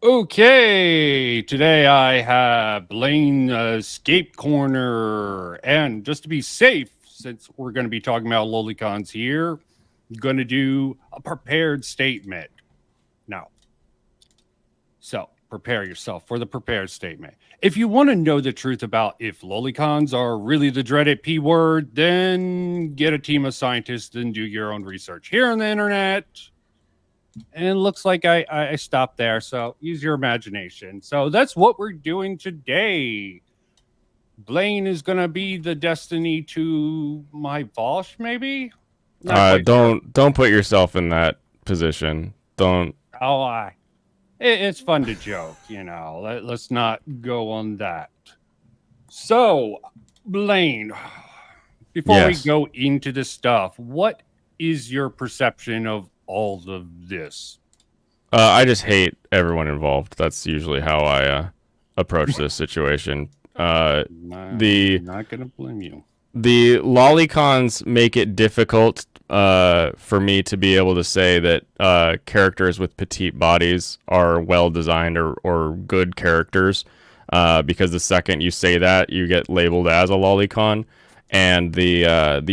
Okay, today I have Blaine Escape Corner. And just to be safe, since we're going to be talking about lolicons here, I'm going to do a prepared statement. Now, so prepare yourself for the prepared statement. If you want to know the truth about if lolicons are really the dreaded P word, then get a team of scientists and do your own research here on the internet. And it looks like I stopped there. So use your imagination. So that's what we're doing today. Blaine is going to be the destiny to my Vosh, maybe? Not quite sure. Don't put yourself in that position. Don't. Oh, it's fun to joke, you know. Let's not go on that. So, Blaine, before we Yes. go into the stuff, what is your perception of all of this? I just hate everyone involved. That's usually how I approach this situation. The I'm not going to blame you. the lolicons make it difficult for me to be able to say that characters with petite bodies are well designed or good characters, because the second you say that, you get labeled as a lolicon, and the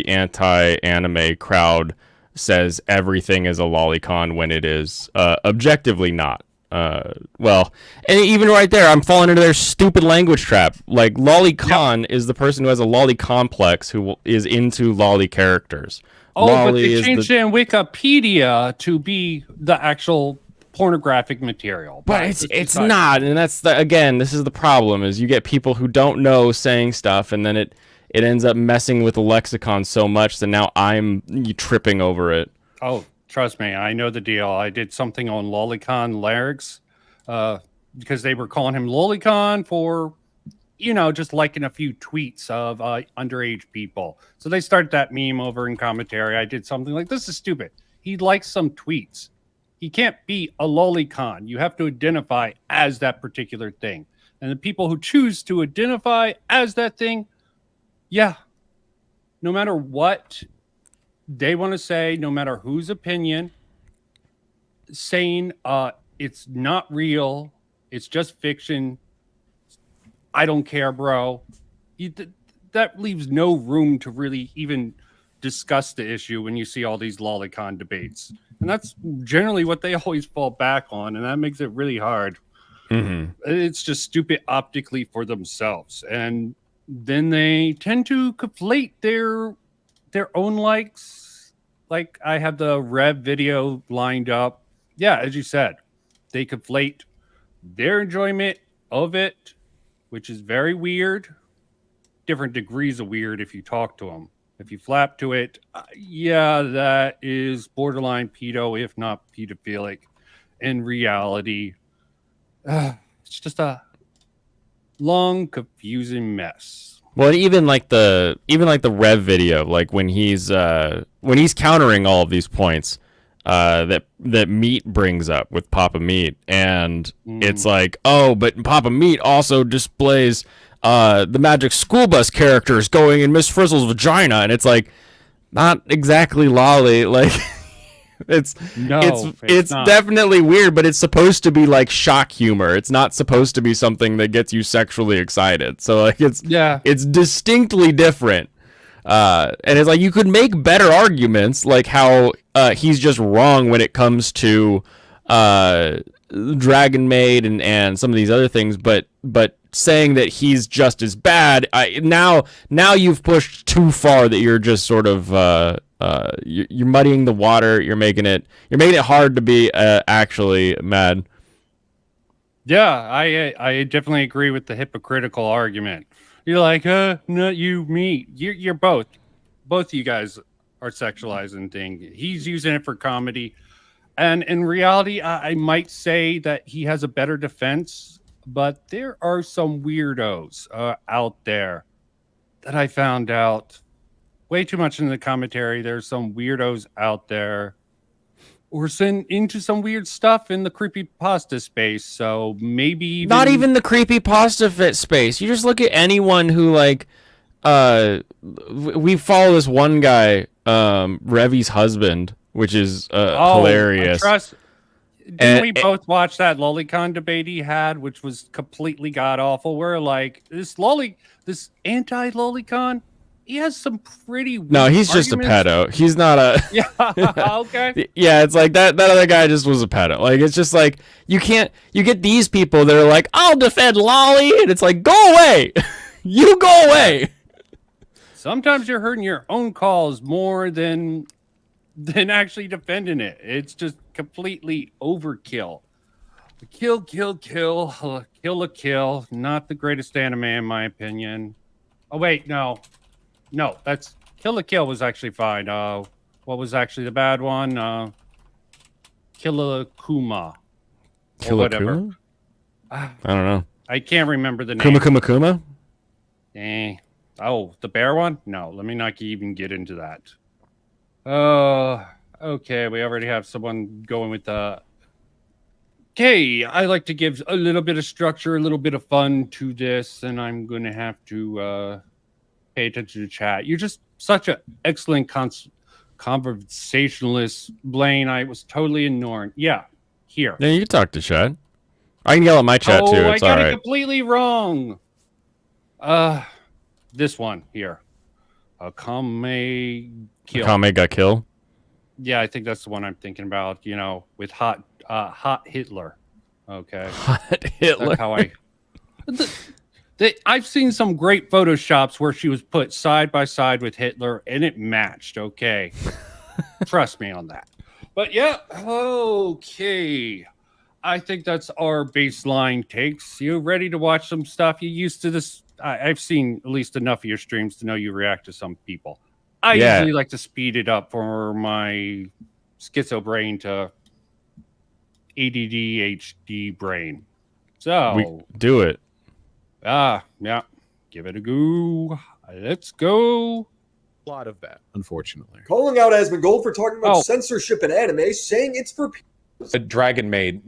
anti-anime crowd says everything is a lolicon when it is objectively not. Well, and even right there, I'm falling into their stupid language trap. Like, Yep. lolicon is the person who has a lolly complex who is into lolly characters. Oh, but they Lolly is the. changed it in Wikipedia to be the actual pornographic material. But But it's it's it's beside not, and that's the again. This is the problem: is you get people who don't know saying stuff, and then it ends up messing with the lexicon so much that now I'm tripping over it. Oh, trust me, I know the deal. I did something on Lolicon lyrics uh, because they were calling him Lolicon for, just liking a few tweets of underage people. So they started that meme over in commentary. I did something like, this is stupid. He likes some tweets. He can't be a Lolicon. You have to identify as that particular thing. And the people who choose to identify as that thing, yeah, no matter what they want to say, no matter whose opinion, saying it's not real, it's just fiction. I don't care, bro. You, that leaves no room to really even discuss the issue when you see all these lolicon debates. And that's generally what they always fall back on, and that makes it really hard. Mm-hmm. It's just stupid optically for themselves. And then they tend to conflate their own likes. Like I have the Rev video lined up. Yeah, as you said, they conflate their enjoyment of it, which is very weird. Different degrees of weird if you talk to them. If you flap to it, yeah, that is borderline pedo, if not pedophilic. In reality, it's just a long, confusing mess. Well, even like the Rev video, like when he's countering all of these points that Meat brings up with Papa Meat, and it's Mm. like, oh, but Papa Meat also displays the Magic School Bus characters going in Miss Frizzle's vagina, and it's like not exactly lolly, like. It's it's No, it's it's not. definitely weird, but it's supposed to be like shock humor. It's not supposed to be something that gets you sexually excited. So like Yeah. it's distinctly different. And it's like you could make better arguments, like how he's just wrong when it comes to uh, Dragon Maid and some of these other things, but saying that he's just as bad, now you've pushed too far that you're just sort of you're muddying the water. You're making it hard to be actually mad. Yeah, I definitely agree with the hypocritical argument. You're like, not you, me. You're both. Both of you guys are sexualizing thing. He's using it for comedy. And in reality, I might say that he has a better defense, but there are some weirdos out there that I found out way too much in the commentary. There's some weirdos out there or send into some weird stuff in the creepy pasta space. So maybe Not even even the creepy pasta fit space. You just look at anyone who like we follow this one guy, Revy's husband, which is oh, I hilarious. trust Didn't we both watch that lolicon debate he had, which was completely god awful? Where like this anti-lolicon, he has some pretty No, weak he's just a arguments. pedo. He's not a. Yeah. Okay. Yeah, it's like that other guy just was a pedo. Like it's just like you get these people that are like, I'll defend Lolly, and it's like, go away. You go away. Sometimes you're hurting your own cause more than actually defending it. It's just completely overkill. Kill, kill, kill, kill a kill. Not the greatest anime in my opinion. Oh wait, no, that's Kill a Kill was actually fine. What was actually the bad one? Kill a Kuma. Kill a Kuma? I don't know. I can't remember the name. Kuma Kuma Kuma? Oh, the bear one? No, let me not even get into that. Okay, we already have someone going with the... Okay, I like to give a little bit of structure, a little bit of fun to this, and I'm going to have to pay attention to chat. You're just such an excellent conversationalist, Blaine. I was totally ignoring. Yeah, here. Yeah, you can talk to chat. I can yell at my chat too. It's I got all right. it completely wrong. This one here. Kame Kill. Kame got kill. Yeah, I think that's the one I'm thinking about. You know, with hot Hitler. Okay. Hot Hitler. That's how I've seen some great photoshops where she was put side by side with Hitler and it matched. Okay. Trust me on that. But yeah, okay. I think that's our baseline takes. You ready to watch some stuff? You used to this? I've seen at least enough of your streams to know you react to some people. I usually like to speed it up for my schizo brain to ADD brain. So we do it. Yeah. Give it a go. Let's go. A lot of that, unfortunately. Calling out Asmongold for talking about censorship in anime, saying it's for A Dragon Maid,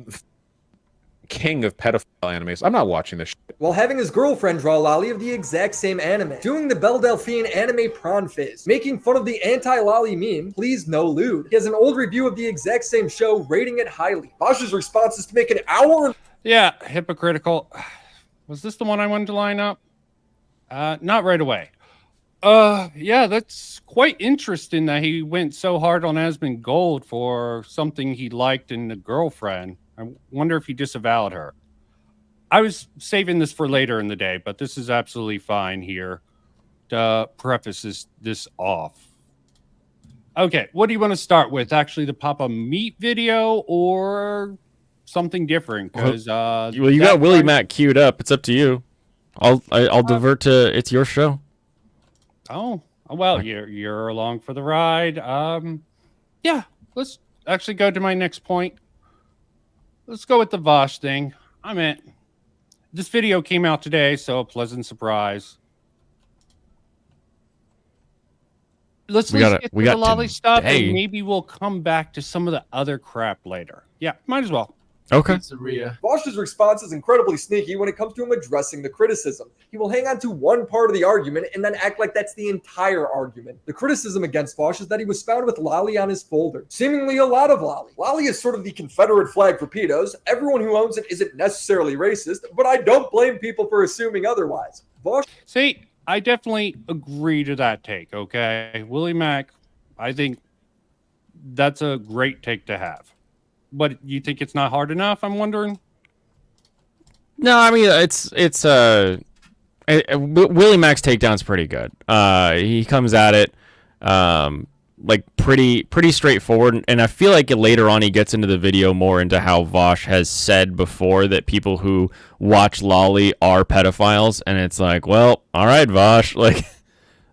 king of pedophile animes. I'm not watching this shit. while having his girlfriend draw Lolly of the exact same anime, doing the Belle Delphine anime prawn phase, making fun of the anti-Lolly meme, please no lewd. He has an old review of the exact same show, rating it highly. Bosch's response is to make an hour. Yeah, hypocritical. Was this the one I wanted to line up? Not right away. Yeah, that's quite interesting that he went so hard on Asmongold for something he liked in the girlfriend. I wonder if he disavowed her. I was saving this for later in the day, but this is absolutely fine here to preface this off. Okay, what do you want to start with? Actually, the Papa Meat video or something different? Because well, you got Willie Mac queued up. It's up to you. I'll divert to it's your show. Oh well, you're along for the ride. Yeah, let's actually go to my next point. Let's go with the Vosh thing. I'm in. This video came out today, so a pleasant surprise. Let's get to the Lolly stuff, and maybe we'll come back to some of the other crap later. Yeah, might as well. Okay. Bosch's response is incredibly sneaky when it comes to him addressing the criticism. He will hang on to one part of the argument and then act like that's the entire argument. The criticism against Bosch is that he was found with Lolly on his folder. Seemingly a lot of Lolly. Lolly is sort of the Confederate flag for pedos. Everyone who owns it isn't necessarily racist, but I don't blame people for assuming otherwise. Bosch. See, I definitely agree to that take, okay? Willie Mac, I think that's a great take to have. But you think it's not hard enough? I'm wondering. No, I mean Willie Mac's takedown's pretty good. He comes at it like pretty straightforward, and I feel like later on he gets into the video more into how Vosh has said before that people who watch Lolly are pedophiles, and it's like, well, all right, Vosh, like.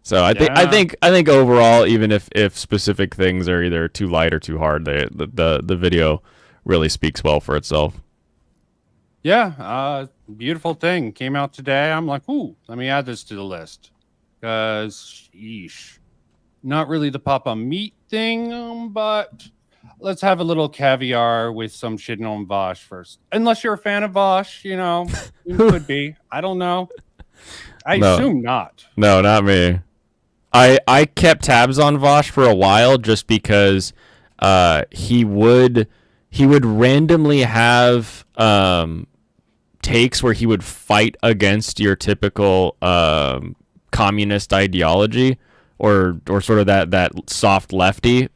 So I think overall, even if specific things are either too light or too hard, the video really speaks well for itself. Yeah, beautiful thing came out today. I'm like, ooh, let me add this to the list because, sheesh, not really the Papa Meat thing, but let's have a little caviar with some shit on Vosh first. Unless you're a fan of Vosh, you know, you could be. I don't know. I assume not. No, not me. I kept tabs on Vosh for a while just because he would he would randomly have takes where he would fight against your typical communist ideology, or sort of that soft lefty,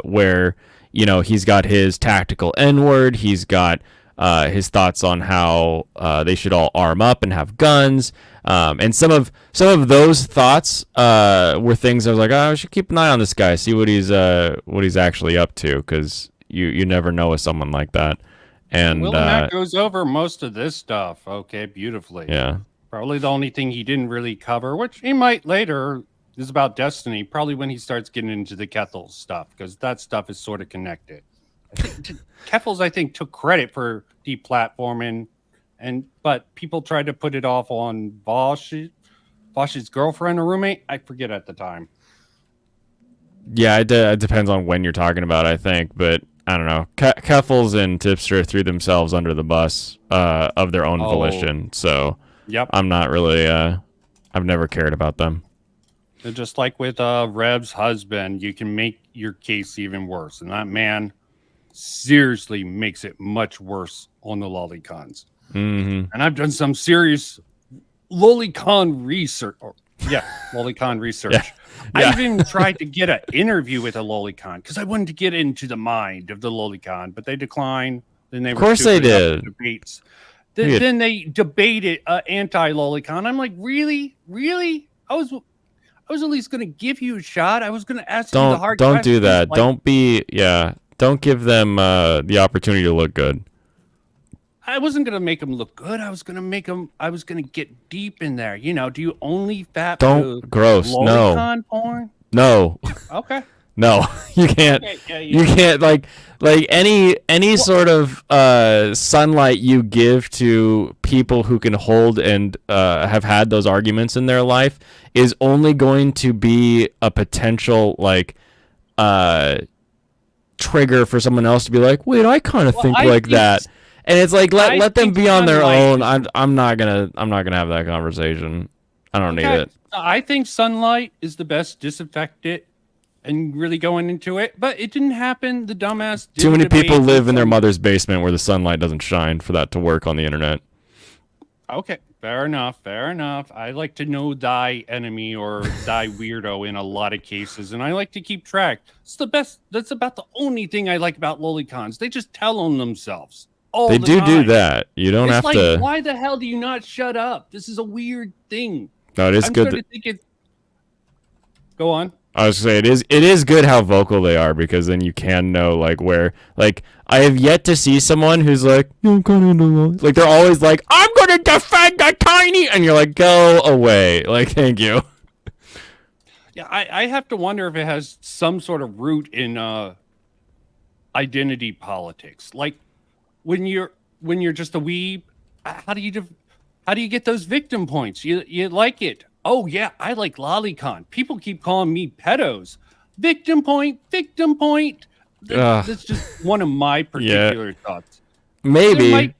where he's got his tactical N-word, he's got his thoughts on how they should all arm up and have guns, and some of those thoughts were things I was like, oh, I should keep an eye on this guy, see what he's actually up to, because you never know with someone like that. And Will Matt goes over most of this stuff, okay, beautifully. Yeah. Probably the only thing he didn't really cover, which he might later, is about Destiny, probably when he starts getting into the Kethel stuff, because that stuff is sort of connected. Keffels, I think, took credit for deplatforming, but people tried to put it off on Vosh's girlfriend or roommate. I forget at the time. Yeah, it depends on when you're talking about, I think, but I don't know. Keffels and Tipster threw themselves under the bus of their own volition, so yep. I'm not really. I've never cared about them. Just like with Rev's husband, you can make your case even worse, and that man seriously makes it much worse on the lolicons. Mm-hmm. And I've done some serious lolicon research. Lolicon research. Yeah. I've even tried to get an interview with a lolicon because I wanted to get into the mind of the lolicon, but they declined. Then they of course they did. Debates. Then they debated anti-lolicon. I'm like, really? I was at least going to give you a shot. I was going to ask you the hard questions. Don't do that. Like, don't give them the opportunity to look good. I wasn't gonna make them look good. I was gonna get deep in there. Do you only fat? Don't gross. No. Porn? No. Okay. No, you can't. Okay, yeah, you can't like any sort of sunlight you give to people who can hold and have had those arguments in their life is only going to be a potential trigger for someone else to be like, wait, I kind of think like that. And it's like let them be on their own. I'm not gonna have that conversation. I don't need it. I think sunlight is the best disinfectant, and really going into it, but it didn't happen. The dumbass. Too many people live in their mother's basement where the sunlight doesn't shine for that to work on the internet. Okay, fair enough. I like to know thy enemy or thy weirdo in a lot of cases, and I like to keep track. It's the best. That's about the only thing I like about lolicons. They just tell on themselves. They do that. You don't have to. Why the hell do you not shut up? This is a weird thing. No, it is good. Go on. I was gonna say it is good how vocal they are, because then you can know where I have yet to see someone who's like, I'm kind of into Lolis. Like they're always like, I'm gonna defend the tiny, and you're like, go away. Like, thank you. Yeah, I have to wonder if it has some sort of root in identity politics. Like when you're just a weeb, how do you get those victim points? You like it. Oh yeah, I like lolicon. People keep calling me pedos. Victim point. That's just one of my particular thoughts. Maybe.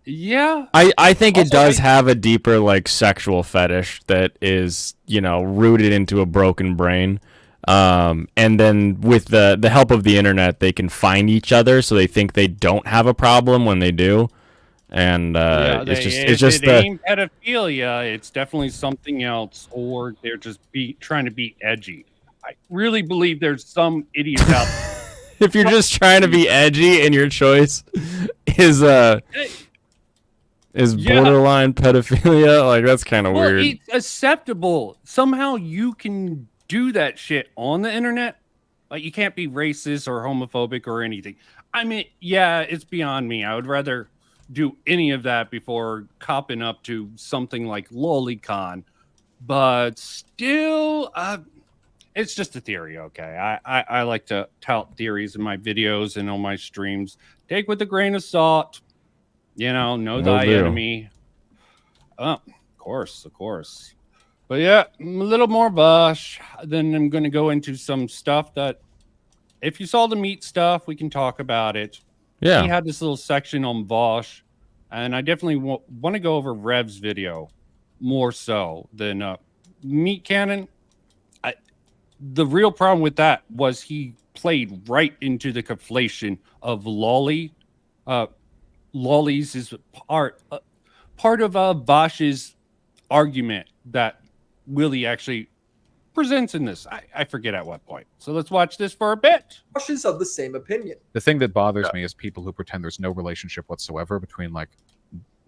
Yeah. I think also, it does have a deeper sexual fetish that is, rooted into a broken brain. And then with the help of the internet, they can find each other, so they think they don't have a problem when they do. And it's just pedophilia. It's definitely something else, or they're just trying to be edgy. I really believe there's some idiots out there. If you're just trying to be edgy and your choice is borderline pedophilia, that's kind of weird. It's acceptable. Somehow you can do that shit on the internet. Like, you can't be racist or homophobic or anything. I mean, yeah, it's beyond me. I would rather do any of that before copping up to something like lolicon, but still, it's just a theory. Okay, I like to tout theories in my videos and on my streams. Take with a grain of salt. Know thy enemy. Oh, of course. But yeah, a little more Vosh. Then I'm going to go into some stuff that, if you saw the meat stuff, we can talk about it. Yeah. He had this little section on Vosh, and I definitely want to go over Rev's video more so than Meat Cannon. The real problem with that was he played right into the conflation of loli. Lolis is part of Vosh's argument that Willie actually presents in this. I forget at what point. So let's watch this for a bit. Vosh is of the same opinion. The thing that bothers me is people who pretend there's no relationship whatsoever between like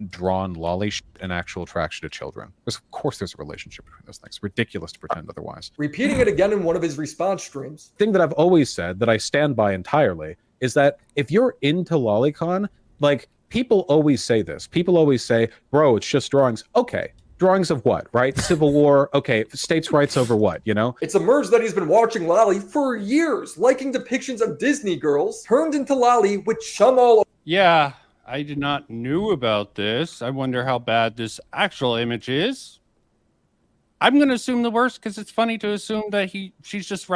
drawn lolly and actual attraction to children. Of course there's a relationship between those things. Ridiculous to pretend otherwise. Repeating it again in one of his response streams. Thing that I've always said that I stand by entirely is that if you're into lolicon, like people always say this. People always say, bro, it's just drawings. Okay. Drawings of what, right? Civil War. Okay. States' rights over what, you know? It's emerged that he's been watching Lolly for years, liking depictions of Disney girls, turned into Lolly with chum all. Yeah, I did not knew about this. I wonder how bad this actual image is. I'm going to assume the worst because it's funny to assume that she's just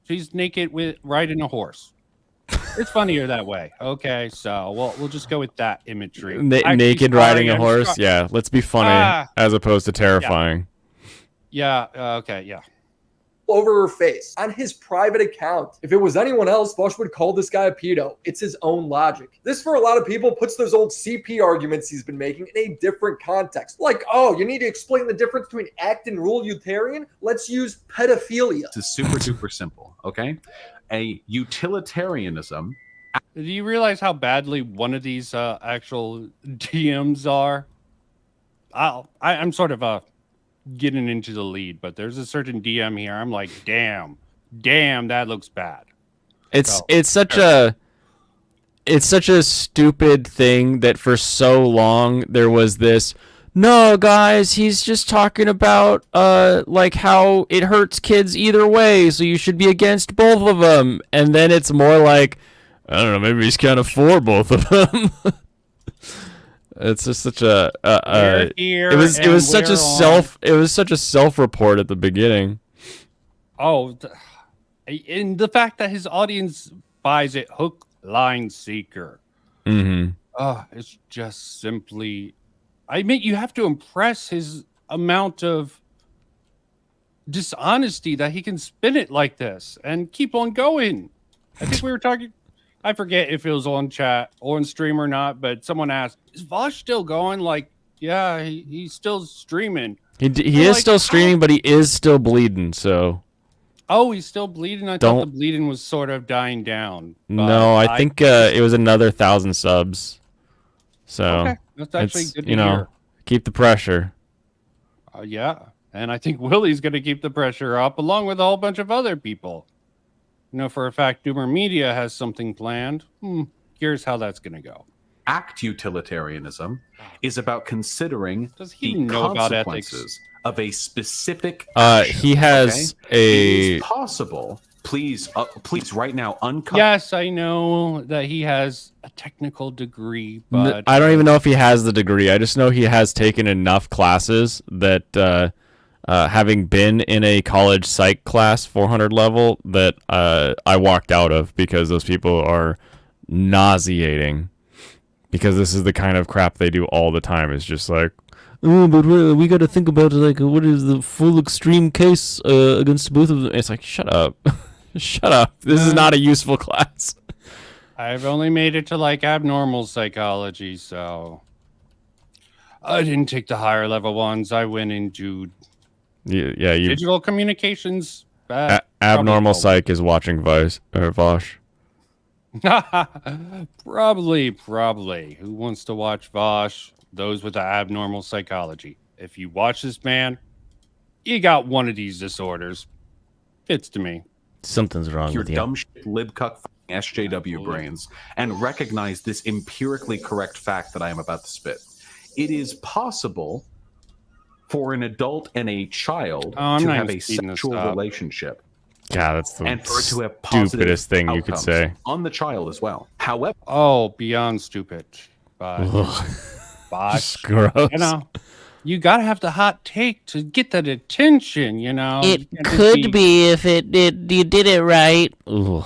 she's naked riding a horse. It's funnier that way. Okay, so we'll just go with that imagery. Naked riding a horse. Yeah, let's be funny as opposed to terrifying. Yeah. Okay. Yeah. Over her face on his private account. If it was anyone else, Vosh would call this guy a pedo. It's his own logic. This, for a lot of people, puts those old CP arguments he's been making in a different context. Like, oh, you need to explain the difference between act and rule utilitarian? Let's use pedophilia. This is super duper simple, okay? A utilitarianism. Do you realize how badly one of these actual DMs are? I'm sort of getting into the lead, but there's a certain DM here. I'm like, damn, that looks bad. It's such a stupid thing that for so long there was this. No, guys, he's just talking about like how it hurts kids either way, so you should be against both of them. And then it's more like, I don't know, maybe he's kind of for both of them. It's just such a it was such a self-report at the beginning. Oh, and the fact that his audience buys it hook, line, seeker. Mm-hmm. Oh, it's just simply. I mean, you have to impress his amount of dishonesty that he can spin it like this and keep on going. I think we were talking. I forget if it was on chat or on stream or not, but someone asked, "Is Vosh still going?" Like, yeah, he's still streaming. He is still streaming, but he is still bleeding. So, he's still bleeding. I thought the bleeding was sort of dying down. No, I think it was another 1,000 subs. So okay. That's actually good to hear. Keep the pressure. Yeah, and I think Willie's going to keep the pressure up, along with a whole bunch of other people. You know, for a fact, Doomer Media has something planned. Here's how that's going to go. Act utilitarianism is about considering Does he the know about consequences of a specific He action, has It is possible. Please, right now, uncut. Yes, I know that he has a technical degree, but I don't even know if he has the degree. I just know he has taken enough classes that, having been in a college psych class 400 level, that I walked out of because those people are nauseating. Because this is the kind of crap they do all the time. It's just like, oh, but we got to think about like what is the full extreme case against both of them. It's like, shut up. Shut up. This is not a useful class. I've only made it to like abnormal psychology, so I didn't take the higher level ones. I went into digital communications. Abnormal psych is watching Vice or Vosh. Probably. Who wants to watch Vosh? Those with the abnormal psychology. If you watch this man, you got one of these disorders. Fits to me. Something's wrong Your with you. dumb shit, libcuck SJW brains, and recognize this empirically correct fact that I am about to spit. It is possible for an adult and a child to have a sexual relationship. God, that's the and for it to have positive stupidest thing you could say. On the child as well. However, beyond stupid. But Bosh, gross. You know, you gotta have the hot take to get that attention. You know, it could be if you did it right. Ooh.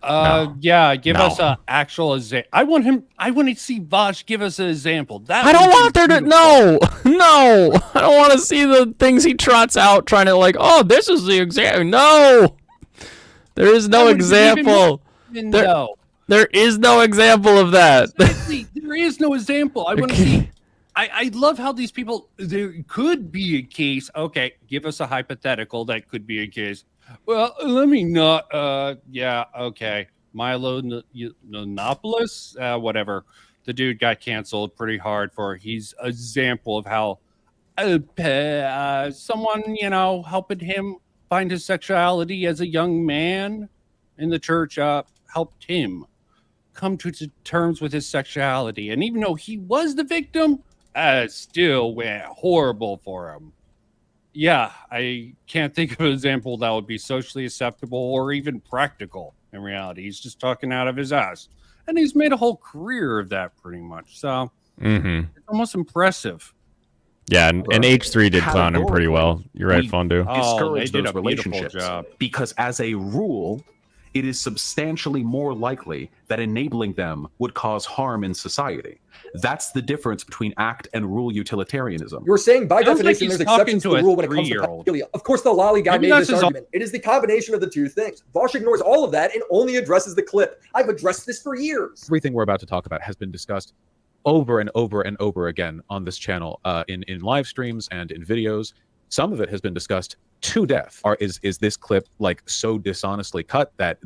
Yeah, give us an actual example. I want to see Vosh give us an example. I don't want there to no. I don't want to see the things he trots out trying to like. Oh, this is the example. No, There is no example. There is no example of that. Exactly. There is no example. I want to see. I love how these people. There could be a case. Okay, give us a hypothetical that could be a case. Well, let me not. Yeah. Okay. Milo Yiannopoulos, whatever. The dude got canceled pretty hard for. He's an example of how someone, helping him find his sexuality as a young man in the church helped him come to terms with his sexuality. And even though he was the victim, it still went horrible for him. Yeah, I can't think of an example that would be socially acceptable or even practical in reality. He's just talking out of his ass. And he's made a whole career of that pretty much. So it's almost impressive. Yeah, and H3 did clown him pretty well. You're right, Fondue. Discourage they did those a beautiful relationships job. because, as a rule, it is substantially more likely that enabling them would cause harm in society. That's the difference between act and rule utilitarianism. You're saying by Sounds like definition he's there's talking exceptions to to the a rule when it comes to 3-year-old. pedophilia. Of course, the lolly guy Maybe made that's this his argument. It is the combination of the two things. Vosh ignores all of that and only addresses the clip. I've addressed this for years. Everything we're about to talk about has been discussed over and over and over again on this channel, in live streams and in videos. Some of it has been discussed to death. Is this clip like so dishonestly cut that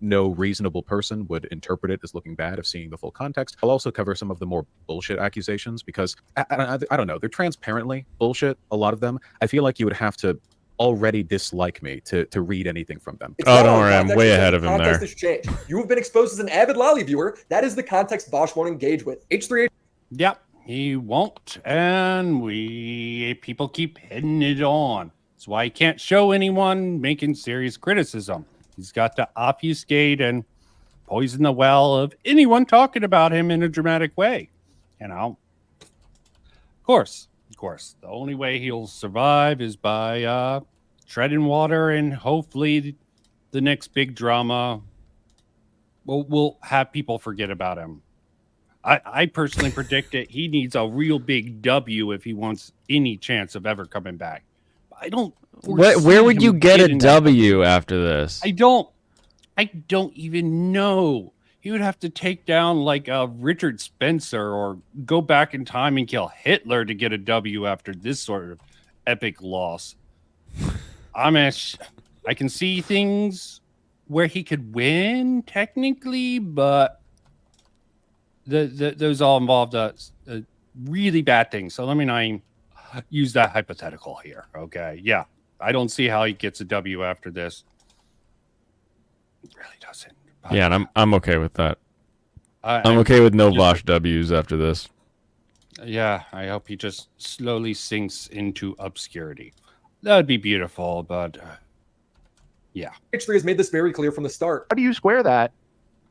no reasonable person would interpret it as looking bad if seeing the full context? I'll also cover some of the more bullshit accusations because I don't know, they're transparently bullshit. A lot of them. I feel like you would have to already dislike me to read anything from them. It's Oh, not don't all worry, I'm context, way it's ahead the of him context there. has changed. You have been exposed as an avid lolly viewer. That is the context Vosh won't engage with. H3H. Yep, he won't, and people keep hitting it on. That's why he can't show anyone making serious criticism. He's got to obfuscate and poison the well of anyone talking about him in a dramatic way. Of course, the only way he'll survive is by treading water, and hopefully the next big drama will have people forget about him. I personally predict that he needs a real big W if he wants any chance of ever coming back. I don't. Where would you get a getting W after this? I don't even know. He would have to take down like Richard Spencer or go back in time and kill Hitler to get a W after this sort of epic loss. I can see things where he could win technically, but those all involved really bad things. So let me not even use that hypothetical here. Okay, yeah, I don't see how he gets a W after this. It really doesn't. But Yeah, and I'm okay with that. I'm I'm okay with no Vosh W's after this. Yeah, I hope he just slowly sinks into obscurity. That would be beautiful, but yeah. H3 has made this very clear from the start. How do you square that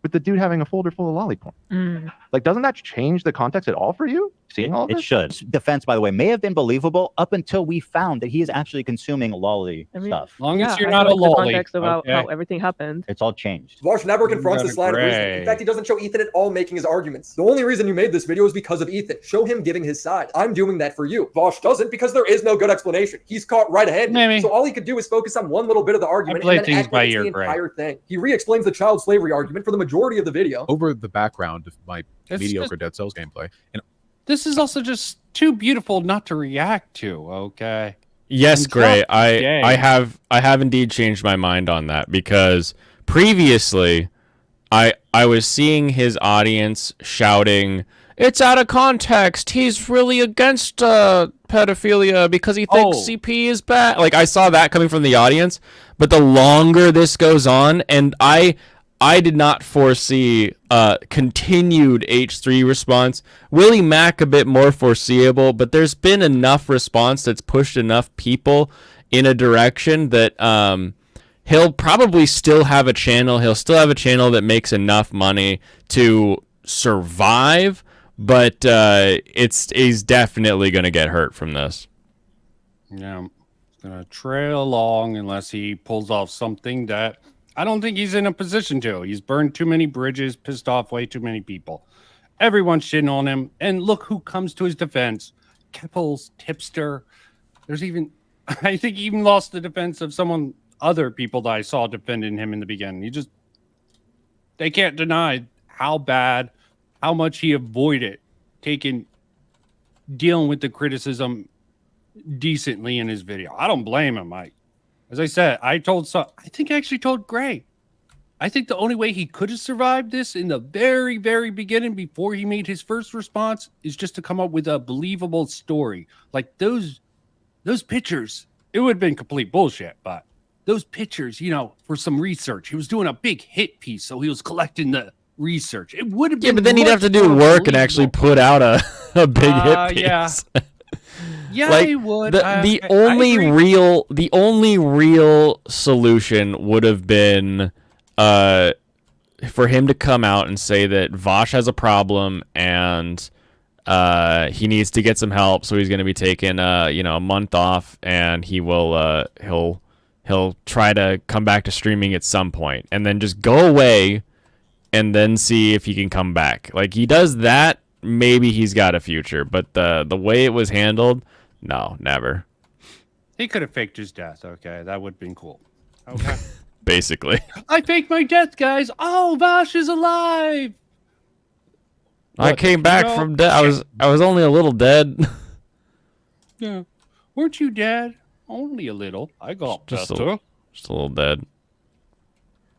with the dude having a folder full of lolicon? Like, doesn't that change the context at all for you? Seeing all It this? should. Defense, by the way, may have been believable up until we found that he is actually consuming lolly stuff. As long as you're I not a feel like the lolly. context about Okay? how everything happened. It's all changed. Vosh never confronts Got this a line of reasoning. gray. In fact, he doesn't show Ethan at all making his arguments. The only reason you made this video is because of Ethan. Show him giving his side. I'm doing that for you. Vosh doesn't because there is no good explanation. He's caught right-handed. Maybe. So all he could do is focus on one little bit of the argument play and then things act by like it's ear, the Greg. entire thing. He re-explains the child slavery argument for the majority of the video. Over the background of my It's mediocre Dead Cells gameplay, and This is also just too beautiful not to react to. Okay. Yes, And Gray. just today- I have indeed changed my mind on that because previously I was seeing his audience shouting, "It's out of context. He's really against pedophilia because he thinks Oh. CP is bad." Like I saw that coming from the audience, but the longer this goes on, and I did not foresee continued H3 response. Willie Mack a bit more foreseeable, but there's been enough response that's pushed enough people in a direction that he'll probably still have a channel. He'll still have a channel that makes enough money to survive, but he's definitely going to get hurt from this. Yeah. It's going to trail along unless he pulls off something that I don't think he's in a position to. He's burned too many bridges, pissed off way too many people. Everyone's shitting on him. And look who comes to his defense. Keppel's tipster. There's even, I think he even lost the defense of someone other people that I saw defending him in the beginning. They can't deny how bad, how much he avoided dealing with the criticism decently in his video. I don't blame him. As I said, I think I actually told Gray. I think the only way he could have survived this in the very, very beginning before he made his first response is just to come up with a believable story. Like those pictures, it would have been complete bullshit, but those pictures, for some research. He was doing a big hit piece, so he was collecting the research. It would have been but then he'd have to do work and actually put out a big hit piece. Yeah. Yeah, like, he would. The only real solution would have been for him to come out and say that Vosh has a problem and he needs to get some help, so he's going to be taking a month off, and he'll try to come back to streaming at some point, and then just go away and then see if he can come back. Like, he does that, maybe he's got a future, but the way it was handled, no, never. He could have faked his death. Okay, that would have been cool. Okay. Basically. I faked my death, guys. Oh, Vosh is alive. I came back from dead. I was only a little dead. Yeah. Weren't you dead? Only a little. I got just better. Just a little dead.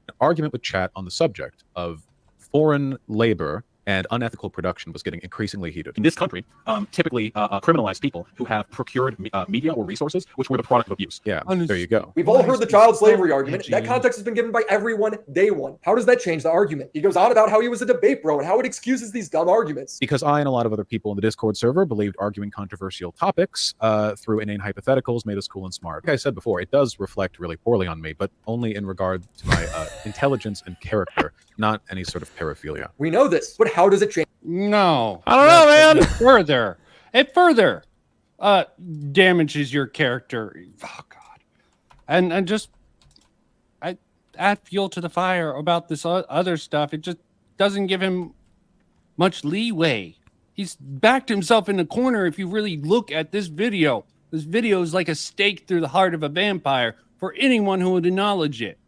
An argument with chat on the subject of foreign labor and unethical production was getting increasingly heated. In this country, typically criminalize people who have procured media or resources which were the product of abuse. Yeah, there you go. We've all heard the child slavery argument. That context has been given by everyone day one. How does that change the argument? He goes on about how he was a debate bro and how it excuses these dumb arguments. Because I and a lot of other people in the Discord server believed arguing controversial topics through inane hypotheticals made us cool and smart. Like I said before, it does reflect really poorly on me, but only in regard to my intelligence and character, not any sort of paraphilia. We know this, but how does it change? No. I don't know, man. It further damages your character. Oh, God. And just add fuel to the fire about this other stuff. It just doesn't give him much leeway. He's backed himself in the corner. If you really look at this video is like a stake through the heart of a vampire for anyone who would acknowledge it.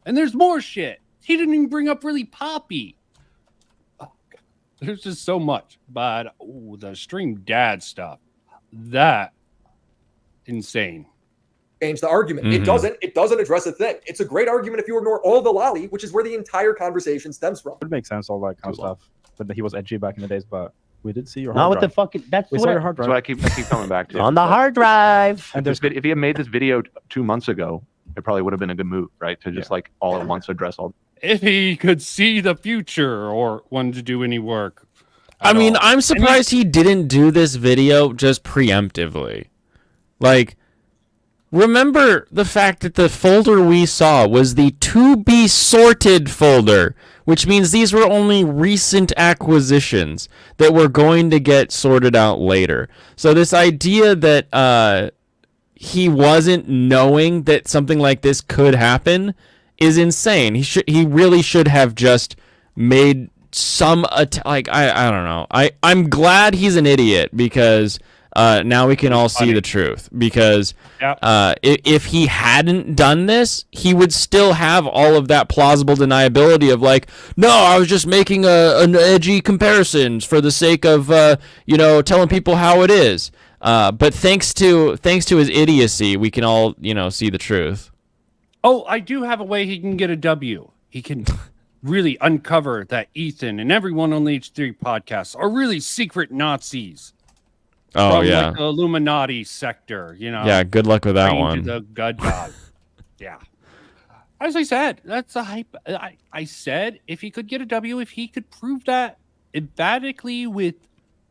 And there's more shit. He didn't even bring up really Poppy. Oh, God. There's just so much. But the stream dad stuff, that insane. Change the argument. It doesn't address a thing. It's a great argument if you ignore all the lolly, which is where the entire conversation stems from. It makes sense, all that kind of stuff. But he was edgy back in the days, but we did see your Not hard with drive. the fucking. That's We saw your hard drive. So I keep coming back to on the hard drive. And if he had made this video 2 months ago, it probably would have been a good move, right? To just like all at once address all. If he could see the future or wanted to do any work. I mean, I'm surprised he didn't do this video just preemptively. Like, remember the fact that the folder we saw was the to be sorted folder, which means these were only recent acquisitions that were going to get sorted out later. So this idea that he wasn't knowing that something like this could happen is insane. He really should have just made some I don't know. I'm glad he's an idiot because now we can all see the truth. Because if he hadn't done this, he would still have all of that plausible deniability of like, no, I was just making an edgy comparisons for the sake of telling people how it is. But thanks to his idiocy, we can all see the truth. Oh, I do have a way he can get a W. He can really uncover that Ethan and everyone on the H3 podcast are really secret Nazis. Oh, from, yeah. like, the Illuminati sector, Yeah, good luck with that one. The God God. Yeah. As I said, that's a hype. I said if he could get a W, if he could prove that emphatically with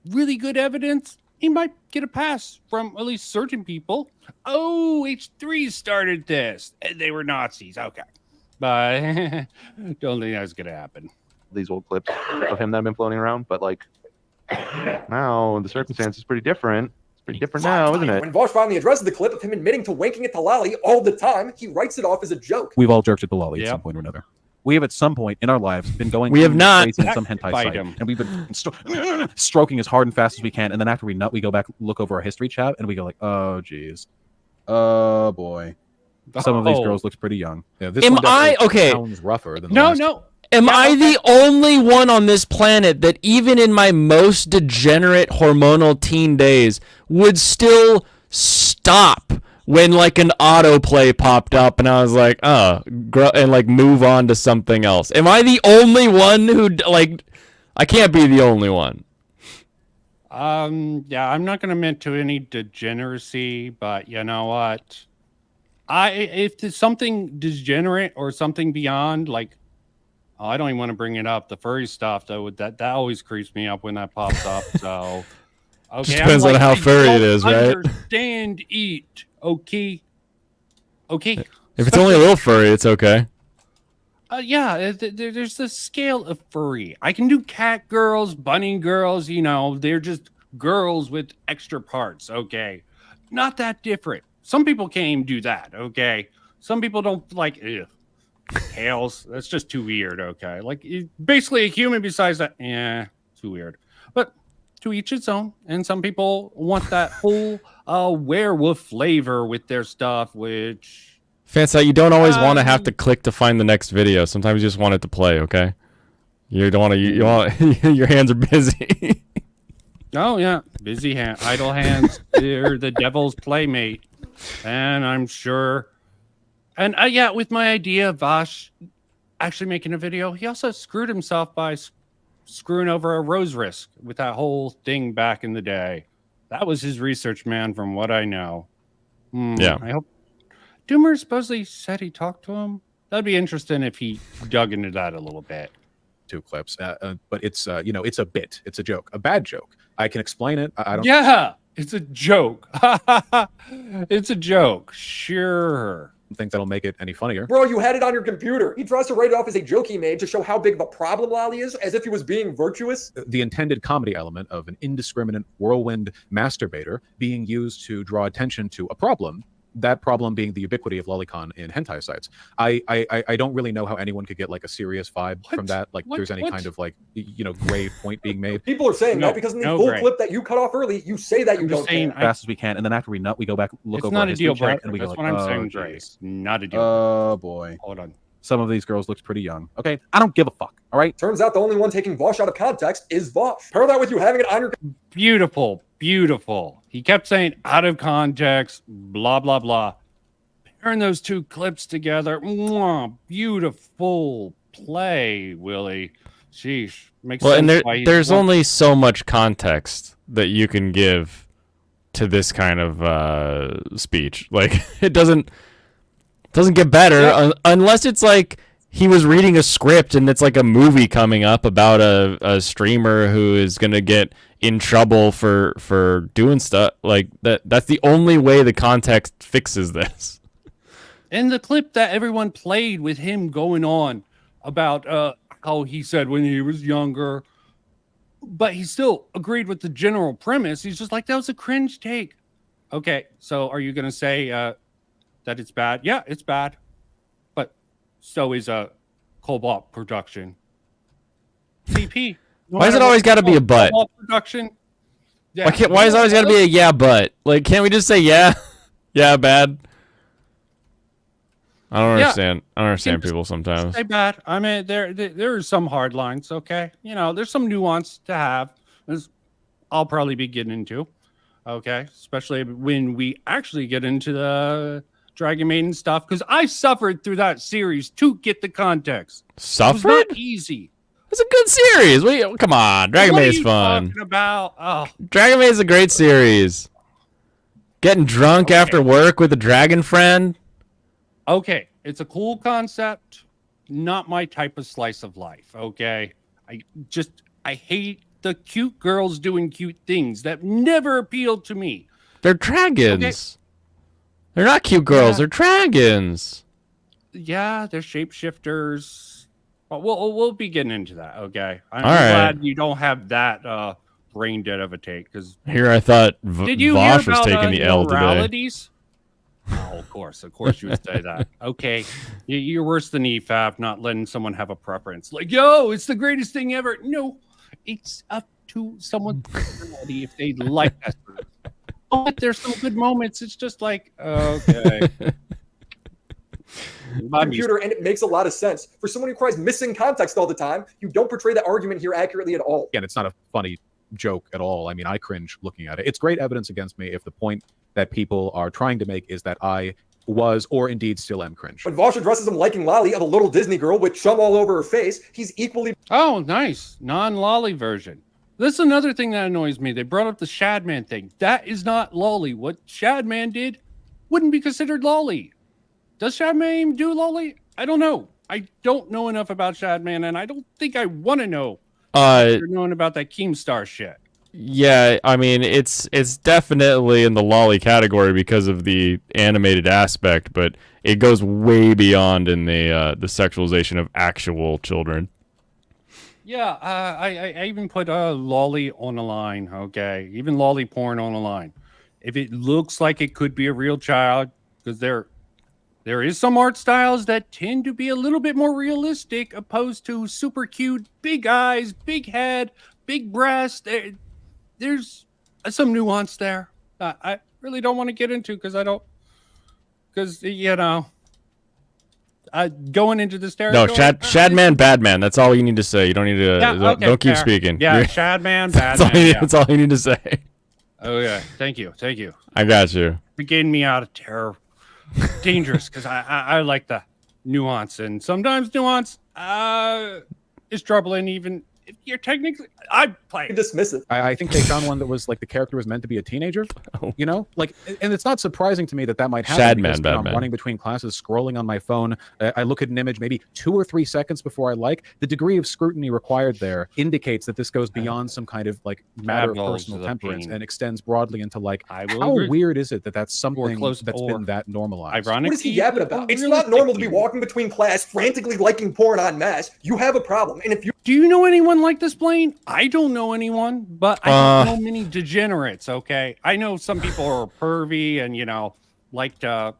really good evidence, he might get a pass from at least certain people. Oh, H3 started this. They were Nazis. Okay. But don't think that's going to happen. These old clips of him that have been floating around, but like now the circumstance is pretty different. It's pretty different now, isn't it? When Vosh finally addresses the clip of him admitting to wanking it to Lolly all the time, he writes it off as a joke. We've all jerked at the lolly at some point or another. We have at some point in our lives been going. We have not. Crazy in some hentai site, and we've been stroking as hard and fast as we can. And then after we nut, we go back, look over our history chat, and we go like, "Oh, geez, oh boy, Some of these Oh. girls look pretty young. Yeah, this Am one definitely I- okay. sounds rougher than the No, last no. Am Yeah, I okay. the only one on this planet that even in my most degenerate hormonal teen days would still stop when like an autoplay popped up and I was like, oh, and like move on to something else? Am I the only one who like? I can't be the only one. Yeah, I'm not going to admit to any degeneracy, but you know what? If there's something degenerate or something beyond, like, oh, I don't even want to bring it up. The furry stuff, though, that always creeps me up when that pops up. So, okay, Just depends on how I furry it don't is, right? Understand eat, okay, okay. If it's only a little furry, it's okay. Yeah, there's the scale of furry. I can do cat girls, bunny girls, you know, they're just girls with extra parts, okay? Not that different. Some people can't even do that, okay? Some people don't like, tails. That's just too weird, okay? Like, basically a human besides that, too weird. But to each its own. And some people want that whole werewolf flavor with their stuff, which... Fancy, you don't always want to have to click to find the next video. Sometimes you just want it to play, okay? You don't want to, you want, your hands are busy. Oh, yeah. Busy hand, idle hands. They're the devil's playmate. And I'm sure. And yeah, with my idea of Vosh actually making a video, he also screwed himself by screwing over a rose risk with that whole thing back in the day. That was his research, man, from what I know. Yeah. I hope. Doomer supposedly said he talked to him. That'd be interesting if he dug into that a little bit. 2 clips, but it's you know, it's a bit, it's a joke, a bad joke. I can explain it. I don't. Yeah, it's a joke. It's a joke. Sure. think that'll make it any funnier. Bro, you had it on your computer. He tries to write it off as a joke he made to show how big of a problem Lolly is, as if he was being virtuous. The intended comedy element of an indiscriminate whirlwind masturbator being used to draw attention to a problem, that problem being the ubiquity of lolicon in hentai sites. I don't really know how anyone could get like a serious vibe from that. Like there's any kind of like, you know, grave point being made. People are saying that because in the full clip that you cut off early, you say that you don't care. As fast as we can, and then after we nut, we go back, look It's over not our a history deal chat, breaker. and we That's go what like, I'm saying, oh, Dre. geez. Not a deal Oh boy. Hold on. Some of these girls looked pretty young. Okay, I don't give a fuck. All right. Turns out the only one taking Vosh out of context is Vosh. Pair that with you having it on your. Beautiful, beautiful. He kept saying out of context, blah blah blah. Pairing those two clips together, mwah, beautiful play, Willie. Sheesh, makes Well, sense and why he's there's one- only so much context that you can give to this kind of speech. Like it doesn't get better unless it's like he was reading a script and it's like a movie coming up about a streamer who is gonna get in trouble for doing stuff like that. That's the only way the context fixes this. And the clip that everyone played with him going on about how he said when he was younger, but he still agreed with the general premise. He's just like, that was a cringe take. Okay, so are you going to say that it's bad? Yeah, it's bad. But so is a Cobalt production. CP. Why has it always got to be a butt? Cobalt production. Yeah. Why is it always got to be a yeah, but? Like, can't we just say yeah? Yeah, bad? I don't understand. I don't understand people sometimes. Say bad. I mean, there are some hard lines. Okay, you know, there's some nuance to have. As I'll probably be getting into. Okay, especially when we actually get into the Dragon Maiden stuff, because I suffered through that series to get the context. Suffered? It was not easy. It's a good series. Come on, Dragon What are Maid's you fun. talking about? Oh, Dragon Maid's a great series. Getting drunk after work with a dragon friend. okay. It's a cool concept. Not my type of slice of life. Okay, I hate the cute girls doing cute things. That never appealed to me. They're dragons. They're not cute girls. They're dragons. Yeah, they're shapeshifters. Well, we'll be getting into that. Okay, I'm All right. glad you don't have that brain dead of a take. Because Here I thought did you Vosh hear was about taking the L today. moralities? Oh, of course you would say that. Okay, you're worse than EFAP, not letting someone have a preference. Like, yo, it's the greatest thing ever. No, it's up to someone's personality if they like that. Oh, but there's some good moments. It's just like, okay. computer, and it makes a lot of sense. For someone who cries missing context all the time, you don't portray the argument here accurately at all. Again, it's not a funny joke at all. I mean, I cringe looking at it. It's great evidence against me if the point that people are trying to make is that I was or indeed still am cringe. When Vosh addresses him liking Lolly of a little Disney girl with chum all over her face, he's equally... Oh, nice. Non-lolly version. This is another thing that annoys me. They brought up the Shadman thing. That is not lolly. What Shadman did wouldn't be considered lolly. Does Shadman even do lolly? I don't know. I don't know enough about Shadman, and I don't think I want to know. You're knowing about that Keemstar shit. Yeah, I mean, it's definitely in the lolly category because of the animated aspect, but it goes way beyond in the sexualization of actual children. Yeah, I even put lolly on the line, okay? Even lolly porn on the line. If it looks like it could be a real child, because there is some art styles that tend to be a little bit more realistic opposed to super cute, big eyes, big head, big breast. There's some nuance there. I really don't want to get into because you know, going into this territory. No, Shadman, Badman. That's all you need to say. You don't need to. Don't keep speaking. Yeah, Shadman, Badman. That's all you need to say. Oh yeah, thank you. I got you. You're getting me out of terror. Dangerous because I like the nuance, and sometimes nuance is troubling even if you're technically I play dismissive. I think they found one that was like the character was meant to be a teenager. You know, like, and it's not surprising to me that might happen. Shadman, I'm running between classes, scrolling on my phone. I look at an image maybe 2 or 3 seconds before I like. The degree of scrutiny required there indicates that this goes beyond some kind of like matter of personal temperance and extends broadly into like how weird is it that that's something that's been that normalized. Ironic. What is he yapping about? It's not normal to be walking between class, frantically liking porn en masse. You have a problem, and if you do you know anyone like this, Blaine? I don't know anyone, but I don't know many degenerates. Okay, I know some people are pervy and like to,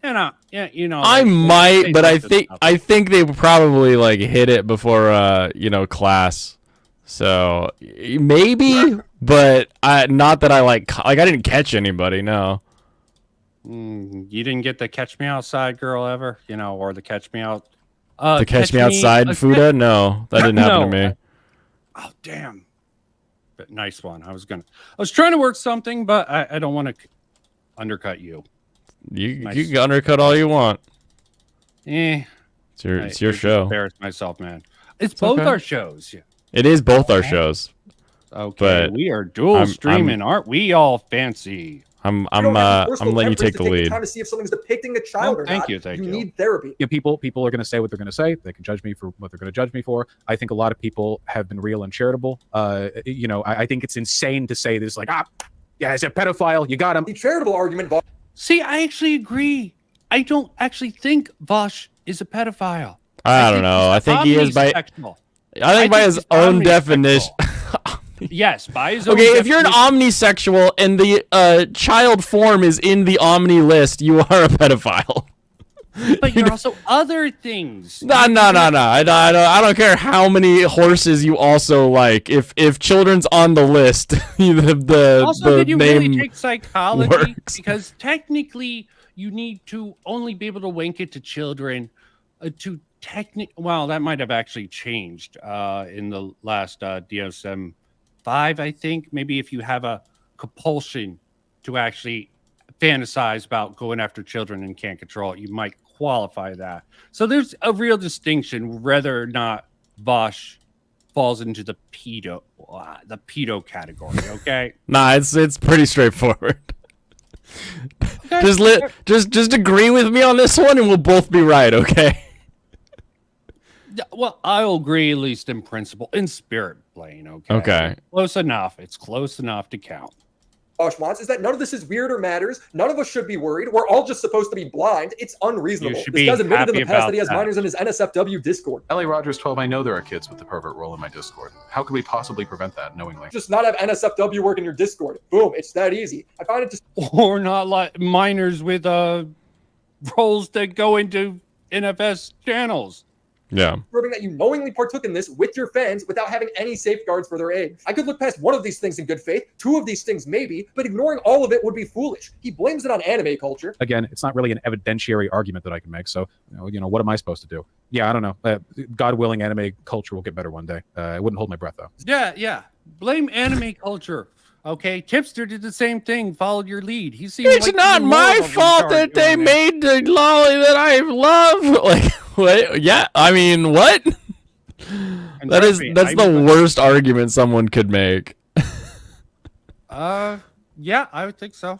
I might, but I think they probably like hit it before class, so maybe, but not that I I didn't catch anybody. No. You didn't get the Catch Me Outside girl ever, or the Catch Me Out. To catch me outside, Fuda? No, that didn't happen to me. Oh, damn. But nice one. I was trying to work something, but I don't want to undercut you. You can undercut all you want. It's your show. Embarrass myself, man. It's both our shows. It is both our shows. Okay, but we are dual streaming, aren't we all fancy? I'm letting you take the lead. Time to see if something's depicting a child or not. Thank you. You need therapy. Yeah, people are going to say what they're going to say. They can judge me for what they're going to judge me for. I think a lot of people have been real and charitable. I think it's insane to say this he's a pedophile. You got him. The charitable argument. See, I actually agree. I don't actually think Vosh is a pedophile. I don't know. I think he is by his own definition. Yes, by his own if you're an omnisexual and the child form is in the omni list, you are a pedophile. But you're also other things. No. I don't care how many horses you also like. If children's on the list, the did you name really take psychology? works. Because technically, you need to only be able to wink it to children. Well, that might have actually changed in the last DSM 5, I think. Maybe if you have a compulsion to actually fantasize about going after children and can't control it, you might qualify that. So there's a real distinction whether or not Vosh falls into the pedo category. Okay. Nah, it's pretty straightforward. Okay. Just agree with me on this one, and we'll both be right. Okay. Well, I'll agree at least in principle, in spirit, Blaine. Okay. Close enough. It's close enough to count. Vosh wants is that none of this is weird or matters. None of us should be worried. We're all just supposed to be blind. It's unreasonable. This guy's admitted in the past that he has minors in his NSFW Discord. LA Rogers 12, I know there are kids with the pervert role in my Discord. How could we possibly prevent that knowingly? Just not have NSFW work in your Discord. Boom. It's that easy. I find it just... Or not like minors with roles that go into NFS channels. Yeah. Proving that you knowingly partook in this with your fans without having any safeguards for their eggs. I could look past one of these things in good faith, two of these things maybe, but ignoring all of it would be foolish. He blames it on anime culture. Again, it's not really an evidentiary argument that I can make. So, what am I supposed to do? Yeah, I don't know. God willing, anime culture will get better one day. I wouldn't hold my breath though. Yeah. Blame anime culture. Okay, Tipster did the same thing. Followed your lead. It's not my fault that they made the lolly that I love. Like, what? Yeah, I mean, what? That's the worst argument someone could make. Yeah, I would think so.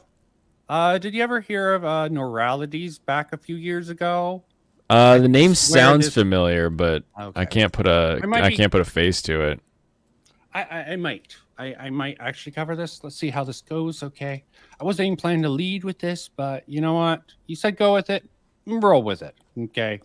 Did you ever hear of Neuralities back a few years ago? The name sounds familiar, but okay. I can't put a face to it. I might. I might actually cover this. Let's see how this goes. Okay. I wasn't even planning to lead with this, but you know what? You said go with it. Roll with it. Okay.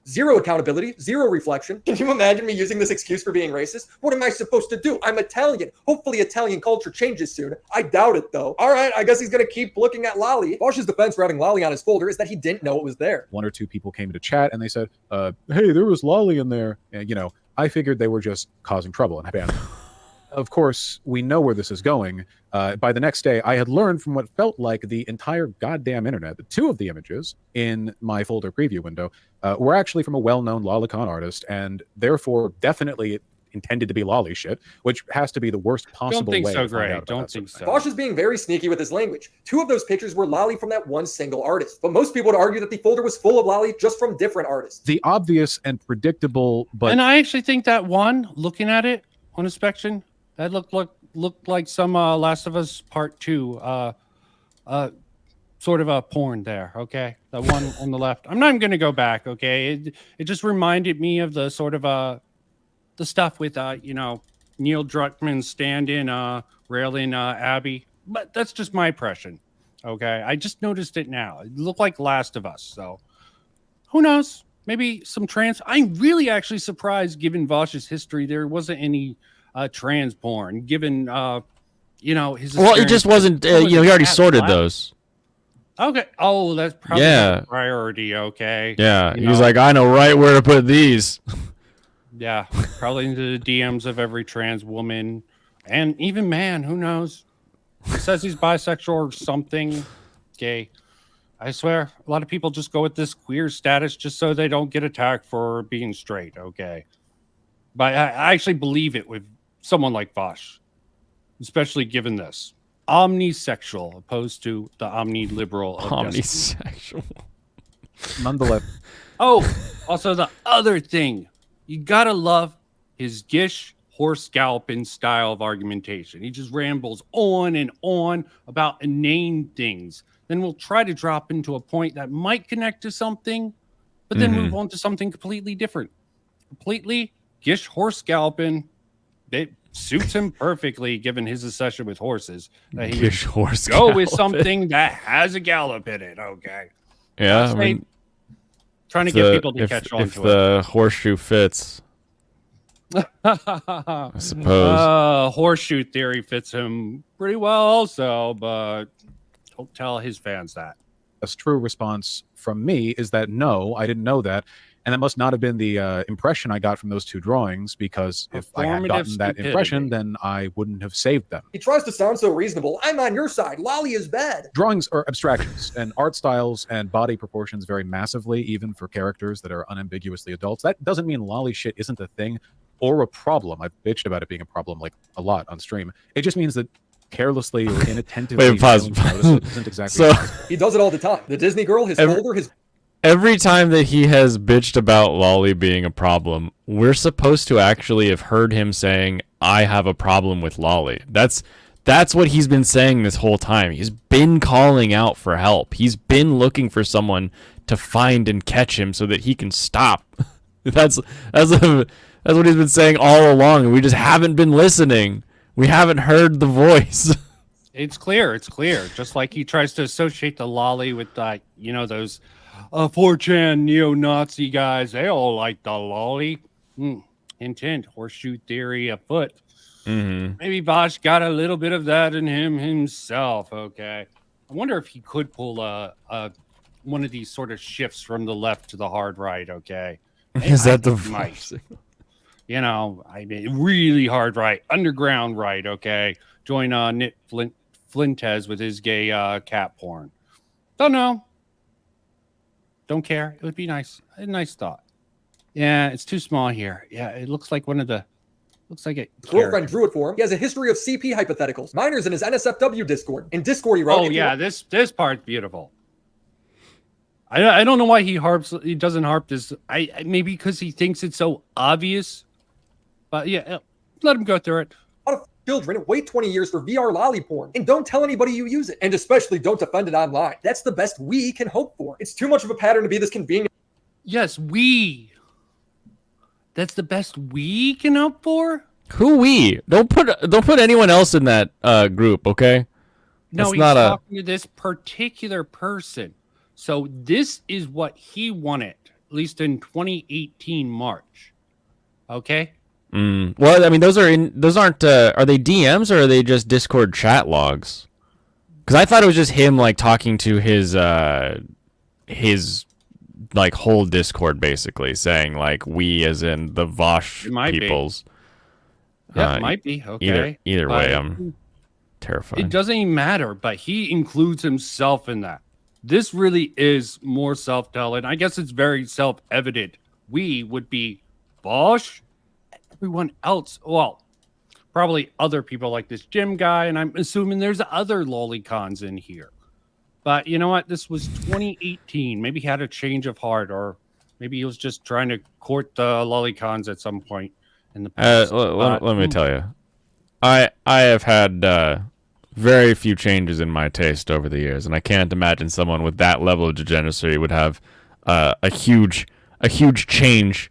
Zero accountability, zero reflection. Can you imagine me using this excuse for being racist? What am I supposed to do? I'm Italian. Hopefully Italian culture changes soon. I doubt it though. All right, I guess he's gonna keep looking at Loli. Bosch's defense for having Loli on his folder is that he didn't know it was there. One or two people came into chat and they said, hey, there was Loli in there. And, I figured they were just causing trouble and banned them. Of course, we know where this is going. By the next day, I had learned from what felt like the entire goddamn internet that two of the images in my folder preview window were actually from a well-known lolicon artist, and therefore definitely intended to be lolly shit, which has to be the worst possible way. Don't think so. Bosch is being very sneaky with his language. Two of those pictures were Loli from that one single artist, but most people would argue that the folder was full of Loli just from different artists. The obvious and predictable, but... And I actually think that one, looking at it on inspection, that looked like some Last of Us Part 2 sort of a porn there, okay? The one on the left. I'm not even going to go back, okay? It just reminded me of the sort of the stuff with Neil Druckmann stand-in railing Abby. But that's just my impression, okay? I just noticed it now. It looked like Last of Us, so who knows? Maybe some trans. I'm really actually surprised, given Vosh's history, there wasn't any trans porn, given his... Well, it just wasn't, he already sorted those. Okay. Oh, that's probably a priority. Okay. Yeah. He's like, I know right where to put these. Yeah. Probably into the DMs of every trans woman and even man. Who knows? He says he's bisexual or something. Okay. I swear, a lot of people just go with this queer status just so they don't get attacked for being straight. Okay. But I actually believe it with someone like Vosh, especially given this. Omnisexual opposed to the omni-liberal. Omnisexual. Nonetheless. Oh, also the other thing. You gotta love his Gish horse galloping style of argumentation. He just rambles on and on about inane things. Then we'll try to drop into a point that might connect to something, but then move on to something completely different. Completely Gish horse galloping. It suits him perfectly, given his obsession with horses. That he Gish horse go galloping. with something that has a gallop in it. Okay. Yeah, I mean, trying to get people to catch on if to the horseshoe fits. I suppose. Horseshoe theory fits him pretty well also, but don't tell his fans that. A true response from me is that no, I didn't know that. And that must not have been the impression I got from those two drawings, because if I had gotten that impression, then I wouldn't have saved them. He tries to sound so reasonable. I'm on your side. Loli is bad. Drawings are abstractions, and art styles and body proportions vary massively, even for characters that are unambiguously adults. That doesn't mean lolly shit isn't a thing or a problem. I've bitched about it being a problem like a lot on stream. It just means that carelessly or inattentively pause. Isn't exactly So he does it all the time. The Disney girl, his folder, his... Every time that he has bitched about lolly being a problem, we're supposed to actually have heard him saying, I have a problem with lolly. That's what he's been saying this whole time. He's been calling out for help. He's been looking for someone to find and catch him so that he can stop. That's what he's been saying all along, and we just haven't been listening. We haven't heard the voice. It's clear. Just like he tries to associate the lolly with those 4chan neo-Nazi guys. They all like the lolly. Intent, horseshoe theory afoot. Maybe Vosh got a little bit of that in him himself. Okay. I wonder if he could pull one of these sort of shifts from the left to the hard right. Okay. Is that the might. voice? You know, I mean, really hard right, underground right. Okay, join Nick Flintez with his gay cat porn. Don't know. Don't care. It would be nice. A nice thought. Yeah, it's too small here. Yeah, it looks like one of the. Looks like it. Girlfriend drew it for him. He has a history of CP hypotheticals. Minors in his NSFW Discord. In Discord, he wrote. Oh yeah, this part's beautiful. I don't know why he doesn't harp this. I maybe because he thinks it's so obvious. But yeah, let him go through it. A lot of children wait 20 years for VR lolly porn, and don't tell anybody you use it, and especially don't defend it online. That's the best we can hope for. It's too much of a pattern to be this convenient. Yes, we. That's the best we can hope for. Who we? Don't put anyone else in that group, okay? No, That's he's not talking to this particular person. So this is what he wanted, at least in 2018 March. Okay. Well, I mean, those aren't. Are they DMs or are they just Discord chat logs? Because I thought it was just him like talking to his like whole Discord, basically saying like we as in the Vosh peoples. Yeah, it might be. Okay. Either way, I'm terrified. It doesn't even matter, but he includes himself in that. This really is more self-telling. I guess it's very self-evident. We would be Bosch, everyone else. Well, probably other people like this gym guy, and I'm assuming there's other lolicons in here. But you know what? This was 2018. Maybe he had a change of heart, or maybe he was just trying to court the lolicons at some point in the past. Let me tell you, I have had very few changes in my taste over the years, and I can't imagine someone with that level of degeneracy would have a huge change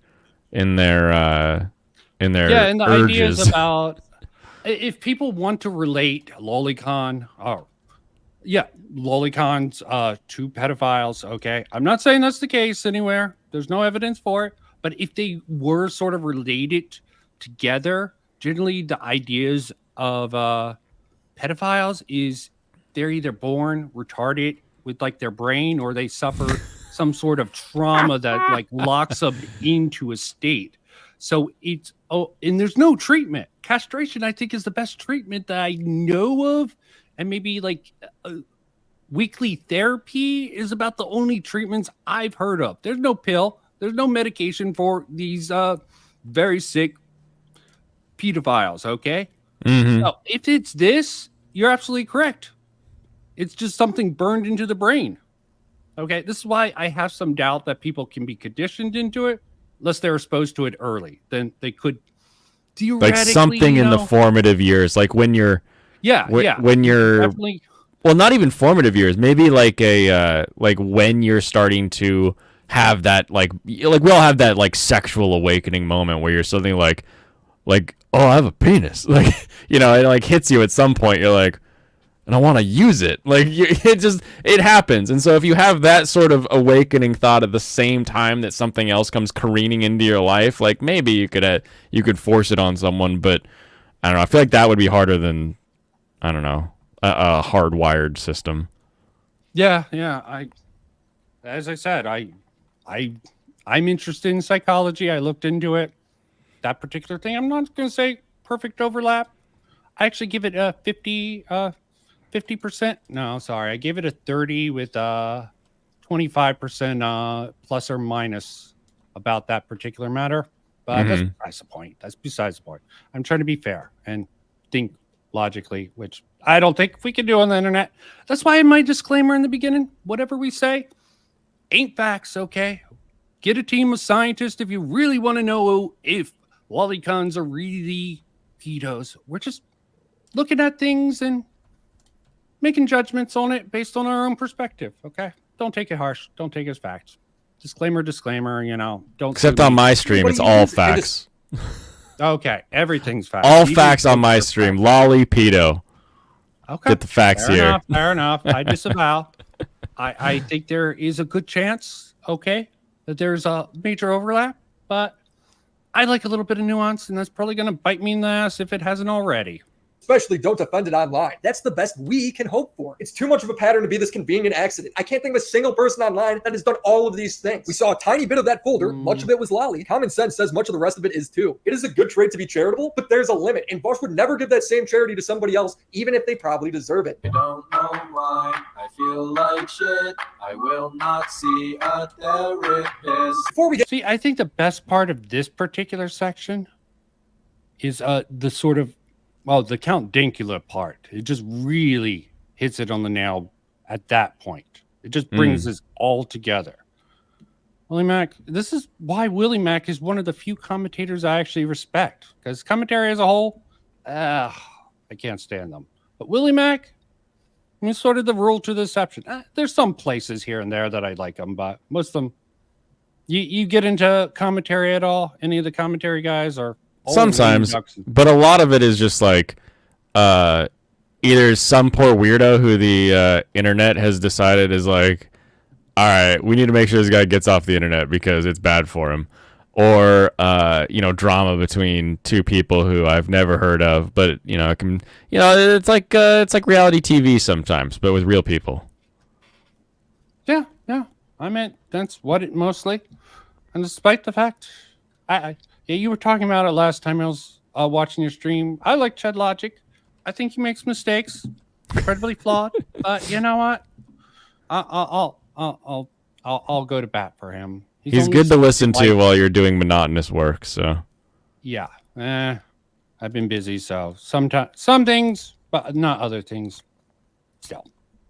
in their and the urges. Idea is about if people want to relate lolicon or lolicons to pedophiles. Okay, I'm not saying that's the case anywhere. There's no evidence for it, but if they were sort of related together, generally the ideas of pedophiles is they're either born retarded with like their brain, or they suffer some sort of trauma that like locks them into a state. So it's and there's no treatment. Castration, I think, is the best treatment that I know of, and maybe like weekly therapy is about the only treatments I've heard of. There's no pill. There's no medication for these very sick pedophiles. Okay. Mm-hmm. So if it's this, you're absolutely correct. It's just something burned into the brain. Okay, this is why I have some doubt that people can be conditioned into it, unless they're exposed to it early. Then they could theoretically, like something in the formative years, like when you're when you're definitely. Well, not even formative years. Maybe like a like when you're starting to have that like we all have that like sexual awakening moment where you're suddenly like oh, I have a penis, like, you know, it like hits you at some point. You're like, and I want to use it. Like it happens. And so if you have that sort of awakening thought at the same time that something else comes careening into your life, like maybe you could force it on someone. But I don't know. I feel like that would be harder than, I don't know, a hardwired system. Yeah. As I said, I'm interested in psychology. I looked into it. That particular thing, I'm not going to say perfect overlap. I actually give it a 50%. No, sorry. I gave it a 30 with 25% plus or minus about that particular matter. But that's besides the point. That's besides the point. I'm trying to be fair and think logically, which I don't think we can do on the internet. That's why my disclaimer in the beginning, whatever we say ain't facts, okay? Get a team of scientists if you really want to know if lolicons are really pedos. We're just looking at things and making judgments on it based on our own perspective, okay? Don't take it harsh. Don't take it as facts. Disclaimer, you know. Don't. Except on my stream, it's all facts. Okay, everything's facts. All facts on my stream. Loli pedo. Okay. Get the facts here. Fair enough. I disavow. I think there is a good chance, okay, that there's a major overlap, but I like a little bit of nuance, and that's probably going to bite me in the ass if it hasn't already. especially don't defend it online. That's the best we can hope for. It's too much of a pattern to be this convenient accident. I can't think of a single person online that has done all of these things. We saw a tiny bit of that folder. Much of it was loli. Common sense says much of the rest of it is too. It is a good trait to be charitable, but there's a limit, and Bosch would never give that same charity to somebody else, even if they probably deserve it. I don't know why I feel like shit. I will not see a therapist. Before we get See, I think the best part of this particular section is the sort of, well, the Count Dankula part. It just really hits it on the nail at that point. It just brings this all together. Willie Mack, this is why Willie Mack is one of the few commentators I actually respect. Because commentary as a whole, I can't stand them. But Willie Mack, I mean, sort of the rule to the exception. There's some places here and there that I like them, but most of them, you get into commentary at all? Any of the commentary guys are sometimes, but a lot of it is just like either some poor weirdo who the internet has decided is like, all right, we need to make sure this guy gets off the internet because it's bad for him, or drama between two people who I've never heard of, but it's like reality TV sometimes, but with real people. Yeah, I meant that's what it mostly. And despite the fact, you were talking about it last time I was watching your stream. I like Chad Logic. I think he makes mistakes, incredibly flawed. But you know what? I'll go to bat for him. He's good to listen to while you're doing monotonous work. So yeah, I've been busy, so sometimes some things, but not other things. Still,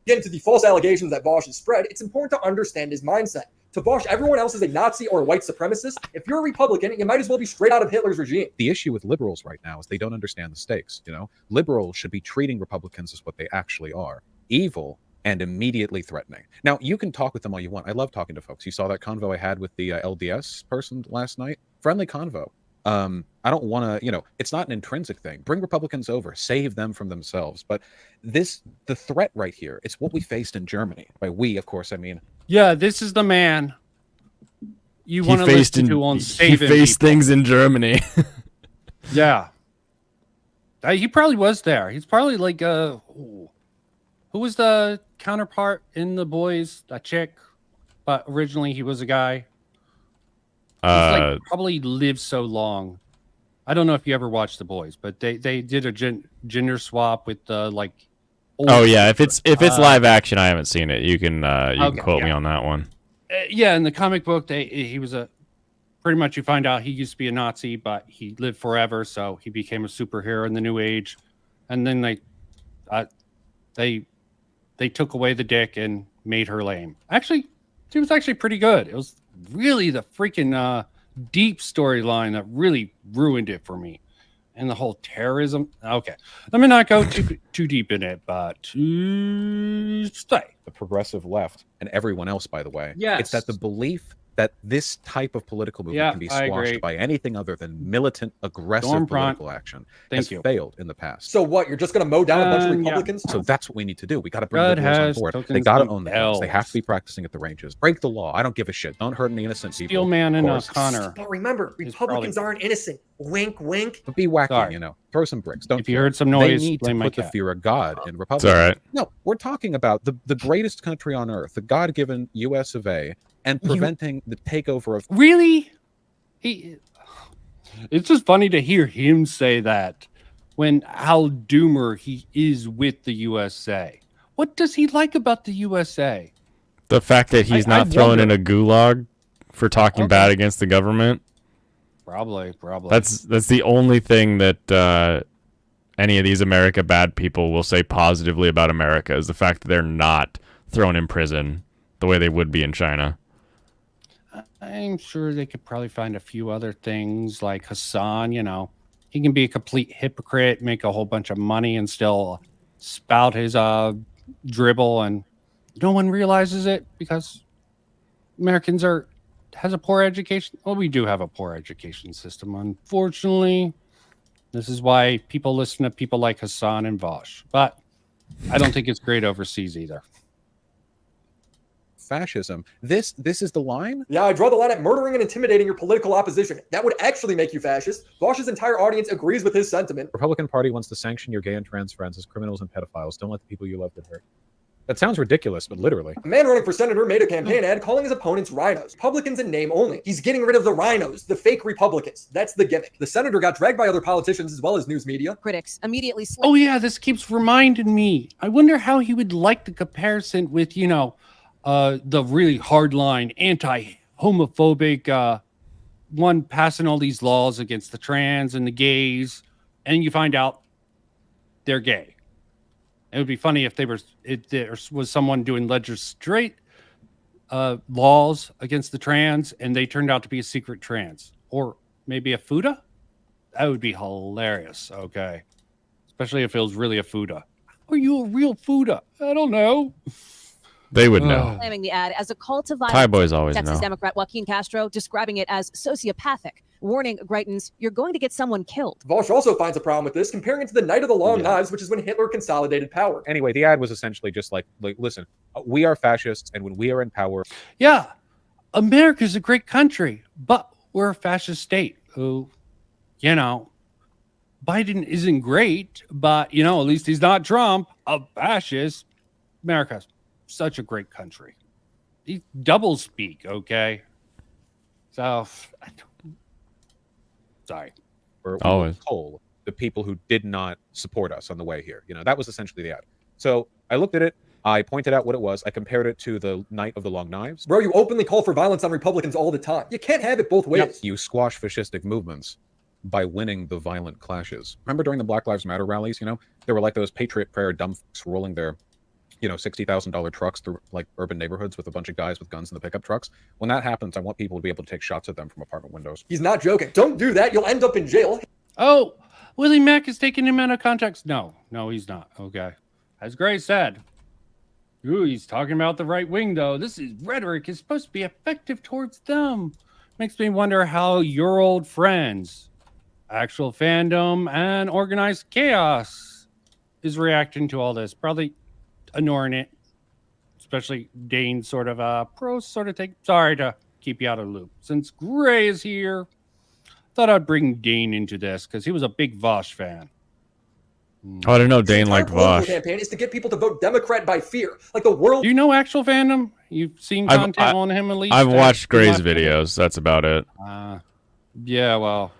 get into the false allegations that Bosch has spread, it's important to understand his mindset. To Bosch, everyone else is a Nazi or a white supremacist. If you're a Republican, you might as well be straight out of Hitler's regime. The issue with liberals right now is they don't understand the stakes. Liberals should be treating Republicans as what they actually are: evil and immediately threatening. Now, you can talk with them all you want. I love talking to folks. You saw that convo I had with the LDS person last night. Friendly convo. I don't want to, it's not an intrinsic thing. Bring Republicans over, save them from themselves. But the threat right here, it's what we faced in Germany. By we, of course, I mean. Yeah, this is the man you want to listen to on saving He faced people. things in Germany. Yeah. He probably was there. He's probably like, who was the counterpart in The Boys? A chick, but originally he was a guy. He's probably lived so long. I don't know if you ever watched The Boys, but they did a gender swap with the Oh yeah, if it's live action, I haven't seen it. You can quote me on that one. Yeah, in the comic book, he was pretty much, you find out he used to be a Nazi, but he lived forever, so he became a superhero in the New Age, and then they took away the dick and made her lame. Actually, she was actually pretty good. It was really the freaking deep storyline that really ruined it for me. And the whole terrorism. Okay, let me not go too deep in it, but stay. The progressive left and everyone else, by the way. Yes. It's that the belief that this type of political movement can be squashed by anything other than militant, aggressive political action has failed in the past. So what? You're just going to mow down a bunch of Republicans? So that's what we need to do. We got to bring liberals on board. They got to own the guns. They have to be practicing at the ranges. Break the law. I don't give a shit. Don't hurt any innocent people. Steelman and Connor. But remember, Republicans aren't innocent. Wink, wink. But be wacky, Throw some bricks. Don't. If you heard some noise, they need to put the fear of God in Republicans. It's all right. No, we're talking about the greatest country on earth, the God-given U.S. of A., and preventing the takeover of. Really? It's just funny to hear him say that when Al Doomer, he is with the USA. What does he like about the USA? The fact that he's not thrown in a gulag for talking bad against the government. Probably. That's the only thing that any of these America bad people will say positively about America is the fact that they're not thrown in prison the way they would be in China. I'm sure they could probably find a few other things like Hassan, he can be a complete hypocrite, make a whole bunch of money and still spout his dribble, and no one realizes it because Americans has a poor education. Well, we do have a poor education system, unfortunately. This is why people listen to people like Hassan and Vosh, but I don't think it's great overseas either. fascism. This is the line? Yeah, I draw the line at murdering and intimidating your political opposition. That would actually make you fascist. Vosh's entire audience agrees with his sentiment. Republican Party wants to sanction your gay and trans friends as criminals and pedophiles. Don't let the people you love get hurt. That sounds ridiculous, but literally. A man running for senator made a campaign ad calling his opponents rhinos. Republicans in name only. He's getting rid of the rhinos, the fake Republicans. That's the gimmick. The senator got dragged by other politicians as well as news media. Critics immediately Oh yeah, this keeps reminding me. I wonder how he would like the comparison with, you know, the really hardline anti-homophobic one passing all these laws against the trans and the gays, and you find out they're gay. It would be funny if there was someone doing legislate laws against the trans, and they turned out to be a secret trans, or maybe a FUDA. That would be hilarious. Okay, especially if it was really a FUDA. Are you a real FUDA? I don't know. They would know. Claiming the ad as a call to violence. Thai boys always Texas know. Democrat Joaquin Castro describing it as sociopathic, warning Greitens, you're going to get someone killed. Vosh also finds a problem with this, comparing it to the Night of the Long Knives, which is when Hitler consolidated power. Anyway, the ad was essentially just like listen, we are fascists, and when we are in power... Yeah, America's a great country, but we're a fascist state. Who, you know, Biden isn't great, but, you know, at least he's not Trump, a fascist. America's such a great country. He double speak, okay? So, sorry. Or Always. told the people who did not support us on the way here. You know, that was essentially the ad. So I looked at it. I pointed out what it was. I compared it to the Night of the Long Knives. Bro, you openly call for violence on Republicans all the time. You can't have it both ways. Yep. You squash fascistic movements by winning the violent clashes. Remember during the Black Lives Matter rallies, you know, there were like those Patriot Prayer dumb fucks rolling their, you know, $60,000 trucks through like urban neighborhoods with a bunch of guys with guns in the pickup trucks. When that happens, I want people to be able to take shots at them from apartment windows. He's not joking. Don't do that. You'll end up in jail. Oh, Willie Mack is taking him out of context. No, he's not. Okay. As Gray said, ooh, he's talking about the right wing, though. This is rhetoric is supposed to be effective towards them. Makes me wonder how your old friends, actual fandom, and organized chaos is reacting to all this. Probably ignoring it, especially Dane sort of pro sort of take. Sorry to keep you out of the loop. Since Gray is here, thought I'd bring Dane into this because he was a big Vosh fan. Oh, I didn't know Dane His liked entire political Vosh. campaign is to get people to vote Democrat by fear. Like the world. Do you know actual fandom? You've seen content on him at least? I've watched Gray's videos. That's about it. Yeah, well,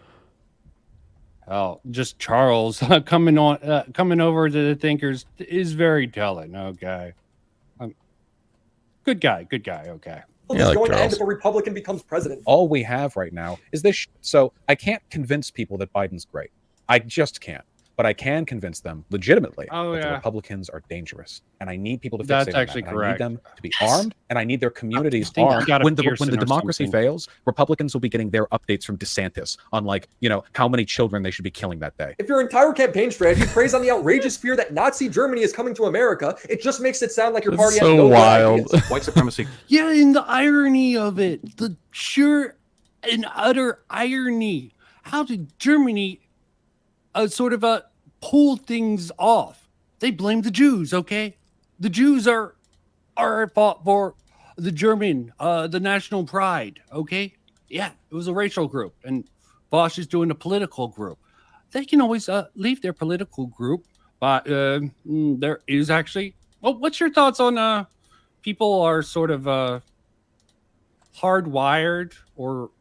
just Charles coming over to the Thinkers is very telling. Okay, good guy. Okay. Yeah, like going to end Charles. if a Republican becomes president. All we have right now is this. So I can't convince people that Biden's great. I just can't. But I can convince them legitimately that the Republicans are dangerous, and I need people to fixate That's on that. actually And correct. I need them to be armed, and I need their communities think armed. you got a When the Pearson or democracy something. fails, Republicans will be getting their updates from DeSantis on, like, you know, how many children they should be killing that day. If your entire campaign strategy preys on the outrageous fear that Nazi Germany is coming to America, it just makes it sound like your party That's has so no good wild. ideas. White supremacy. Yeah, and the irony of it, the sheer and utter irony. How did Germany sort of pull things off? They blame the Jews, okay? The Jews are at fault for the German, the national pride, okay? Yeah, it was a racial group, and Bosch is doing a political group. They can always leave their political group, but there is actually... Well, what's your thoughts on people are sort of hardwired or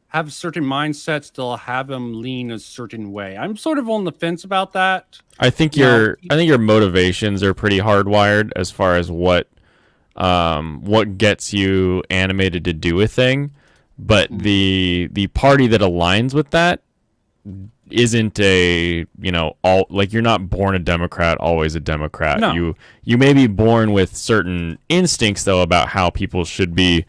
have certain mindsets that'll have them lean a certain way? I'm sort of on the fence about that. I think your motivations are pretty hardwired as far as what gets you animated to do a thing, but the party that aligns with that isn't a, you know, all, like, you're not born a Democrat, always a Democrat. No. You may be born with certain instincts though about how people should be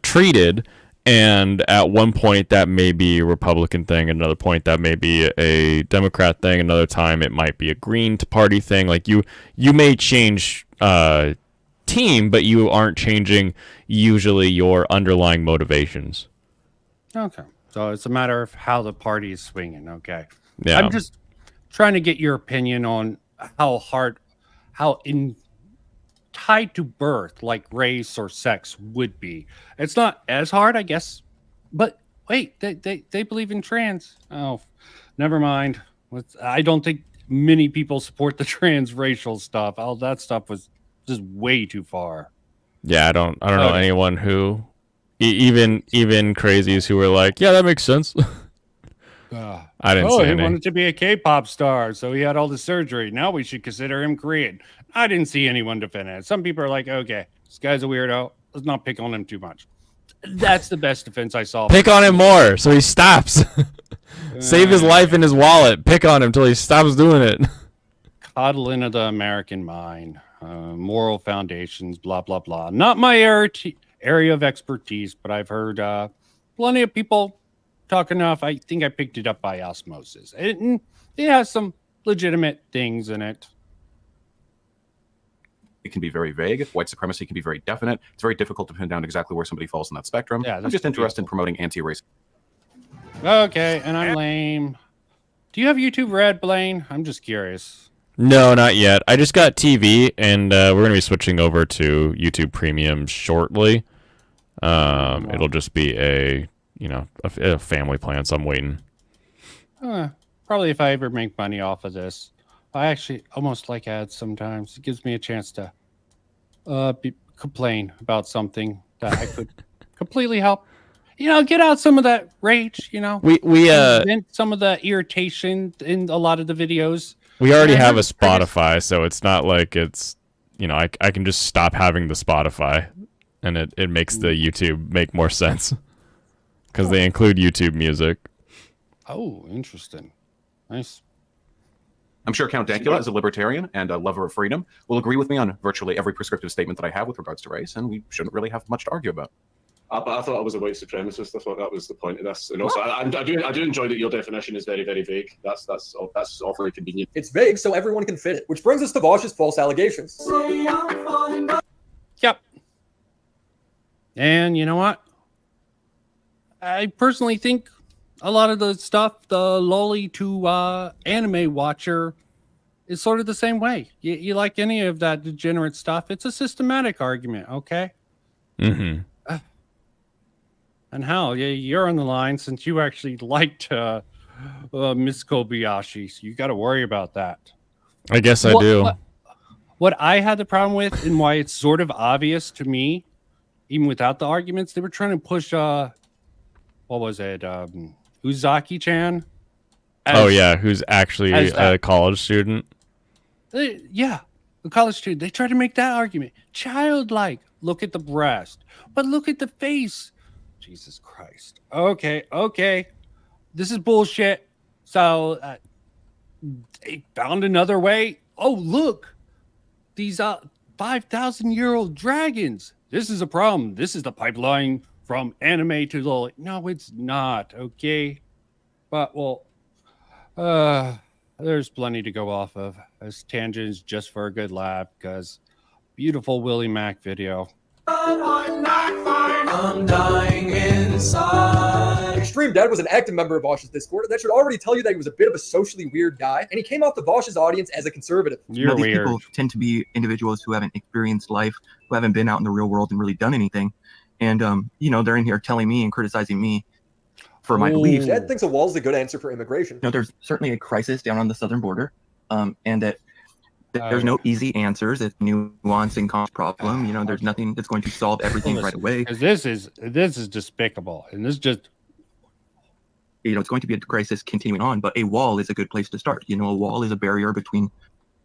treated. And at one point that may be a Republican thing, another point that may be a Democrat thing, another time it might be a Green Party thing. Like you may change team, but you aren't changing usually your underlying motivations. Okay. So it's a matter of how the party is swinging. Okay. Yeah. I'm just trying to get your opinion on how tied to birth like race or sex would be. It's not as hard, I guess. But wait, they believe in trans. Oh, never mind. I don't think many people support the transracial stuff. All that stuff was just way too far. Yeah, I don't know anyone who, even crazies who were like, yeah, that makes sense. I didn't see he any. wanted to be a K-pop star, so he had all the surgery. Now we should consider him Korean. I didn't see anyone defend it. Some people are like, okay, this guy's a weirdo. Let's not pick on him too much. That's the best defense I saw. Pick on him more so he stops. Save his life in his wallet. Pick on him till he stops doing it. Coddle into the American mind. Moral foundations, blah, blah, blah. Not my area of expertise, but I've heard plenty of people talk enough. I think I picked it up by osmosis. It has some legitimate things in it. It can be very vague. White supremacy can be very definite. It's very difficult to pin down exactly where somebody falls on that spectrum. Yeah, I'm just interested in promoting anti-racism. Okay, and I'm lame. Do you have YouTube Red, Blaine? I'm just curious. No, not yet. I just got TV, and we're going to be switching over to YouTube Premium shortly. It'll just be a family plan, so I'm waiting. Probably if I ever make money off of this. I actually almost like ads sometimes. It gives me a chance to complain about something that I could completely help. Get out some of that rage, We vent some of the irritation in a lot of the videos. We already have a Spotify, so it's not like it's, I can just stop having the Spotify, and it makes the YouTube make more sense. Because they include YouTube music. Oh, interesting. Nice. I'm sure Count Dankula, as a libertarian and a lover of freedom, will agree with me on virtually every prescriptive statement that I have with regards to race, and we shouldn't really have much to argue about. But I thought I was a white supremacist. I thought that was the point of this. And also, I do enjoy that your definition is very, very vague. That's awfully convenient. It's vague, so everyone can fit it. Which brings us to Vosh's false allegations. Yep. And you know what? I personally think a lot of the stuff, the loli to anime watcher, is sort of the same way. You like any of that degenerate stuff, it's a systematic argument, okay? Mm-hmm. And Hal, you're on the line since you actually liked Miss Kobayashi, so you got to worry about that. I guess I do. What I had the problem with, and why it's sort of obvious to me, even without the arguments, they were trying to push what was it, Uzaki-chan? Who's actually a college student. Yeah, a college student. They tried to make that argument. Childlike. Look at the breast. But look at the face. Jesus Christ. Okay. This is bullshit. So they found another way. Oh, look. These 5,000-year-old dragons. This is a problem. This is the pipeline from anime to loli. No, it's not, okay? But, there's plenty to go off of as tangents just for a good laugh, because beautiful Willie Mac video. I'm dying inside. Extreme Dad was an active member of Vosh's Discord. That should already tell you that he was a bit of a socially weird guy, and he came off the Vosh's audience as a conservative. You're these weird. people tend to be individuals who haven't experienced life, who haven't been out in the real world and really done anything. And, they're in here telling me and criticizing me for my beliefs. Dad thinks a wall is a good answer for immigration. There's certainly a crisis down on the southern border, and that there's no easy answers. It's nuance and complex problem. There's nothing that's going to solve everything right away. This is despicable, and this just it's going to be a crisis continuing on. But a wall is a good place to start. A wall is a barrier between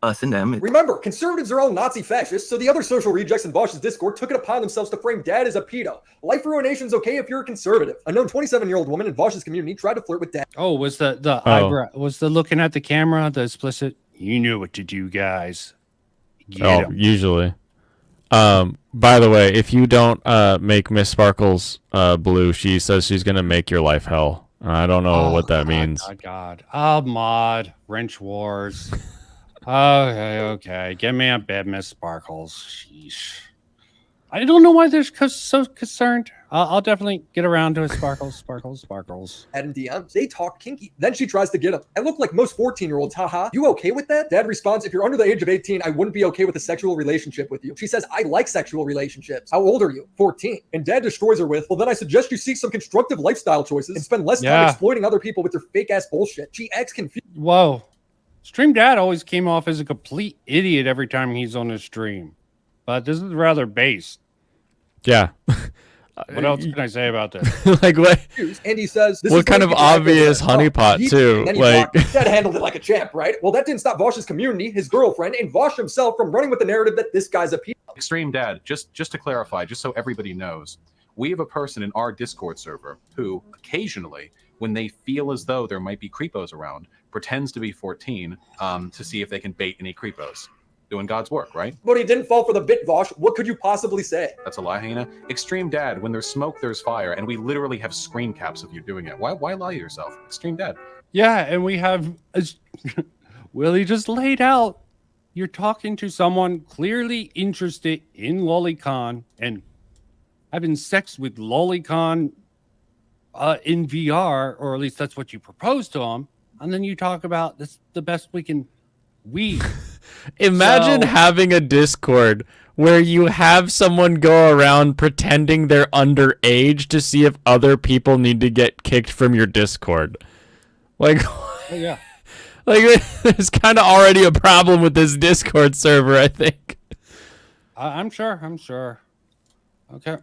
us and them. Remember, conservatives are all Nazi fascists, so the other social rejects in Vosh's Discord took it upon themselves to frame Dad as a pedo. Life ruination's okay if you're a conservative. A known 27-year-old woman in Vosh's community tried to flirt with Dad. Oh, was the eyebrow, was the looking at the camera, the explicit? You knew what to do, guys. Get 'em. Usually. By the way, if you don't make Miss Sparkles blue, she says she's gonna make your life hell. I don't know what that means. God. Oh, mod wrench wars. Okay. Get me a bed, Miss Sparkles. Sheesh. I don't know why they're so concerned. I'll definitely get around to it. Sparkles, sparkles, sparkles. And DMs. They talk kinky. Then she tries to get him. I look like most 14-year-olds, haha. You okay with that? Dad responds, if you're under the age of 18, I wouldn't be okay with a sexual relationship with you. She says, I like sexual relationships. How old are you? 14. And Dad destroys her with, well, then I suggest you seek some constructive lifestyle choices and spend less time exploiting other people with your fake ass bullshit. She acts confused. Whoa. Stream Dad always came off as a complete idiot every time he's on his stream. But this is rather based. Yeah. What else can I say about this? Like what? And he says, this what is kind of obvious honeypot too? Like Dad handled it like a champ, right? Well, that didn't stop Vosh's community, his girlfriend, and Vosh himself from running with the narrative that this guy's a pedo. Extreme Dad, just to clarify, just so everybody knows, we have a person in our Discord server who occasionally, when they feel as though there might be creepos around, pretends to be 14 to see if they can bait any creepos. Doing God's work, right? But he didn't fall for the bit, Vosh. What could you possibly say? That's a lie, Hannah. Extreme Dad, when there's smoke, there's fire, and we literally have screen caps of you doing it. Why lie to yourself? Extreme Dad. Yeah, and we have Willie just laid out. You're talking to someone clearly interested in lolicon and having sex with lolicon in VR, or at least that's what you propose to him. And then you talk about this the best we can Imagine having a Discord where you have someone go around pretending they're underage to see if other people need to get kicked from your Discord. Like, yeah. Like, there's kind of already a problem with this Discord server, I think. I'm sure. Okay.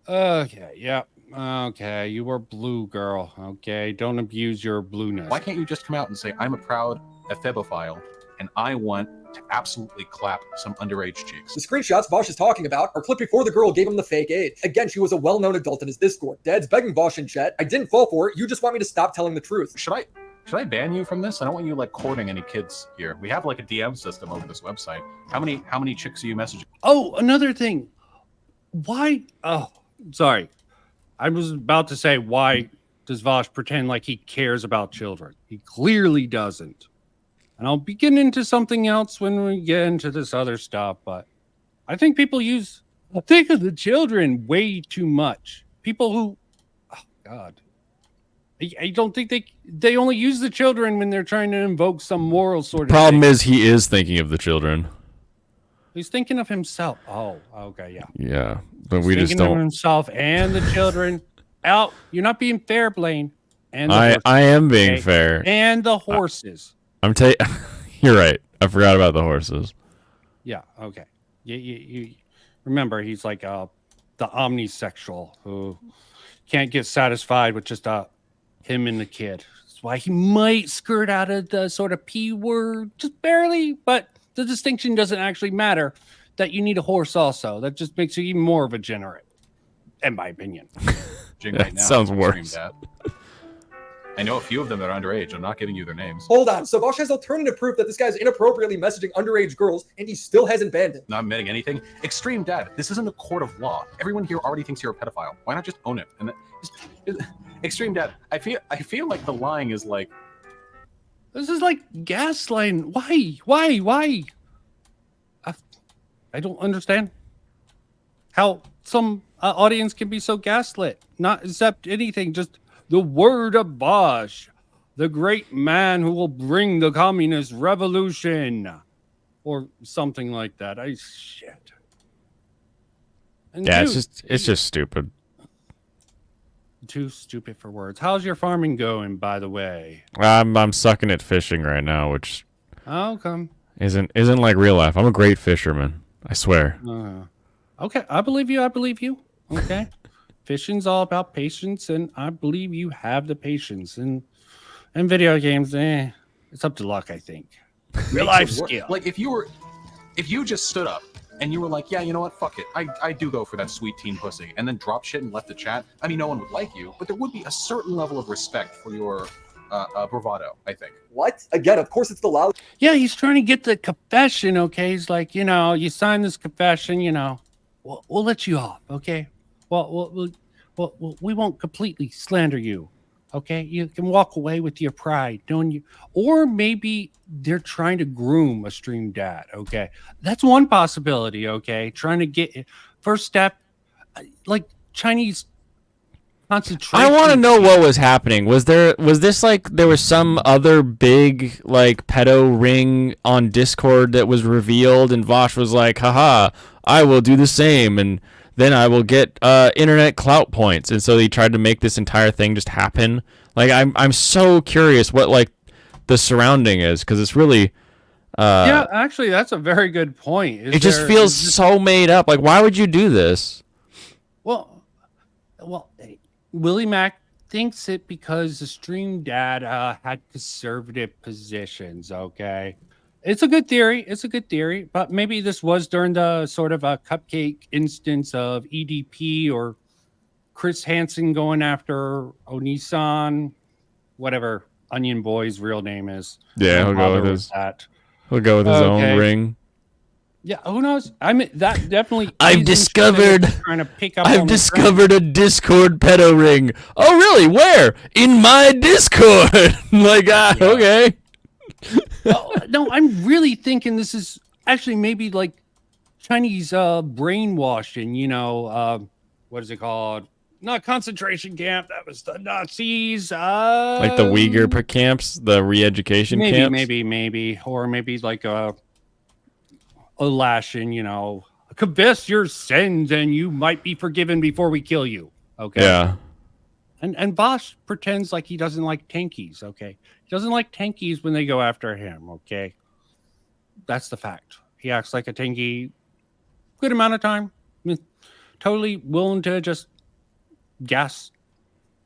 Okay, yeah. Okay, you were blue, girl. Okay, don't abuse your blueness. Why can't you just come out and say, I'm a proud ephebophile, and I want to absolutely clap some underage cheeks? The screenshots Vosh is talking about are clipped before the girl gave him the fake age. Again, she was a well-known adult in his Discord. Dad's begging Vosh in chat, I didn't fall for it, you just want me to stop telling the truth. Should I ban you from this? I don't want you like courting any kids here. We have like a DM system over this website. How many chicks are you messaging? Oh, another thing. Why? Oh, sorry. I was about to say, why does Vosh pretend like he cares about children? He clearly doesn't. And I'll be getting into something else when we get into this other stuff, but I think people think of the children way too much. People who, oh God, I don't think they only use the children when they're trying to invoke some moral sort of Problem thing. is he is thinking of the children. He's thinking of himself. Oh, okay, yeah. Yeah, but He's we just thinking of don't. himself and the children. Out, you're not being fair, Blaine. And the I horses, am being okay? fair. And the horses. I'm You're right. I forgot about the horses. Yeah. Okay. You remember he's like the omnisexual who can't get satisfied with just him and the kid. That's why he might skirt out of the sort of P word just barely, but the distinction doesn't actually matter. That you need a horse also. That just makes you even more of a degenerate, in my opinion. That sounds worse. I know a few of them that are underage. I'm not giving you their names. Hold on. So Vosh has alternative proof that this guy's inappropriately messaging underage girls, and he still hasn't banned him. Not admitting anything. Extreme Dad, this isn't a court of law. Everyone here already thinks you're a pedophile. Why not just own it? And Extreme Dad, I feel like the lying is like. This is like gaslighting. Why? I don't understand how some audience can be so gaslit, not accept anything, just the word of Vosh, the great man who will bring the communist revolution, or something like that. Shit. And Yeah, dude, it's just stupid. Too stupid for words. How's your farming going, by the way? I'm sucking at fishing right now, which How come? isn't like real life. I'm a great fisherman. I swear. Okay, I believe you. Okay. Fishing's all about patience, and I believe you have the patience. And video games, it's up to luck, I think. Real life skill. Like if you just stood up and you were like, yeah, you know what, fuck it, I do go for that sweet teen pussy, and then dropped shit and left the chat. I mean, no one would like you, but there would be a certain level of respect for your bravado, I think. What? Again, of course it's the loud. Yeah, he's trying to get the confession, okay? He's like, you sign this confession, we'll let you off, okay? Well, we won't completely slander you, okay? You can walk away with your pride, don't you? Or maybe they're trying to groom a stream dad, okay? That's one possibility, okay? Trying to get first step, like Chinese concentration. I want to know what was happening. Was this like there was some other big like pedo ring on Discord that was revealed, and Vosh was like, haha, I will do the same, and then I will get internet clout points, and so they tried to make this entire thing just happen. Like I'm so curious what like the surrounding is, because it's really yeah, actually that's a very good point. It just feels so made up. Like, why would you do this? Well, Willie Mack thinks it because the Stream Dad had conservative positions. Okay, it's a good theory. It's a good theory, but maybe this was during the sort of a cupcake instance of EDP or Chris Hansen going after Onisan, whatever Onion Boy's real name is. Yeah, he'll go with his. He'll go with his Okay. own ring. Yeah, who knows? I mean, that definitely. I've discovered. Trying to pick up. I've discovered a Discord pedo ring. Oh, really? Where? In my Discord. Like, okay. No, I'm really thinking this is actually maybe like Chinese brainwashing. You know, what is it called? Not concentration camp. That was the Nazis. Like the Uyghur camps, the re-education camps. Maybe, or maybe like a lashing. You know, confess your sins and you might be forgiven before we kill you. Okay. Yeah. And Bosch pretends like he doesn't like tankies. Okay, he doesn't like tankies when they go after him. Okay, that's the fact. He acts like a tanky good amount of time. I mean, totally willing to just gas.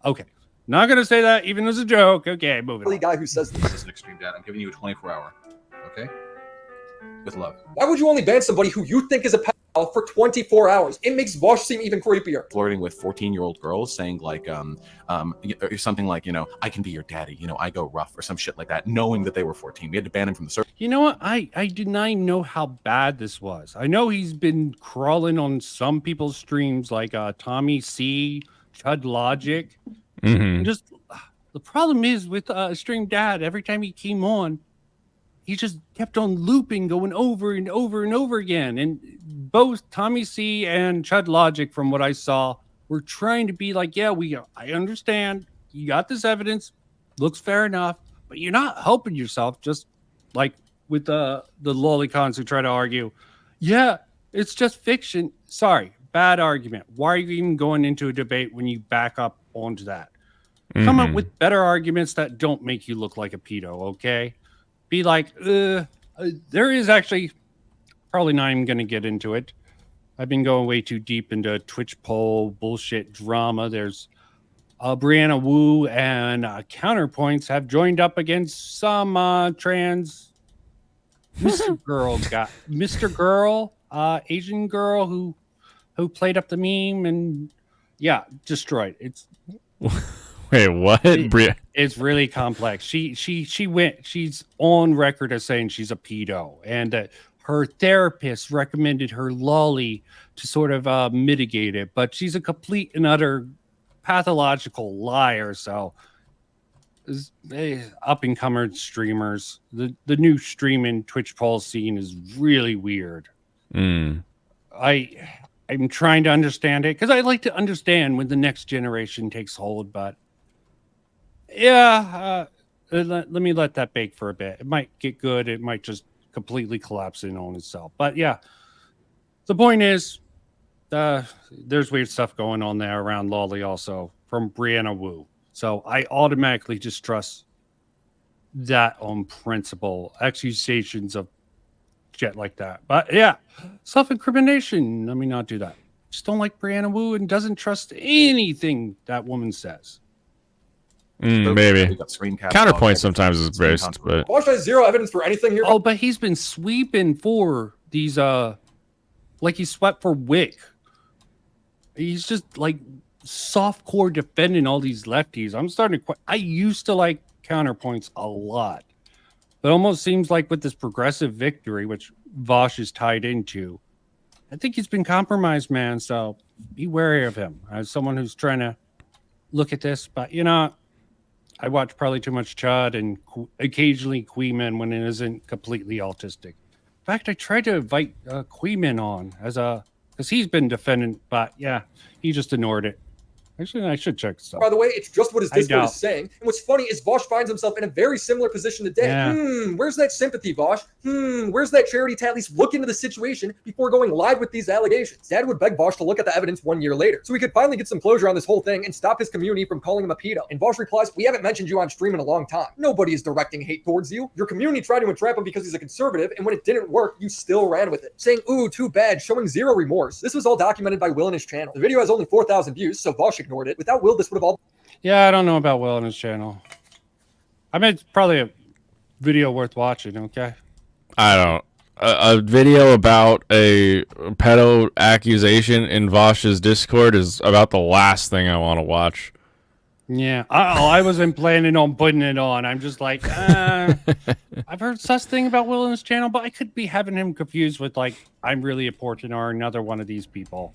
Okay, not gonna say that even as a joke. Okay, moving on. Guy who says This is an extreme dad. I'm giving you a 24-hour. Okay. With love. Why would you only ban somebody who you think is a pedophile for 24 hours? It makes Vosh seem even creepier. Flirting with 14-year-old girls, saying like or something like, you know, I can be your daddy, you know, I go rough, or some shit like that, knowing that they were 14. We had to ban him from the server. You know what? I did not know how bad this was. I know he's been crawling on some people's streams like Tommy C, Chud Logic. Mm-hmm. Just the problem is with Stream Dad, every time he came on, he just kept on looping, going over and over and over again. And both Tommy C and Chud Logic, from what I saw, were trying to be like, yeah, I understand. You got this evidence. Looks fair enough. But you're not helping yourself, just like with the lolicons who try to argue, yeah, it's just fiction. Sorry, bad argument. Why are you even going into a debate when you back up onto that? Come up with better arguments that don't make you look like a pedo, okay? Be like, there is actually, probably not even going to get into it. I've been going way too deep into Twitch poll bullshit drama. There's Brianna Wu and Counterpoints have joined up against some trans Mr. Girl, Asian girl who played up the meme and yeah, destroyed. It's Wait, what? it's really complex. She's on record as saying she's a pedo, and her therapist recommended her loli to sort of mitigate it, but she's a complete and utter pathological liar. So up and comer streamers, the new streaming Twitch poll scene is really weird. I'm trying to understand it because I like to understand when the next generation takes hold, but yeah, let me let that bake for a bit. It might get good. It might just completely collapse in on itself. But yeah, the point is, there's weird stuff going on there around Loli also from Brianna Wu. So I automatically just trust that on principle. Accusations of shit like that. But yeah, self-incrimination. Let me not do that. Just don't like Brianna Wu and doesn't trust anything that woman says. Maybe. Counterpoint sometimes is based, but Vosh has zero evidence for anything here. Oh, but he's been sweeping for these like he swept for Wick. He's just like softcore defending all these lefties. I'm starting to I used to like Counterpoints a lot. But it almost seems like with this progressive victory, which Vosh is tied into, I think he's been compromised, man. So be wary of him as someone who's trying to look at this. But you know, I watch probably too much Chud and occasionally Queeman when it isn't completely autistic. In fact, I tried to invite Queeman on as because because he's been defending, but yeah, he just ignored it. Actually, I should check stuff. By the way, it's just what his I Discord doubt. is saying. And what's funny is Vosh finds himself in a very similar position today. Yeah. Where's that sympathy, Vosh? Where's that charity to at least look into the situation before going live with these allegations? Dad would beg Vosh to look at the evidence 1 year later, so he could finally get some closure on this whole thing and stop his community from calling him a pedo. And Vosh replies, we haven't mentioned you on stream in a long time. Nobody is directing hate towards you. Your community tried to entrap him because he's a conservative, and when it didn't work, you still ran with it. Saying, ooh, too bad, showing zero remorse. This was all documented by Will in his channel. The video has only 4,000 views, so Vosh ignored it. Without Will, this would have all... Yeah, I don't know about Will on his channel. I mean, it's probably a video worth watching, okay? I don't. A video about a pedo accusation in Vosh's Discord is about the last thing I want to watch. Yeah, I wasn't planning on putting it on. I'm just like, I've heard such thing about Will on his channel, but I could be having him confused with like, I'm really important or another one of these people.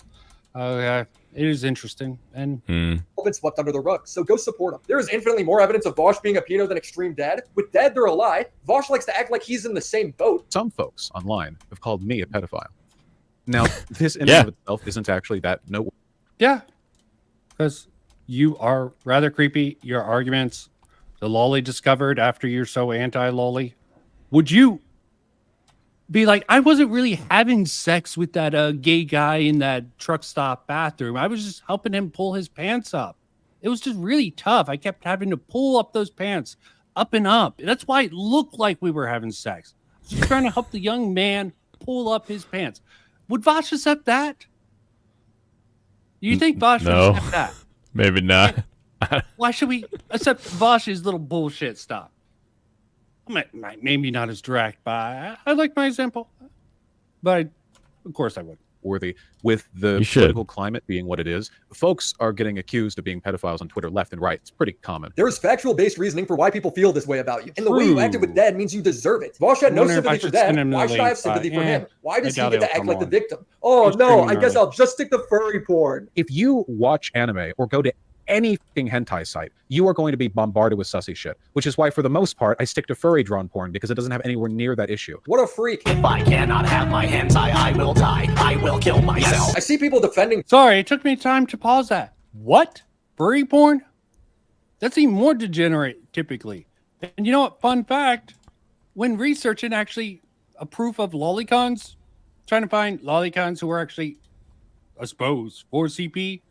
It is interesting. And been swept under the rug, so go support him. There is infinitely more evidence of Vosh being a pedo than Extreme Dad. With Dad, they're a lie. Vosh likes to act like he's in the same boat. Some folks online have called me a pedophile. Now, this in and of itself isn't actually that noteworthy. yeah, because you are rather creepy. Your arguments, the loli discovered after you're so anti-loli. Would you be like, I wasn't really having sex with that gay guy in that truck stop bathroom. I was just helping him pull his pants up. It was just really tough. I kept having to pull up those pants up and up. That's why it looked like we were having sex. Just trying to help the young man pull up his pants. Would Vosh accept that? Do you think Vosh would accept that? Maybe not. Why should we accept Vosh's little bullshit stuff? Maybe not as direct, but I like my example. But of course I would. Worthy with the political climate being what it is, folks are getting accused of being pedophiles on Twitter left and right. It's pretty common. There is factual-based reasoning for why people feel this way about you. And the way you acted with Dad means you deserve it. Vosh had no sympathy for Dad. Why should I have sympathy for him? Why does he get to act like the victim? Oh, no, I guess I'll just stick to furry porn. If you watch anime or go to anything hentai site, you are going to be bombarded with sussy shit, which is why for the most part I stick to furry drawn porn because it doesn't have anywhere near that issue. What a freak. If I cannot have my hentai, I will die. I will kill myself. I see people defending. Sorry, it took me time to pause that. What? Furry porn? That's even more degenerate, typically. And you know what? Fun fact, when researching actually a proof of lolicons, trying to find lolicons who are actually, I suppose, for CP,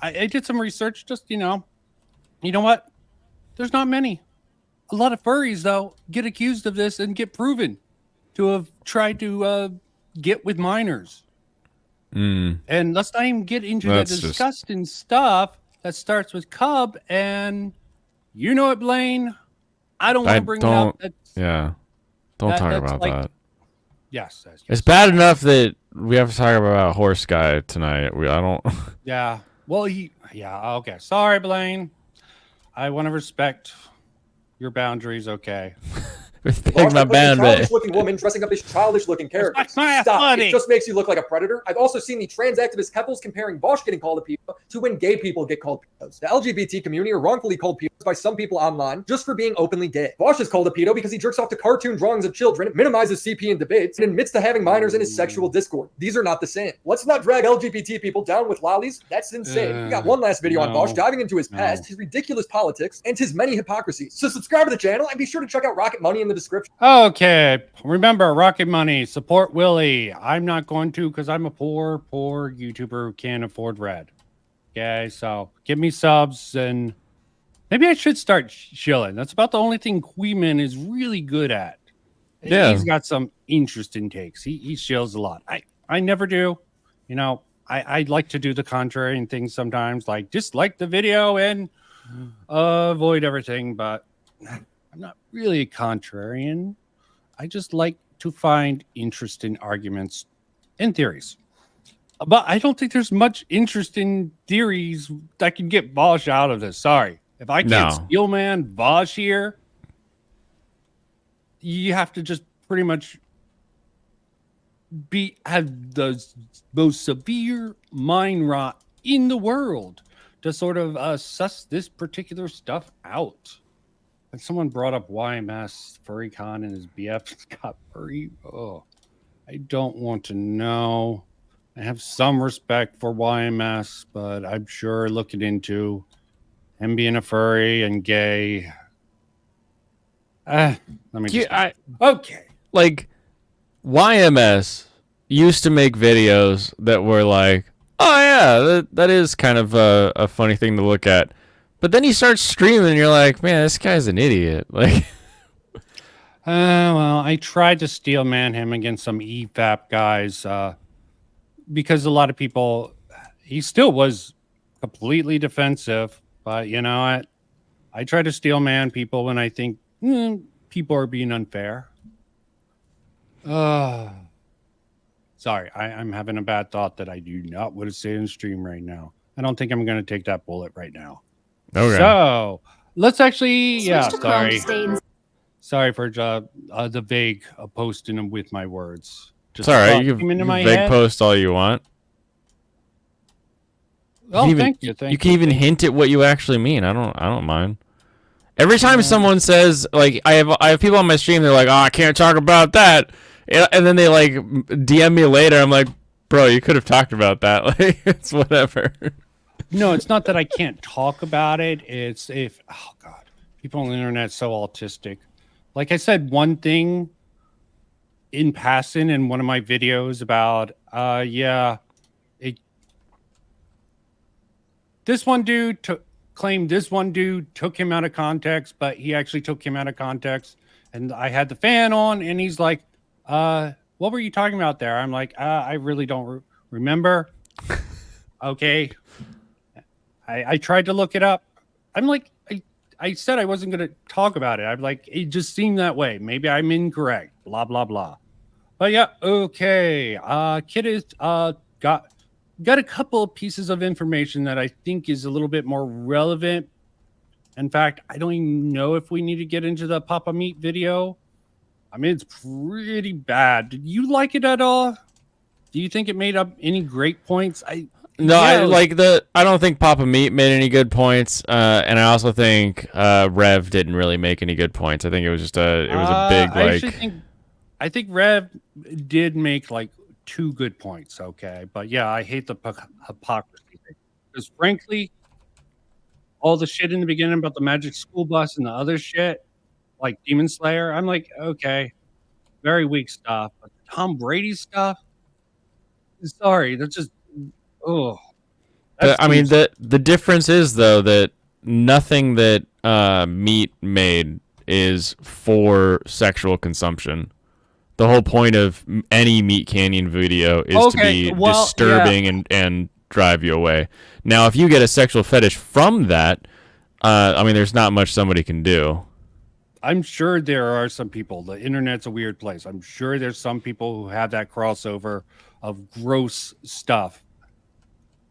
I did some research, just, you know what? There's not many. A lot of furries, though, get accused of this and get proven to have tried to get with minors. And let's not even get into the disgusting stuff that starts with Cub. And you know it, Blaine. I don't want to bring it up. Don't talk about that. Yes. It's bad enough that we have to talk about Horse Guy tonight. I don't. Yeah. Well, okay. Sorry, Blaine. I want to respect your boundaries, okay? Respect my boundary. Childish-looking woman dressing up as childish-looking characters. Stop! It just makes you look like a predator. I've also seen the trans activist Heppels comparing Vosh getting called a pedo to when gay people get called pedos. The LGBT community are wrongfully called pedos by some people online just for being openly gay. Vosh is called a pedo because he jerks off to cartoon drawings of children, minimizes CP in debates, and admits to having minors in his sexual discord. These are not the same. Let's not drag LGBT people down with lollies. That's insane. We got one last video on Vosh diving into his past, his ridiculous politics, and his many hypocrisies. So subscribe to the channel and be sure to check out Rocket Money in the description. Okay, remember, Rocket Money, support Willie. I'm not going to because I'm a poor YouTuber who can't afford Red. Okay, so give me subs and maybe I should start shilling. That's about the only thing Queeman is really good at. Yeah. He's got some interesting takes. He shills a lot. I never do. You know, I like to do the contrary and things sometimes, like just like the video and avoid everything, but I'm not really a contrarian. I just like to find interesting arguments and theories. But I don't think there's much interest in theories that can get Vosh out of this. Sorry. If I can't steel man Vosh here, you have to just pretty much have the most severe mind rot in the world to sort of suss this particular stuff out. Like someone brought up YMS, FurryCon, and his BF got furry. Oh, I don't want to know. I have some respect for YMS, but I'm sure looking into him being a furry and gay. Let me just. Okay. Like, YMS used to make videos that were like, oh yeah, that is kind of a funny thing to look at. But then he starts streaming and you're like, man, this guy's an idiot. Like, well, I tried to steel man him against some EFAP guys because a lot of people, he still was completely defensive. But you know what? I try to steel man people when I think people are being unfair. Sorry, I'm having a bad thought that I do not want to say in stream right now. I don't think I'm going to take that bullet right now. Okay. So let's actually, Switch to Chrome to stay in- Sorry for the vague posting with my words. It's all right. You came can into my vague head. post all you want. Oh, Thank you. You can even hint at what you actually mean. I don't mind. Every time someone says, like, I have people on my stream, they're like, oh, I can't talk about that. And then they like DM me later. I'm like, bro, you could have talked about that. Like, it's whatever. No, it's not that I can't talk about it. It's if, oh God, people on the internet so autistic. Like I said, one thing in passing in one of my videos about, this one dude claimed this one dude took him out of context, but he actually took him out of context. And I had the fan on, and he's like, what were you talking about there? I'm like, I really don't remember. Okay. I tried to look it up. I'm like, I said I wasn't going to talk about it. I'm like, it just seemed that way. Maybe I'm incorrect. Blah, blah, blah. But yeah, okay. Kid is got a couple of pieces of information that I think is a little bit more relevant. In fact, I don't even know if we need to get into the Papa Meat video. I mean, it's pretty bad. Did you like it at all? Do you think it made up any great points? I don't think Papa Meat made any good points, and I also think Rev didn't really make any good points. I think it was just a big I think Rev did make like 2 good points. Okay, but yeah, I hate the hypocrisy thing because frankly, all the shit in the beginning about the Magic School Bus and the other shit, like Demon Slayer, I'm like, okay, very weak stuff. But Tom Brady stuff, sorry, that's just. Oh, I mean, the difference is though that nothing that Meat made is for sexual consumption. The whole point of any Meat Canyon video is to be disturbing and drive you away. Now, if you get a sexual fetish from that, I mean, there's not much somebody can do. I'm sure there are some people. The internet's a weird place. I'm sure there's some people who have that crossover of gross stuff.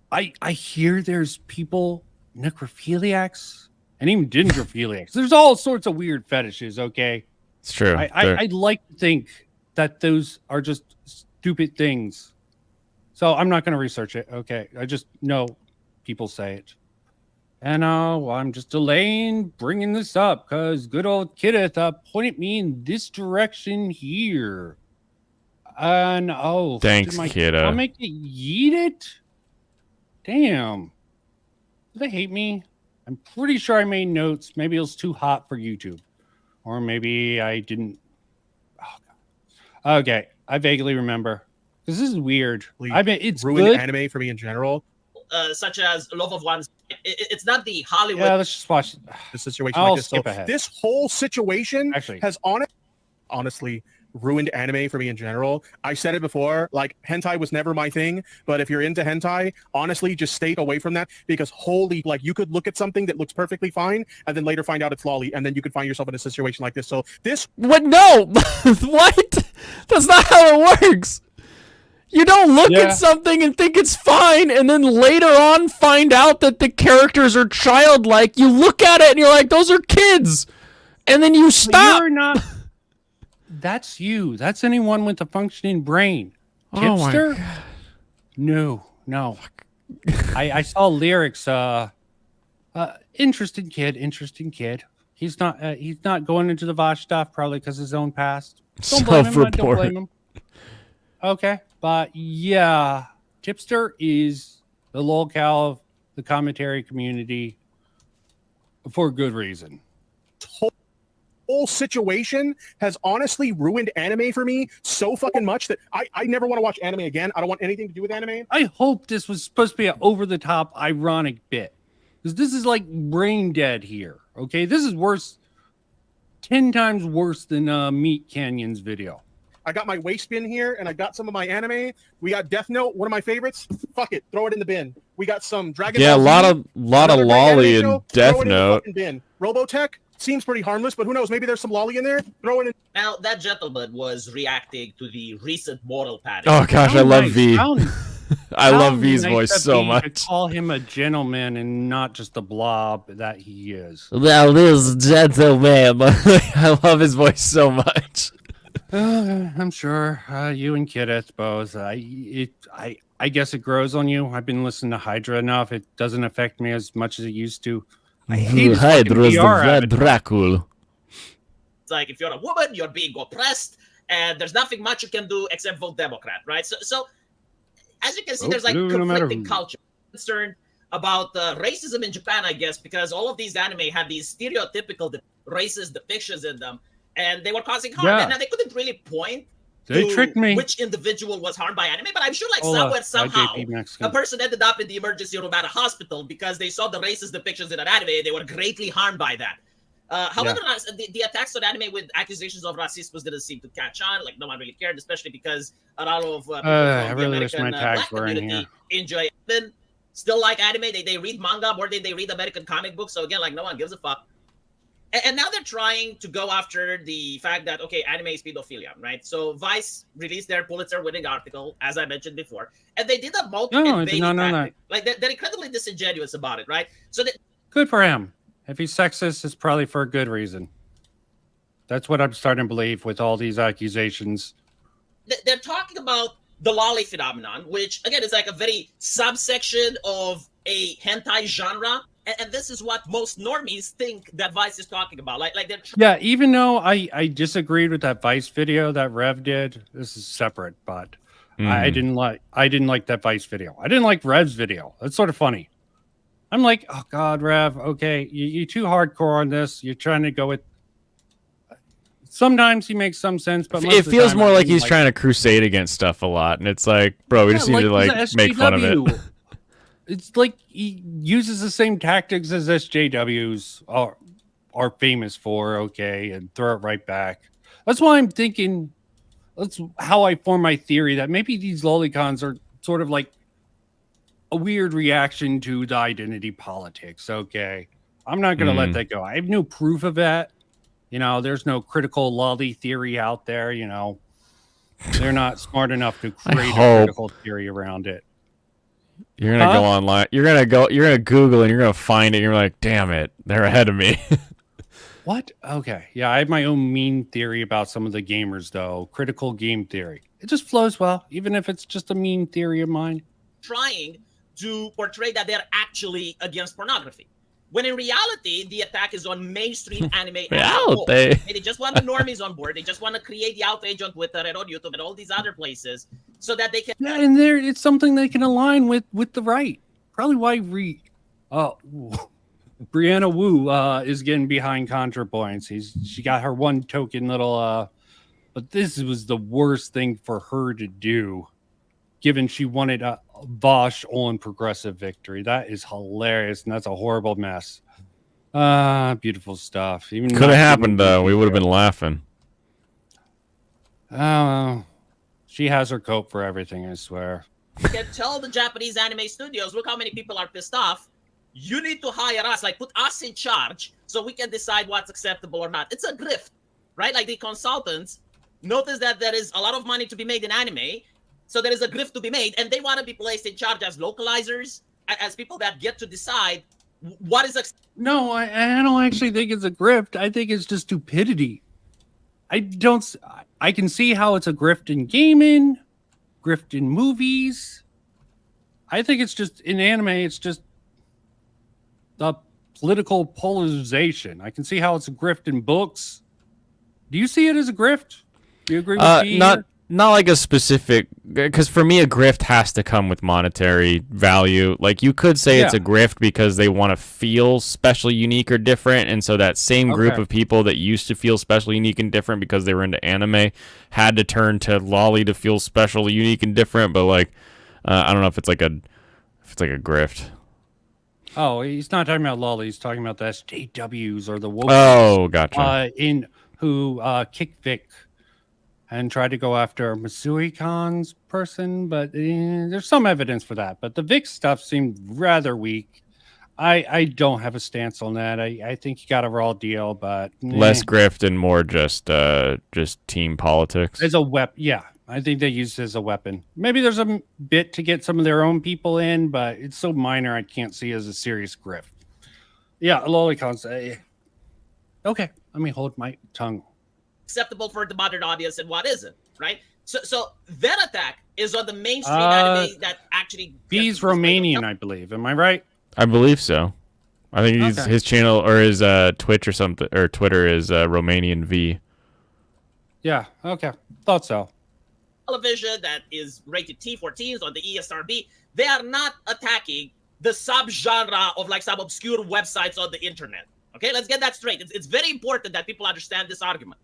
I hear there's people, necrophiliacs, and even dendrophiliacs. There's all sorts of weird fetishes, okay? It's true. I'd like to think that those are just stupid things. So I'm not going to research it, okay? I just know people say it. And I'm just delaying bringing this up because good old Kideth pointed me in this direction here. And thanks, Kidda. I'll make it yeet it. Damn. Do they hate me? I'm pretty sure I made notes. Maybe it was too hot for YouTube. Or maybe I didn't. Oh, God. Okay. I vaguely remember. This is weird. I mean, it's ruined good. anime for me in general. Such as Love of One's. It's not the Hollywood. Yeah, let's just watch the situation I'll like this. skip So ahead. this whole situation Actually, has honestly ruined anime for me in general. I said it before, like hentai was never my thing, but if you're into hentai, honestly, just stay away from that because holy, like you could look at something that looks perfectly fine and then later find out it's loli, and then you could find yourself in a situation like this. So this what? No, what? That's not how it works. You don't look at something and think it's fine, and then later on find out that the characters are childlike. You look at it and you're like, those are kids, and then you stop. You're not. That's you. That's anyone with a functioning brain. Oh my Hipster? God. No. I saw lyrics. Interesting kid. He's not going into the Vosh stuff probably because his own past. Don't blame him. Self-report. Don't blame him. Okay, but yeah, Tipster is the lolcow of the commentary community for good reason. Whole situation has honestly ruined anime for me so fucking much that I never want to watch anime again. I don't want anything to do with anime. I hope this was supposed to be an over-the-top ironic bit, because this is like brain dead here. Okay, this is worse, 10 times worse than Meat Canyon's video. I got my waste bin here, and I got some of my anime. We got Death Note, one of my favorites. Fuck it, throw it in the bin. We got some Dragon Yeah, a Ball lot of Z, lolly and Death throw it in the Note. fucking bin. Robotech seems pretty harmless, but who knows? Maybe there's some lolly in there. Throw it in. Now, that gentleman was reacting to the recent moral panic. Oh gosh, I love V. I love V's nice voice of so V much. to call him a gentleman and not just the blob that he is. Well, this gentleman. I love his voice so much. I'm sure you and Kideth both. I guess it grows on you. I've been listening to Hydra enough. It doesn't affect me as much as it used to. I hate his fucking Hydra's the VR Red avatar. Dracula. It's like if you're a woman, you're being oppressed, and there's nothing much you can do except vote Democrat, right? So as you can see, there's like blue, no matter conflicting who. culture. Concerned about racism in Japan, I guess, because all of these anime had these stereotypical racist depictions in them, and they were causing harm. Yeah. And now they couldn't really point They to tricked me. which individual was harmed by anime, but I'm sure like Hola, somehow IJP Mexican. a person ended up in the emergency room at a hospital because they saw the racist depictions in an anime. They were greatly harmed by that. However, the attacks on anime with accusations of racism didn't seem to catch on. Like, no one really cared, especially because a lot of people I from the really wish American my tags black were in community enjoy it. Still like anime. They read manga more than they read American comic books. So again, like, no one gives a fuck. And now they're trying to go after the fact that, okay, anime is pedophilia, right? So Vice released their Pulitzer-winning article, as I mentioned before, and they did a No, I did not know tactic. Like, they're incredibly disingenuous about it, right? So Good for him. If he's sexist, it's probably for a good reason. That's what I'm starting to believe with all these accusations. they're talking about the loli phenomenon, which, again, is like a very subsection of a hentai genre. And this is what most normies think that Vice is talking about. Like they're Yeah, even though I disagreed with that Vice video that Rev did, this is separate, but I didn't like that Vice video. I didn't like Rev's video. That's sort of funny. I'm like, oh God, Rev, okay, you're too hardcore on this. You're trying to go with. Sometimes he makes some sense, but most It of the feels time more I like didn't he's trying to crusade against stuff a lot, and it's like, bro, we just need to like he's a make fun of it. SJW. It's like he uses the same tactics as SJWs are famous for, okay, and throw it right back. That's why I'm thinking. That's how I form my theory that maybe these lolicons are sort of like a weird reaction to the identity politics. Okay, I'm not gonna let that go. I have no proof of that. You know, there's no critical lolly theory out there. You know, they're not smart enough to create a critical theory around it. You're gonna go online. You're gonna Google and you're gonna find it. And you're like, damn it, they're ahead of me. What? Okay. Yeah, I have my own mean theory about some of the gamers, though. Critical game theory. It just flows well, even if it's just a mean theory of mine. trying to portray that they're actually against pornography. When in reality, the attack is on mainstream anime. as a whole. Reality. And they just want the normies on board. They just want to create the outrage on Twitter and on YouTube and all these other places so that they can. Yeah, and there it's something they can align with the right. Probably why Brianna Wu is getting behind ContraPoints. She got her one token little but this was the worst thing for her to do, given she wanted a Vosh on progressive victory. That is hilarious, and that's a horrible mess. Beautiful stuff. Even Could have happened though. We would have been laughing. Oh, she has her coat for everything, I swear. You can tell the Japanese anime studios, look how many people are pissed off. You need to hire us, like put us in charge so we can decide what's acceptable or not. It's a grift, right? Like the consultants notice that there is a lot of money to be made in anime, so there is a grift to be made, and they want to be placed in charge as localizers, as people that get to decide what is acceptable. No, I don't actually think it's a grift. I think it's just stupidity. I can see how it's a grift in gaming, grift in movies. I think it's just in anime, it's just the political polarization. I can see how it's a grift in books. Do you see it as a grift? Do you agree with me? not like a specific, because for me a grift has to come with monetary value. Like you could say it's a grift because they want to feel special, unique, or different, and so that same group of people that used to feel special, unique, and different because they were into anime had to turn to loli to feel special, unique, and different. But like, I don't know if it's like a grift. Oh, he's not talking about loli. He's talking about the SJWs or the woke. Oh, gotcha. Who kicked Vic and tried to go after Masui-Khan's person, but there's some evidence for that. But the Vic stuff seemed rather weak. I don't have a stance on that. I think he got a raw deal, but less grift and more just team politics. As a weapon, yeah. I think they used it as a weapon. Maybe there's a bit to get some of their own people in, but it's so minor I can't see as a serious grift. Yeah, Lolicon say, okay, let me hold my tongue. Acceptable for the modern audience and what isn't, right? So that attack is on the mainstream anime that actually. He's Romanian, I believe. Am I right? I believe so. I think his channel or his Twitch or something or Twitter is Romanian V. Yeah. Okay. Thought so. Television that is rated T for teens on the ESRB. They are not attacking the subgenre of like some obscure websites on the internet. Okay, let's get that straight. It's very important that people understand this argument.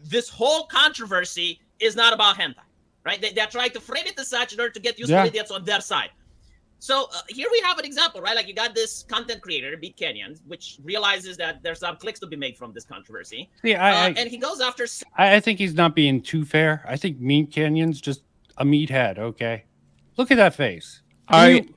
This whole controversy is not about hentai, right? They're trying to frame it as such in order to get useful idiots on their side. So here we have an example, right? Like you got this content creator, Beat Kenyan, which realizes that there's some clicks to be made from this controversy. Yeah, and he goes after. I think he's not being too fair. I think Meat Canyon's just a meathead. Okay, look at that face. It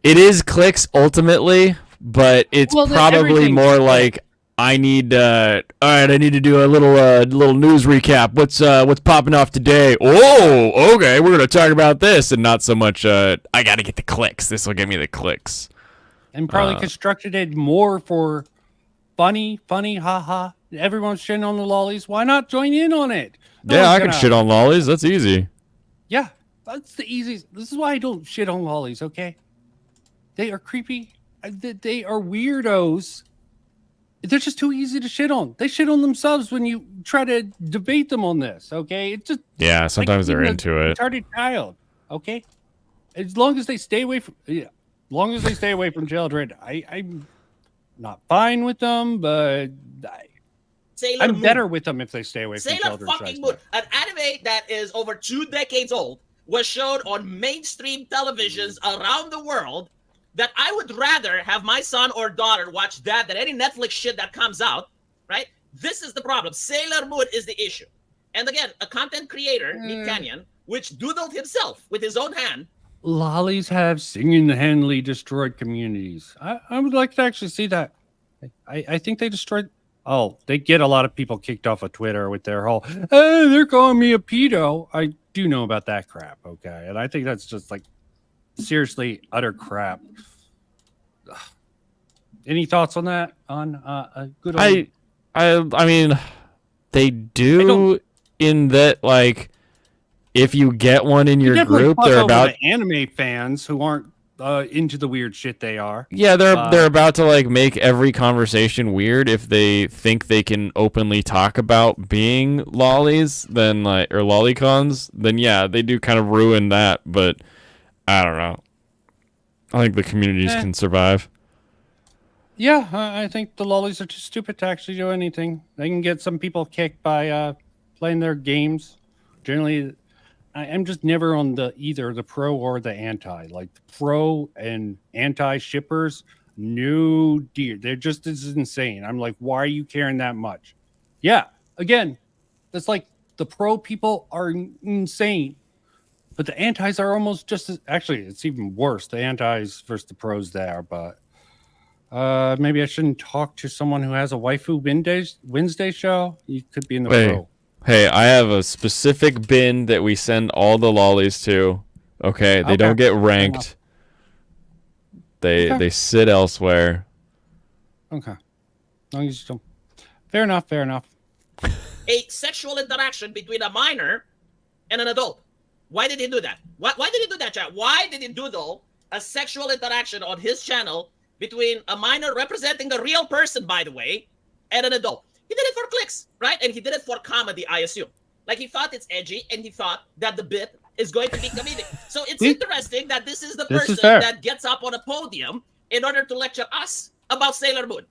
is clicks ultimately, but it's probably more like I need all right, I need to do a little news recap. What's popping off today? Oh, okay, we're gonna talk about this, and not so much I gotta get the clicks. This will give me the clicks. And probably constructed it more for funny, haha. Everyone's shitting on the lollies. Why not join in on it? I can shit on lollies. That's easy. Yeah, that's the easiest. This is why I don't shit on lollies, okay? They are creepy. They are weirdos. They're just too easy to shit on. They shit on themselves when you try to debate them on this, okay? It's just sometimes they're into it. Retarded child, okay? As long as they stay away from children, I'm not fine with them, but I'm better with them if they stay away from Sailor children. fucking Moon, an anime that is over 2 decades old, was shown on mainstream televisions around the world. That I would rather have my son or daughter watch that than any Netflix shit that comes out, right? This is the problem. Sailor Moon is the issue. And again, a content creator, Nick Canyon, which doodled himself with his own hand. Lollies have single-handedly destroyed communities. I would like to actually see that. I think they destroyed... Oh, they get a lot of people kicked off of Twitter with their whole, hey, they're calling me a pedo. I do know about that crap, okay? And I think that's just like seriously utter crap. Ugh. Any thoughts on that? On a good old... I mean, they do in that, like, if you get one in your group, they're about the anime fans who aren't into the weird shit they are. Yeah, they're about to like make every conversation weird if they think they can openly talk about being lollies, then like or lolicons, then yeah, they do kind of ruin that, but I don't know. I think the communities can survive. Yeah, I think the lollies are too stupid to actually do anything. They can get some people kicked by playing their games. Generally, I'm just never on either the pro or the anti. Like the pro and anti shippers, no dear. They're just as insane. I'm like, why are you caring that much? Yeah, again, that's like the pro people are insane. But the antis are almost just as... Actually, it's even worse. The antis versus the pros there. But maybe I shouldn't talk to someone who has a waifu Wednesday show. You could be in the pro. Hey, I have a specific bin that we send all the lollies to. Okay, they don't get ranked. They sit elsewhere. Okay. As long as you don't... Fair enough, fair enough. A sexual interaction between a minor and an adult. Why did he do that? Why did he do that, chat? Why did he doodle a sexual interaction on his channel between a minor representing a real person, by the way, and an adult? He did it for clicks, right? And he did it for comedy, I assume. Like he thought it's edgy, and he thought that the bit is going to be comedic. So it's interesting that this is the person that gets up on a podium in order to lecture us about Sailor Moon.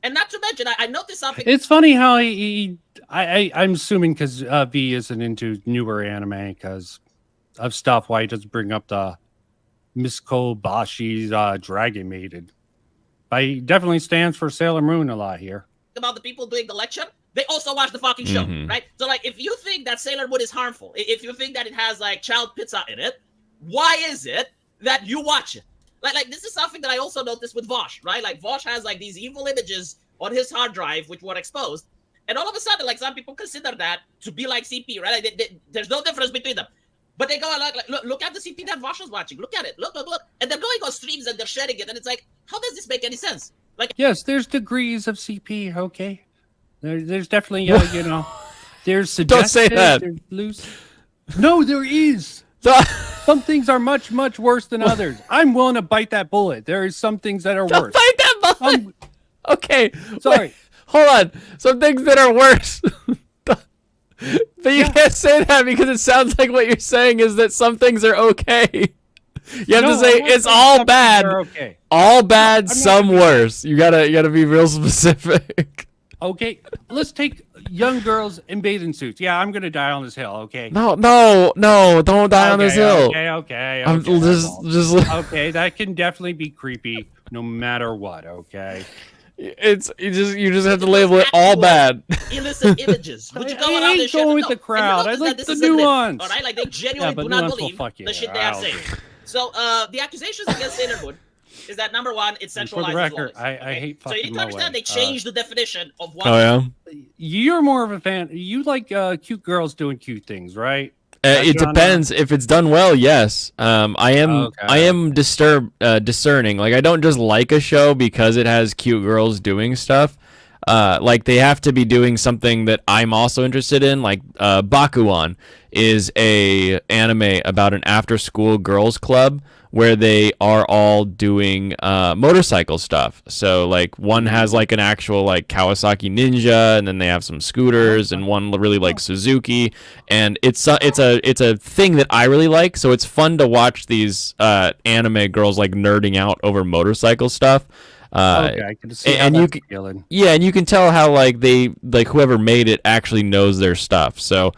And not to mention, I noticed something. It's funny how I'm assuming because V isn't into newer anime because of stuff. Why he doesn't bring up the Miss Kobashi's Dragon Maiden. But he definitely stands for Sailor Moon a lot here. About the people doing the lecture, they also watch the fucking show, right? So like, if you think that Sailor Moon is harmful, if you think that it has like child pizza in it, why is it that you watch it? Like this is something that I also noticed with Vosh, right? Like Vosh has like these evil images on his hard drive which were exposed, and all of a sudden, like some people consider that to be like CP, right? Like there's no difference between them. But they go like look at the CP that Vosh was watching. Look at it. Look. And they're going on streams and they're sharing it. And it's like, how does this make any sense? Like, yes, there's degrees of CP. Okay, there's definitely you know, there's Don't say that. There's loose. No, there is. Some things are much worse than others. I'm willing to bite that bullet. There is some things that are worse. Bite that bullet. Okay, sorry. Wait, hold on. Some things that are worse. But you can't say that because it sounds like what you're saying is that some things are okay. You have to say it's all bad. Okay. All bad, some worse. You gotta be real specific. Okay, let's take young girls in bathing suits. Yeah, I'm gonna die on this hill. Okay. No, don't die on this hill. Okay. I'm just okay. That can definitely be creepy, no matter what. Okay. You just have to label it all bad. Illicit images. Would you go around this shit? With the crowd. I like the nuance. All right, like they genuinely do not believe the shit they are saying. So the accusations against Sailor Moon is that number one, it centralizes. For the record, Lolis, I hate fucking. So you need to understand they changed the definition of what. Oh yeah. You're more of a fan. You like cute girls doing cute things, right? It depends. If it's done well, yes. I am discerning. Like I don't just like a show because it has cute girls doing stuff. Like they have to be doing something that I'm also interested in. Like Bakuan is a anime about an after-school girls club where they are all doing motorcycle stuff. So like one has like an actual like Kawasaki Ninja, and then they have some scooters, and one really like Suzuki, and it's a thing that I really like. So it's fun to watch these anime girls like nerding out over motorcycle stuff. Okay, I can see how that's feeling. Yeah, and you can tell how like whoever made it actually knows their stuff. So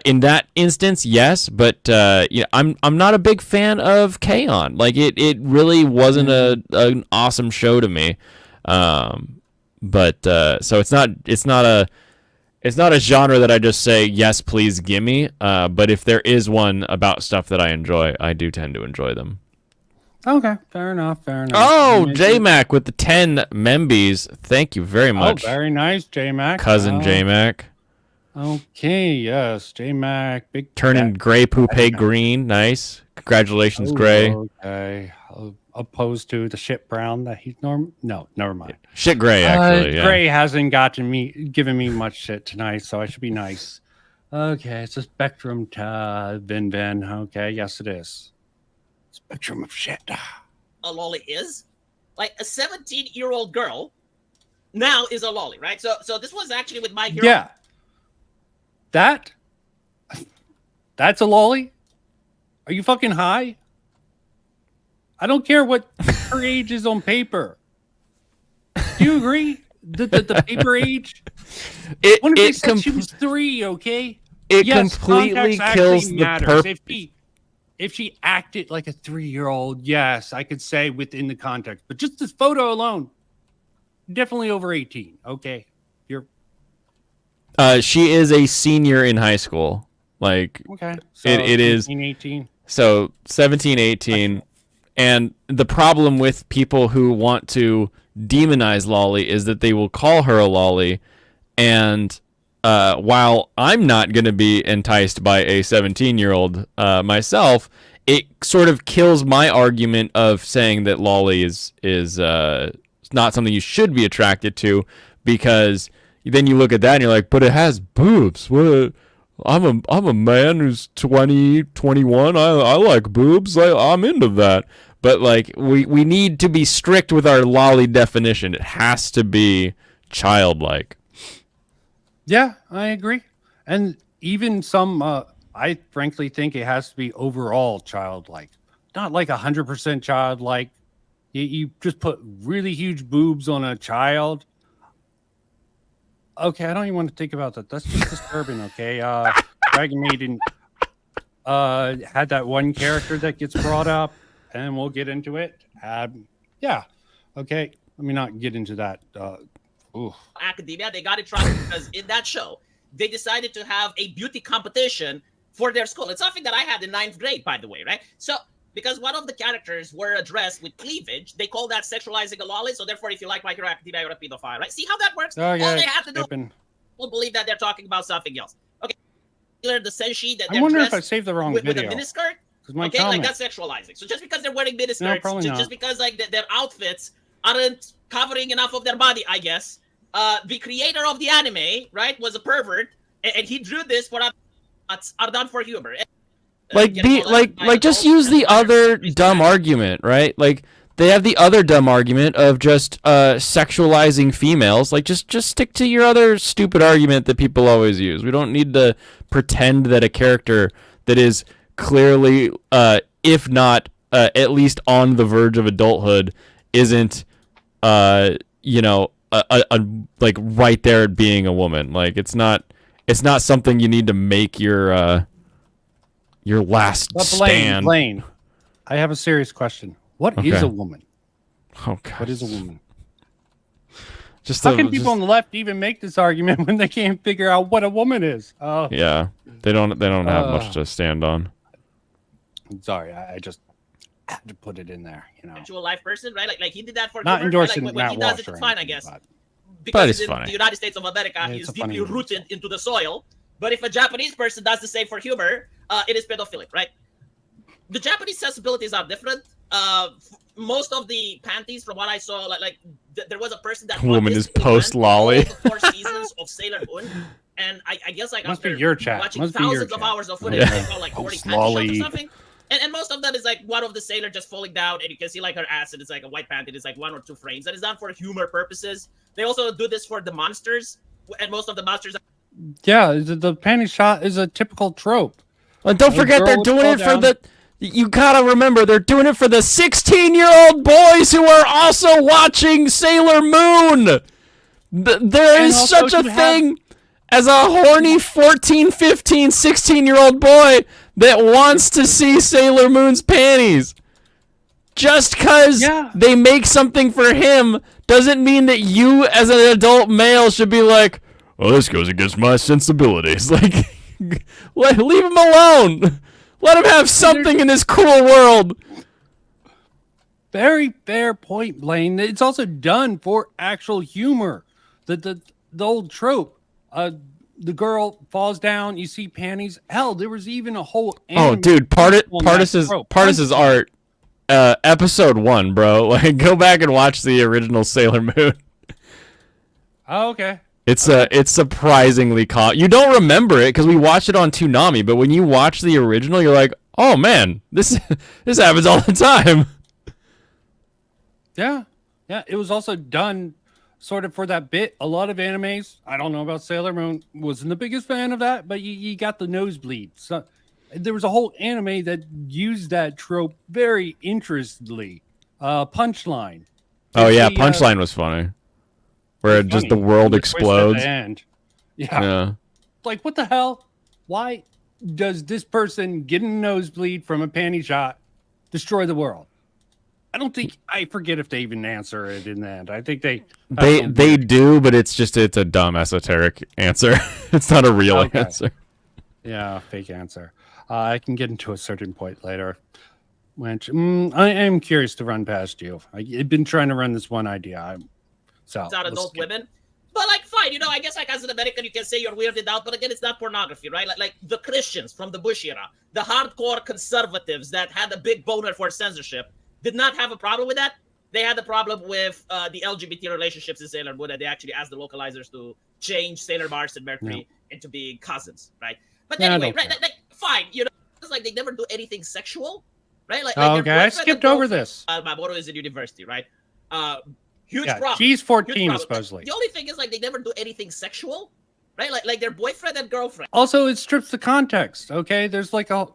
in that instance, yes, but I'm not a big fan of K-On! Like it really wasn't an awesome show to me. But so it's not a genre that I just say yes, please gimme. But if there is one about stuff that I enjoy, I do tend to enjoy them. Okay, fair enough. Oh, J-Mac with the 10 Membies. Thank you very much. Oh, very nice, J-Mac. Cousin J-Mac. Okay, yes, J-Mac. Big turning gray poupée green. Nice. Congratulations, Gray. Okay. Opposed to the shit brown that he's No, never mind. Shit Gray, actually. Yeah. Gray hasn't given me much shit tonight, so I should be nice. Okay, it's a spectrum to Vin. Okay, yes, it is. Spectrum of shit. A loli is like a 17-year-old girl now is a loli, right? So this was actually with My Hero. Yeah. That's a loli? Are you fucking high? I don't care what her age is on paper. Do you agree? The paper age? She was 3, okay? It completely kills the purpose. If she acted like a 3-year-old, yes, I could say within the context. But just this photo alone, definitely over 18. Okay, she is a senior in high school. Like, okay, so it is 18. So 17, 18. And the problem with people who want to demonize loli is that they will call her a loli, and while I'm not going to be enticed by a 17-year-old myself, it sort of kills my argument of saying that loli is not something you should be attracted to, because then you look at that and you're like, but it has boobs. What? I'm a man who's 20, 21. I like boobs. I'm into that. But like we need to be strict with our loli definition. It has to be childlike. Yeah, I agree. And even some, I frankly think it has to be overall childlike, not like 100% childlike. You just put really huge boobs on a child. Okay, I don't even want to think about that. That's just disturbing. Okay, Dragon Maiden had that one character that gets brought up, and we'll get into it. Yeah, okay. Let me not get into that. Academia, they got in trouble because in that show, they decided to have a beauty competition for their school. It's something that I had in 9th grade, by the way, right? So, because one of the characters were addressed with cleavage, they call that sexualizing a loli. So, therefore, if you like My Hero Academia, you're a pedophile, right? See how that works? Oh, yeah, all they have to do will believe that they're talking about something else. Okay, the senshi that I they're wonder if dressed I saved the wrong with a video. miniskirt. My Okay, comment. like that's sexualizing. So just because they're wearing miniskirts, probably not. just because like their outfits aren't covering enough of their body, I guess. The creator of the anime, right, was a pervert, and he drew this for are done for humor. Like just use the other dumb argument, right? Like they have the other dumb argument of just sexualizing females. Like just stick to your other stupid argument that people always use. We don't need to pretend that a character that is clearly, if not at least on the verge of adulthood, isn't like right there at being a woman. Like it's not something you need to make your last stand. Blaine, I have a serious question. What is a woman? Oh God. What is a woman? How can people on the left even make this argument when they can't figure out what a woman is? Oh, yeah, they don't have much to stand on. I'm sorry, I just had to put it in there. You know, actual life person, right? Like he did that for not humor, endorsing right? Like, when he Matt does it, Walsh it's or fine, I anything, guess. but Because it's in funny. the United States of America, Yeah, he's it's a funny deeply movie. rooted into the soil. But if a Japanese person does the same for humor, it is pedophilic, right? The Japanese sensibilities are different. Most of the panties, from what I saw, there was a person that Woman is autistically post went lolly. all the 4 seasons of Sailor Moon, and I guess like Must after be your chat. watching Must be your thousands of chat. hours of footage, Yeah. they saw like 40 Post panty shots or lolly. something. And most of that is like one of the sailor just falling down, and you can see like her ass, and it's like a white panty. It's like 1 or 2 frames. That is done for humor purposes. They also do this for the monsters, and most of the monsters. yeah, the panty shot is a typical trope. And don't A forget, girl they're would doing fall it for down. the. You gotta remember, they're doing it for the 16-year-old boys who are also watching Sailor Moon. There And is also such a you have- thing as a horny 14, 15, 16-year-old boy that wants to see Sailor Moon's panties. Just because they make something for him doesn't mean that you, as an adult male, should be like, "Oh, this goes against my sensibilities." Like, leave him alone. Let him have something in this cool world. Very fair point, Blaine. It's also done for actual humor. The old trope. The girl falls down. You see panties. Hell, there was even a whole. Oh, anime dude, on that trope. Partis's art, episode 1, bro. Like, go back and watch the original Sailor Moon. Oh, okay. It's surprisingly you don't remember it because we watched it on Toonami, but when you watch the original, you're like, oh man, this happens all the time. Yeah. It was also done sort of for that bit. A lot of animes. I don't know about Sailor Moon. Wasn't the biggest fan of that, but you got the nosebleed. So there was a whole anime that used that trope very interestedly. Punchline. Oh yeah, The, Punchline was funny. Where it's just funny. the world The twist at explodes. the end. Yeah. Yeah. Like, what the hell? Why does this person getting a nosebleed from a panty shot destroy the world? I don't think, I forget if they even answer it in the end. I think they do, but it's a dumb esoteric answer. It's not a real Okay. answer. Yeah, fake answer. I can get into a certain point later, which I am curious to run past you. I've been trying to run this one idea. So It's not let's adult skip. women. But like, fine, I guess like as an American, you can say you're weirded out, but again, it's not pornography, right? Like the Christians from the Bush era, the hardcore conservatives that had a big boner for censorship, did not have a problem with that. They had a problem with the LGBT relationships in Sailor Moon, and they actually asked the localizers to change Sailor Mars and Mercury into being cousins, right? But Yeah, I anyway, don't right? Like, fine, it's like they never do anything sexual, right? Like, Okay, their I boyfriend skipped and over girlfriend- this. My motto is in university, right? Huge Yeah, problem. she's 14 Huge problem. supposedly. The only thing is like they never do anything sexual, right? Like their boyfriend and girlfriend. Also, it strips the context. Okay, there's like a.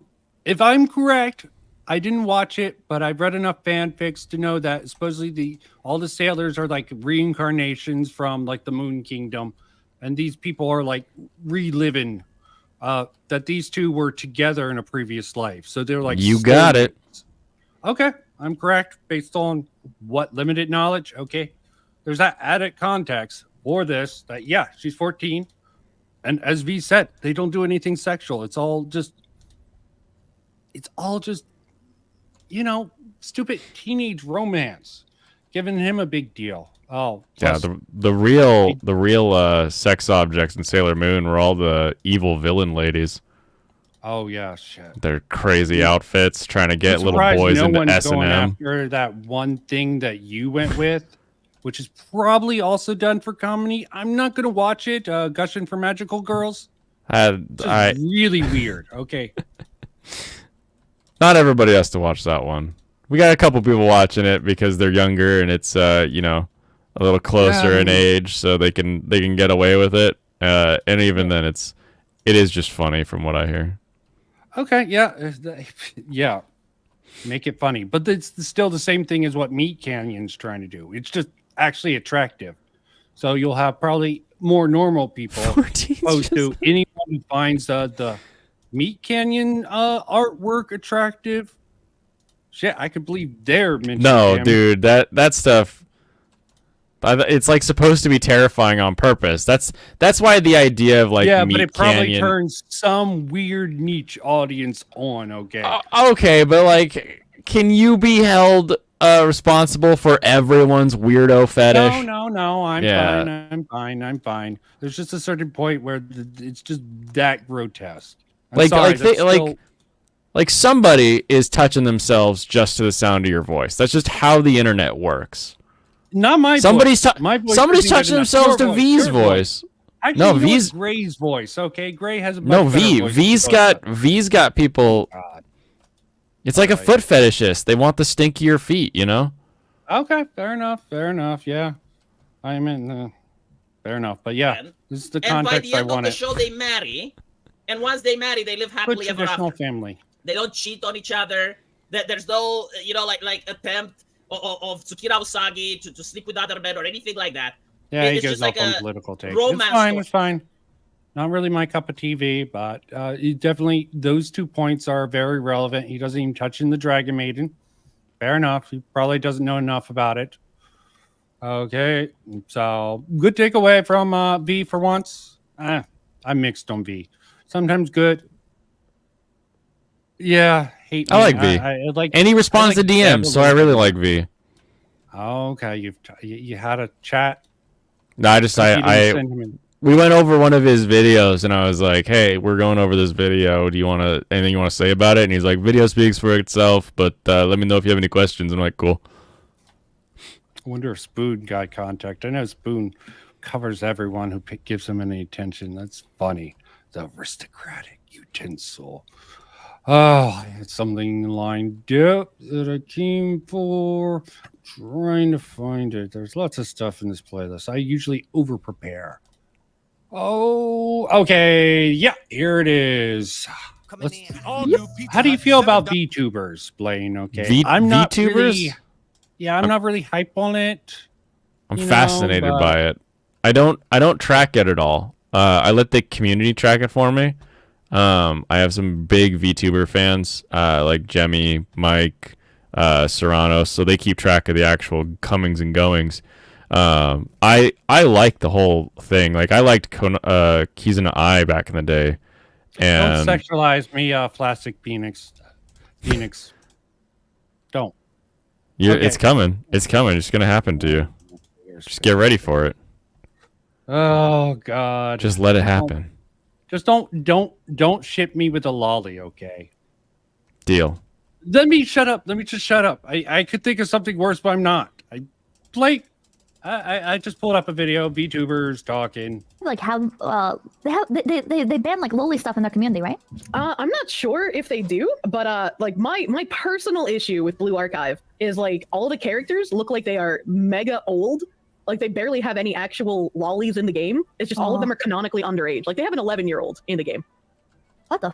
If I'm correct, I didn't watch it, but I've read enough fanfics to know that supposedly all the sailors are like reincarnations from like the Moon Kingdom, and these people are like reliving that these two were together in a previous life. So they're like, you got it. Okay, I'm correct based on what limited knowledge. Okay, there's that added context for this that yeah, she's 14, and as V said, they don't do anything sexual. It's all just, you know, stupid teenage romance, giving him a big deal. Oh, yeah, plus- the real sex objects in Sailor Moon were all the evil villain ladies. Oh yeah, shit. Their crazy outfits, trying to get I'm little surprised boys no into one's S and going M. after that one thing that you went with, which is probably also done for comedy. I'm not gonna watch it. Gushing for Magical Girls. I Really weird. Okay. Not everybody has to watch that one. We got a couple people watching it because they're younger and it's you know, a little closer in age, so they can get away with it. And even then, it is just funny from what I hear. Okay. Yeah. Yeah. Make it funny, but it's still the same thing as what Meat Canyon's trying to do. It's just actually attractive. So you'll have probably more normal people opposed to anyone who finds the Meat Canyon artwork attractive. Shit, I could believe they're mentioning No, him. dude, that stuff. It's like supposed to be terrifying on purpose. That's why the idea of like yeah, Meat but it probably Canyon. turns some weird niche audience on. Okay. Okay, but like, can you be held responsible for everyone's weirdo fetish? No. I'm fine. There's just a certain point where it's just that grotesque. I'm sorry, that's still- Like somebody is touching themselves just to the sound of your voice. That's just how the internet works. Not my Somebody's voice. My voice somebody's isn't good touching enough. themselves Your to V's your voice. Actually, No, you know V's it's Gray's voice. Okay, Gray has a no much better V. voice V's got people. It's like a foot fetishist. They want the stinkier feet, you know. Okay, fair enough. Yeah, I mean, fair enough. But yeah, this is the And by context the I end of the wanted. show, they marry, and once they marry, they live Good happily ever traditional after. family. They don't cheat on each other. There's no, you know, like attempt of Tsukira Usagi to sleep with other men or anything like that. Yeah, he It's goes just like off on a political take. romance It's fine. story. It's fine. Not really my cup of TV, but definitely those 2 points are very relevant. He doesn't even touch in the Dragon Maiden. Fair enough. He probably doesn't know enough about it. Okay, so good takeaway from V for once. I'm mixed on V. Sometimes good. Yeah, hate. I like me. V. I like, and he responds I like to DMs, so I really like V. Okay, you had a chat. No, I just You didn't send him in. we went over one of his videos, and I was like, "Hey, we're going over this video. Do you want to anything you want to say about it?" And he's like, "Video speaks for itself, but let me know if you have any questions." I'm like, "Cool." I wonder if Spoon got contact. I know Spoon covers everyone who gives him any attention. That's funny. The aristocratic utensil. Oh, I had something lined up that I came for. Trying to find it. There's lots of stuff in this playlist. I usually over prepare. Oh, okay. Yeah, here it is. How do you feel about VTubers, Blaine? Okay, I'm not VTubers? really. Yeah, I'm not really hype on it. I'm you know, fascinated but- by it. I don't track it at all. I let the community track it for me. I have some big VTuber fans, like Jemmy, Mike, Serrano, so they keep track of the actual comings and goings. I like the whole thing. Like I liked Keys in the Eye back in the day. And Don't sexualize me, Plastic Phoenix. Don't. it's coming. It's coming. It's gonna happen to you. Just get ready for it. Oh God. Just let it happen. Just don't ship me with a lolly, okay? Deal. Let me shut up. Let me just shut up. I could think of something worse, but I'm not. I just pulled up a video of VTubers talking. Like they ban like loli stuff in their community, right? I'm not sure if they do, but like my personal issue with Blue Archive is like all the characters look like they are mega old, Like they barely have any actual lolis in the game. It's just all of them are canonically underage. Like they have an 11-year-old in the game. What the?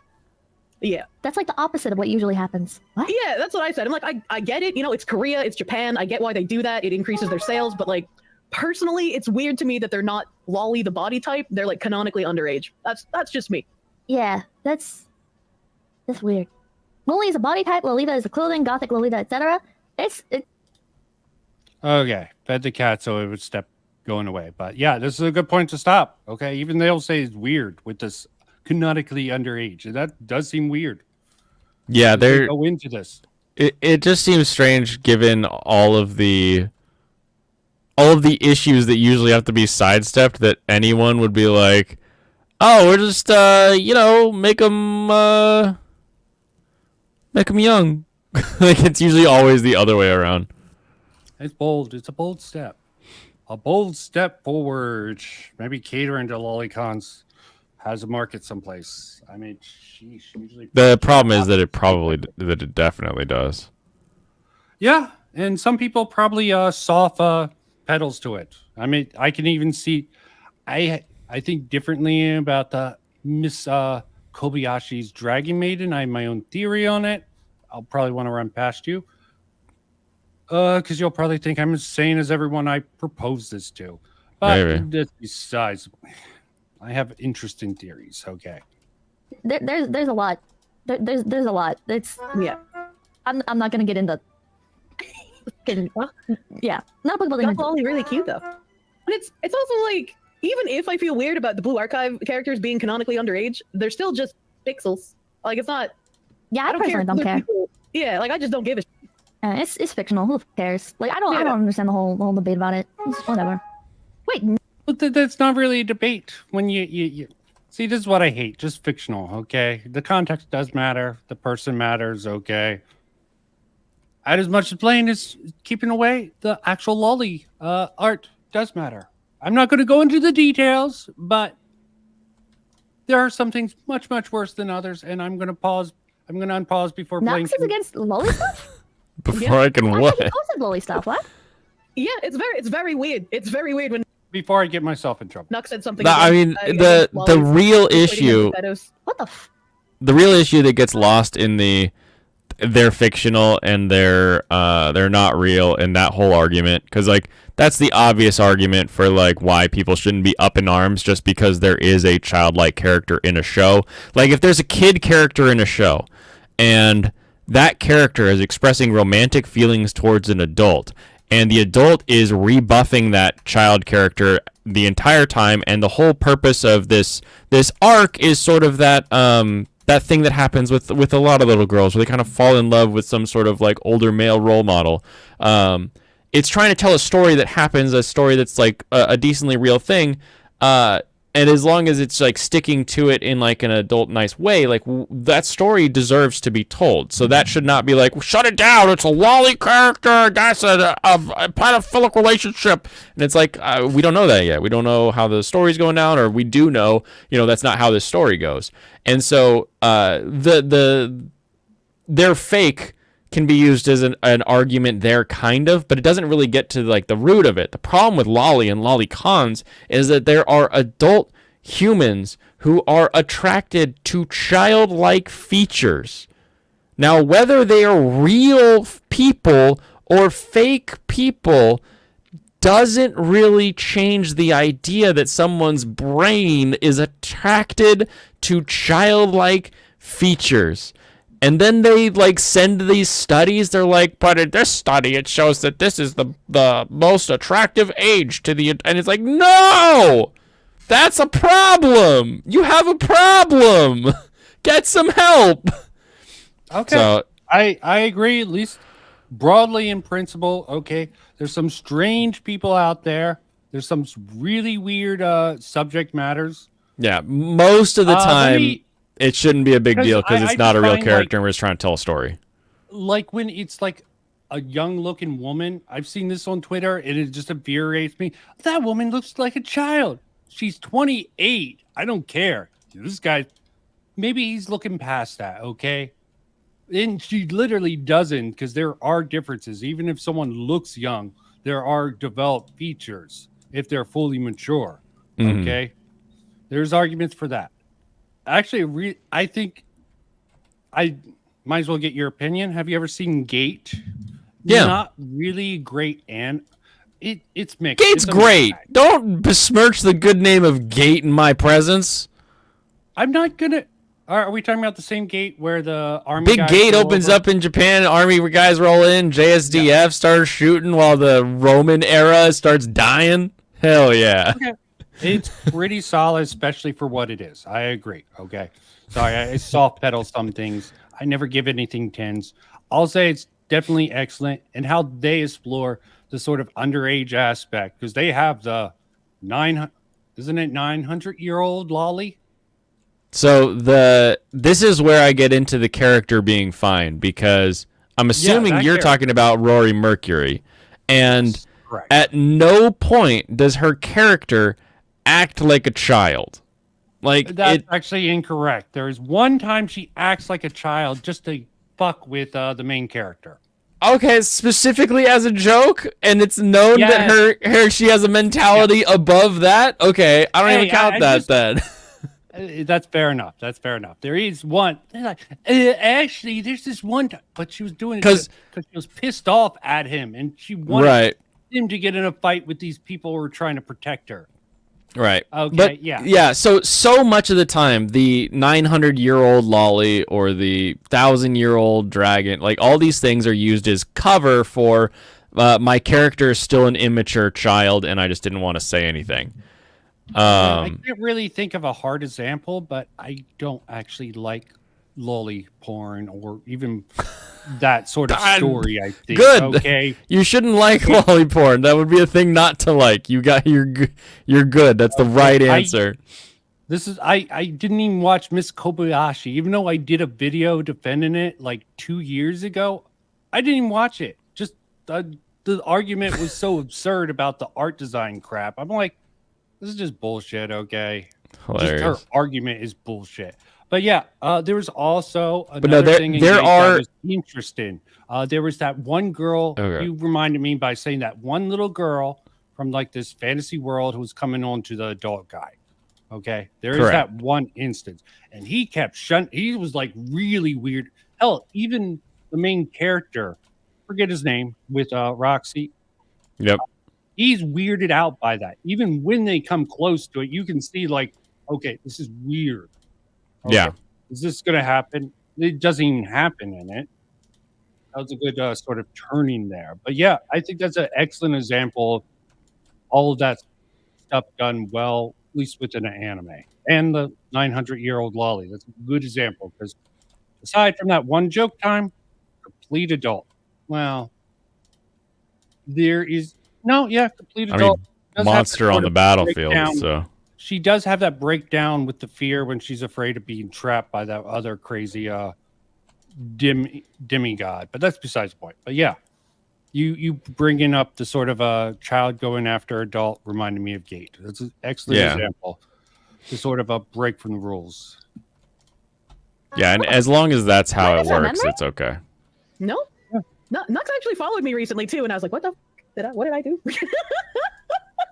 Yeah. That's like the opposite of what usually happens. What? Yeah, that's what I said. I'm like, I get it. You know, it's Korea, it's Japan. I get why they do that. It increases their sales. But like, personally, it's weird to me that they're not loli the body type. They're like canonically underage. That's just me. Yeah, that's weird. Loli is a body type. Lolita is a clothing. Gothic Lolita, etc. Okay, fed the cat so it would stop going away. But yeah, this is a good point to stop. Okay, even they'll say it's weird with this canonically underage. And that does seem weird. Yeah, they go into this. It just seems strange given all of the issues that usually have to be sidestepped, that anyone would be like, oh, we're just make them young. Like it's usually always the other way around. It's bold. It's a bold step. A bold step forward. Maybe catering to lolicons has a market someplace. I mean, sheesh. Usually The problem is that it definitely does. yeah, and some people probably soft pedals to it. I mean, I can even see. I think differently about the Miss Kobayashi's Dragon Maiden. I have my own theory on it. I'll probably want to run past you. Because you'll probably think I'm as sane as everyone I proposed this to. But besides, I have interesting theories. Okay. There's a lot. There's a lot. It's yeah. I'm not gonna get into. Yeah, not applicable. That's all really cute though. But it's also like, even if I feel weird about the Blue Archive characters being canonically underage, they're still just pixels. Like it's not. Yeah, I personally don't care. Yeah, like I just don't give a. It's fictional. Who cares? Like I don't understand the whole debate about it. It's whatever. Wait, but that's not really a debate. When you see, this is what I hate. Just fictional. Okay, the context does matter. The person matters. Okay. As much as playing is keeping away, the actual loli art does matter. I'm not going to go into the details, but there are some things much worse than others, and I'm going to pause. I'm going to unpause before playing. Nox is against loli stuff. Before I can what? He posted loli stuff. What? Yeah, it's very weird. It's very weird when. Before I get myself in trouble. Nox said something. I mean, the real issue. What the? The real issue that gets lost in they're fictional and they're not real in that whole argument, because like that's the obvious argument for like why people shouldn't be up in arms just because there is a childlike character in a show. Like if there's a kid character in a show and that character is expressing romantic feelings towards an adult, and the adult is rebuffing that child character the entire time, and the whole purpose of this arc is sort of that thing that happens with a lot of little girls where they kind of fall in love with some sort of like older male role model. It's trying to tell a story that happens, a story that's like a decently real thing. And as long as it's like sticking to it in like an adult nice way, like that story deserves to be told. So that should not be like, shut it down, it's a loli character, that's a pedophilic relationship. And it's like, we don't know that yet. We don't know how the story's going down, or we do know, that's not how this story goes. And so their fake can be used as an argument there, kind of, but it doesn't really get to like the root of it. The problem with loli and lolicons is that there are adult humans who are attracted to childlike features. Now, whether they are real people or fake people doesn't really change the idea that someone's brain is attracted to childlike features. And then they like send these studies. They're like, but in this study, it shows that this is the most attractive age to the. And it's like, no, that's a problem. You have a problem. Get some help. Okay. So I agree, at least broadly in principle. Okay. There's some strange people out there. There's some really weird subject matters. Yeah. Most of the time. It shouldn't be a big deal because it's not a real character and we're just trying to tell a story. Like when it's like a young-looking woman, I've seen this on Twitter, and it just infuriates me. That woman looks like a child. She's 28. I don't care. This guy, maybe he's looking past that, okay? And she literally doesn't, because there are differences. Even if someone looks young, there are developed features if they're fully mature. Mhm. Okay, there's arguments for that. Actually, I think I might as well get your opinion. Have you ever seen Gate? Yeah. Not really great, and it's mixed. Gate's It's a great. mixed bag. Don't besmirch the good name of Gate in my presence. I'm not gonna. Are we talking about the same Gate where the army Big guys gate go opens over? up in Japan. Army guys roll in. JSDF starts shooting while the Roman era starts dying. Hell yeah. Okay. It's pretty solid, especially for what it is. I agree. Okay. Sorry, I soft pedal some things. I never give anything 10s. I'll say it's definitely excellent, and how they explore the sort of underage aspect, because they have the 900-year-old loli. So this is where I get into the character being fine, because I'm assuming that you're character. talking about Rory Mercury, and Correct. at no point does her character act like a child. Like That's actually incorrect. There is one time she acts like a child just to fuck with the main character. Okay, specifically as a joke, and it's known that her she has a mentality above that. Okay, I don't even count that then. That's fair enough. That's fair enough. There is one. They're like, actually, there's this one time, but she was doing it because she was pissed off at him, and she wanted him to get in a fight with these people who were trying to protect her. Right. Okay. But, yeah. So much of the time, the 900-year-old loli or the 1,000-year-old dragon, like all these things are used as cover for my character is still an immature child, and I just didn't want to say anything. I can't really think of a hard example, but I don't actually like loli porn or even that sort of story. I think. Good. Okay. You shouldn't like loli porn. That would be a thing not to like. You're good. That's the right answer. I didn't even watch Miss Kobayashi, even though I did a video defending it like 2 years ago. I didn't even watch it. Just the argument was so absurd about the art design crap. I'm like, this is just bullshit. Okay. Hilarious. Just her argument is bullshit. But yeah, there was also no, another thing in there Gate are- that was interesting. There was that one girl. Okay. You reminded me by saying that one little girl from like this fantasy world who was coming on to the adult guy. Okay, there is Correct. that one instance, and he kept He was like really weird. Hell, even the main character, forget his name, with Roxy. Yep. He's weirded out by that. Even when they come close to it, you can see like, okay, this is weird. Okay, Yeah. is this going to happen? It doesn't even happen in it. That was a good sort of turning there. But yeah, I think that's an excellent example of all of that stuff done well, at least within an anime. And the 900-year-old loli. That's a good example because aside from that one joke time, complete adult. Well, there is complete I adult. mean, Does have that monster sort on the of battlefield. breakdown. So She does have that breakdown with the fear when she's afraid of being trapped by that other crazy demigod. But that's besides the point. But yeah, you bringing up the sort of a child going after adult reminded me of Gate. That's an excellent example. To sort of a break from the rules. yeah, and as long as that's how it Is that works, memory? it's okay. No, Nux actually followed me recently too, and I was like, "What the? What did I do?"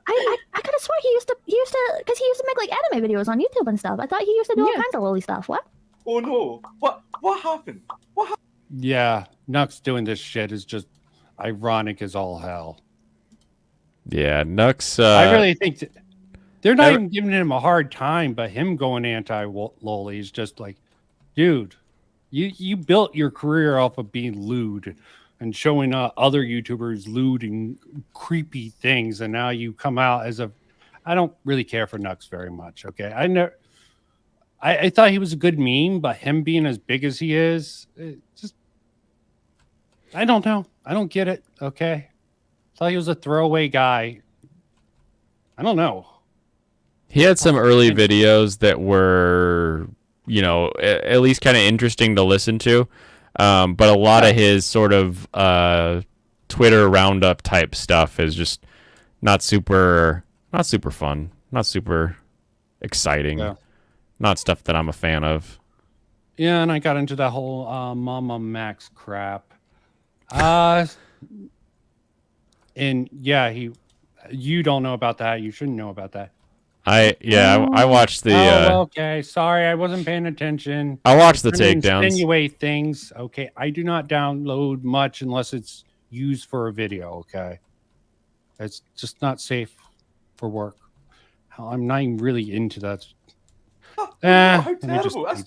I could have swore he used to because he used to make like anime videos on YouTube and stuff. I thought he used to do all kinds of loli stuff. What? Oh no! What happened? Yeah, Nux doing this shit is just ironic as all hell. Yeah, Nux. I really think they're not even giving him a hard time, but him going anti-loli is just like, dude, you built your career off of being lewd and showing other YouTubers lewd and creepy things, and now you come out as a. I don't really care for Nux very much. Okay, I thought he was a good meme, but him being as big as he is, I don't know. I don't get it. Okay, thought he was a throwaway guy. I don't know. He had some early videos that were, at least kind of interesting to listen to. But a lot of his sort of Twitter roundup type stuff is just not super fun, not super exciting, not stuff that I'm a fan of. Yeah, and I got into that whole Mama Max crap. And yeah, you don't know about that. You shouldn't know about that. I watched the. Okay. Sorry, I wasn't paying attention. I watched the Trying to takedowns. Insinuate things. Okay, I do not download much unless it's used for a video. Okay, it's just not safe for work. I'm not even really into that. How let me terrible! That's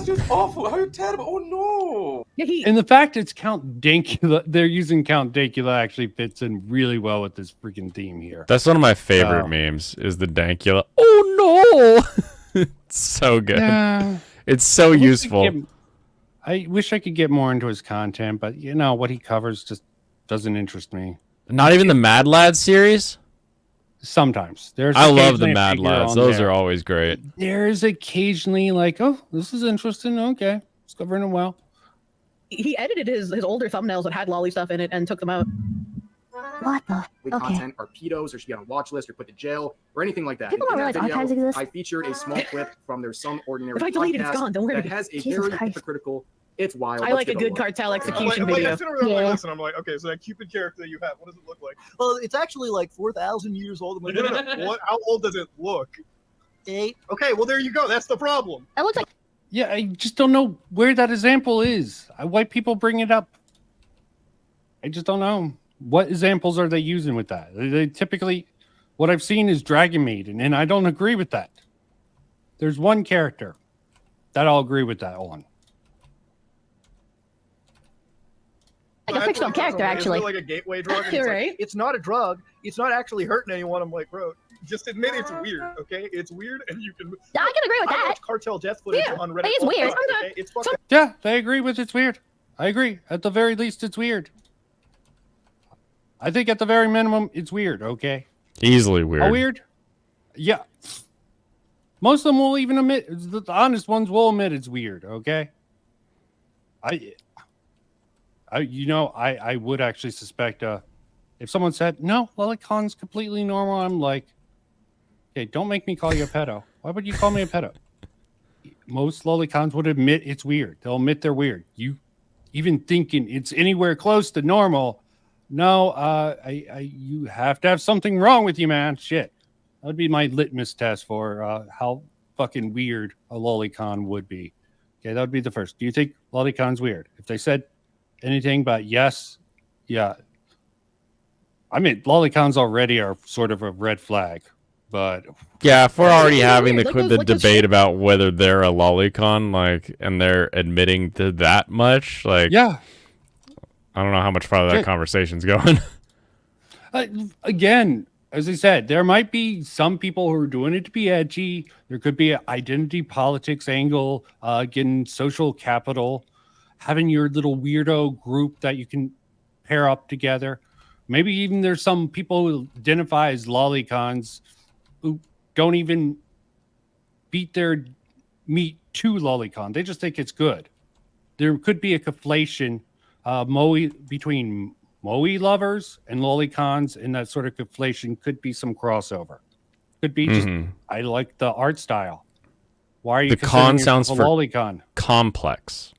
just awful. How terrible! Oh no! And the fact it's Count Dankula, they're using Count Dankula actually fits in really well with this freaking theme here. That's one of my favorite memes. Is the Dankula? Oh no! It's so good. Yeah. It's so useful. I wish I could get more into his content, but you know what he covers just doesn't interest me. Not even the Mad Lads series. Sometimes I love the Mad Lads. Those are always great. There's occasionally like, oh, this is interesting. Okay, it's covering it well. He edited his older thumbnails that had lolly stuff in it and took them out. What the? Content or pedos or should be on a watch list or put to jail or anything like that. People don't realize archives exist. I featured a small clip from their Some Ordinary If I delete it, it's podcast gone. Don't worry. that has a Jesus very Christ. hypocritical. It's wild. I like a good cartel execution video. I'm like, okay, so that Cupid character that you have, what does it look like? Well, it's actually like 4,000 years old. I'm like, no. What? How old does it look? 8. Okay, well there you go. That's the problem. It looks like. Yeah, I just don't know where that example is. Why people bring it up. I just don't know. What examples are they using with that? They typically, what I've seen is Dragon Maiden, and I don't agree with that. There's one character that I'll agree with that on. Like a fictional character, actually. Is it like a gateway drug? And You're it's right. Like, it's not a drug. It's not actually hurting anyone. I'm like, bro, just admit it's weird, okay? It's weird, and you can. I can agree with that. Watch cartel death footage on Reddit. It is weird. Okay? It's fucking. Yeah, they agree with it's weird. I agree. At the very least, it's weird. I think at the very minimum, it's weird, okay? Easily weird. How weird? Yeah. Most of them will even admit, the honest ones will admit it's weird, okay? I would actually suspect, if someone said, no, Lolicon's completely normal, I'm like, okay, don't make me call you a pedo. Why would you call me a pedo? Most Lolicons would admit it's weird. They'll admit they're weird. You even thinking it's anywhere close to normal, no, you have to have something wrong with you, man. Shit. That would be my litmus test for how fucking weird a lolicon would be. Okay, that would be the first. Do you think lolicon's weird? If they said anything but yes, yeah. I mean, lolicons already are sort of a red flag, but yeah, if we're already having weird. the debate about whether they're a lolicon, like, and they're admitting to that much, like, yeah, I don't know how much farther that conversation's going. Again, as I said, there might be some people who are doing it to be edgy. There could be an identity politics angle, getting social capital, having your little weirdo group that you can pair up together. Maybe even there's some people who identify as lolicons who don't even beat their meat to lolicon. They just think it's good. There could be a conflation between Moe lovers and lolicons, and that sort of conflation could be some crossover. Could be just, I like the art style. Why are you the con sounds a for lolicon? Complex.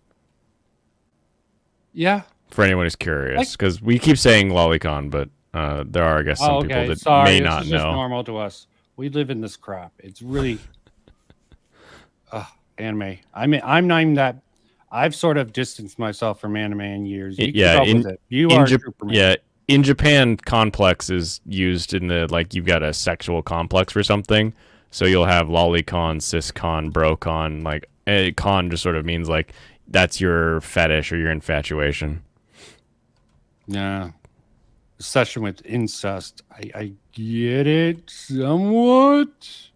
Yeah. For anyone who's curious, because we keep saying lolicon, but there are, I guess, some people that may not this is know. Just normal to us. We live in this crap. It's really anime. I mean, I'm not even that. I've sort of distanced myself from anime in years. You in Japan, complex is used in the, like, you've got a sexual complex for something. So you'll have lolicon, ciscon, brocon. Like, con just sort of means like that's your fetish or your infatuation. Yeah. Session with incest. I get it somewhat.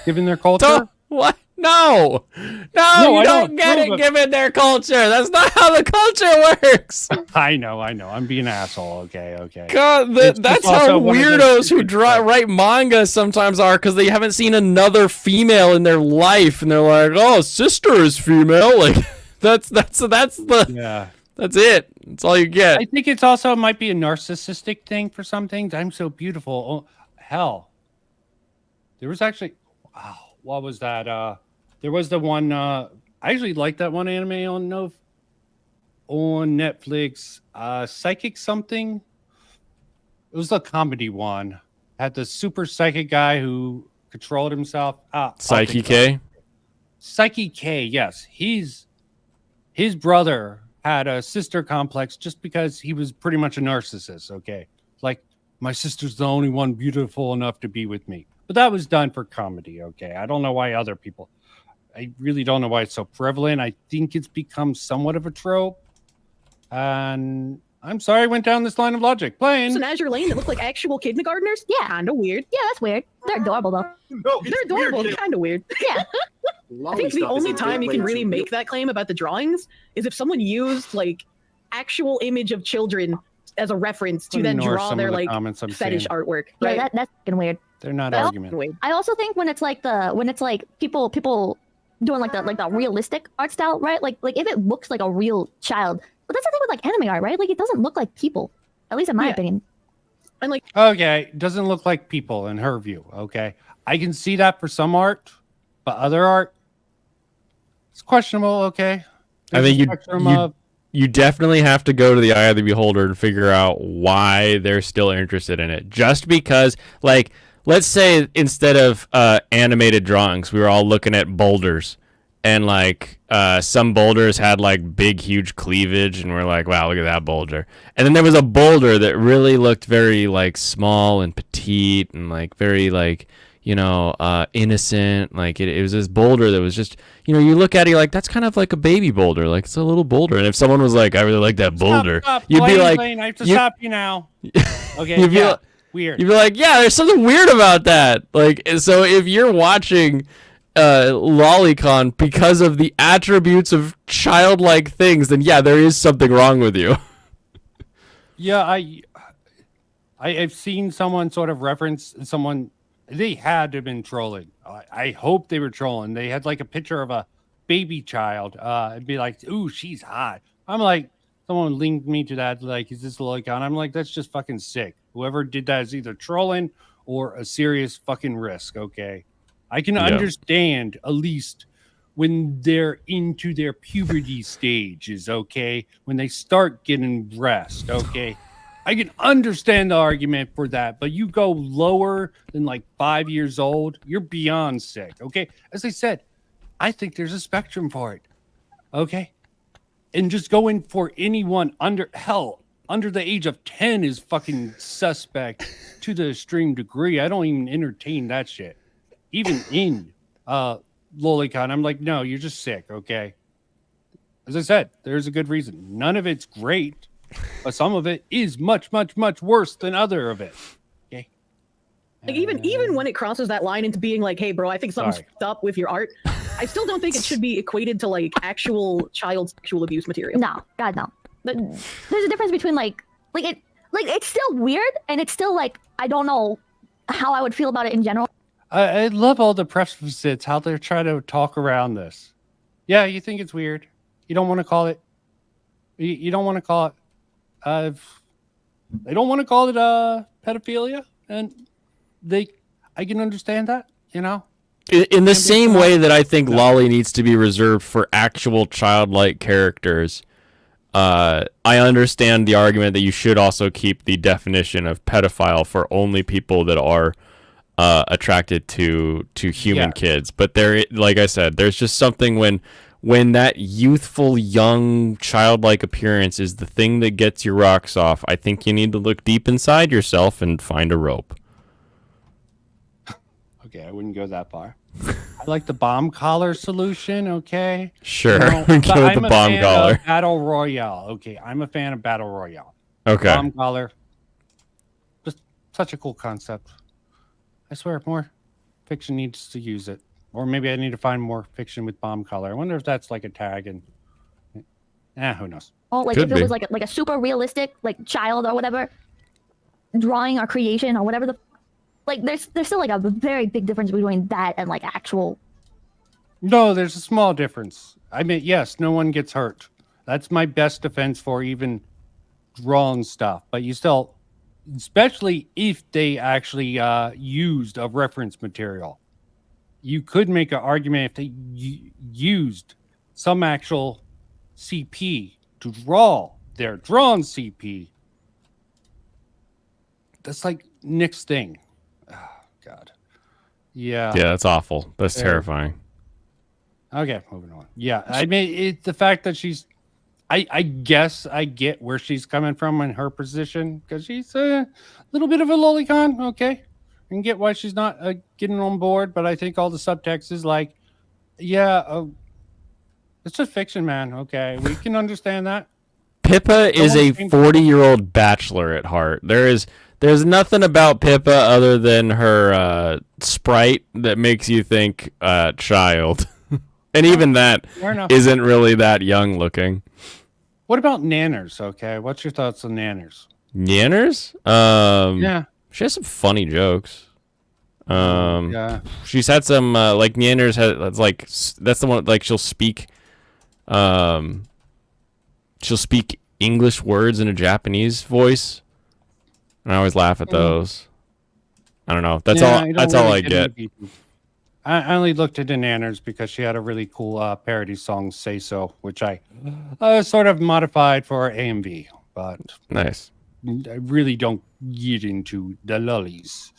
Given their culture. What? No, you don't get it given their culture. That's not how the culture works. I know. I'm being an asshole. Okay. God, that's how weirdos who write manga sometimes are, because they haven't seen another female in their life, and they're like, "Oh, sister is female." Like that's the yeah. That's it. That's all you get. I think it's also might be a narcissistic thing for some things. I'm so beautiful. Oh, hell, there was actually, wow, what was that? There was the one. I actually like that one anime on Netflix. Psychic something. It was a comedy one. Had the super psychic guy who controlled himself. Psyche K. Psyche K. Yes, his brother had a sister complex just because he was pretty much a narcissist. Okay, like my sister's the only one beautiful enough to be with me. But that was done for comedy. Okay, I don't know why other people. I really don't know why it's so prevalent. I think it's become somewhat of a trope. And I'm sorry I went down this line of logic. Playing. An Azure Lane that look like actual kindergartners? Yeah. Kind of weird. Yeah, that's weird. They're adorable though. No, They're adorable. Kind of weird. Yeah. I think the only time you can really make that claim about the drawings is if someone used like actual image of children as a reference to then Ignore draw some their of the like comments I'm fetish seeing. artwork. Yeah, Right? that's fucking weird. They're not Well, argument. I also think when it's like people doing like the realistic art style, right? Like if it looks like a real child. But that's the thing with like anime art, right? Like it doesn't look like people. At least in my opinion. And like Okay, doesn't look like people in her view. Okay, I can see that for some art, but other art, it's questionable. Okay, I There's think a spectrum of- you definitely have to go to the eye of the beholder and figure out why they're still interested in it. Just because, like, let's say instead of animated drawings, we were all looking at boulders, and like some boulders had like big, huge cleavage, and we're like, wow, look at that boulder. And then there was a boulder that really looked very like small and petite and like very like, you know, innocent. Like it was this boulder that was just, you know, you look at it, you're like, that's kind of like a baby boulder. Like it's a little boulder. And if someone was like, I really like that boulder, you'd be like, Blaine, I have to stop you now. Okay, you'd be yeah, like, weird. You'd be like, yeah, there's something weird about that. Like, so if you're watching Lolicon because of the attributes of childlike things, then yeah, there is something wrong with you. Yeah, I've seen someone sort of reference someone. They had to have been trolling. I hope they were trolling. They had like a picture of a baby child. It'd be like, ooh, she's hot. I'm like, someone linked me to that. Like, is this Lolicon? I'm like, that's just fucking sick. Whoever did that is either trolling or a serious fucking risk. Okay, I can understand at least when they're into their puberty stages. Okay, when they start getting breast. Okay. I can understand the argument for that, but you go lower than like 5 years old, you're beyond sick. Okay. As I said, I think there's a spectrum for it. Okay. And just going for anyone under the age of 10 is fucking suspect to the extreme degree. I don't even entertain that shit. Even in Lolicon, I'm like, no, you're just sick. Okay. As I said, there's a good reason. None of it's great. But some of it is much, much, much worse than other of it. Okay. Like even when it crosses that line into being like, hey bro, I think something's Sorry. fucked up with your art, I still don't think it should be equated to like actual child sexual abuse material. No, God no. But there's a difference between like it's still weird and it's still like I don't know how I would feel about it in general. I love all the press visits, how they're trying to talk around this. Yeah, you think it's weird. You don't want to call it. You don't want to call it. They don't want to call it pedophilia, and I can understand that, you know. In the same way that I think Lolly needs to be reserved for actual childlike characters, I understand the argument that you should also keep the definition of pedophile for only people that are attracted to human kids. But there, like I said, there's just something when that youthful, young, childlike appearance is the thing that gets your rocks off. I think you need to look deep inside yourself and find a rope. Okay, I wouldn't go that far. I like the bomb collar solution. Okay, Sure, but go with the I'm a bomb fan collar. of Battle Royale. Okay, I'm a fan of Battle Royale. Okay. Bomb collar, just such a cool concept. I swear, more fiction needs to use it. Or maybe I need to find more fiction with bomb collar. I wonder if that's like a tag and who knows? Oh, like if it was like a super realistic like child or whatever drawing or creation or whatever there's still like a very big difference between that and like actual. No, there's a small difference. I mean, yes, no one gets hurt. That's my best defense for even drawn stuff. But you still, especially if they actually used a reference material. You could make an argument if they used some actual CP to draw their drawn CP. that's like Nick's thing. Oh, God. Yeah. Yeah, that's awful. That's Fair. terrifying. Okay, moving on. Yeah, I mean, the fact that she's, I guess I get where she's coming from in her position because she's a little bit of a lolicon. Okay, I can get why she's not getting on board, but I think all the subtext is like, yeah, it's just fiction, man. Okay, we can understand that. Pippa is a 40-year-old bachelor at heart. There's nothing about Pippa other than her sprite that makes you think child. And even that Fair enough. isn't really that young looking. What about Nanners? Okay, what's your thoughts on Nanners? Nanners? Yeah. She has some funny jokes. Yeah. She's had some like Nanners has like that's the one like she'll speak English words in a Japanese voice. And I always laugh at those. I don't know. That's all I get. I only looked into Nanners because she had a really cool parody song, "Say So," which I sort of modified for AMV. But nice. I really don't get into the Lolis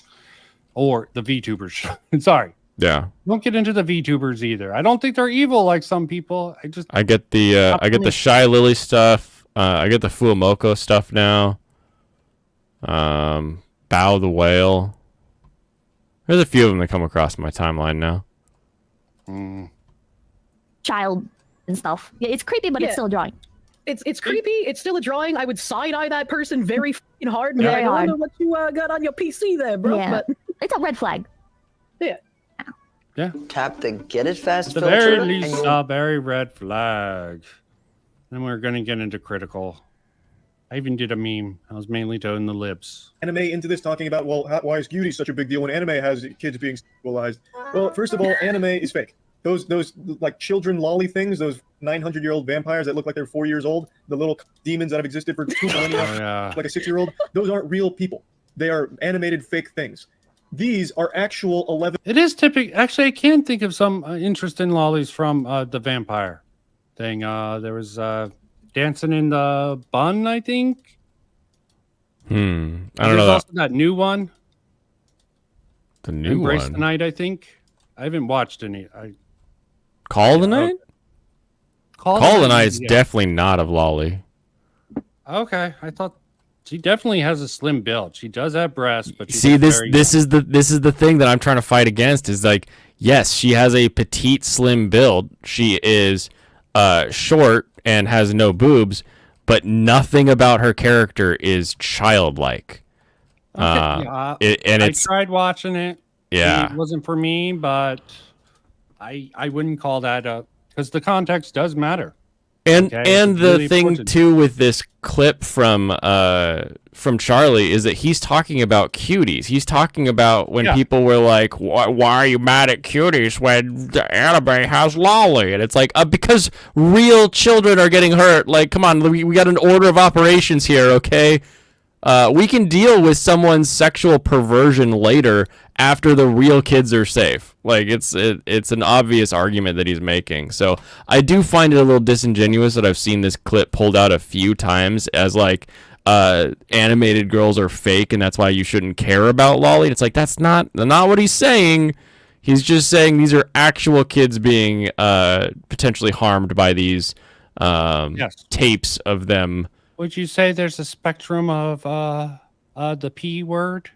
or the VTubers. Sorry. Yeah. Don't get into the VTubers either. I don't think they're evil like some people. I get the Shy Lily stuff. I get the Fuamoko stuff now. Bow the Whale. There's a few of them that come across my timeline now. Child and stuff. Yeah, it's creepy, but it's still a drawing. It's creepy. It's still a drawing. I would side eye that person very fucking hard. Very I don't hard. know what you got on your PC there, bro. Yeah. But It's a red flag. yeah. Yeah. Tap the get it fast At the filter. very and least, you'll- a very red flag. Then we're going to get into critical. I even did a meme. I was mainly doing the libs. Anime into this talking about, well, why is cutie such a big deal when anime has kids being sexualized? Well, first of all, anime is fake. Those like children lolly things, those 900-year-old vampires that look like they're 4 years old, the little demons that have existed for 2 millennia, like a 6-year-old, those aren't real people. They are animated fake things. These are actual 11. It is typical. Actually, I can think of some interesting lollies from the vampire thing. There was Dancing in the Bun, I think. I don't There's know also that new one. the new Embrace one. the Night, I think. I haven't watched any. Call the Night? Call the Night is yeah. definitely not of Lolly. Okay, I thought she definitely has a slim build. She does have breasts, but she's See, very this is the thing that I'm trying to fight against is like, yes, she has a petite, slim build. She is short and has no boobs, but nothing about her character is childlike. I tried watching it. Yeah. It wasn't for me, but I wouldn't call that because the context does matter. And Okay? and It's the really thing important. too with this clip from Charlie is that he's talking about cuties. He's talking about when people were like, "Why are you mad at cuties when the anime has lolly?" And it's like, because real children are getting hurt. Like, come on, we got an order of operations here, okay? We can deal with someone's sexual perversion later after the real kids are safe. Like it's an obvious argument that he's making. So I do find it a little disingenuous that I've seen this clip pulled out a few times as like animated girls are fake and that's why you shouldn't care about lolly. It's like that's not what he's saying. He's just saying these are actual kids being potentially harmed by these tapes of them. Would you say there's a spectrum of the P word?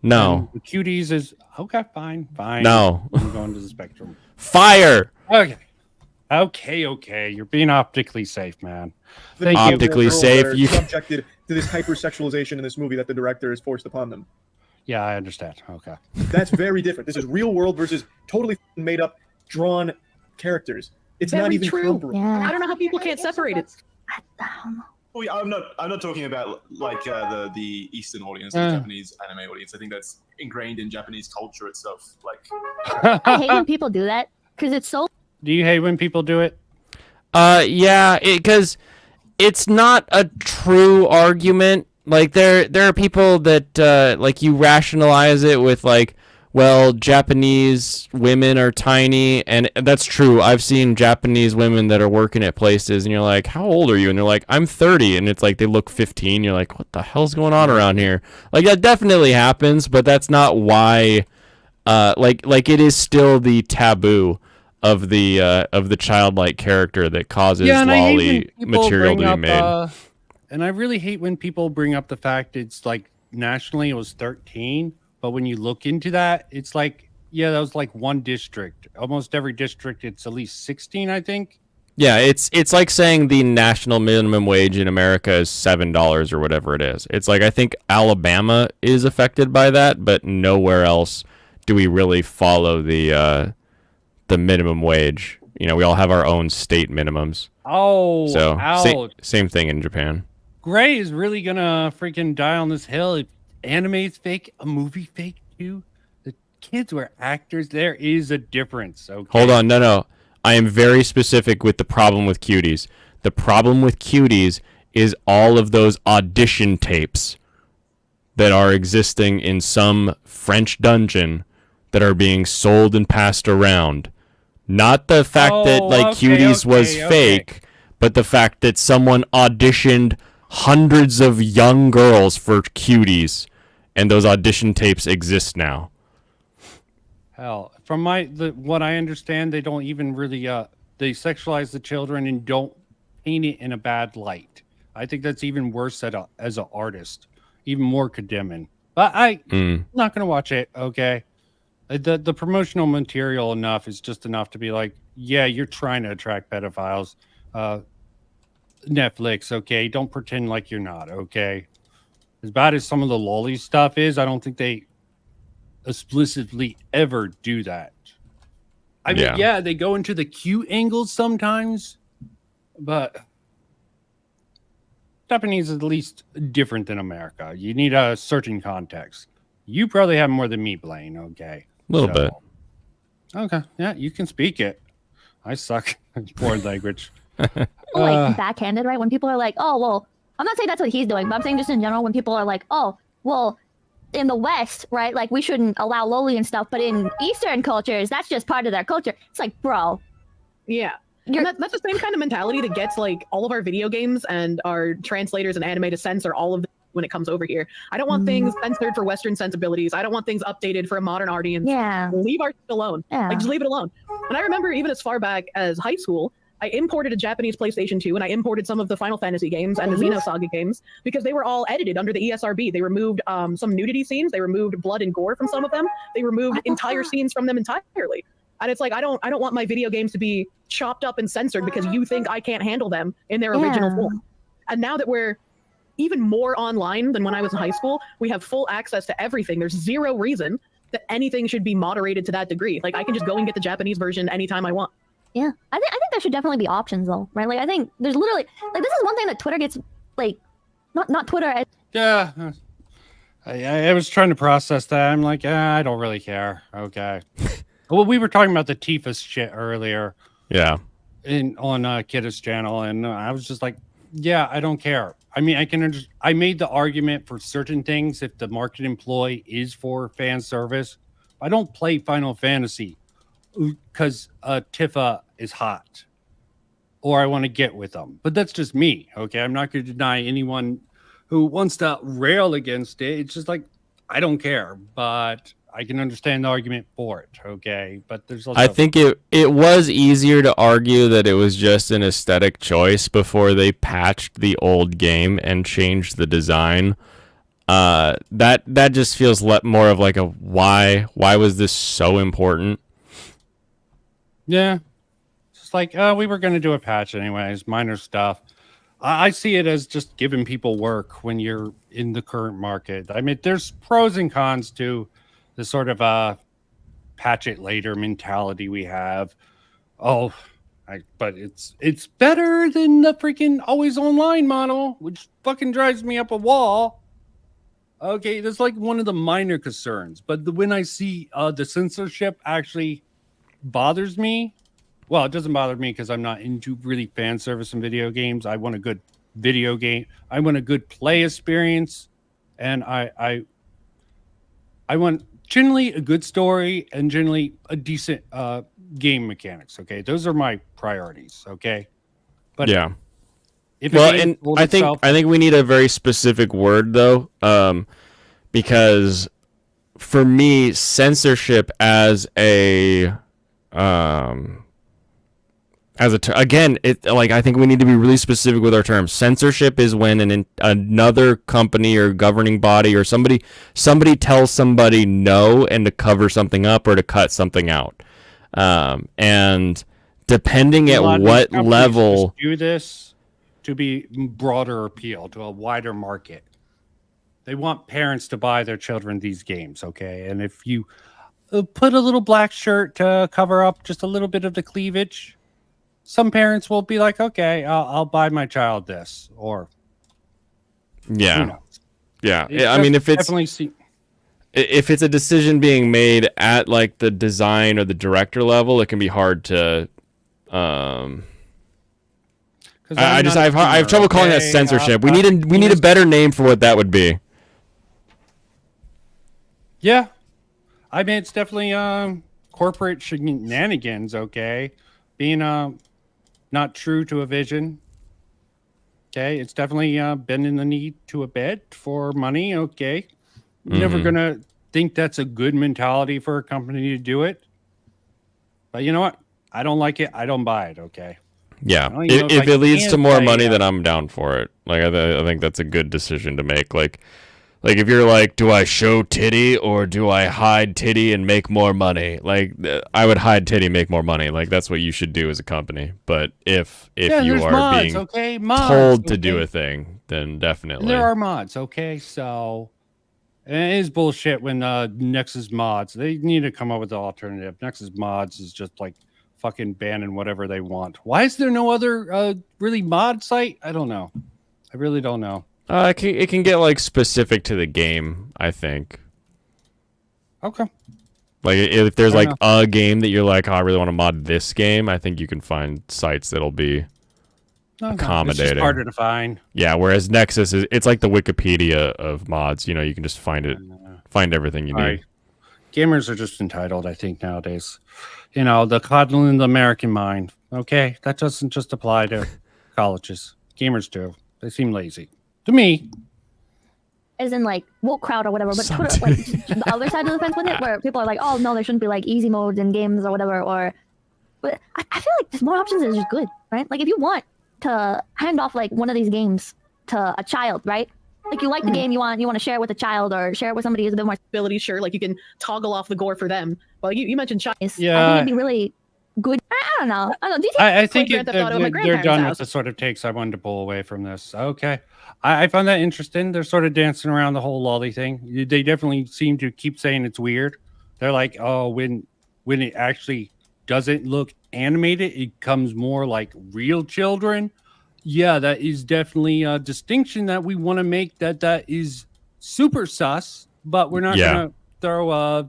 No. And the cuties is okay. Fine. No. I'm going to the spectrum. Fire. Okay. You're being optically safe, man. Thank you. Optically safe. You subjected to this hypersexualization in this movie that the director has forced upon them. Yeah, I understand. Okay. That's very different. This is real world versus totally made up, drawn characters. It's Very not even true. comparable. I don't know how people can't separate it. Oh, yeah, I'm not talking about like the Eastern audience, the Japanese anime audience. I think that's ingrained in Japanese culture itself. Like, I hate when people do that because it's so. Do you hate when people do it? Yeah, because it's not a true argument. Like there are people that like you rationalize it with like, well, Japanese women are tiny, and that's true. I've seen Japanese women that are working at places, and you're like, how old are you? And they're like, I'm 30, and it's like they look 15. You're like, what the hell's going on around here? Like, that definitely happens, but that's not why. Like it is still the taboo of the childlike character that causes loli material to be made. And I really hate when people bring up the fact it's like nationally it was 13, but when you look into that, it's like, yeah, that was like one district. Almost every district, it's at least 16, I think. Yeah, it's like saying the national minimum wage in America is $7 or whatever it is. It's like, I think Alabama is affected by that, but nowhere else do we really follow the minimum wage. You know, we all have our own state minimums. Oh, So ouch. same thing in Japan. Gray is really gonna freaking die on this hill. If anime is fake, a movie fake too. The kids were actors. There is a difference. Okay. Hold on, no. I am very specific with the problem with cuties. The problem with cuties is all of those audition tapes that are existing in some French dungeon that are being sold and passed around. Not the fact that like cuties was fake, but the fact that someone auditioned hundreds of young girls for cuties, and those audition tapes exist now. Hell, from what I understand, they don't even really they sexualize the children and don't paint it in a bad light. I think that's even worse as an artist, even more condemning. But I'm not gonna watch it. Okay, the promotional material is just enough to be like, yeah, you're trying to attract pedophiles. Netflix, okay, don't pretend like you're not. Okay, as bad as some of the loli stuff is, I don't think they explicitly ever do that. I mean, yeah, they go into the cute angles sometimes, but Japanese is at least different than America. You need a certain context. You probably have more than me, Blaine. Okay, a little bit. Okay, yeah, you can speak it. I suck at foreign language. Like backhanded, right? When people are like, oh, well, I'm not saying that's what he's doing, but I'm saying just in general, when people are like, oh, well, in the West, right, like we shouldn't allow loli and stuff, but in Eastern cultures, that's just part of their culture. It's like, bro. Yeah. And that's the same kind of mentality that gets like all of our video games and our translators and anime to censor all of them when it comes over here. I don't want things censored for Western sensibilities. I don't want things updated for a modern audience. Yeah. Leave our shit alone. Yeah. Like, just leave it alone. And I remember even as far back as high school, I imported a Japanese PlayStation 2 and I imported some of the Final Fantasy games and the Xenosaga games because they were all edited under the ESRB. They removed some nudity scenes. They removed blood and gore from some of them. They removed entire scenes from them entirely. And it's like, I don't want my video games to be chopped up and censored because you think I can't handle them in their original form. And now that we're even more online than when I was in high school, we have full access to everything. There's zero reason that anything should be moderated to that degree. Like, I can just go and get the Japanese version anytime I want. Yeah, I think there should definitely be options though, right? Like, I think there's literally like this is one thing that Twitter gets like, not Twitter. Yeah, I was trying to process that. I'm like, I don't really care. Okay. Well, we were talking about the Tifa's shit earlier. Yeah. On Kidda's channel, and I was just like, yeah, I don't care. I mean, I made the argument for certain things if the market employ is for fan service. I don't play Final Fantasy because Tifa is hot or I want to get with them. But that's just me, okay? I'm not going to deny anyone who wants to rail against it. It's just like, I don't care, but I can understand the argument for it, okay? But there's also... I think it was easier to argue that it was just an aesthetic choice before they patched the old game and changed the design. That just feels more of like a why was this so important? Yeah. It's like, we were going to do a patch anyways, minor stuff. I see it as just giving people work when you're in the current market. I mean, there's pros and cons to the sort of patch it later mentality we have. But it's better than the freaking always online model, which fucking drives me up a wall. Okay, that's like one of the minor concerns. But when I see the censorship actually bothers me, well, it doesn't bother me because I'm not into really fan service in video games. I want a good video game. I want a good play experience, and I want generally a good story and generally a decent game mechanics. Okay, those are my priorities. Okay, but yeah. if Well, and I think we need a very specific word though, because for me, censorship as a again, I think we need to be really specific with our terms. Censorship is when another company or governing body or somebody tells somebody no and to cover something up or to cut something out. And depending at what level just do this to be broader appeal to a wider market. They want parents to buy their children these games, okay? And if you put a little black shirt to cover up just a little bit of the cleavage, some parents will be like, okay, I'll buy my child this, or yeah. I mean, if it's a decision being made at like the design or the director level, it can be hard to. I have trouble calling that censorship. We need a better name for what that would be. Yeah, I mean, it's definitely corporate shenanigans. Okay, being not true to a vision. Okay, it's definitely bending the knee to a bed for money. Okay, never gonna think that's a good mentality for a company to do it. But you know what? I don't like it. I don't buy it. Okay. Yeah, if it leads to more money, then I'm down for it. Like I think that's a good decision to make. Like if you're like, do I show titty or do I hide titty and make more money? Like I would hide titty, make more money. Like that's what you should do as a company. But if you are being told to do a thing, then definitely and there are mods. Okay, so and it is bullshit when Nexus mods. They need to come up with an alternative. Nexus mods is just like fucking banning whatever they want. Why is there no other really mod site? I don't know. I really don't know. It can get like specific to the game, I think. Okay. Like if there's like a game that you're like, oh, I really want to mod this game, I think you can find sites that'll be accommodating. It's just harder to find. Yeah, whereas Nexus it's like the Wikipedia of mods. You know, you can just find everything you need. Gamers are just entitled, I think, nowadays. You know, the coddling the American mind. Okay, that doesn't just apply to colleges. Gamers do. They seem lazy. To me. As in like woke crowd or whatever, but Twitter, like the other side of the fence with it, where people are like, oh no, there shouldn't be like easy modes in games or whatever. But I feel like there's more options is just good, right? Like if you want to hand off like one of these games to a child, right? Like you like the game, you want to share it with a child or share it with somebody who's a bit more ability. Sure, like you can toggle off the gore for them. Well, you mentioned Chinese. Yeah, I think it'd be really good. I don't know. I think they're done with the sort of takes I wanted to pull away from this. Okay. I found that interesting. They're sort of dancing around the whole lolly thing. They definitely seem to keep saying it's weird. They're like, oh, when it actually doesn't look animated, it comes more like real children. Yeah, that is definitely a distinction that we want to make. That is super sus, but we're not going to throw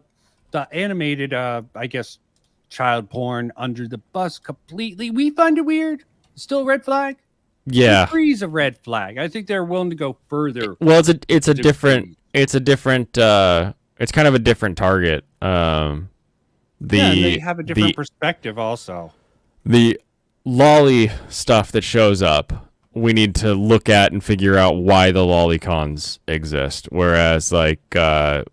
the animated, I guess, child porn under the bus completely. We find it weird. Still a red flag. Yeah, freeze a red flag. I think they're willing to go further. Well, it's kind of a different target. They have a different perspective also. The lolly stuff that shows up, we need to look at and figure out why the lolicons exist. Whereas like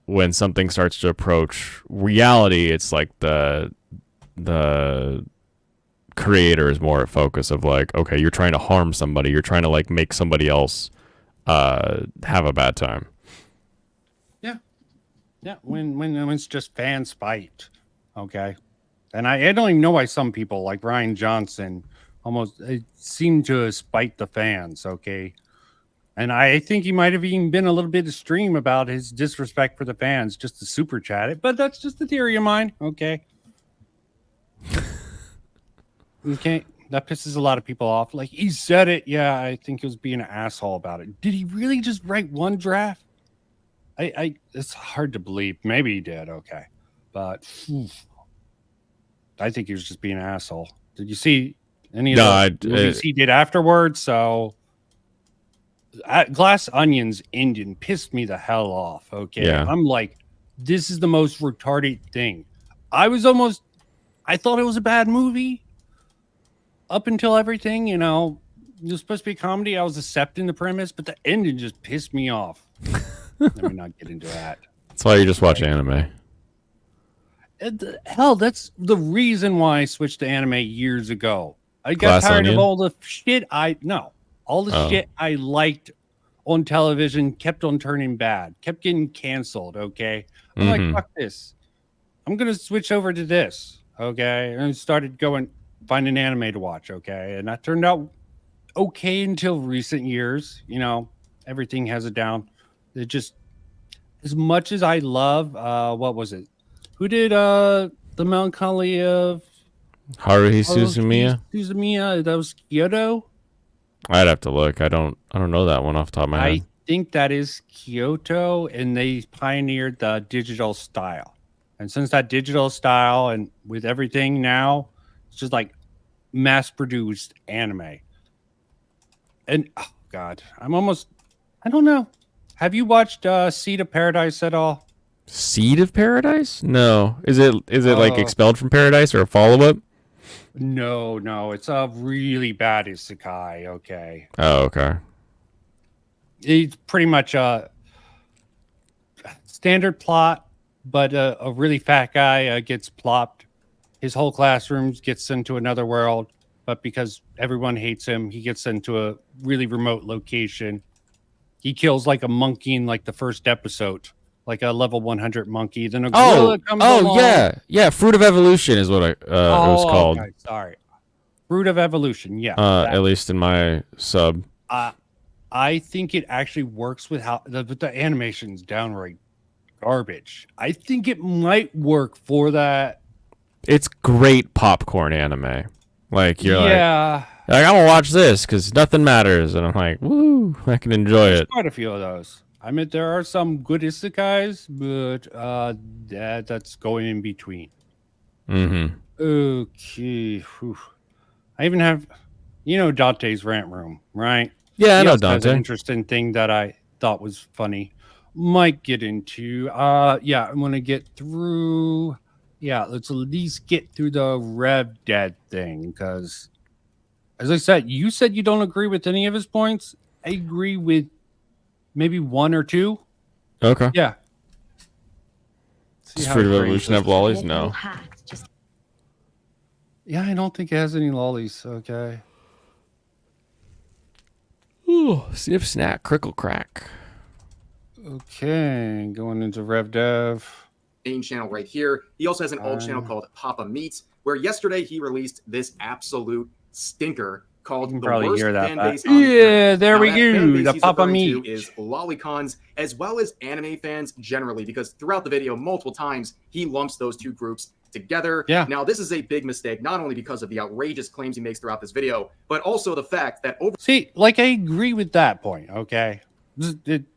when something starts to approach reality, it's like the creator is more at focus of like, okay, you're trying to harm somebody, you're trying to like make somebody else have a bad time. Yeah, when it's just fan spite, okay. And I don't even know why some people like Ryan Johnson almost seem to spite the fans, okay. And I think he might have even been a little bit extreme about his disrespect for the fans, just to super chat it. But that's just a theory of mine, okay. Okay, that pisses a lot of people off. Like, he said it. Yeah, I think he was being an asshole about it. Did he really just write one draft? It's hard to believe. Maybe he did. Okay, but I think he was just being an asshole. Did you see any of the movies he did afterwards? So, Glass Onion's ending pissed me the hell off. Okay, yeah. I'm like, this is the most retarded thing. I thought it was a bad movie up until everything, you know, it was supposed to be a comedy. I was accepting the premise, but the ending just pissed me off. Let me not get into that. That's why you just watch anime. Hell, that's the reason why I switched to anime years ago. I got Glass tired Onion? of all the shit all the Oh. shit I liked on television kept on turning bad, kept getting canceled. Okay, I'm Mhm. like, fuck this. I'm gonna switch over to this. Okay, and I started finding anime to watch. Okay, and that turned out okay until recent years. You know, everything has it down. It just, as much as I love, what was it? Who did the Melancholy of Haruhi Suzumiya? Suzumiya? That was Kyoto. I'd have to look. I don't know that one off the top of my I head. think that is Kyoto, and they pioneered the digital style. And since that digital style, and with everything now, it's just like mass-produced anime. And oh god, I don't know. Have you watched Seed of Paradise at all? Seed of Paradise? No. Is it like Oh. Expelled from Paradise or a follow-up? No, it's a really bad isekai. Okay, Oh, okay. it's pretty much a standard plot, but a really fat guy gets plopped. His whole classroom gets sent to another world, but because everyone hates him, he gets sent to a really remote location. He kills like a monkey in like the first episode, like a level 100 monkey. Then a gorilla comes along. Yeah. Fruit of Evolution is what it was called. Okay, sorry. Fruit of Evolution, yeah. At least in my sub. I think it actually works with how the animation's downright garbage. I think it might work for that. It's great popcorn anime. Like you're Yeah. like I'm gonna watch this because nothing matters, and I'm like, woo, I can enjoy There's it. quite a few of those. I mean, there are some good isekais, but that's going in between. Mm-hmm. Okay. Whew. I even have, Dante's Rant Room, right? Yeah, I He know also has an Dante. interesting thing that I thought was funny. Might get into. Yeah, I'm gonna get through. Yeah, let's at least get through the Rev Dead thing, because, as I said, you said you don't agree with any of his points. I agree with maybe one or two. Okay. Yeah. Does how Fruit of he Evolution have lollies? No. Yeah, I don't think it has any lollies. Okay. Ooh, snip, snack, crickle, crack. Okay, going into Rev Dev. Main channel right here. He also has an old channel called Papa Meats, where yesterday he released this absolute stinker called can the probably worst hear that fan back. base on the Yeah, internet. there Now, we that fan go, base the he's Papa referring to Meat. is lolicons, as well as anime fans generally, because throughout the video multiple times he lumps those two groups together. Yeah. Now this is a big mistake, not only because of the outrageous claims he makes throughout this video, but also the fact that over See, like, I agree with that point, okay?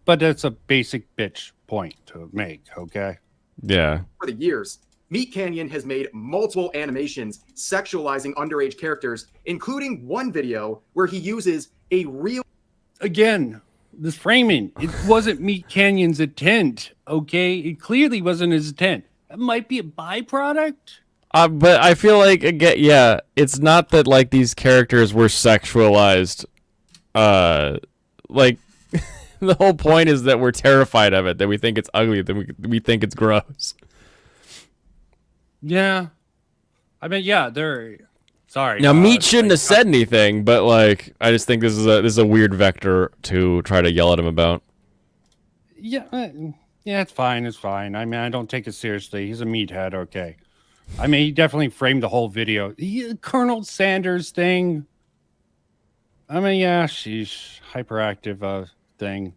But that's a basic bitch point to make, okay? Yeah. the years, Meat Canyon has made multiple animations sexualizing underage characters, including one video where he uses a real. Again, this framing, it wasn't Meat Canyon's intent, okay? It clearly wasn't his intent. It might be a byproduct. But I feel like, again, yeah, it's not that like these characters were sexualized. Like the whole point is that we're terrified of it, that we think it's ugly, that we think it's gross. Yeah. I mean, yeah, they're... Sorry. Now, Meat shouldn't have said anything, but like, I just think this is a weird vector to try to yell at him about. Yeah, yeah, it's fine. It's fine. I mean, I don't take it seriously. He's a meathead, okay. I mean, he definitely framed the whole video. Colonel Sanders thing. I mean, yeah, she's hyperactive thing.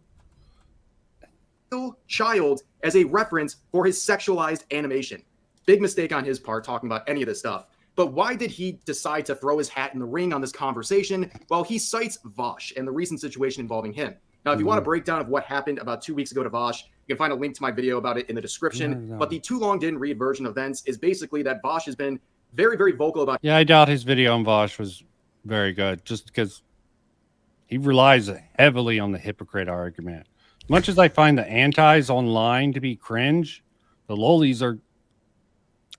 child as a reference for his sexualized animation. Big mistake on his part talking about any of this stuff. But why did he decide to throw his hat in the ring on this conversation? Well, he cites Vosh and the recent situation involving him. Now, if you want a breakdown of what happened about 2 weeks ago to Vosh, you can find a link to my video about it in the description. But the too long didn't read version of events is basically that Vosh has been very, very vocal about. Yeah, I doubt his video on Vosh was very good, just because he relies heavily on the hypocrite argument. Much as I find the antis online to be cringe, The lolis are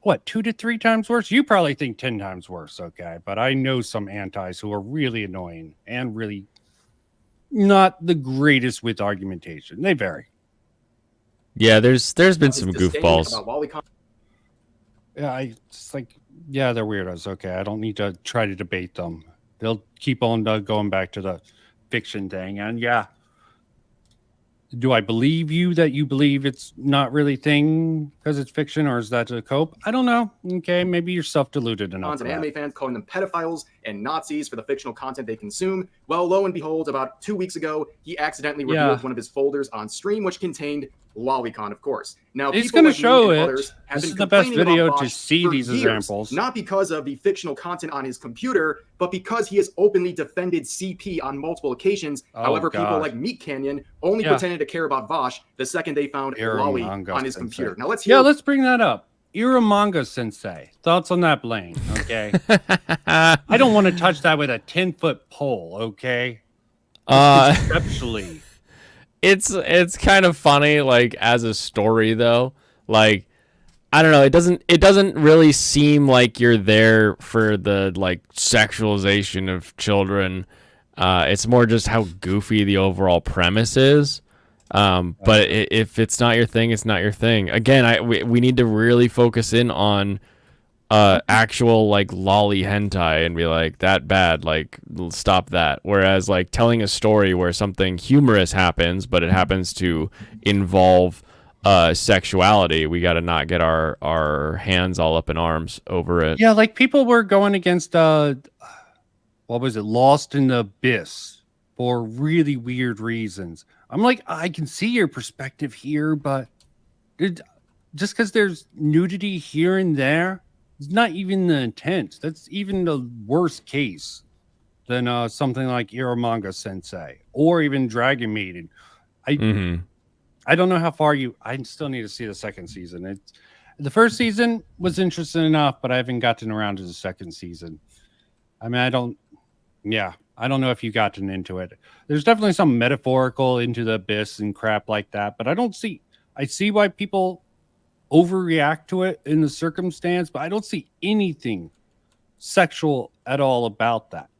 what, 2 to 3 times worse? You probably think 10 times worse, okay? But I know some antis who are really annoying and really not the greatest with argumentation. They vary. Yeah, there's been His some disdain goofballs. about lolicon Yeah, it's like, yeah, they're weirdos. Okay, I don't need to try to debate them. They'll keep on going back to the fiction thing. And yeah, do I believe you that you believe it's not really thing because it's fiction, or is that to cope? I don't know. Okay, maybe you're self-deluded enough. and anime fans calling them pedophiles and Nazis for the fictional content they consume. Well, lo and behold, about 2 weeks ago, he accidentally revealed one of his folders on stream, which contained lolicon, of course. Now, He's people going to like me show and it. others have This been is the best complaining video about to Bosch see for these years, examples. not because of the fictional content on his computer, but because he has openly defended CP on multiple occasions. Oh, However, people God. like Meat Canyon only Yeah. pretended to care about Vosh the second they found Lolly Manga on his sensei. computer. Now let's hear. Yeah, let's bring that up. Manga sensei. Thoughts on that, Blaine? Okay. I don't want to touch that with a 10-foot pole, okay? Conceptually. It's kind of funny, like, as a story though. Like, I don't know, it doesn't really seem like you're there for the like sexualization of children. It's more just how goofy the overall premise is. But if it's not your thing, it's not your thing. Again, we need to really focus in on actual like lolly hentai and be like, that bad, like stop that. Whereas like telling a story where something humorous happens, but it happens to involve sexuality, we got to not get our hands all up in arms over it. Yeah, like people were going against what was it, Lost in the Abyss, for really weird reasons. I'm like, I can see your perspective here, but just because there's nudity here and there, it's not even the intent. That's even the worst case than something like Manga Sensei or even Dragon Maiden. I don't know how far I still need to see the second season. The first season was interesting enough, but I haven't gotten around to the second season. I mean, I don't know if you've gotten into it. There's definitely some metaphorical into the abyss and crap like that, but I see why people overreact to it in the circumstance, but I don't see anything sexual at all about that.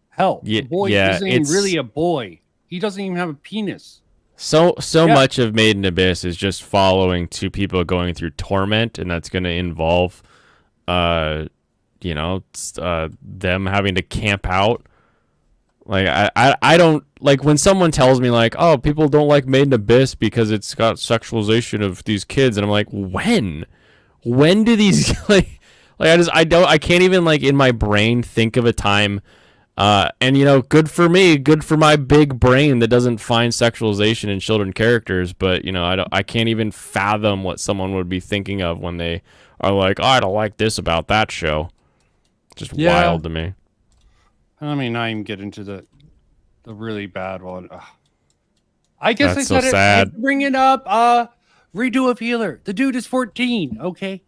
Hell, the boy isn't even really a boy. He doesn't even have a penis. So much of Made in Abyss is just following two people going through torment, and that's going to involve, them having to camp out. Like I don't like when someone tells me like, oh, people don't like Made in Abyss because it's got sexualization of these kids, and I'm like, when do these I can't even like in my brain think of a time. And good for me, good for my big brain that doesn't find sexualization in children characters. But I can't even fathom what someone would be thinking of when they are like, oh, I don't like this about that show. Just wild to me. I mean, not even get into the really bad one. Ugh. I guess That's I said so it. I sad. had to bring it up. Redo of Healer. The dude is 14. Okay,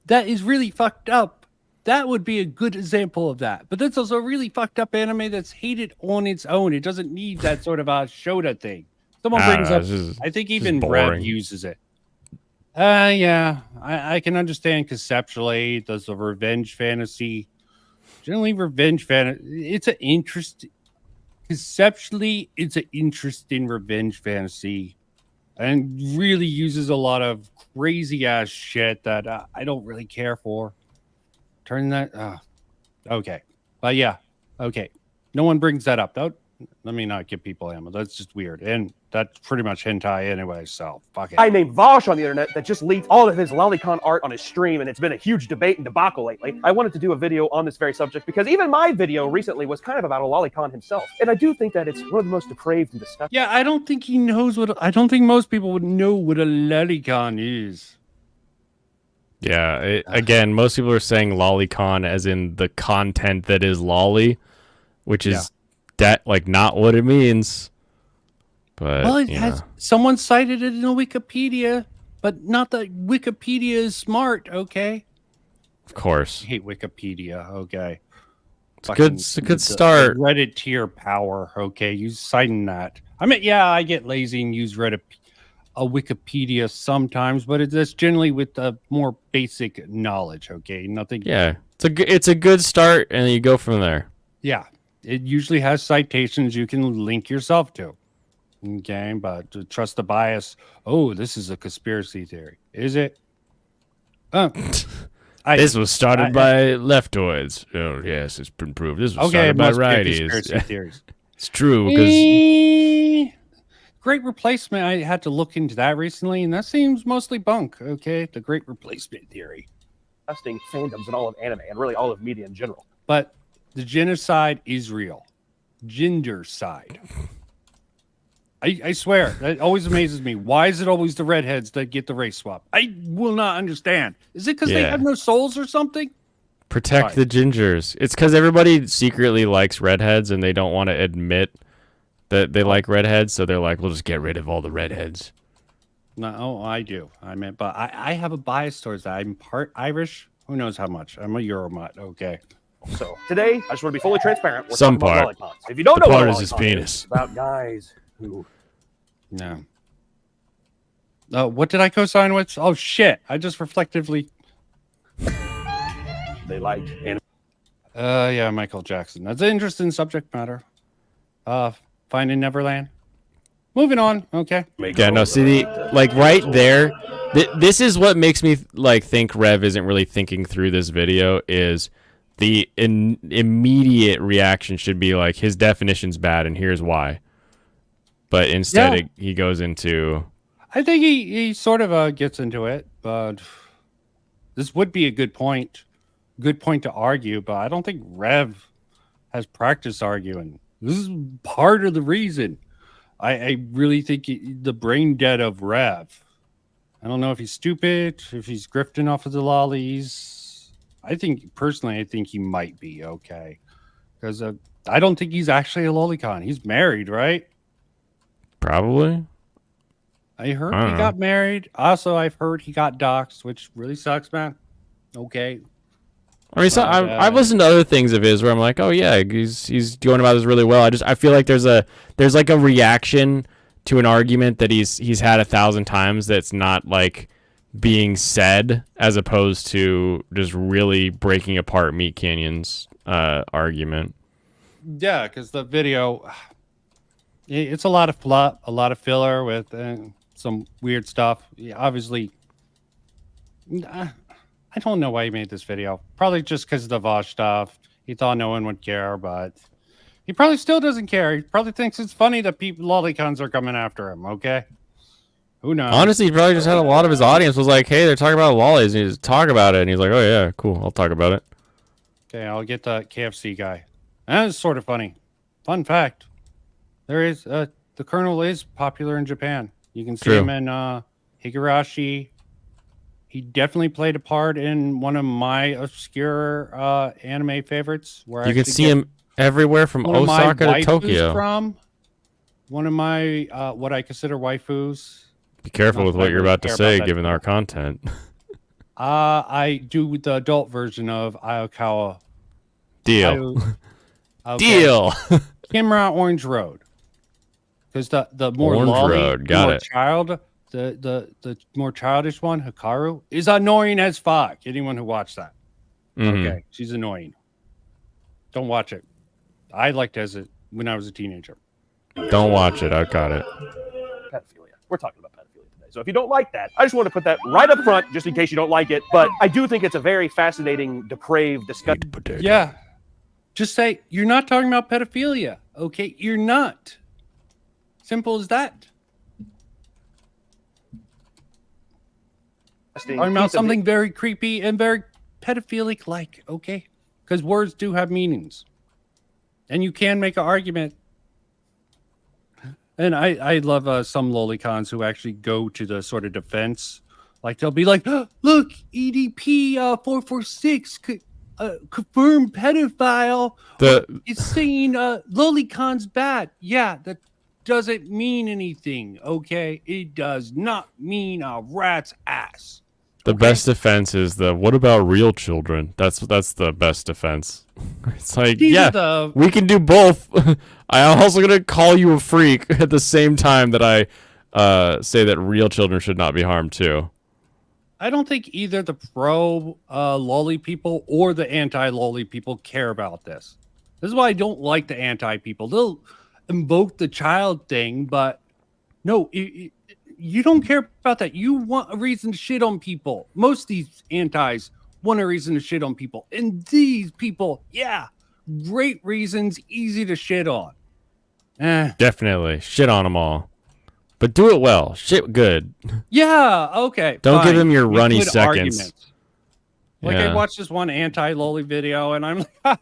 that is really fucked up. That would be a good example of that. But that's also a really fucked up anime that's hated on its own. It doesn't need that sort of a Shota thing. Someone brings up. I think even Rev uses it. Yeah, I can understand conceptually. There's the revenge fantasy. Generally, revenge fantasy. It's an interest. Conceptually, it's an interesting revenge fantasy, and really uses a lot of crazy ass shit that I don't really care for. Turn that. Okay, but yeah, okay. No one brings that up. Let me not give people ammo. That's just weird, and that's pretty much hentai anyway. So fuck it. I named Vosh on the internet that just leaked all of his lolicon art on his stream, and it's been a huge debate and debacle lately. I wanted to do a video on this very subject because even my video recently was kind of about a lolicon himself, and I do think that it's one of the most depraved and disgusting. Yeah, I don't think he knows what. I don't think most people would know what a lolicon is. Yeah, again, most people are saying lolicon as in the content that is lolly, which is not what it means. But Well, it has. Someone cited it in the Wikipedia, but not that Wikipedia is smart. Okay. Of course. I hate Wikipedia. Okay. It's a good start. Reddit tier power. Okay, you citing that. I mean, yeah, I get lazy and use Reddit. a Wikipedia sometimes, but that's generally with more basic knowledge. Okay, nothing. Yeah, it's a good start, and you go from there. Yeah, it usually has citations you can link yourself to. Okay, but to trust the bias. Oh, this is a conspiracy theory. Is it? This was started by leftoids. Oh, yes, it's been proved. This was started by righties. Conspiracy theories. It's true because Great Replacement. I had to look into that recently, and that seems mostly bunk. Okay, the Great Replacement theory. Disgusting fandoms in all of anime and really all of media in general. But the genocide is real. Gendercide. I swear, that always amazes me. Why is it always the redheads that get the race swap? I will not understand. Is it because they have no souls or something? Protect the gingers. It's because everybody secretly likes redheads and they don't want to admit that they like redheads, so they're like, we'll just get rid of all the redheads. No, I do. But I have a bias towards that. I'm part Irish. Who knows how much? I'm a Euromut. Okay. So today, I just want to be fully transparent. We're Some talking part. about lollicons. If you don't The know part what is his lolicon penis. it's about guys who No. What did I co-sign with? Oh shit! I just reflectively. they like anime. Yeah, Michael Jackson. That's an interesting subject matter. Finding Neverland. Moving on. Okay. Yeah, no, see, like right there, this is what makes me like think Rev isn't really thinking through this video. Is the immediate reaction should be like his definition's bad and here's why, but instead he goes into. I think he sort of gets into it, but this would be a good point to argue. But I don't think Rev has practice arguing. This is part of the reason. I really think the brain dead of Rev. I don't know if he's stupid, if he's grifting off of the lollies. I think he might be okay. Because I don't think he's actually a lolicon. He's married, right? Probably. I heard he got married. Also, I've heard he got doxxed, which really sucks, man. Okay. I mean, I've listened to other things of his where I'm like, oh yeah, he's going about this really well. I feel like there's like a reaction to an argument that he's had 1,000 times that's not like being said, as opposed to just really breaking apart Meat Canyon's argument. Yeah, because the video, it's a lot of plot, a lot of filler with some weird stuff. Yeah, obviously, I don't know why he made this video. Probably just because of the Vosh stuff. He thought no one would care, but he probably still doesn't care. He probably thinks it's funny that lolicons are coming after him, okay? Who knows? Honestly, he probably just had a lot of his audience was like, hey, they're talking about lollies, and he just talk about it, and he's like, oh yeah, cool, I'll talk about it. Okay, I'll get the KFC guy. That is sort of funny. Fun fact. There is, the Colonel is popular in Japan. You can see him in Higurashi. He definitely played a part in one of my obscure anime favorites. Where you can see him everywhere from Osaka to Tokyo. From one of my what I consider waifus. Be careful with what you're about to say, given our content. I do the adult version of Aokawa. Deal. Okay. Deal. Kimura Orange Road. Because the more Orange lolly, Road, got it. Child, the more childish one, Hikaru, is annoying as fuck. Anyone who watched that. Okay, she's annoying. Don't watch it. I liked it when I was a teenager. Don't watch it. I caught it. Pedophilia. We're talking about pedophilia today. So if you don't like that, I just want to put that right up front, just in case you don't like it. But I do think it's a very fascinating, depraved discussion. Yeah. Just say, you're not talking about pedophilia. Okay, you're not. Simple as that. Talking about something very creepy and very pedophilic-like, okay? Because words do have meanings. And you can make an argument. And I love some lolicons who actually go to the sort of defense. Like, they'll be like, oh, look, EDP 446 confirmed pedophile. It's saying lolicon's bad. Yeah, that doesn't mean anything, okay? It does not mean a rat's ass. The best defense is what about real children? That's the best defense. It's like, we can do both. I'm also going to call you a freak at the same time that I say that real children should not be harmed too. I don't think either the pro loli people or the anti loli people care about this. This is why I don't like the anti people. They'll invoke the child thing, but no, you don't care about that. You want a reason to shit on people. Most of these antis want a reason to shit on people. And these people, yeah, great reasons, easy to shit on. Definitely. Shit on them all. But do it well. Shit good. Yeah, okay. Don't give fine. him your Make runny good seconds. arguments. Like Yeah. I watched this one anti-loli video and I'm like,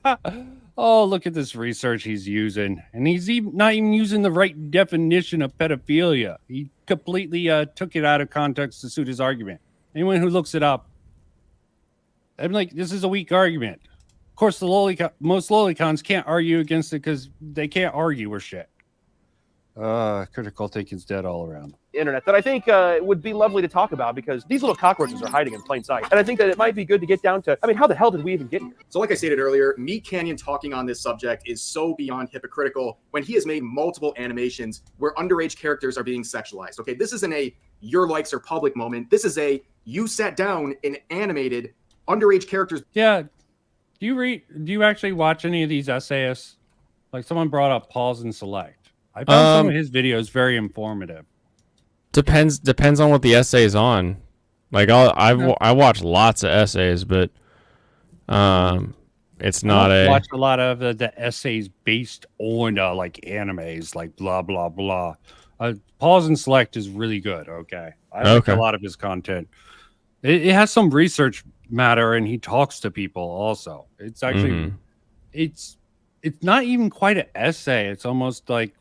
oh, look at this research he's using. And he's not even using the right definition of pedophilia. He completely took it out of context to suit his argument. Anyone who looks it up, I'm like, this is a weak argument. Of course, the most lolicons can't argue against it because they can't argue or shit. Critical thinking's dead all around. Internet that I think would be lovely to talk about because these little cockroaches are hiding in plain sight. And I think that it might be good to get down to, I mean, how the hell did we even get here? So like I stated earlier, Meat Canyon talking on this subject is so beyond hypocritical when he has made multiple animations where underage characters are being sexualized. Okay, this isn't a your likes are public moment. This is a you sat down and animated underage characters. Yeah. Do you actually watch any of these essayists? Like someone brought up Pause and Select. I found some of his videos very informative. Depends on what the essay is on. Like I watch lots of essays, but it's not I a watch a lot of the essays based on like animes, like blah blah blah. Pause and Select is really good. Okay, I like a lot of his content. It has some research matter, and he talks to people also. It's actually it's not even quite an essay. It's almost like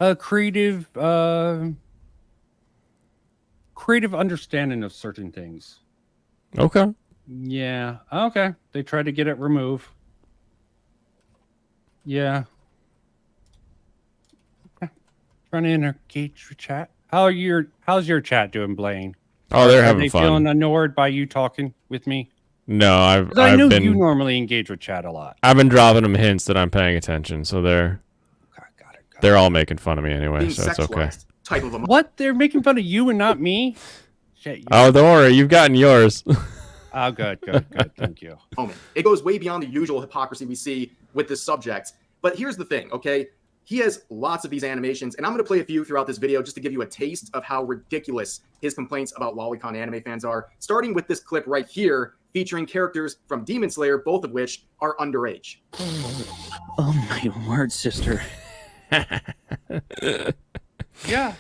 a creative understanding of certain things. Okay. Yeah. Okay. They tried to get it removed. Yeah. Okay. Trying to engage your chat. How's your chat doing, Blaine? Oh, they're having Are they fun. feeling annoyed by you talking with me? No, I I've know been you normally engage with chat a lot. I've been dropping them hints that I'm paying attention, so they're all making fun of me anyway, Being so it's okay. sexualized type of a What? They're making fun of you and not me? Shit. Oh, don't worry, you've gotten yours. Oh, good. Thank you. moment. It goes way beyond the usual hypocrisy we see with this subject. But here's the thing, okay? He has lots of these animations, and I'm going to play a few throughout this video just to give you a taste of how ridiculous his complaints about lolicon anime fans are, starting with this clip right here featuring characters from Demon Slayer, both of which are underage. Oh my word, sister. Yeah.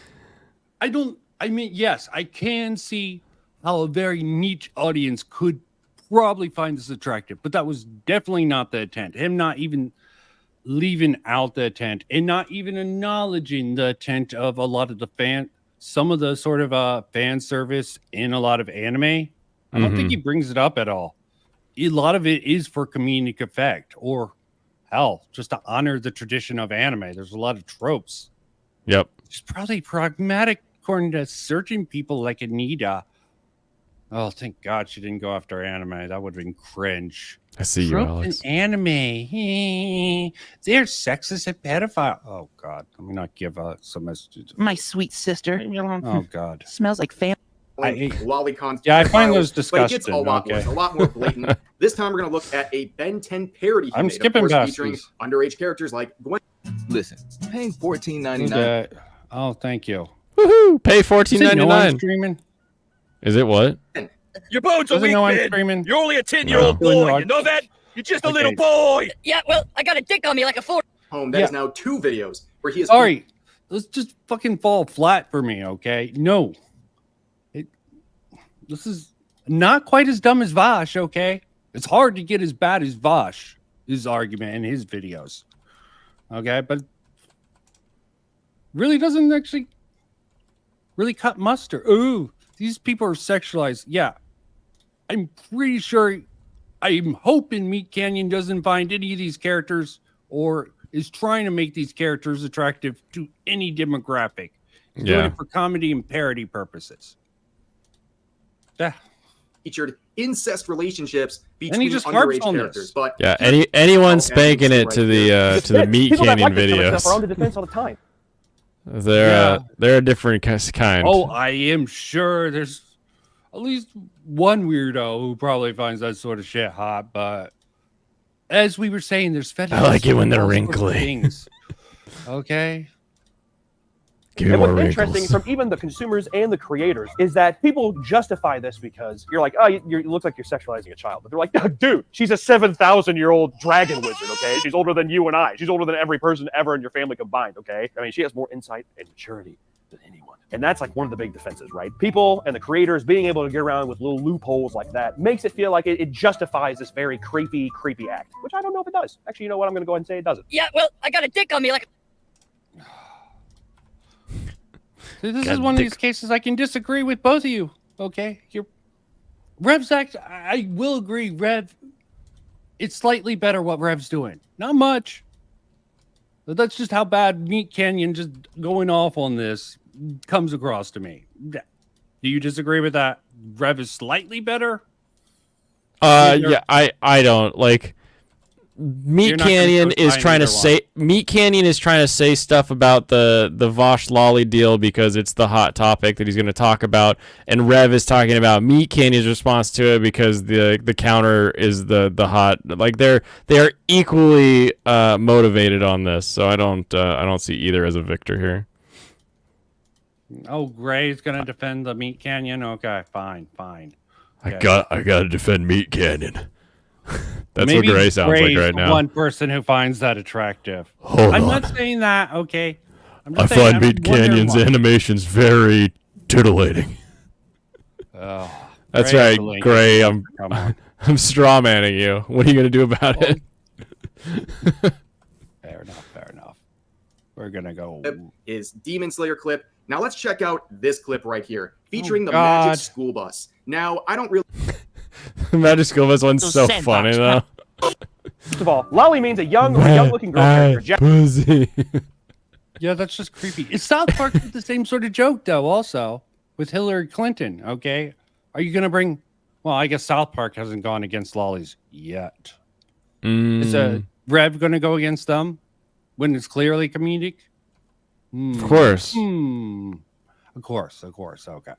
Yes, I can see how a very niche audience could probably find this attractive, but that was definitely not the intent. Him not even leaving out the intent and not even acknowledging the intent of a lot of the some of the sort of fan service in a lot of anime. I don't think he brings it up at all. A lot of it is for comedic effect or hell, just to honor the tradition of anime. There's a lot of tropes. Yep. It's probably pragmatic according to certain people like Anita. Oh, thank God she didn't go after anime. That would have been cringe. I see you, Tropes Alex. in anime. They're sexist and pedophile. Oh, God. Let me not give some messages. My sweet sister. Leave me alone. Oh, God. Smells like fan. Lolicon. Yeah, I find those But it gets disgusting. a lot worse, a lot more blatant. This time we're going to look at a Ben 10 parody. he I'm made, of skipping course, past featuring these. underage characters like Gwen. Listen, paying $14.99. Okay. Oh, thank you. Woohoo! Pay Does it know I'm $14.99. streaming? Is it what? Your bones are Does it weak, know I'm man. streaming? You're only a 10-year-old No. boy. You know that? You're just a Okay. little boy. Yeah, well, I got a dick on me like a 4. Home. That is now 2 videos where he is. Sorry. Let's just fucking fall flat for me, okay? No. This is not quite as dumb as Vosh, okay? It's hard to get as bad as Vosh, his argument in his videos. Okay, but really doesn't actually really cut mustard. Ooh, these people are sexualized. Yeah. I'm pretty sure, I'm hoping Meat Canyon doesn't find any of these characters or is trying to make these characters attractive to any demographic. He's doing Yeah. it for comedy and parody purposes. Yeah. Featured incest relationships And he between just harps underage on characters. this. But Yeah, anyone spanking it to the Meat People that Canyon like this kind of stuff are on videos. the defense all the time. They're a different kind. Oh, I am sure there's at least one weirdo who probably finds that sort of shit hot. But as we were saying, there's fetishes. I like it when they're for all sorts of wrinkly. things. Okay. And what's interesting from even the consumers and the creators is that people justify this because you're like, oh, you look like you're sexualizing a child. But they're like, no, dude, she's a 7,000-year-old dragon wizard, okay? She's older than you and I. She's older than every person ever in your family combined, okay? I mean, she has more insight and maturity than anyone. And that's like one of the big defenses, right? People and the creators being able to get around with little loopholes like that makes it feel like it justifies this very creepy act, which I don't know if it does. Actually, you know what? I'm going to go ahead and say it doesn't. Yeah, well, I got a dick on me like. See, this is one of these cases I can disagree with both of you. Okay, Rev's act. I will agree, Rev. It's slightly better what Rev's doing. Not much. But that's just how bad Meat Canyon just going off on this comes across to me. Do you disagree with that? Rev is slightly better. Yeah, I don't like. Meat Canyon is trying to say stuff about the Vosh Lolly deal because it's the hot topic that he's going to talk about, and Rev is talking about Meat Canyon's response to it because the counter is the hot. Like they are equally motivated on this, so I don't see either as a victor here. Oh, Gray's going to defend the Meat Canyon. Okay, fine. Okay. I got to defend Meat Canyon. That's Maybe what Gray sounds like right now. One person who finds that attractive. Hold I'm on. not saying that. Okay. I find Meat Canyon's animations very titillating. Oh, that's Gray, right, Gray. I'm strawmanning you. What are you gonna do about it? Fair enough. We're gonna go. Is Demon Slayer clip. Now let's check out this clip right here, featuring the God. Magic School Bus. Now I don't really. Magic School Bus one's so funny though. First of all, Lolly means a young-looking girl character. Pussy. Yeah, that's just creepy. Is South Park did the same sort of joke though? Also with Hillary Clinton. Okay, are you gonna bring? Well, I guess South Park hasn't gone against lollies yet. Is Rev gonna go against them when it's clearly comedic? Of course. Of course. Okay.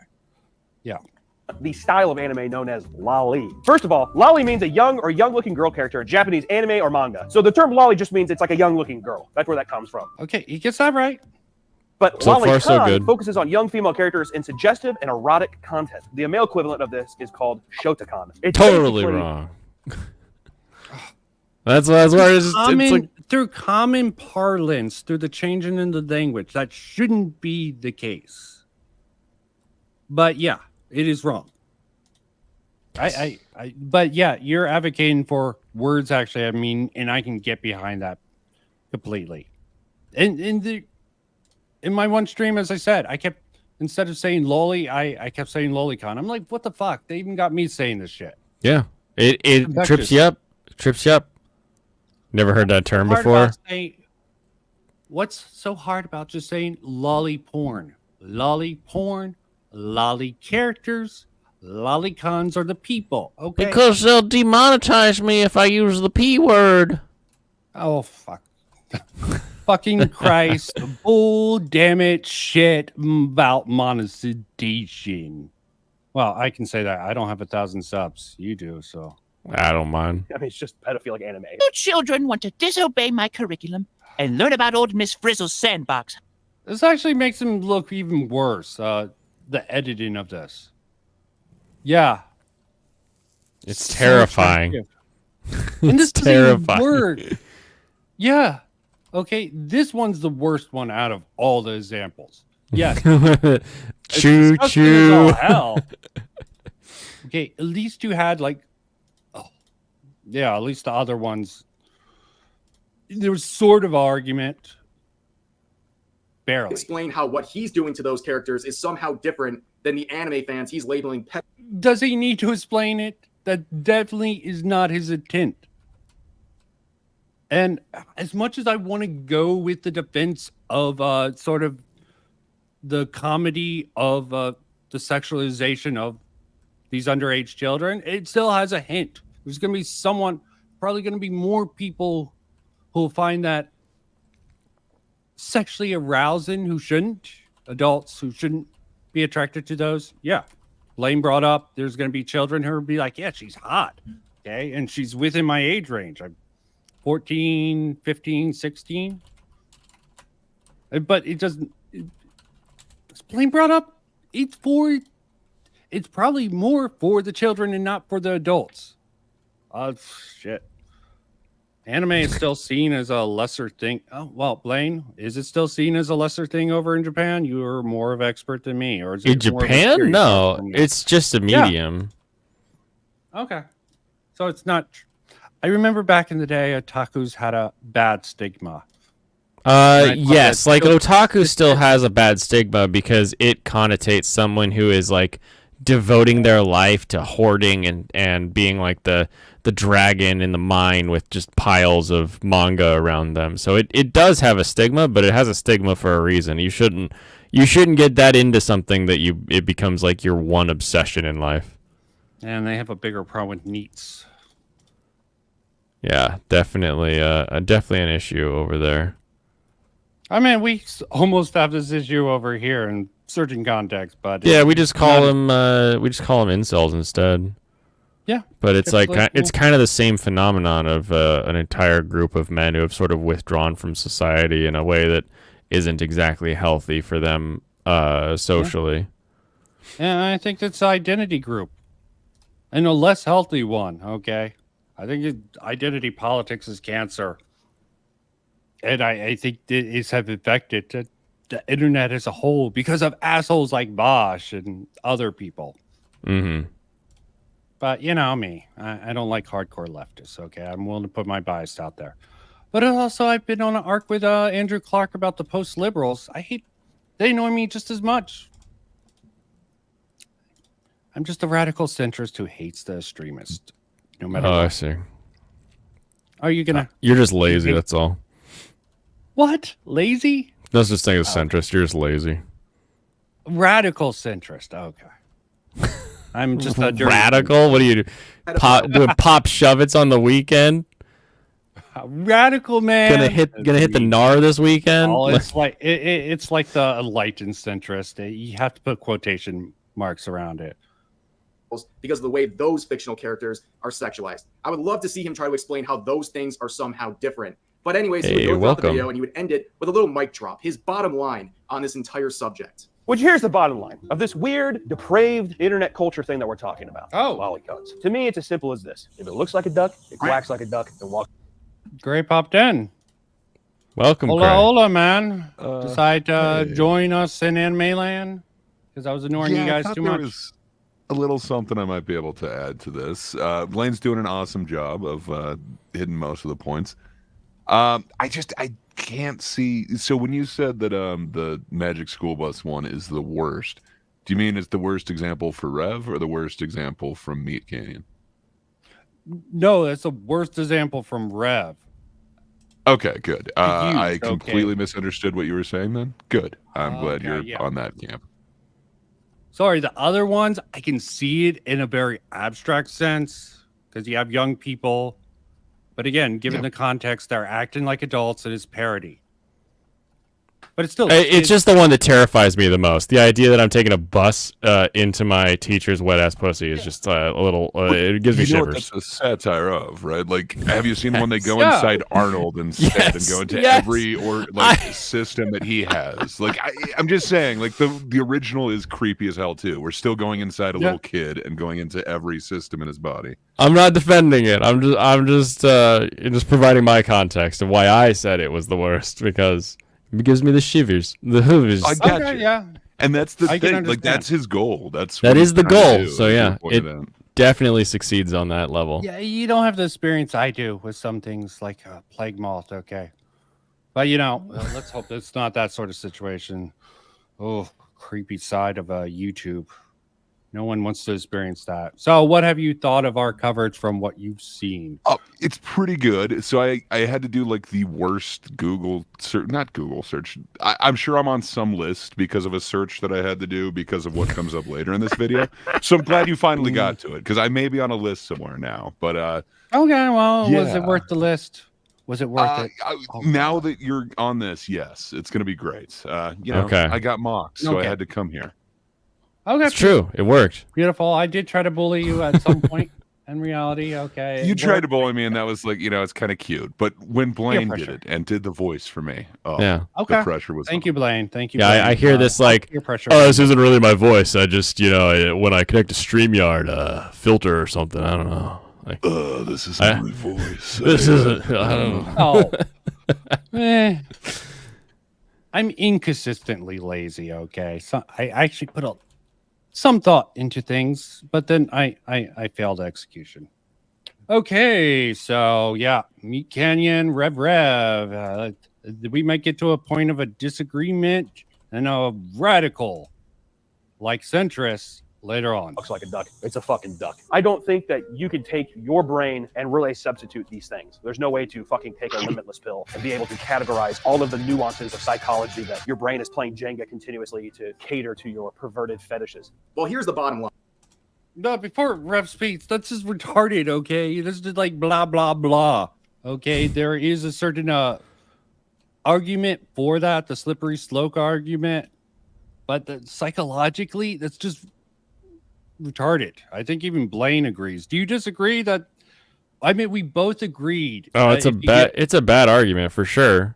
Yeah. The style of anime known as loli. First of all, loli means a young-looking girl character in Japanese anime or manga. So the term loli just means it's like a young-looking girl. That's where that comes from. Okay, he gets that right. But So far, so lolicon good. focuses on young female characters in suggestive and erotic content. The male equivalent of this is called shotacon. It's Totally basically- wrong. That's where it's like through common parlance, through the changing in the language, that shouldn't be the case. But yeah, it is wrong. But yeah, you're advocating for words actually. I mean, and I can get behind that completely. And in my one stream, as I said, I kept instead of saying loli, I kept saying lolicon. I'm like, what the fuck? They even got me saying this shit. Yeah, it trips you up. Never heard that term before. What's so hard about just saying lolly porn? Lolly porn, lolly characters, lolicons are the people. Okay. Because they'll demonetize me if I use the P word. Oh fuck. Fucking Christ. Bull damn it shit about monetization. Well, I can say that. I don't have 1,000 subs. You do, so. I don't mind. I mean, it's just pedophilic anime. You children want to disobey my curriculum and learn about old Miss Frizzle's sandbox. This actually makes him look even worse. The editing of this. Yeah. It's terrifying. And this It's doesn't even terrifying. work. Yeah. Okay, this one's the worst one out of all the examples. Yes. Choo disgusting as choo. all hell. Okay, at least you had like, yeah, at least the other ones. There was sort of argument. Barely. Explain how what he's doing to those characters is somehow different than the anime fans he's labeling pet. Does he need to explain it? That definitely is not his intent. And as much as I want to go with the defense of sort of the comedy of the sexualization of these underage children, it still has a hint. There's going to be probably going to be more people who will find that sexually arousing who shouldn't, adults who shouldn't be attracted to those. Yeah. Blaine brought up there's going to be children who will be like, yeah, she's hot. Okay. And she's within my age range. I'm 14, 15, 16. But it doesn't. Blaine brought up it's probably more for the children and not for the adults. Shit. Anime is still seen as a lesser thing. Oh, well, Blaine, is it still seen as a lesser thing over in Japan? You are more of an expert than me. Or is it In more of a Japan? theory No, than me? it's just a medium. Yeah. Okay. So it's not. I remember back in the day, otakus had a bad stigma. Yes, like otaku still has a bad stigma because it connotates someone who is like devoting their life to hoarding and being like the dragon in the mine with just piles of manga around them. So it does have a stigma, but it has a stigma for a reason. You shouldn't get that into something that it becomes like your one obsession in life. And they have a bigger problem with neats. Yeah, definitely definitely an issue over there. I mean, we almost have this issue over here in certain contexts, but Yeah, we just call them incels instead. Yeah, but it's like cool. it's kind of the same phenomenon of an entire group of men who have sort of withdrawn from society in a way that isn't exactly healthy for them socially. And I think it's identity group, and a less healthy one. Okay, I think identity politics is cancer, and I think it have affected the internet as a whole because of assholes like Bosch and other people. Mm-hmm. But you know me, I don't like hardcore leftists. Okay, I'm willing to put my bias out there. But also, I've been on an arc with Andrew Clark about the post liberals. They annoy me just as much. I'm just a radical centrist who hates the extremist, no matter what. I see. Are you gonna? You're just lazy. That's all. What? Lazy? No such thing as centrist. You're just lazy. Radical centrist. Okay. I'm just a dirty radical. What do you do? Doing pop shove-its on the weekend? Radical man. Gonna hit the gnar this weekend? Oh, it's like it's like the enlightened centrist. You have to put quotation marks around it. Because of the way those fictional characters are sexualized. I would love to see him try to explain how those things are somehow different. But anyways, he would go throughout the video and he would end it with a little mic drop, his bottom line on this entire subject. Which here's the bottom line of this weird, depraved internet culture thing that we're talking about. Oh. Lolicons. To me, it's as simple as this. If it looks like a duck, it quacks like a duck, and walks. Gray popped in. Welcome, hola, Gray. hola, man. Decide to join us in Anime Land? Because I was ignoring you guys too much. Was a little something I might be able to add to this. Blaine's doing an awesome job of hitting most of the points. I can't see. So when you said that the Magic School Bus one is the worst, do you mean it's the worst example for Rev or the worst example from Meat Canyon? No, that's the worst example from Rev. Okay, good. I completely misunderstood what you were saying then. Good. I'm glad you're on that camp. Sorry, the other ones, I can see it in a very abstract sense because you have young people. But again, given the context, they're acting like adults and it's parody. But it's still... It's just the one that terrifies me the most. The idea that I'm taking a bus into my teacher's wet-ass pussy is just a little... it gives me You know what shivers. that's a satire of, right? Like, have you seen when they go inside Arnold instead and go into every system that he has? Like, I'm just saying, like, the original is creepy as hell too. We're still going inside a little kid and going into every system in his body. I'm not defending it. I'm just providing my context of why I said it was the worst because it gives me the shivers, the hoovers. I got you. Yeah. And that's the I can thing. Like, understand. that's his goal. That is the goal. So yeah, it definitely succeeds on that level. Yeah, you don't have the experience I do with some things like Plague Malt, okay? But, you know, let's hope it's not that sort of situation. Oh, creepy side of YouTube. No one wants to experience that. So what have you thought of our coverage from what you've seen? Oh, it's pretty good. So I had to do like the worst Google search, not Google search. I'm sure I'm on some list because of a search that I had to do because of what comes up later in this video. So I'm glad you finally got to it because I may be on a list somewhere now. But okay, well, was it worth the list? Was it worth it? Now that you're on this, yes, it's going to be great. Okay. I got mocked, so I Okay. had to come here. Okay, It's true. It worked. beautiful. I did try to bully you at some point. In reality, okay. You it tried worked. to bully me, and that was like, it's kind of cute. But when Blaine did pressure. it and did the voice for me, Yeah. Okay. the pressure was Thank on. you, Blaine. Thank you. Yeah, Blaine. I hear this like, peer pressure. oh, this isn't really my voice. I just, when I connect to StreamYard, filter or something. I don't know. Like, this isn't my voice. This isn't. I don't know. I'm inconsistently lazy. Okay, so I actually put some thought into things, but then I failed execution. Okay, so yeah, Meat Canyon, Rev. We might get to a point of a disagreement and a radical, like centrist, later on. Looks like a duck. It's a fucking duck. I don't think that you can take your brain and really substitute these things. There's no way to fucking take a limitless pill and be able to categorize all of the nuances of psychology that your brain is playing Jenga continuously to cater to your perverted fetishes. Well, here's the bottom line. No, before Rev speaks, that's just retarded, okay? This is just like blah, blah, blah. Okay, there is a certain argument for that, the slippery slope argument, but psychologically, that's just retarded. I think even Blaine agrees. Do you disagree that? I mean, we both agreed. Oh, it's it's a bad argument for sure.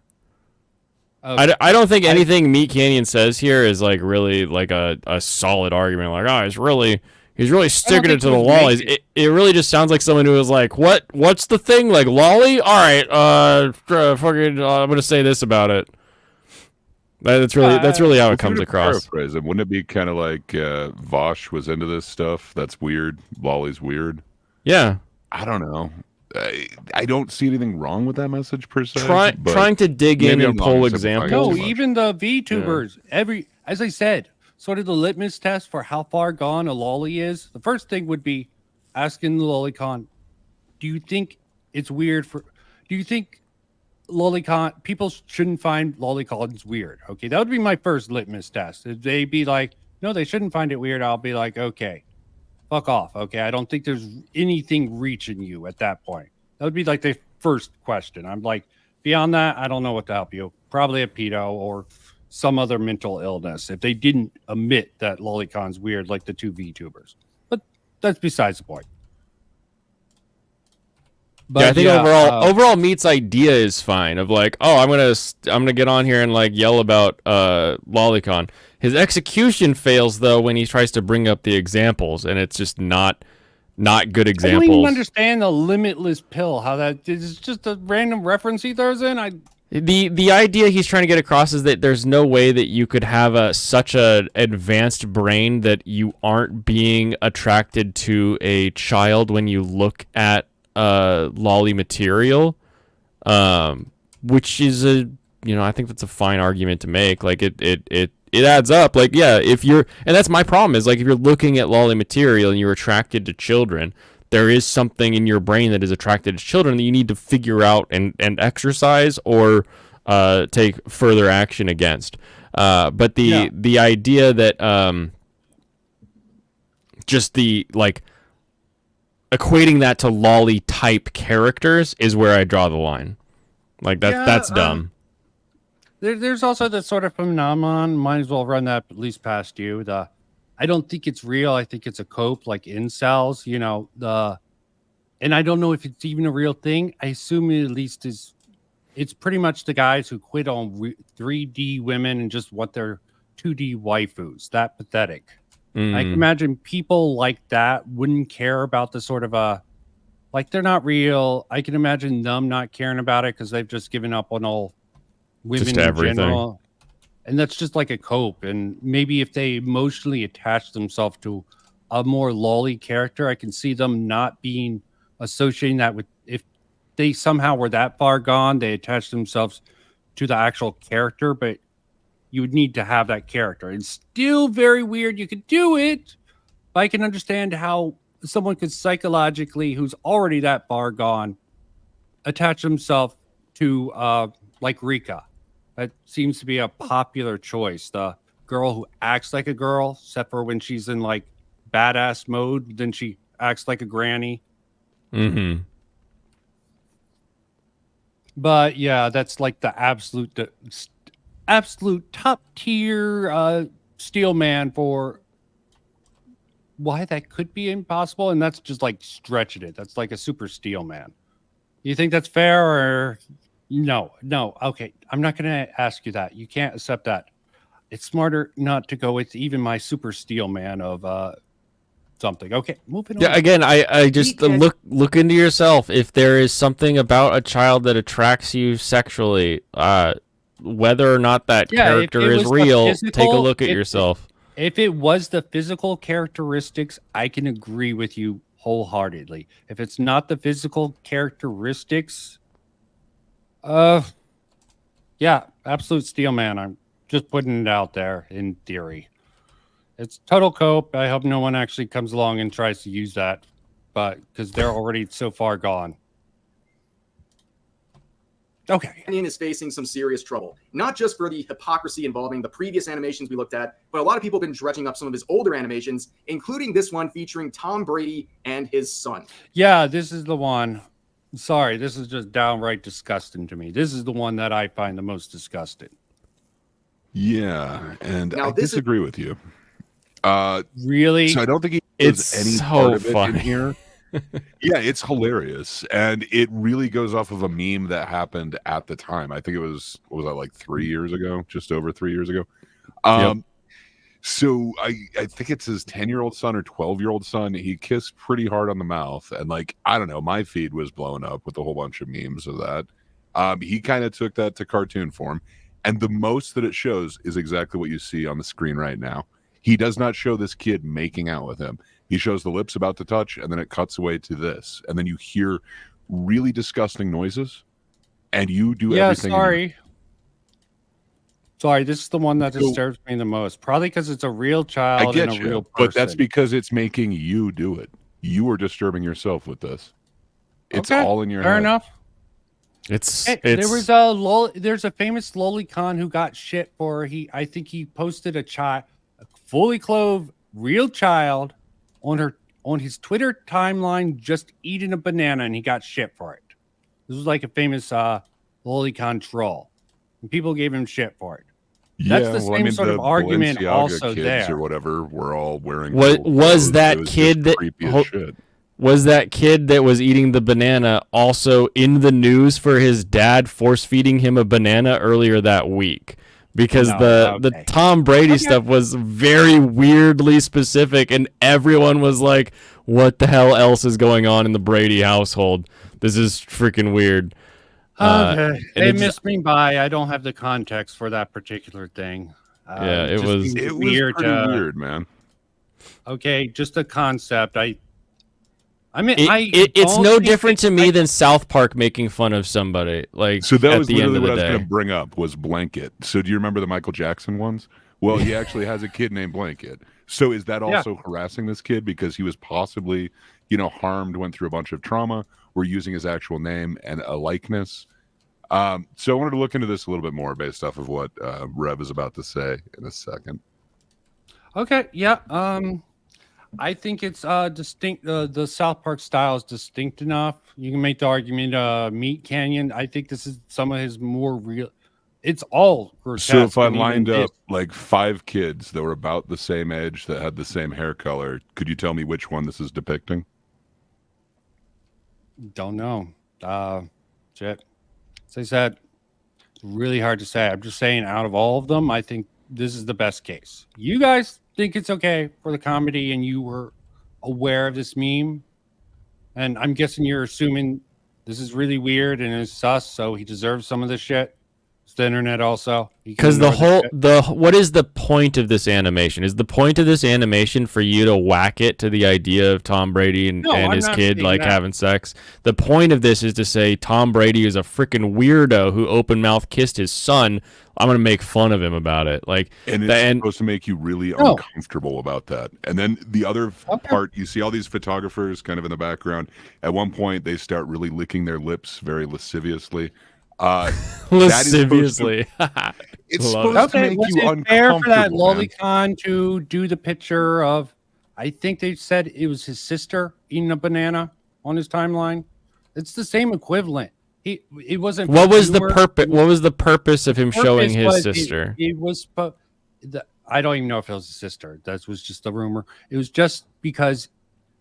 Okay. I don't think anything Meat Canyon says here is like really like a solid argument. Like, oh, he's really sticking it to the lollies. It really just sounds like someone who was like, what's the thing? Like lolly? All right, fucking, I'm gonna say this about it. That's really how it comes across. Paraphrase it. Wouldn't it be kind of like Vosh was into this stuff? That's weird. Lolly's weird. Yeah. I don't know. I don't see anything wrong with that message per se. Trying to dig in and pull examples. No, even the VTubers. As I said, sort of the litmus test for how far gone a lolly is. The first thing would be asking the lolicon, do you think it's weird do you think lolicon people shouldn't find lolicons weird? Okay, that would be my first litmus test. If they be like, no, they shouldn't find it weird, I'll be like, okay, fuck off. Okay, I don't think there's anything reaching you at that point. That would be like the first question. I'm like, beyond that, I don't know what to help you. Probably a pedo or some other mental illness if they didn't admit that lolicon's weird like the two VTubers. But that's besides the point. But yeah, I think overall Meat's idea is fine of like, oh, I'm gonna get on here and like yell about lolicon. His execution fails though when he tries to bring up the examples, and it's just not good examples. I don't even understand the limitless pill. How that is just a random reference he throws in. The idea he's trying to get across is that there's no way that you could have such a advanced brain that you aren't being attracted to a child when you look at lolly material, which is I think that's a fine argument to make. Like it adds up. Like, yeah, and that's my problem is like if you're looking at lolly material and you're attracted to children, there is something in your brain that is attracted to children that you need to figure out and exercise or take further action against. But the idea that just the like equating that to lolly type characters is where I draw the line. Like that's dumb. There's also this sort of phenomenon. Might as well run that at least past you. I don't think it's real. I think it's a cope, like incels. And I don't know if it's even a real thing. I assume it at least is. It's pretty much the guys who quit on 3D women and just want their 2D waifus. That pathetic. I can imagine people like that wouldn't care about the sort of like they're not real. I can imagine them not caring about it because they've just given up on all women Just in everything. general. And that's just like a cope. And maybe if they emotionally attach themselves to a more lolly character, I can see them not being associating that with, if they somehow were that far gone, they attach themselves to the actual character, but you would need to have that character. It's still very weird. You could do it, but I can understand how someone could psychologically, who's already that far gone, attach himself to like Rika. That seems to be a popular choice. The girl who acts like a girl, except for when she's in like badass mode, then she acts like a granny. Mm-hmm. But yeah, that's like the absolute top tier steel man for why that could be impossible, and that's just like stretching it. That's like a super steel man. You think that's fair or no? Okay, I'm not gonna ask you that. You can't accept that. It's smarter not to go with even my super steel man of something. Okay, moving on. Yeah, again, I just look into yourself. If there is something about a child that attracts you sexually, whether or not that character is real, take a look at yourself. If it was the physical characteristics, I can agree with you wholeheartedly. If it's not the physical characteristics, yeah, absolute steel man. I'm just putting it out there in theory. It's total cope. I hope no one actually comes along and tries to use that, but because they're already so far gone. Okay. Canyon is facing some serious trouble, not just for the hypocrisy involving the previous animations we looked at, but a lot of people have been dredging up some of his older animations, including this one featuring Tom Brady and his son. Yeah, this is the one. Sorry, this is just downright disgusting to me. This is the one that I find the most disgusting. Yeah, and Now, I disagree with you. Really? So I don't think he It's does any so part of it funny. in here. Yeah, it's hilarious, and it really goes off of a meme that happened at the time. I think it was, what was that, like 3 years ago, just over 3 years ago. So I think it's his 10-year-old son or 12-year-old son. He kissed pretty hard on the mouth, and like, I don't know, my feed was blown up with a whole bunch of memes of that. He kind of took that to cartoon form, and the most that it shows is exactly what you see on the screen right now. He does not show this kid making out with him. He shows the lips about to touch, and then it cuts away to this, and then you hear really disgusting noises, and you do everything. Sorry, this is the one that disturbs me the most. Probably because it's a real child I get and a you, real person. but that's because it's making you do it. You are disturbing yourself with this. It's Okay, all in your fair head. enough. It's There was there's a famous lolicon who got shit for I think he posted a fully clothed real child on his Twitter timeline just eating a banana, and he got shit for it. This was like a famous lolicon troll, and people gave him shit for it. That's the same sort of argument Balenciaga also kids there. or whatever were all wearing. What gold was clothes. that It was kid just that creepy as shit. was that kid that was eating the banana also in the news for his dad force feeding him a banana earlier that week? Because the Tom Brady stuff was very weirdly specific, and everyone was like, "What the hell else is going on in the Brady household? This is freaking weird." Okay, they missed me by. I don't have the context for that particular thing. Yeah, it was weird. pretty weird, man. Okay, just a concept. I mean, it's no different to me than South Park making fun of somebody. Like, So that at was the end literally of what the I was day. going to bring up was Blanket. So do you remember the Michael Jackson ones? Well, he actually has a kid named Blanket. So is that also harassing this kid because he was possibly, harmed, went through a bunch of trauma? We're using his actual name and a likeness. So I wanted to look into this a little bit more based off of what Rev is about to say in a second. Okay, yeah. I think it's distinct. The South Park style is distinct enough. You can make the argument. Meat Canyon. I think this is some of his more real. It's all grotesque. So if I and lined even up like 5 kids that were about the same age that had the same hair color, could you tell me which one this is depicting? Don't know. Shit. As I said, it's really hard to say. I'm just saying, out of all of them, I think this is the best case. You guys think it's okay for the comedy, and you were aware of this meme, and I'm guessing you're assuming this is really weird and is sus, so he deserves some of this shit. It's the internet also. Because what is the point of this animation? Is the point of this animation for you to whack it to the idea of Tom Brady and his kid like having sex? The point of this is to say Tom Brady is a freaking weirdo who open mouth kissed his son. I'm gonna make fun of him about it. Like, and it's supposed to make you really uncomfortable about that. And then the other part, you see all these photographers kind of in the background. At one point, they start really licking their lips very lasciviously. Lasciviously. It's supposed to make you uncomfortable. Fair for that man. lolicon to do the picture of, I think they said it was his sister eating a banana on his timeline. It's the same equivalent. It wasn't. What for was the humor. purpose? What was the purpose of him showing Purpose his was sister? It was. I don't even know if it was his sister. That was just a rumor. It was just because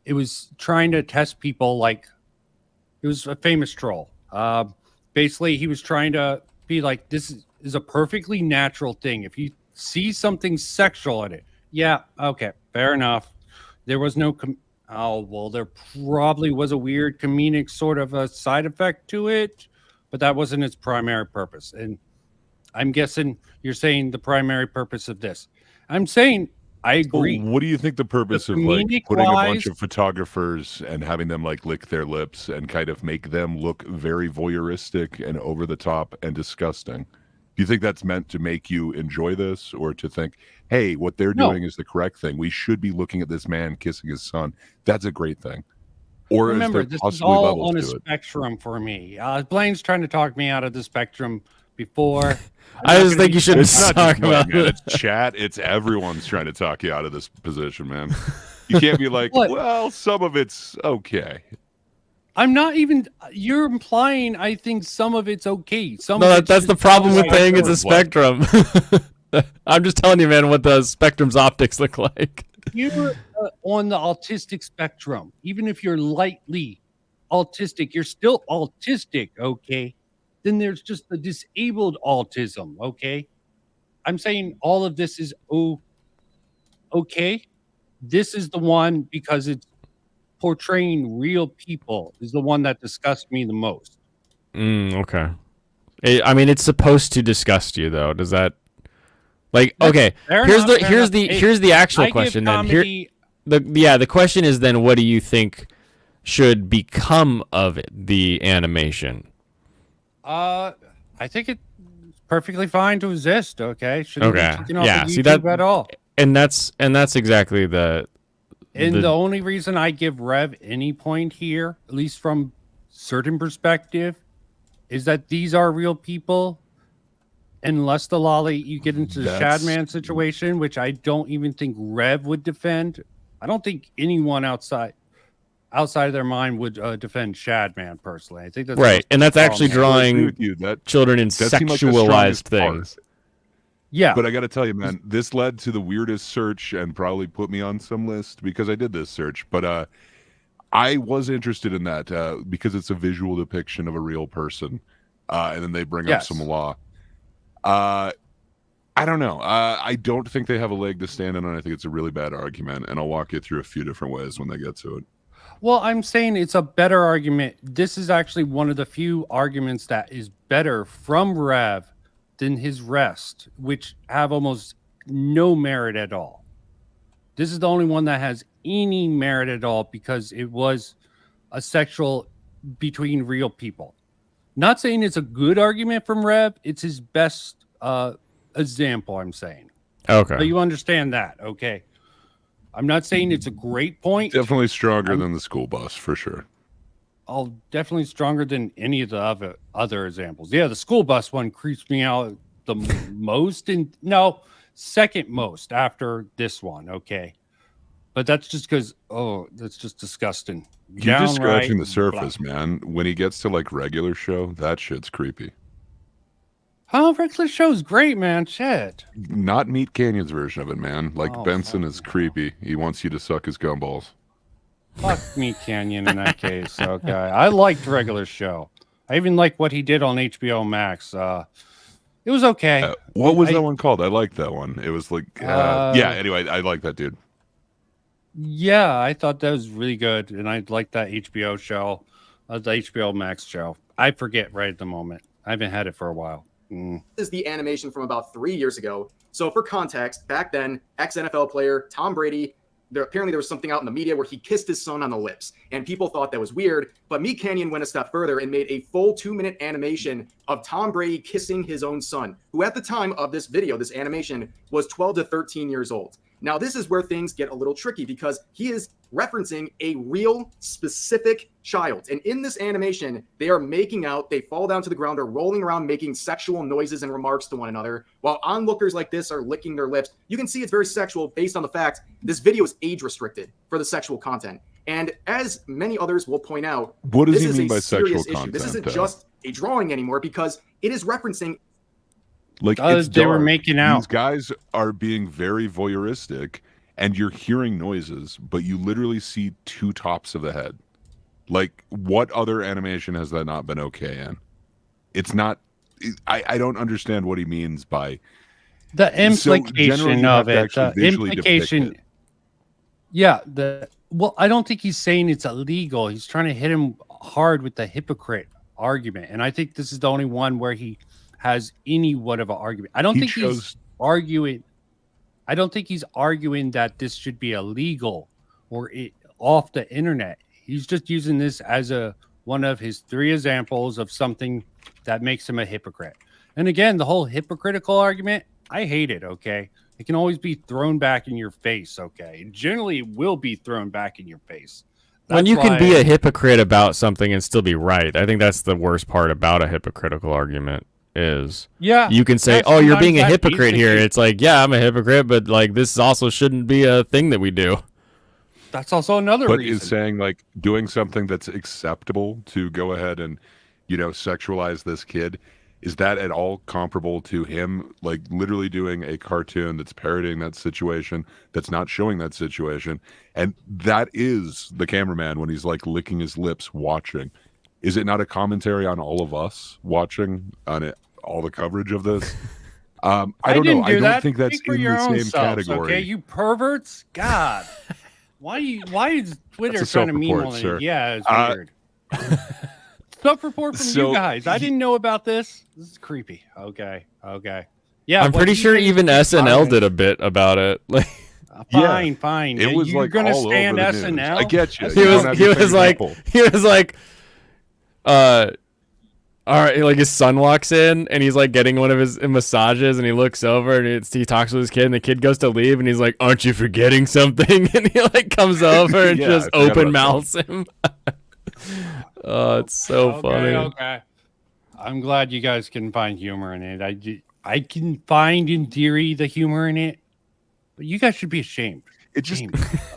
it was trying to test people. Like, it was a famous troll. Basically, he was trying to be like, this is a perfectly natural thing. If you see something sexual in it, yeah, okay, fair enough. There was no. Oh, well, there probably was a weird comedic sort of a side effect to it, but that wasn't its primary purpose. And I'm guessing you're saying the primary purpose of this. I'm saying I agree. What do you think the purpose of like comedic putting a bunch wise- of photographers and having them like lick their lips and kind of make them look very voyeuristic and over the top and disgusting? Do you think that's meant to make you enjoy this, or to think, hey, what they're No. doing is the correct thing? We should be looking at this man kissing his son. That's a great thing. Or Remember, is there this is possibly all levels on a to it? spectrum for me. Blaine's trying to talk me out of the spectrum before. I just think you should It's not talk just Blaine, about man. it. It's chat. It's everyone's trying to talk you out of this position, man. You can't be like, What? well, some of it's okay. I'm not even. You're implying I think some of it's okay. Some No, of it's that's the just problem with outside saying it's a of- spectrum. I'm just telling you, man, what the spectrum's optics look like. You're on the autistic spectrum. Even if you're lightly autistic, you're still autistic, okay? Then there's just the disabled autism, okay? I'm saying all of this is okay. This is the one because it's portraying real people is the one that disgusts me the most. Okay. I mean, it's supposed to disgust you, though. Does that, like, okay? fair Here's enough, the fair here's enough. the Hey, here's the I actual give question. Then comedy- the question is then, what do you think should become of it, the animation? I think it's perfectly fine to exist, okay? Shouldn't Okay. be taken off Yeah. of See YouTube that at all. And that's exactly the. And the only reason I give Rev any point here, at least from certain perspective, is that these are real people. Unless the lolly, you get into the That's- Shadman situation, which I don't even think Rev would defend. I don't think anyone outside of their mind would defend Shadman personally. I think that's Right, and that's actually I agree drawing with you. That children in that seemed like the sexualized strongest part. things. Yeah. But I got to tell you, man, this led to the weirdest search and probably put me on some list because I did this search. But I was interested in that because it's a visual depiction of a real person. And then they bring up Yes. some law. I don't know. I don't think they have a leg to stand on. I think it's a really bad argument. And I'll walk you through a few different ways when they get to it. Well, I'm saying it's a better argument. This is actually one of the few arguments that is better from Rev than his rest, which have almost no merit at all. This is the only one that has any merit at all because it was a sexual between real people. Not saying it's a good argument from Rev. It's his best example, I'm saying. Okay. So you understand that, okay? I'm not saying it's a great point. Definitely stronger than the school bus, for sure. Definitely stronger than any of the other examples. Yeah, the school bus one creeps me out the most, and no, second most after this one. Okay, but that's just because that's just disgusting. You're just scratching the Downright surface, man. When he gets to like regular show, that shit's creepy. Oh, regular show's great, man. Shit. Not Meat Canyon's version of it, man. Like Oh, Benson is creepy. He wants you to suck his gumballs. Fuck Meat Canyon in that case. Okay, I liked regular show. I even like what he did on HBO Max. It was okay. What was that one called? I liked that one. It was like, yeah. Anyway, I like that dude. Yeah, I thought that was really good, and I liked that HBO show, the HBO Max show. I forget right at the moment. I haven't had it for a while. This is the animation from about 3 years ago. So for context, back then, ex-NFL player Tom Brady, apparently there was something out in the media where he kissed his son on the lips, and people thought that was weird. But Meat Canyon went a step further and made a full 2-minute animation of Tom Brady kissing his own son, who at the time of this video, this animation, was 12 to 13 years old. Now, this is where things get a little tricky because he is referencing a real specific child. And in this animation, they are making out, they fall down to the ground, are rolling around making sexual noises and remarks to one another, while onlookers like this are licking their lips. You can see it's very sexual based on the fact this video is age restricted for the sexual content. And as many others will point out, What does this he is mean a by serious sexual issue. This content, isn't though? just a drawing anymore because it is referencing. Like Because it's they were dark. making out. These guys are being very voyeuristic, and you're hearing noises, but you literally see two tops of the head. Like, what other animation has that not been okay in? It's not. I don't understand what he means by the So, generally, implication you have of to it. actually The visually depict implication. it. Yeah. Well, I don't think he's saying it's illegal. He's trying to hit him hard with the hypocrite argument, and I think this is the only one where he has anyewhat of an argument. I don't He think he's chose- arguing. I don't think he's arguing that this should be illegal or off the internet. He's just using this as one of his 3 examples of something that makes him a hypocrite. And again, the whole hypocritical argument, I hate it. Okay, it can always be thrown back in your face. Okay, generally, it will be thrown back in your face. When That's you can why- be a hypocrite about something and still be right, I think that's the worst part about a hypocritical argument. Is you can say, yeah, "Oh, you're being a sometimes that hypocrite here." basically- It's like, yeah, I'm a hypocrite, but like this also shouldn't be a thing that we do. That's also another But reason. is saying like doing something that's acceptable to go ahead and, sexualize this kid, is that at all comparable to him like literally doing a cartoon that's parodying that situation, that's not showing that situation, and that is the cameraman when he's like licking his lips watching? Is it not a commentary on all of us watching on it, all the coverage of this? I don't know. didn't I do don't that. think that's Speak for in your the own same selves, category. Okay, you perverts. God, why is Twitter That's a trying to meme self-report, on sir. it? Yeah, it's Uh, weird. Self-report from so you guys. I didn't know about this. This is creepy. Okay. Yeah, I'm what pretty you sure think is even creepy. SNL did a bit about it. Like, Fine. It was You're like gonna all over stand the news. SNL. I get you. he You don't was have he your was fingers like apple. he was like, all right, like his son walks in and he's like getting one of his massages and he looks over and he talks with his kid and the kid goes to leave and he's like, "Aren't you forgetting something?" And he like comes over and Yeah, just I forgot open about mouths him. Oh, it's so funny. Okay. I'm glad you guys can find humor in it. I can find in theory the humor in it, but you guys should be ashamed. It just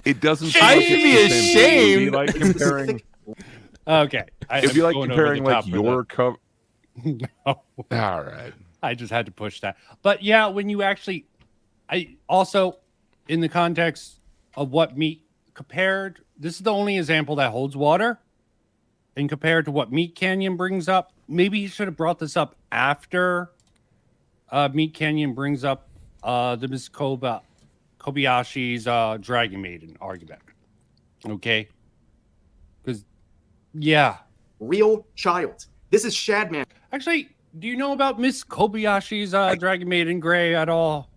it doesn't. I feel like should it's be the same thing. It'd be ashamed. like comparing. Okay. It'd be I'm like going over comparing the like top of your cover. No. All right. I just had to push that. But yeah, when you actually, I also, in the context of what Meat compared, this is the only example that holds water. And compared to what Meat Canyon brings up, maybe he should have brought this up after Meat Canyon brings up the Miss Kobayashi's Dragon Maiden argument. Okay? Because, yeah. Real child. This is Shadman. Actually, do you know about Miss Kobayashi's Dragon Maiden Gray at all?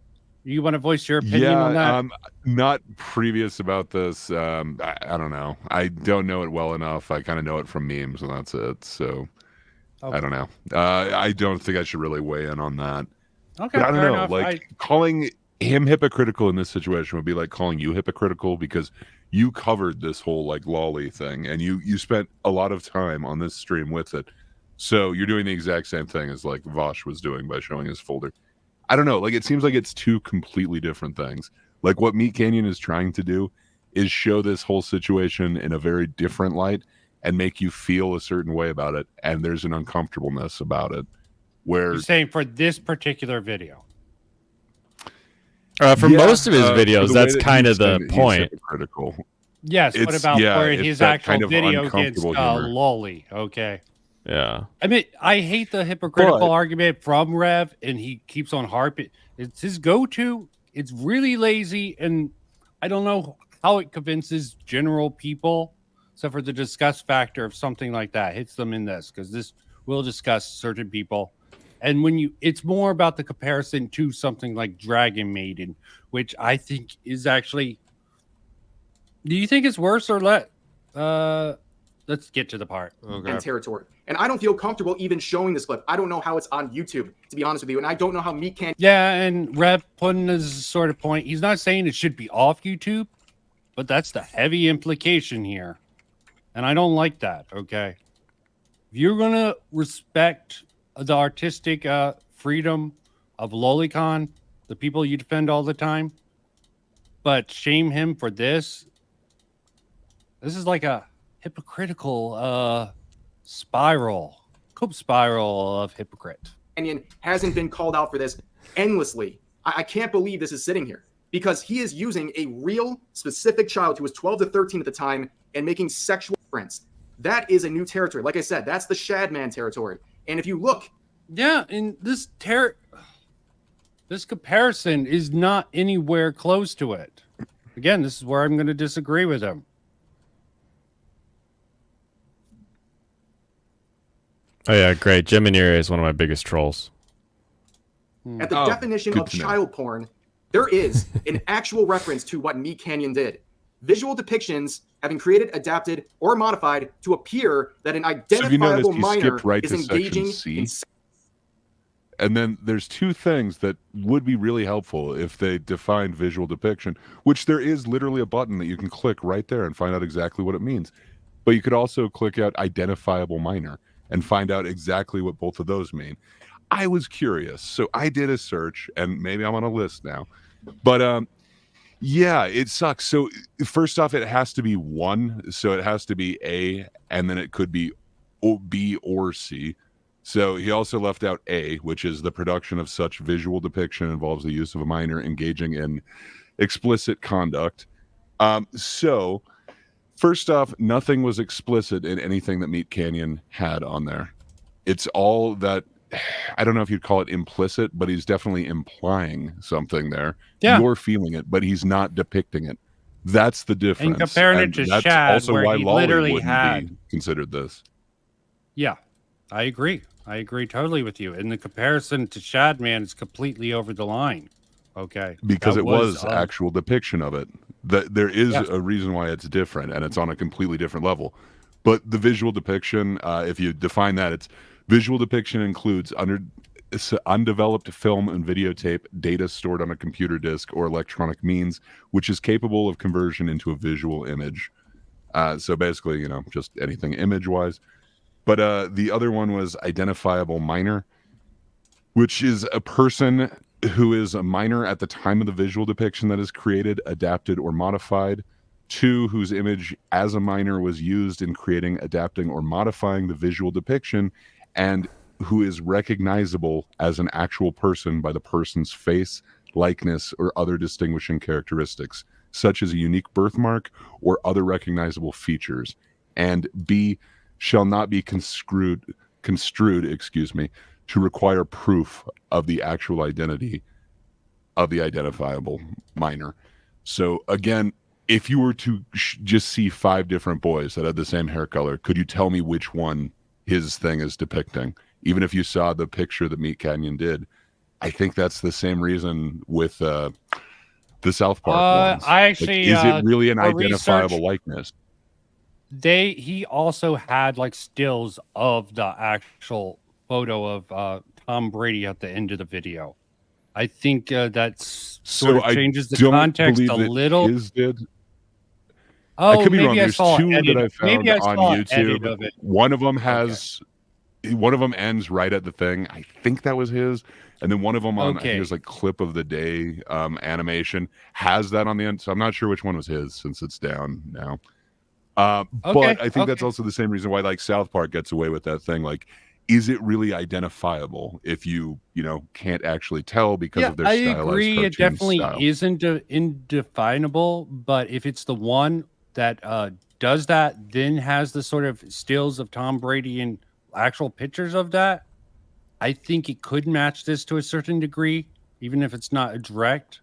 You want to voice your opinion on that? Not previous about this. I don't know. I don't know it well enough. I kind of know it from memes, and that's it. So I don't know. I don't think I should really weigh in on that. Okay, but I don't fair know. enough. Like calling him hypocritical in this situation would be like calling you hypocritical because you covered this whole like loli thing, and you spent a lot of time on this stream with it. So you're doing the exact same thing as like Vosh was doing by showing his folder. I don't know. Like, it seems like it's two completely different things. Like, what Meat Canyon is trying to do is show this whole situation in a very different light and make you feel a certain way about it. And there's an uncomfortableness about it. Where You're saying for this particular video. For most of his for videos, the way that's that kind he's of the saying that he's point. hypocritical. Yes, what It's- about yeah, where it's his that actual kind of video against uncomfortable humor. loli? Okay. Yeah. I mean, I hate the hypocritical But- argument from Rev, and he keeps on harping. It's his go-to. It's really lazy, and I don't know how it convinces general people, except for the disgust factor of something like that hits them in this, because this will discuss certain people. And when it's more about the comparison to something like Dragon Maiden, which I think is actually. Do you think it's worse or less? Let's get to the part. Okay. And territory. And I don't feel comfortable even showing this clip. I don't know how it's on YouTube, to be honest with you. And I don't know how Meat Canyon. Yeah, and Rev putting his sort of point. He's not saying it should be off YouTube, but that's the heavy implication here. And I don't like that, okay? If you're going to respect the artistic freedom of Lolicon, the people you defend all the time, but shame him for this, This is like a hypocritical cope spiral of hypocrite. Canyon hasn't been called out for this endlessly. I can't believe this is sitting here because he is using a real specific child who was 12 to 13 at the time and making sexual friends. That is a new territory. Like I said, that's the Shadman territory. And if you look, yeah, and this comparison is not anywhere close to it. Again, this is where I'm going to disagree with him. Oh yeah, great. Jimineer is one of my biggest trolls. at the definition of child porn, there is an actual reference to what Meat Canyon did. Visual depictions having created, adapted, or modified to appear that an identifiable minor is engaging in and then there's two things that would be really helpful if they defined visual depiction, which there is literally a button that you can click right there and find out exactly what it means. But you could also click out identifiable minor and find out exactly what both of those mean. I was curious, so I did a search, and maybe I'm on a list now. But yeah, it sucks. So first off, it has to be one, so it has to be A, and then it could be B or C. So he also left out A, which is the production of such visual depiction involves the use of a minor engaging in explicit conduct. So first off, nothing was explicit in anything that Meat Canyon had on there. It's all that, I don't know if you'd call it implicit, but he's definitely implying something there. Yeah. You're feeling it, but he's not depicting it. That's the difference. And comparing it to that's Shad, also where why he Loli literally wouldn't had... be considered this. Yeah, I agree. I agree totally with you. And the comparison to Shadman is completely over the line. Okay. Because That it was actual depiction of it. There is a reason why it's different, and it's on a completely different level. But the visual depiction, if you define that, it's visual depiction includes undeveloped film and videotape data stored on a computer disk or electronic means, which is capable of conversion into a visual image. So basically, just anything image-wise. But the other one was identifiable minor, which is a person who is a minor at the time of the visual depiction that is created, adapted, or modified. 2, whose image as a minor was used in creating, adapting, or modifying the visual depiction, and who is recognizable as an actual person by the person's face, likeness, or other distinguishing characteristics, such as a unique birthmark or other recognizable features. And B, shall not be construed, to require proof of the actual identity of the identifiable minor. So again, if you were to just see 5 different boys that had the same hair color, could you tell me which one his thing is depicting? Even if you saw the picture that Meat Canyon did, I think that's the same reason with the South Park ones. I actually, is it really an for identifiable research, likeness? He also had like stills of the actual photo of Tom Brady at the end of the video. I think that's sort of changes the context a little. His did. Oh, I could be maybe wrong. I There's saw 2 edit. that I found Maybe I on saw an edit YouTube. of it. One of them has, one of them ends right at the thing. I think that was his, and then one of them on I think it was like clip of the day animation has that on the end. So I'm not sure which one was his since it's down now. But I think that's also the same reason why like South Park gets away with that thing. Like, is it really identifiable if you can't actually tell because of their stylized I agree. It cartoon definitely style? isn't indefinable, but if it's the one that does that, then has the sort of stills of Tom Brady and actual pictures of that, I think it could match this to a certain degree, even if it's not a direct.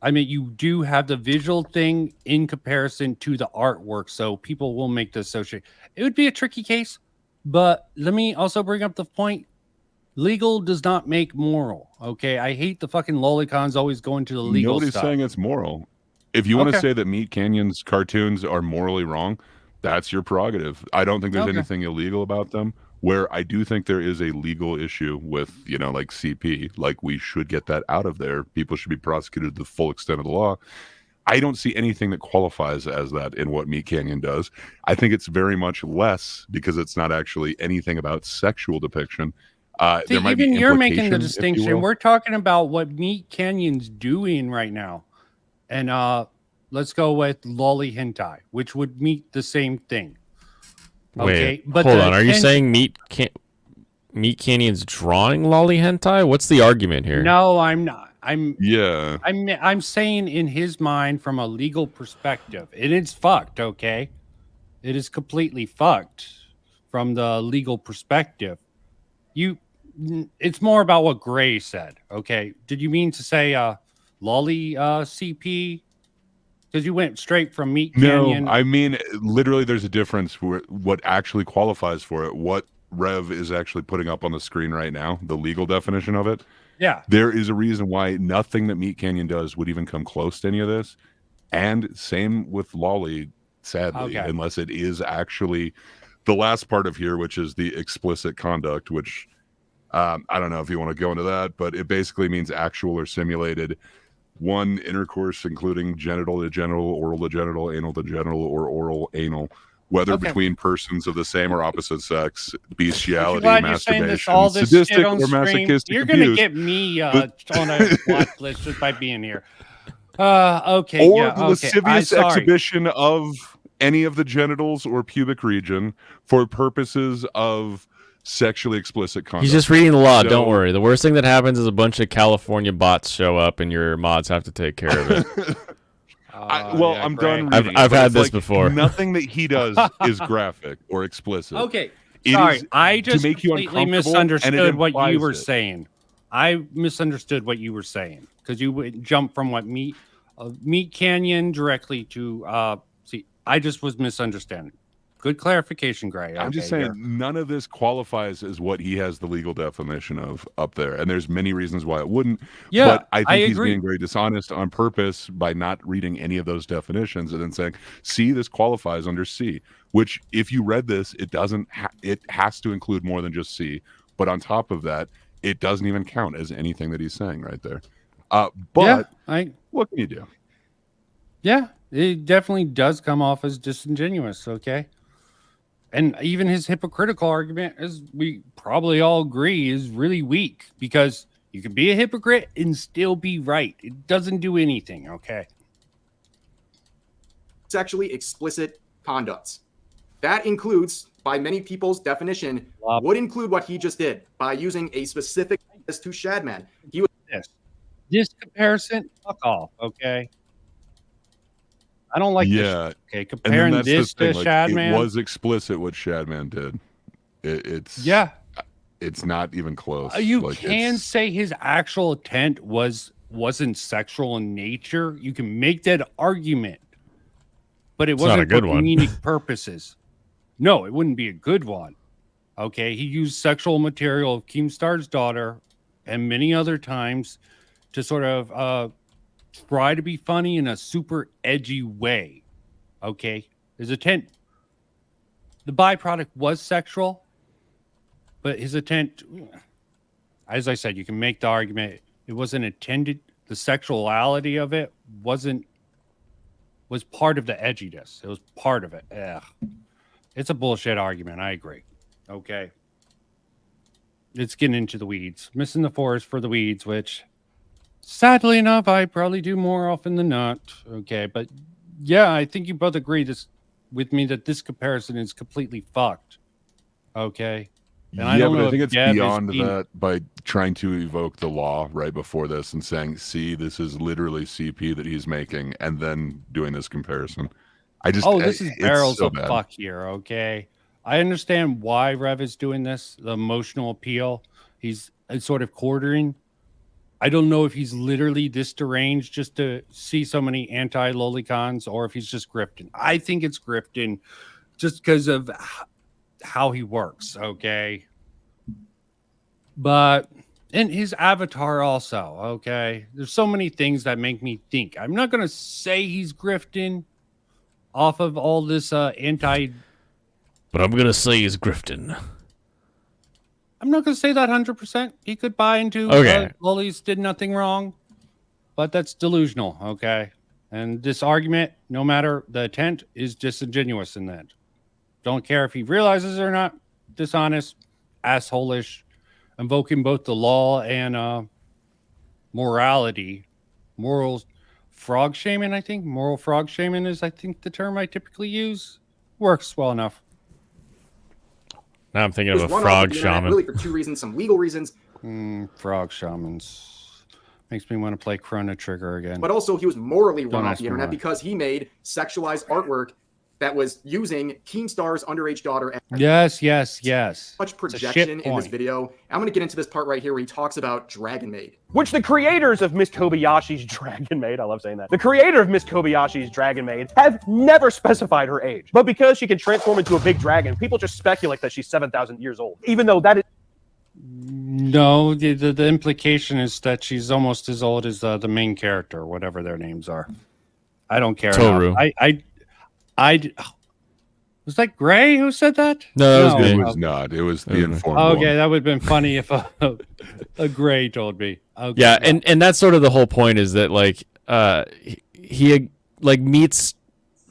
I mean, you do have the visual thing in comparison to the artwork, so people will make the association. It would be a tricky case, but let me also bring up the point. Legal does not make moral, okay? I hate the fucking lolicons always going to the legal Nobody's stuff. saying it's moral. If you want to Okay. say that Meat Canyon's cartoons are morally wrong, that's your prerogative. I don't think there's Okay. anything illegal about them. Where I do think there is a legal issue with, like CP, like we should get that out of there. People should be prosecuted to the full extent of the law. I don't see anything that qualifies as that in what Meat Canyon does. I think it's very much less because it's not actually anything about sexual depiction. See, there might even be you're making the implications, if you distinction. will. We're talking about what Meat Canyon's doing right now. And let's go with loli hentai, which would meet the same thing. Wait, but hold the on. Are you tent- saying Meat Canyon's drawing lolly hentai? What's the argument here? No, I'm not. Yeah. I'm saying in his mind from a legal perspective, and it's fucked. Okay, it is completely fucked from the legal perspective. It's more about what Gray said. Okay, did you mean to say lolly CP? Because you went straight from Meat Canyon. No, I mean literally. There's a difference where what actually qualifies for it. What Rev is actually putting up on the screen right now, the legal definition of it. Yeah. There is a reason why nothing that Meat Canyon does would even come close to any of this. And same with Lolly, sadly, Okay. unless it is actually the last part of here, which is the explicit conduct, which I don't know if you want to go into that, but it basically means actual or simulated intercourse, including genital to genital, oral to genital, anal to genital, or oral anal, whether Okay. between persons of the same or opposite sex, bestiality, Glad you're saying masturbation, all this sadistic shit on or stream. masochistic You're gonna abuse. get me But- on a watch list just by being here. Okay, or yeah, the okay. lascivious sorry. exhibition of any of the genitals or pubic region for purposes of sexually explicit conduct. He's just reading the law. So- Don't worry. The worst thing that happens is a bunch of California bots show up, and your mods have to take care of it. I'm done I've reading. I've but had it's this like before. Nothing that he does is graphic or explicit. Okay, It sorry. is I to just make you completely uncomfortable, and it misunderstood what you implies were it. saying. I misunderstood what you were saying because you would jump from what Meat Canyon directly to see. I just was misunderstanding. Good clarification, Gray. I'm just Okay, saying none of this qualifies as what he has the legal definition of up there, and there's many reasons why it wouldn't. Yeah, but I think I he's agree. being very dishonest on purpose by not reading any of those definitions and then saying, "See, this qualifies under C." Which, if you read this, it doesn't. It has to include more than just C. But on top of that, it doesn't even count as anything that he's saying right there. But what can you do? Yeah, it definitely does come off as disingenuous. Okay. And even his hypocritical argument, as we probably all agree, is really weak because you can be a hypocrite and still be right. It doesn't do anything. Okay. Sexually explicit conducts. That includes, by many people's definition, would include what he just did by using a specific as to Shadman. He was This comparison, fuck off. Okay. I don't like this. Yeah. Okay. And then Comparing that's this the to thing, like, Shadman. it was explicit what Shadman did. It's it's not even close. You Like, can it's- say his actual intent wasn't sexual in nature. You can make that argument, but it It's not wasn't a good for one. comedic purposes. No, it wouldn't be a good one. Okay, he used sexual material of Keemstar's daughter and many other times to sort of try to be funny in a super edgy way. Okay, his intent, the byproduct was sexual, but his intent, as I said, you can make the argument it wasn't intended. The sexuality of it was part of the edginess. It was part of it. Ugh. It's a bullshit argument. I agree. Okay. It's getting into the weeds. Missing the forest for the weeds, which sadly enough, I probably do more often than not. Okay. But yeah, I think you both agree with me that this comparison is completely fucked. Okay. And yeah, but I if think it's Dev is beyond being- that by trying to evoke the law right before this and saying, "See, this is literally CP that he's making," and then doing this comparison. This is it's barrels so of bad. fuck here. Okay. I understand why Rev is doing this, the emotional appeal. He's sort of quartering. I don't know if he's literally this deranged just to see so many anti-lolicons or if he's just grifting. I think it's grifting just because of how he works. Okay. But and his avatar also. Okay. There's so many things that make me think. I'm not going to say he's grifting off of all this anti. But I'm gonna say he's grifting. I'm not going to say that 100%. He could buy into Okay. Lolis did nothing wrong, but that's delusional. Okay. And this argument, no matter the intent, is disingenuous in that. Don't care if he realizes it or not. Dishonest, asshole-ish, invoking both the law and morality, morals frog shaming, I think. Moral frog shaming is, I think, the term I typically use. Works well enough. Now I'm thinking It of was a run off frog the internet shaman. really for two reasons, some legal reasons, Frog shamans. Makes me want to play Chrono Trigger again. but also he was morally Don't run off ask the me internet why. because he made sexualized artwork that was using Keemstar's underage daughter. Yes. Much It's a projection shit in this point. video. I'm going to get into this part right here where he talks about Dragon Maid. Which the creators of Miss Kobayashi's Dragon Maid, I love saying that. The creator of Miss Kobayashi's Dragon Maid have never specified her age. But because she can transform into a big dragon, people just speculate that she's 7,000 years old. Even though that is... No, the implication is that she's almost as old as the main character, whatever their names are. I don't care. Toru. Was that Gray who said that? No, it was It me. was not. It was the informed Okay, one. that would have been funny if a Gray told me. Okay. Yeah, and that's sort of the whole point is that like he like meets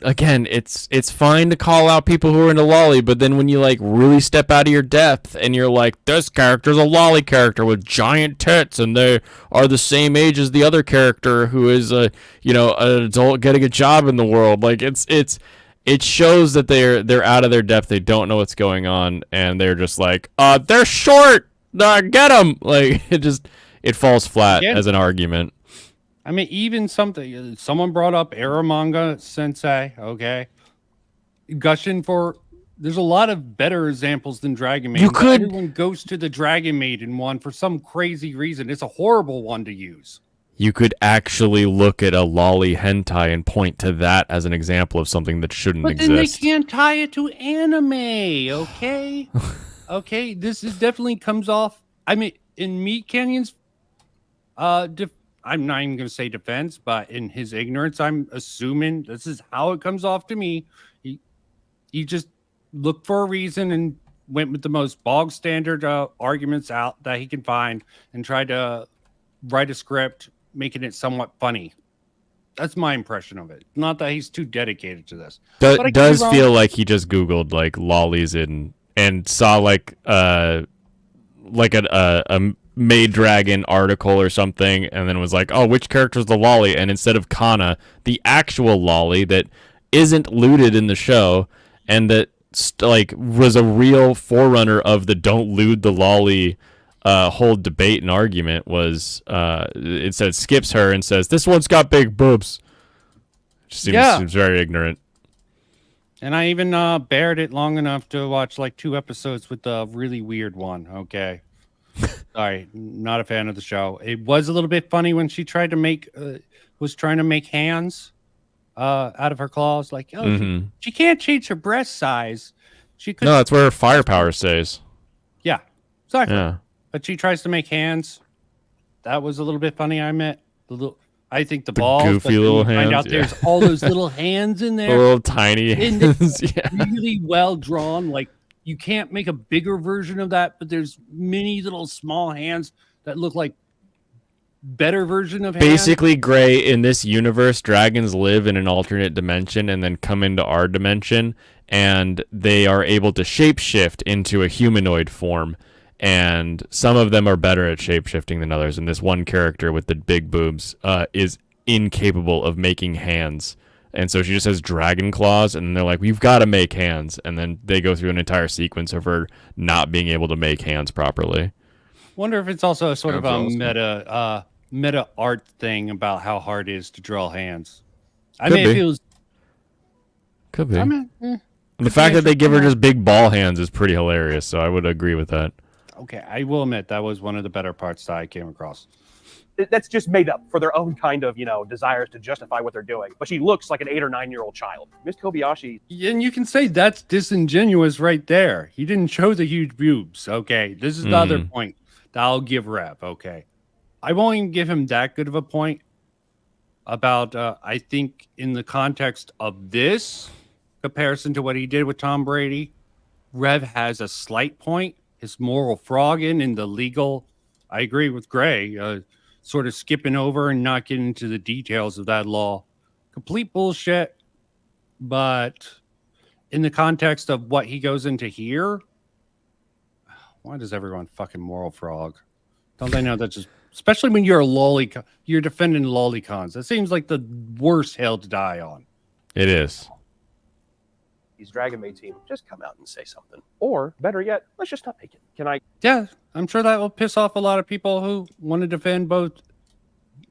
again, it's fine to call out people who are into lolly, but then when you like really step out of your depth and you're like, this character's a lolly character with giant tits and they are the same age as the other character who is an adult getting a job in the world. Like it shows that they're out of their depth. They don't know what's going on, and they're just like, they're short. Get them. Like it falls flat Again. as an argument. I mean, even someone brought up Aramanga Sensei, okay? Gushing for, there's a lot of better examples than Dragon Maid. You could- Everyone goes to the Dragon Maiden one for some crazy reason. It's a horrible one to use. You could actually look at a lolly hentai and point to that as an example of something that shouldn't But then they exist. can't tie it to anime, okay? Okay, this is definitely comes off. I mean, in Meat Canyon's, I'm not even going to say defense, but in his ignorance, I'm assuming this is how it comes off to me. He just looked for a reason and went with the most bog standard arguments out that he can find and tried to write a script, making it somewhat funny. That's my impression of it. Not that he's too dedicated to this. But I could be Does wrong. feel like he just Googled like lollies and saw like a Maid Dragon article or something, and then was like, oh, which character's the lolly? And instead of Kana, the actual lolly that isn't looted in the show and that was a real forerunner of the don't loot the lolly whole debate and argument was instead skips her and says, this one's got big boobs. Seems very ignorant. And I even bared it long enough to watch like 2 episodes with the really weird one. Okay. Sorry, not a fan of the show. It was a little bit funny when she tried to make hands out of her claws. Like, she can't change her breast size. She could. No, that's where her firepower stays. Yeah, exactly. Yeah. But she tries to make hands. That was a little bit funny. I think the balls, goofy but then little you find hands, out there's all those little hands in there, The little tiny and they're hands. Yeah. really well drawn. Like you can't make a bigger version of that, but there's many little small hands that look like better version of hands. Basically, Gray, in this universe, dragons live in an alternate dimension and then come into our dimension, and they are able to shapeshift into a humanoid form. And some of them are better at shapeshifting than others. And this one character with the big boobs is incapable of making hands. And so she just has dragon claws, and they're like, we've got to make hands. And then they go through an entire sequence of her not being able to make hands properly. Wonder if it's also a sort of That's a awesome. meta art thing about how hard it is to draw hands. I Could mean, it be. feels. Could be. I mean, The fact that they give her just big ball hands is pretty hilarious, so I would agree with that. Okay, I will admit that was one of the better parts that I came across. That's just made up for their own kind of, desires to justify what they're doing. But she looks like an 8 or 9-year-old child. Miss Kobayashi. And you can say that's disingenuous right there. He didn't show the huge boobs. Okay, this is the other point that I'll give Rev. Okay, I won't even give him that good of a point about. I think in the context of this comparison to what he did with Tom Brady, Rev has a slight point. His moral frogging and the legal. I agree with Gray. Sort of skipping over and not getting into the details of that law. Complete bullshit. But in the context of what he goes into here, why does everyone fucking moral frog? Don't they know that just, especially when you're a lolicon, you're defending lolicons. That seems like the worst hill to die on. It is. These Dragon Maid team, just come out and say something. Or, better yet, let's just not make it. Can I? Yeah, I'm sure that will piss off a lot of people who want to defend both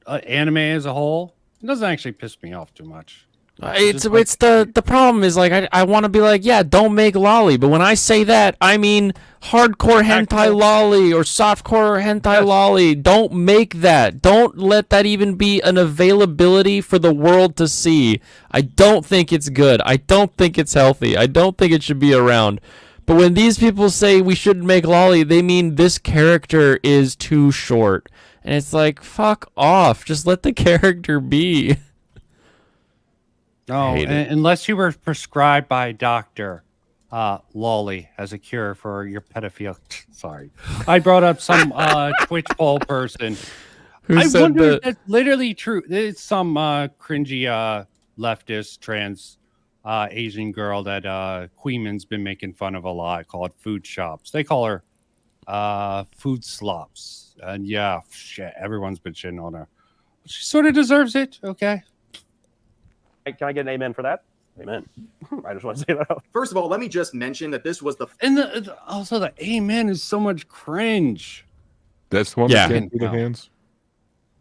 anime as a whole. It doesn't actually piss me off too much. It's the problem is like I want to be like, yeah, don't make lolly, but when I say that, I mean hardcore hentai lolly or softcore hentai lolly. Don't make that. Don't let that even be an availability for the world to see. I don't think it's good. I don't think it's healthy. I don't think it should be around. But when these people say we shouldn't make lolly, they mean this character is too short. And it's like, fuck off. Just let the character be. No, unless you were prescribed by a doctor, loli as a cure for your pedophilia. Sorry, I brought up some Twitch poll person. Who I said wonder that? if that's literally true. It's some cringy leftist trans Asian girl that Queeman's been making fun of a lot, called Food Shops. They call her Food Slops, and yeah, shit, everyone's been shitting on her. She sort of deserves it. Okay. Can I get an amen for that? Amen. I just want to say that out. First of all, let me just mention that this was the And also the amen is so much cringe. That's the one that can't do the hands.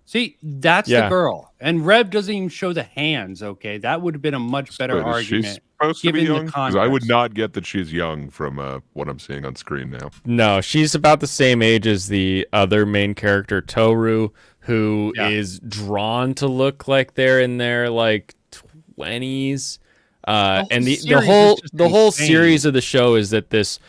See, that's Yeah. the girl. And Rev doesn't even show the hands, okay? That would have been a much better But is she argument. supposed to be given young? the 'Cause I would context. not get that she's young from what I'm seeing on screen now. No, she's about the same age as the other main character, Toru, who is drawn to look like they're in their like 20s. And the whole series of the show is that this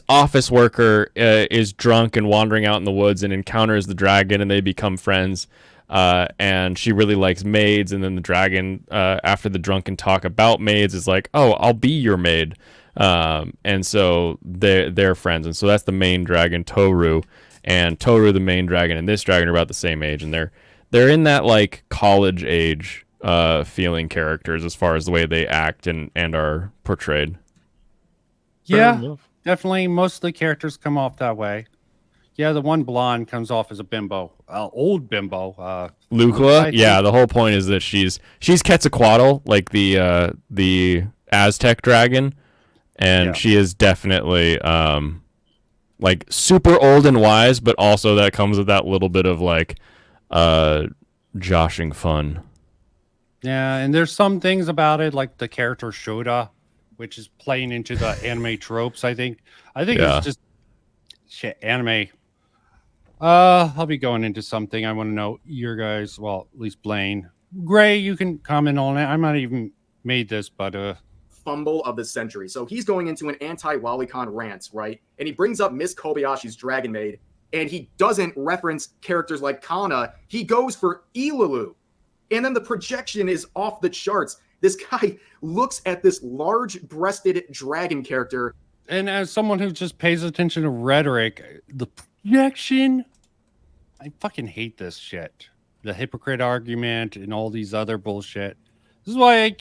office worker is drunk and wandering out in the woods and encounters the dragon, and they become friends. And she really likes maids, and then the dragon, after the drunken talk about maids, is like, "Oh, I'll be your maid." And so they're friends, and so that's the main dragon, Toru, and Toru, the main dragon, and this dragon are about the same age, and they're in that like college age feeling characters as far as the way they act and are portrayed. Yeah, definitely. Most of the characters come off that way. Yeah, the one blonde comes off as a bimbo, old bimbo. Lucla, yeah. The whole point is that she's Quetzalcoatl, like the Aztec dragon, and she is definitely like super old and wise, but also that comes with that little bit of like joshing fun. Yeah, and there's some things about it, like the character Shoda, which is playing into the anime tropes. I think it's just shit anime. I'll be going into something. I want to know your guys. Well, at least Blaine, Gray, you can comment on it. I might even made this, but fumble of the century. So he's going into an anti-lolicon rant, right? And he brings up Miss Kobayashi's Dragon Maid, and he doesn't reference characters like Kana. He goes for Ilulu. And then the projection is off the charts. This guy looks at this large-breasted dragon character. And as someone who just pays attention to rhetoric, the projection, I fucking hate this shit. The hypocrite argument and all these other bullshit. This is why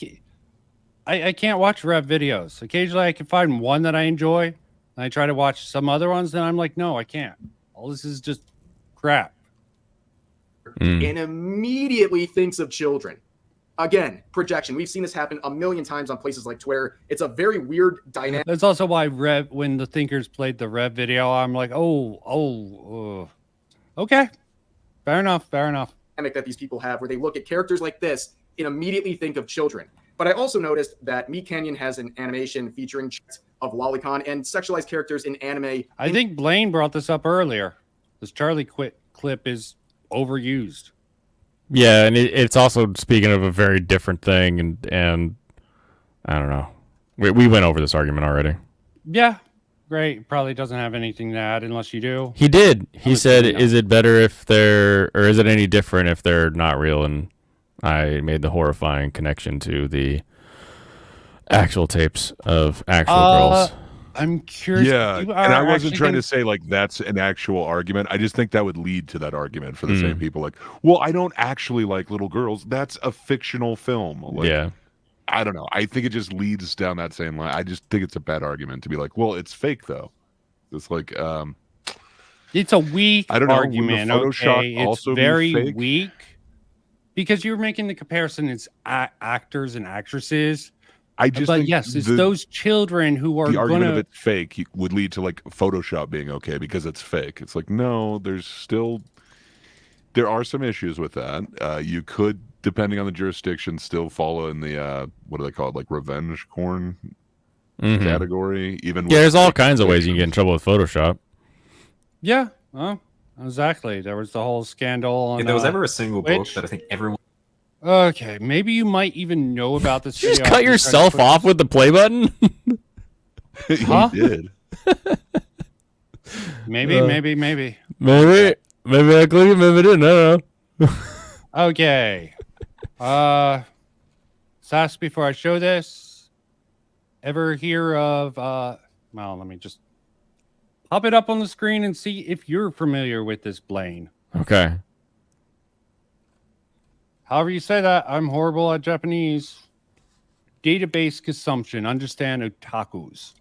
I can't watch Rev videos. Occasionally I can find one that I enjoy, and I try to watch some other ones, and I'm like, no, I can't. All this is just crap. And immediately thinks of children. Again, projection. We've seen this happen a million times on places like Twitter. It's a very weird dynamic. That's also why Rev, when the Thinkers played the Rev video, I'm like, okay, fair enough. That these people have where they look at characters like this and immediately think of children. But I also noticed that Meat Canyon has an animation featuring of lolicon and sexualized characters in anime. I think Blaine brought this up earlier. This Charlie clip is overused. Yeah, and it's also speaking of a very different thing, and I don't know. We went over this argument already. Yeah, great. Probably doesn't have anything to add unless you do. He did. He said, "Is it better if they're, or is it any different if they're not real?" And I made the horrifying connection to the actual tapes of actual girls. I'm curious. Yeah, and I wasn't trying to say like that's an actual argument. I just think that would lead to that argument for the same people. Like, well, I don't actually like little girls. That's a fictional film. Like, yeah. I don't know. I think it just leads down that same line. I just think it's a bad argument to be like, well, it's fake though. It's like, It's a weak I don't know, would the argument. Photoshop Okay, it's also be very fake? weak because you're making the comparison. It's actors and actresses. I just but think yes, it's the- those children who are the argument gonna. of it's fake would lead to like Photoshop being okay because it's fake. It's like, no, there are some issues with that. You could, depending on the jurisdiction, still follow in the what do they call it, like revenge porn category. Even Yeah, with there's all fake kinds of ways you can get in depictions. trouble with Photoshop. Yeah, exactly. There was the whole scandal on. If there was ever a single book Twitch. that I think everyone. Okay, maybe you might even know about this. Did you just video. cut I'm trying to yourself put off with the play button? Huh? He did. Maybe. Maybe I clicked it, maybe I didn't. I don't know. Okay. Sass, before I show this, ever hear of well, let me just pop it up on the screen and see if you're familiar with this, Blaine. Okay. However you say that, I'm horrible at Japanese. Database consumption. Understand otakus.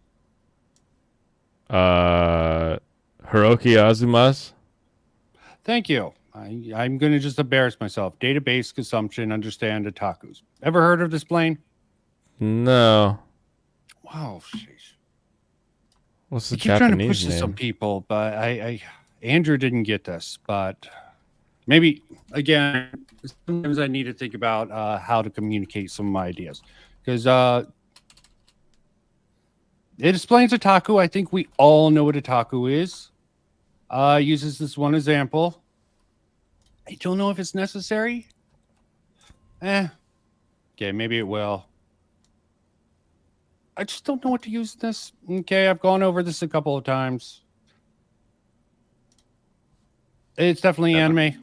Hiroki Azumas. Thank you. I'm going to just embarrass myself. Database consumption. Understand otakus. Ever heard of this, Blaine? No. Wow, sheesh. What's the I keep trying to Japanese push this on name? people, but I Andrew didn't get this, but maybe again, sometimes I need to think about how to communicate some of my ideas because it explains otaku. I think we all know what otaku is. Uses this one example. I don't know if it's necessary. Okay, maybe it will. I just don't know what to use this. Okay, I've gone over this a couple of times. It's definitely anime.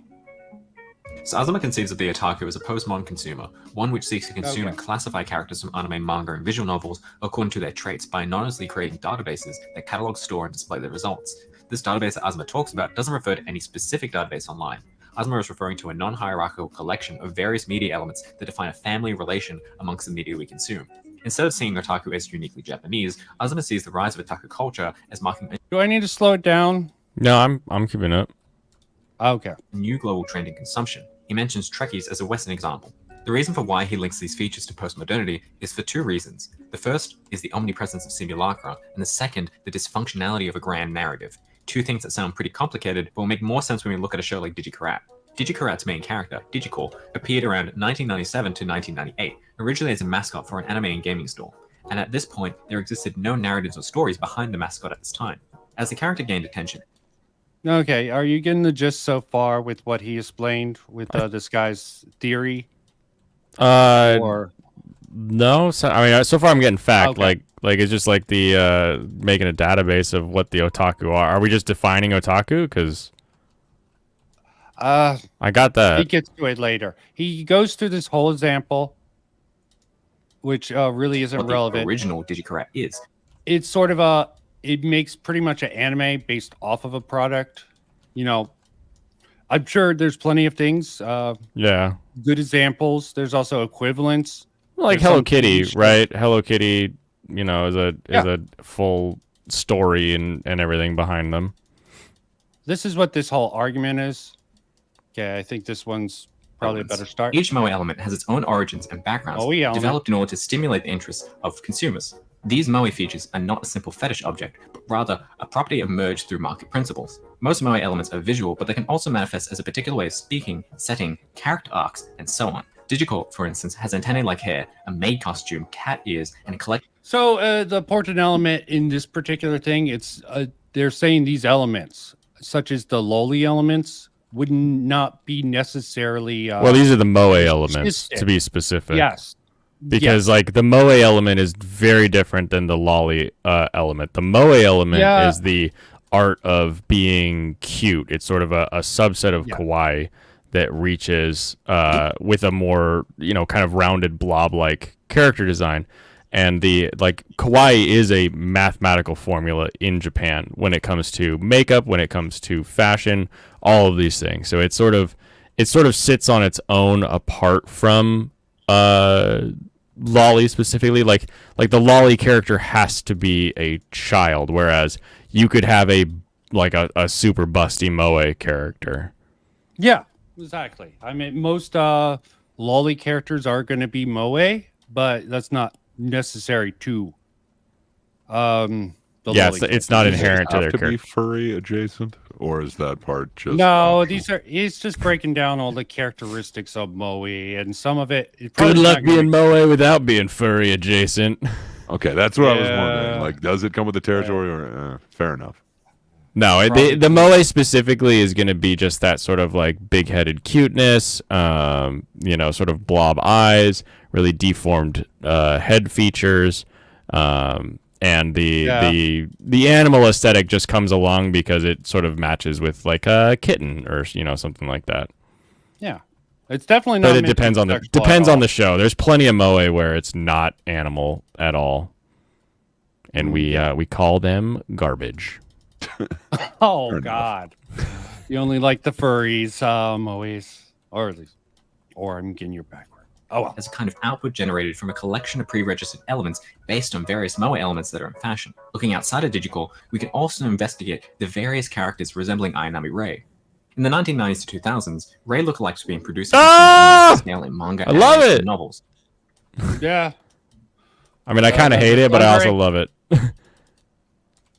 So Azuma conceives of the otaku as a postmodern consumer, one which seeks to consume Okay. and classify characters from anime, manga, and visual novels according to their traits by anonymously creating databases that catalog, store, and display their results. This database that Azuma talks about doesn't refer to any specific database online. Azuma is referring to a non-hierarchical collection of various media elements that define a family relation amongst the media we consume. Instead of seeing otaku as uniquely Japanese, Azuma sees the rise of otaku culture as marking Do I need to slow it down? No, I'm keeping up. Okay. a new global trend in consumption. He mentions Trekkies as a Western example. The reason for why he links these features to postmodernity is for two reasons. The first is the omnipresence of simulacra, and the second, the dysfunctionality of a grand narrative. Two things that sound pretty complicated, but will make more sense when we look at a show like Digikarat. Digikarat's main character, Digicore, appeared around 1997 to 1998, originally as a mascot for an anime and gaming store. And at this point, there existed no narratives or stories behind the mascot at this time. As the character gained attention, Okay, are you getting the gist so far with what he explained with this guy's theory? Or No, so, I mean, so far I'm getting fact. Okay. Like it's just like the making a database of what the otaku are. Are we just defining otaku? Because I got he that. gets to it later. He goes through this whole example, which really isn't what the relevant. original Digikarat is. It's sort of it makes pretty much an anime based off of a product. You know, I'm sure there's plenty of things. Yeah. Good examples. There's also equivalents. Like There's Hello some Kitty, niche- right? Hello Kitty, you know, is Yeah. a full story and everything behind them. This is what this whole argument is. Okay, I think this one's probably a better start. Each moe element has its own origins and backgrounds, Moe element. developed in order to stimulate the interests of consumers. These moe features are not a simple fetish object, but rather a property emerged through market principles. Most moe elements are visual, but they can also manifest as a particular way of speaking, setting, character arcs, and so on. Digicore, for instance, has antennae-like hair, a maid costume, cat ears, and a collection. So the important element in this particular thing, it's they're saying these elements, such as the loli elements, would not be necessarily. Well, these are the moe elements, specific. to be specific. Yes. Because like the moe element is very different than the loli element. The moe element Yeah. is the art of being cute. It's sort of a subset of kawaii that reaches with a more, you know, kind of rounded blob-like character design. And the like kawaii is a mathematical formula in Japan when it comes to makeup, when it comes to fashion, all of these things. So it sort of sits on its own apart from loli specifically. Like the loli character has to be a child, whereas you could have a like a super busty moe character. Yeah, exactly. I mean, most loli characters are going to be moe, but that's not necessary to the Yeah, loli it's not characters. inherent to Have their to be character. furry adjacent, or is that part just No, he's just breaking down all the characteristics of moe, and some of it. Good luck being moe without being furry adjacent. Okay, that's what I was Yeah. wondering. Like, does it come with the territory, or fair enough? No, the moe specifically is going to be just that sort of like big-headed cuteness, sort of blob eyes, really deformed head features, and the animal aesthetic just comes along because it sort of matches with like a kitten or something like that. Yeah, it's definitely not. But it meant to depends be on the sexual at all. show. There's plenty of moe where it's not animal at all, and we call them garbage. Oh God, you only like the furries, moes, or at least, or I'm getting your backward. Oh well. As a kind of output generated from a collection of pre-registered elements based on various moe elements that are in fashion. Looking outside of Digicore, we can also investigate the various characters resembling Ayanami Rei. In the 1990s to 2000s, Rei lookalikes were being produced on a scale in manga, I love anime, it! and novels. Yeah. I mean, I kind of hate it, but I also love it.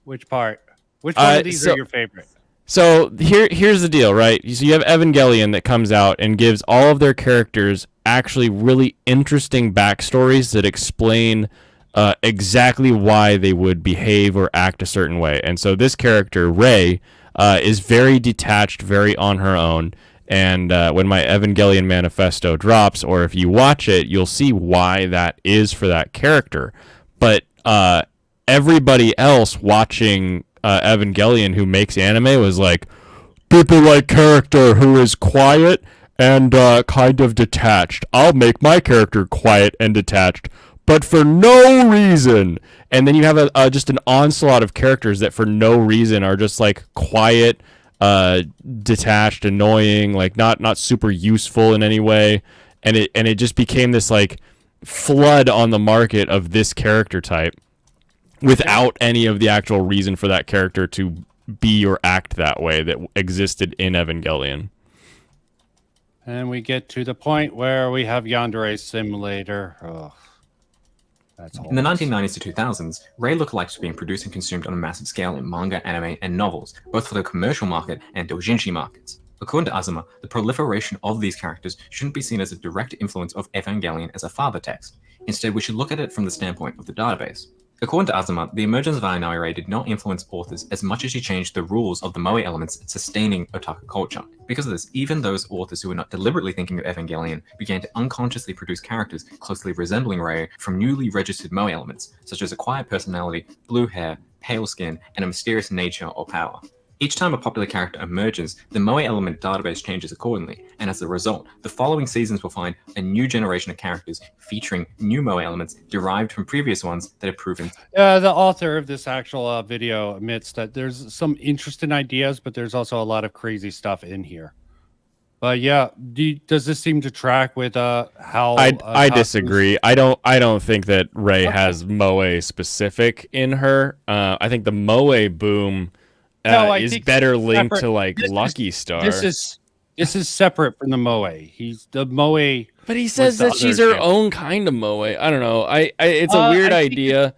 Which part? Which one of these so- are your favorite? So here's the deal, right? So you have Evangelion that comes out and gives all of their characters actually really interesting backstories that explain exactly why they would behave or act a certain way. And so this character, Rei, is very detached, very on her own. And when my Evangelion manifesto drops, or if you watch it, you'll see why that is for that character. But everybody else watching Evangelion who makes anime was like, people like character who is quiet and kind of detached. I'll make my character quiet and detached, but for no reason. And then you have just an onslaught of characters that for no reason are just like quiet, detached, annoying, like not super useful in any way. And it just became this like flood on the market of this character type without any of the actual reason for that character to be or act that way that existed in Evangelion. And we get to the point where we have Yandere Simulator. Oh, that's all. In the 1990s to 2000s, Rei lookalikes were being produced and consumed on a massive scale in manga, anime, and novels, both for the commercial market and doujinshi markets. According to Azuma, the proliferation of these characters shouldn't be seen as a direct influence of Evangelion as a father text. Instead, we should look at it from the standpoint of the database. According to Azuma, the emergence of Ayanami Rei did not influence authors as much as she changed the rules of the moe elements sustaining otaku culture. Because of this, even those authors who were not deliberately thinking of Evangelion began to unconsciously produce characters closely resembling Rei from newly registered moe elements, such as a quiet personality, blue hair, pale skin, and a mysterious nature or power. Each time a popular character emerges, the moe element database changes accordingly, and as a result, the following seasons will find a new generation of characters featuring new moe elements derived from previous ones that have proven. The author of this actual video admits that there's some interesting ideas, but there's also a lot of crazy stuff in here. But yeah, does this seem to track with how? I disagree. I don't think that Rei has moe specific in her. I think the moe boom is better linked to like Lucky Star. This is separate from the moe. He's the moe. But he says that she's her own kind of moe. I don't know. It's a weird idea.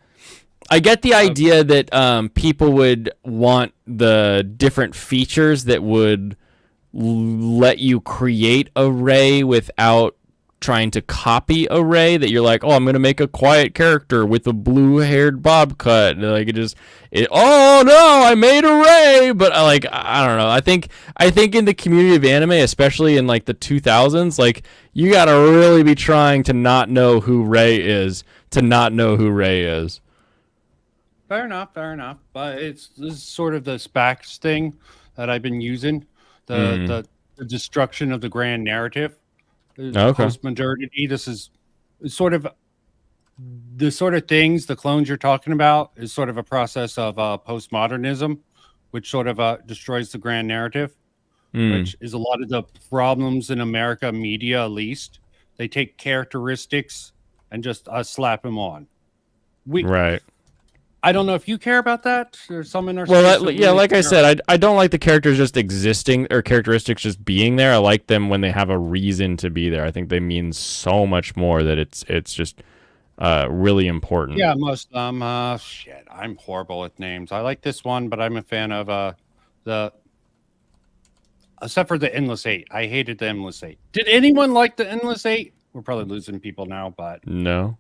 I get the idea that people would want the different features that would let you create a Rei without trying to copy a Rei, that you're like, oh, I'm gonna make a quiet character with a blue-haired bob cut, and like oh no, I made a Rei. But I don't know. I think in the community of anime, especially in like the 2000s, like you gotta really be trying to not know who Rei is to not know who Rei is. Fair enough. But this is sort of the SPACs thing that I've been using. The destruction of the grand narrative. Postmodernity. This is sort of the sort of things, the clones you're talking about, is sort of a process of postmodernism, which sort of destroys the grand narrative, which is a lot of the problems in America media. At least they take characteristics and just slap them on. Right. I don't know if you care about that. There's some in our Well, space that yeah, really like I care. said, I don't like the characters just existing or characteristics just being there. I like them when they have a reason to be there. I think they mean so much more that it's just really important. Yeah, most shit. I'm horrible with names. I like this one, but I'm a fan of the except for the Endless Eight. I hated the Endless Eight. Did anyone like the Endless Eight? We're probably losing people now, but No,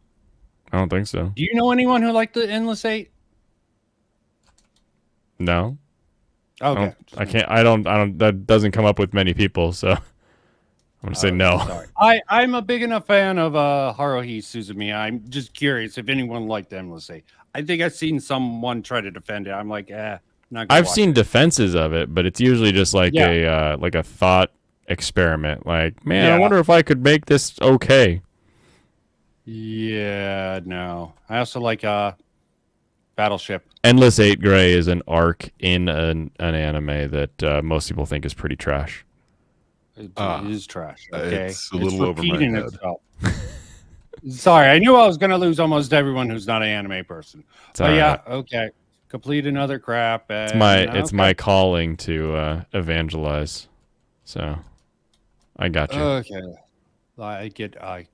I don't think so. do you know anyone who liked the Endless Eight? No. Okay. I can't. I don't. That doesn't come up with many people, so I'm gonna say no. Sorry. I'm a big enough fan of Haruhi Suzumiya. I'm just curious if anyone liked the Endless Eight. I think I've seen someone try to defend it. I'm like, not gonna I've watch seen it. defenses of it, but it's usually just like a thought experiment. Like, man, I Yeah. wonder if I could make this okay. Yeah, no. I also like Battleship. Endless Eight Gray is an arc in an anime that most people think is pretty trash. It is trash. Okay, It's a little over my repeating head. itself. Sorry, I knew I was going to lose almost everyone who's not an anime person. It's But all yeah, right. okay. Complete another crap. It's my calling to evangelize. So I got you. Okay. I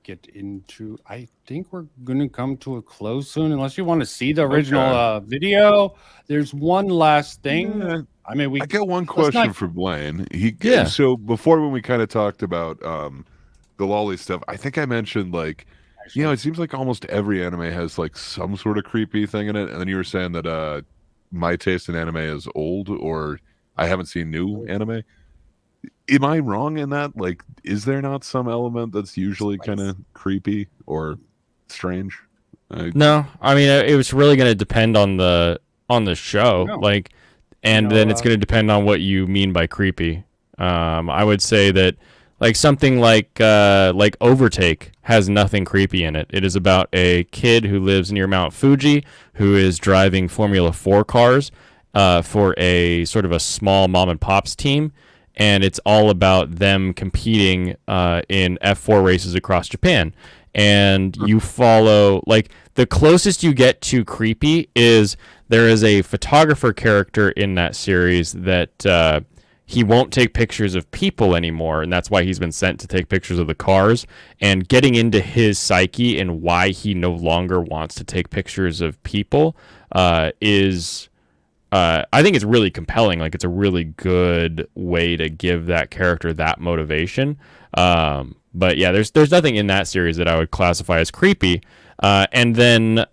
get into. I think we're gonna come to a close soon, unless you want to see the original video. There's one last thing. Yeah. I mean, I got one let's question not- for Blaine. Yeah. So before when we kind of talked about the loli stuff, I think I mentioned like, it seems like almost every anime has like some sort of creepy thing in it, and then you were saying that my taste in anime is old, or I haven't seen new anime. Am I wrong in that? Like, is there not some element that's usually kind of creepy or strange? No, I mean it was really going to depend on the show, No. like, and then it's going to depend on what you mean by creepy. I would say that like something like Overtake has nothing creepy in it. It is about a kid who lives near Mount Fuji who is driving Formula 4 cars for a sort of a small mom and pops team. And it's all about them competing in F4 races across Japan. And you follow, like, the closest you get to creepy is there is a photographer character in that series that he won't take pictures of people anymore, and that's why he's been sent to take pictures of the cars. And getting into his psyche and why he no longer wants to take pictures of people is... I think it's really compelling. Like, it's a really good way to give that character that motivation. But yeah, there's nothing in that series that I would classify as creepy. And then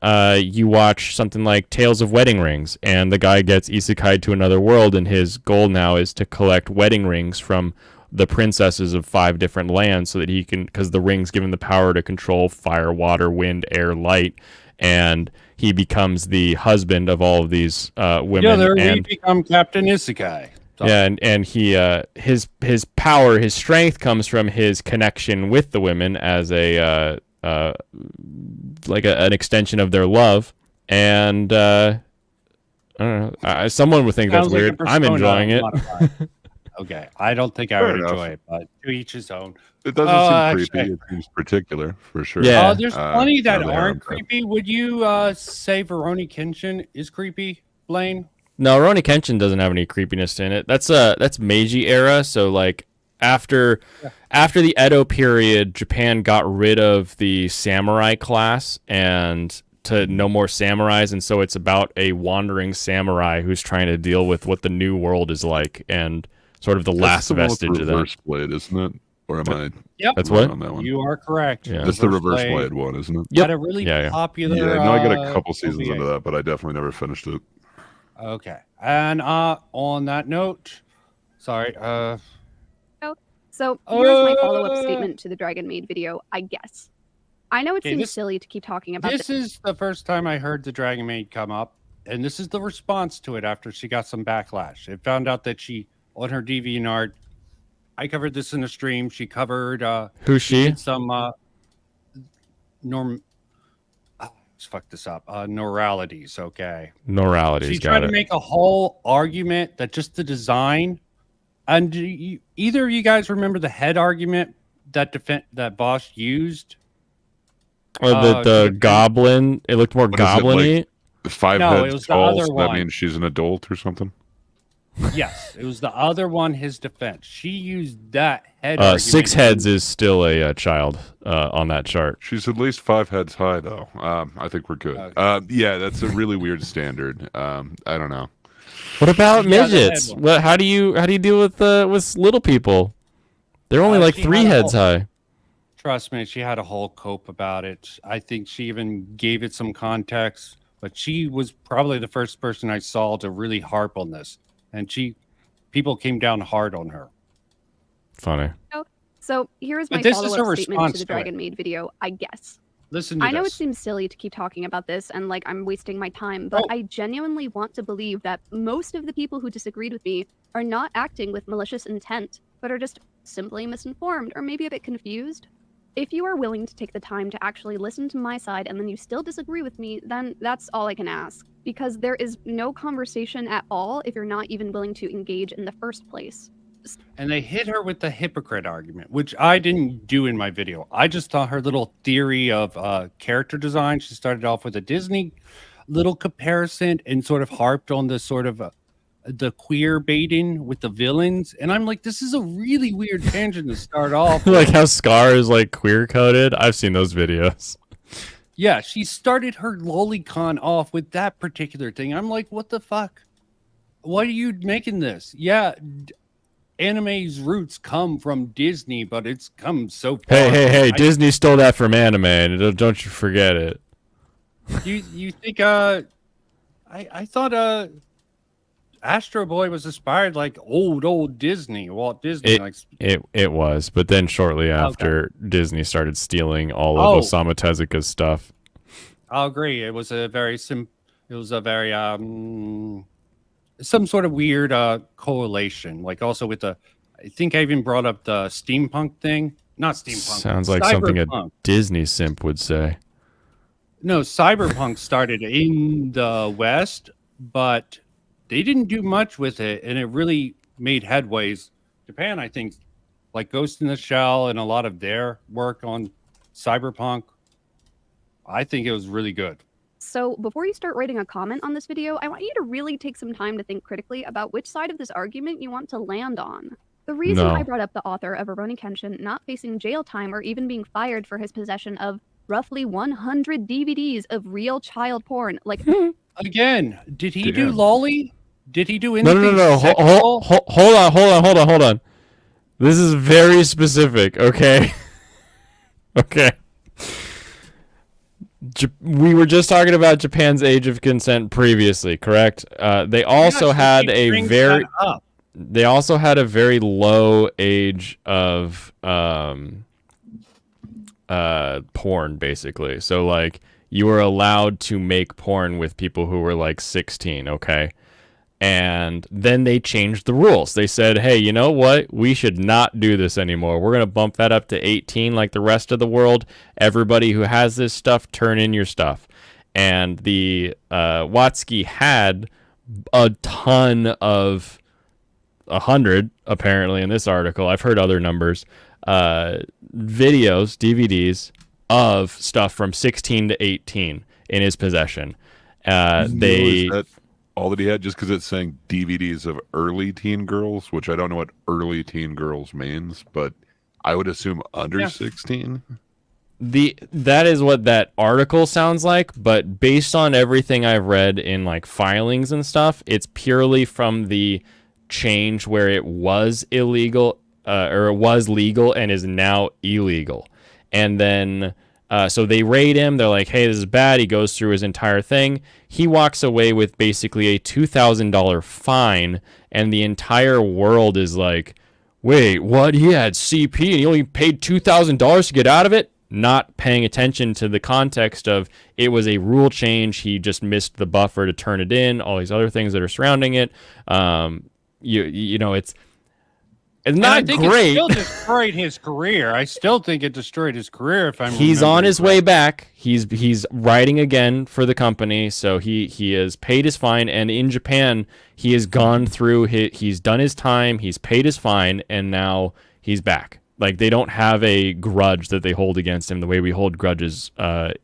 you watch something like Tales of Wedding Rings, and the guy gets isekai'd to another world, and his goal now is to collect wedding rings from the princesses of 5 different lands so that he can, because the rings give him the power to control fire, water, wind, air, light, and he becomes the husband of all of these women. Yeah, there we and become Captain Isekai. yeah, and he his power, his strength comes from his connection with the women as a like an extension of their love. And I don't know. Someone would think Sounds that's like a weird. I'm Persona enjoying it. modified. Okay, I don't think I Fair would enough. enjoy it, but to each his own. It doesn't seem creepy. It seems particular for sure. Yeah. There's plenty that now that I aren't heard that. creepy. Would you say Veroni Kenshin is creepy, Blaine? No, Rurouni Kenshin doesn't have any creepiness in it. That's Meiji era, so like after the Edo period, Japan got rid of the samurai class and to no more samurais, and so it's about a wandering samurai who's trying to deal with what the new world is like and sort of the That's last the one with vestige of that. reverse blade, isn't it? Or am I? Yep. That's wrong what? on that one? You are correct. Yeah. That's the reverse blade one, isn't it? Had a really popular. Yeah, no, I got a couple OVA. seasons into that, but I definitely never finished it. Okay, and on that note, sorry. So here's my follow-up statement to the Dragon Maid video, I guess. I know it Okay, seems this- silly to keep talking about This is the first time I heard the Dragon Maid come up, and this is the response to it after she got some backlash. It found out that she, on her DeviantArt, I covered this in a stream. She covered. Who's she? did some fuck this up. Neuralities. Okay. Neuralities, She got tried to it. make a whole argument that just the design, and either of you guys remember the head argument that Bosch used? Or the to defend- goblin, it looked more What is it, goblin-y. 5 No, it heads was the tall, other so that one. means she's an adult or something. Yes, it was the other one. His defense. She used that head. argument 6 heads is still a child on that chart. She's at least 5 heads high, though. I think we're good. Yeah, that's a really weird standard. I don't know. What about Yeah, the head midgets? one. What? How do you deal with little people? They're only like she 3 had a heads whole- high. Trust me, she had a whole cope about it. I think she even gave it some context, but she was probably the first person I saw to really harp on this, and people came down hard on her. Funny. So here's my But this is her follow-up statement response to the to it. Dragon Maid video, I guess. Listen to I know this. it seems silly to keep talking about this and like I'm wasting my time, but I genuinely want to believe that most of the people who disagreed with me are not acting with malicious intent, but are just simply misinformed or maybe a bit confused. If you are willing to take the time to actually listen to my side and then you still disagree with me, then that's all I can ask. Because there is no conversation at all if you're not even willing to engage in the first place. And they hit her with the hypocrite argument, which I didn't do in my video. I just thought her little theory of character design. She started off with a Disney little comparison and sort of harped on the sort of the queer baiting with the villains. And I'm like, this is a really weird tangent to start off. Like how Scar is like queer coded. I've seen those videos. Yeah, she started her lolicon off with that particular thing. I'm like, what the fuck? Why are you making this? Yeah, anime's roots come from Disney, but it's come so far. Hey! Disney stole that from anime, and don't you forget it. You think I thought Astro Boy was inspired like old Disney, Walt Disney. It was, but then shortly after, Disney started stealing all of Osamu Tezuka's stuff. I'll agree. It was a very some sort of weird correlation. Like also with I think I even brought up the steampunk thing. Not steampunk. Sounds like something a cyberpunk. Disney simp would say. No, cyberpunk started in the West, but they didn't do much with it, and it really made headways. Japan, I think, like Ghost in the Shell and a lot of their work on cyberpunk, I think it was really good. So before you start writing a comment on this video, I want you to really take some time to think critically about which side of this argument you want to land on. The reason I brought up the author of Rurouni Kenshin not facing jail time or even being fired for his possession of roughly 100 DVDs of real child porn, like again, did he do loli? Did he do No. anything? Hold on. This is very specific. Okay. Okay. We were just talking about Japan's age of consent previously, correct? They also had a very low age of porn, basically. So like you were allowed to make porn with people who were like 16, okay? And then they changed the rules. They said, hey, you know what? We should not do this anymore. We're going to bump that up to 18 like the rest of the world. Everybody who has this stuff, turn in your stuff. And the Watsuki had a ton of 100, apparently, in this article. I've heard other numbers. Videos, DVDs of stuff from 16 to 18 in his possession. Is that all that he had, just because it's saying DVDs of early teen girls, which I don't know what early teen girls means, but I would assume under 16. That is what that article sounds like, but based on everything I've read in like filings and stuff, it's purely from the change where it was illegal or it was legal and is now illegal. And then so they raid him. They're like, hey, this is bad. He goes through his entire thing. He walks away with basically a $2,000 fine, and the entire world is like, wait, what? He had CP and he only paid $2,000 to get out of it? Not paying attention to the context of it was a rule change. He just missed the buffer to turn it in, all these other things that are surrounding it. You know, it's not I think great. It still destroyed his career. I still think it destroyed his career. If I'm He's on remembering his way back. He's writing again for the company, so he has paid his fine. And in Japan, he has gone through. He's done his time. He's paid his fine, and now he's back. Like they don't have a grudge that they hold against him the way we hold grudges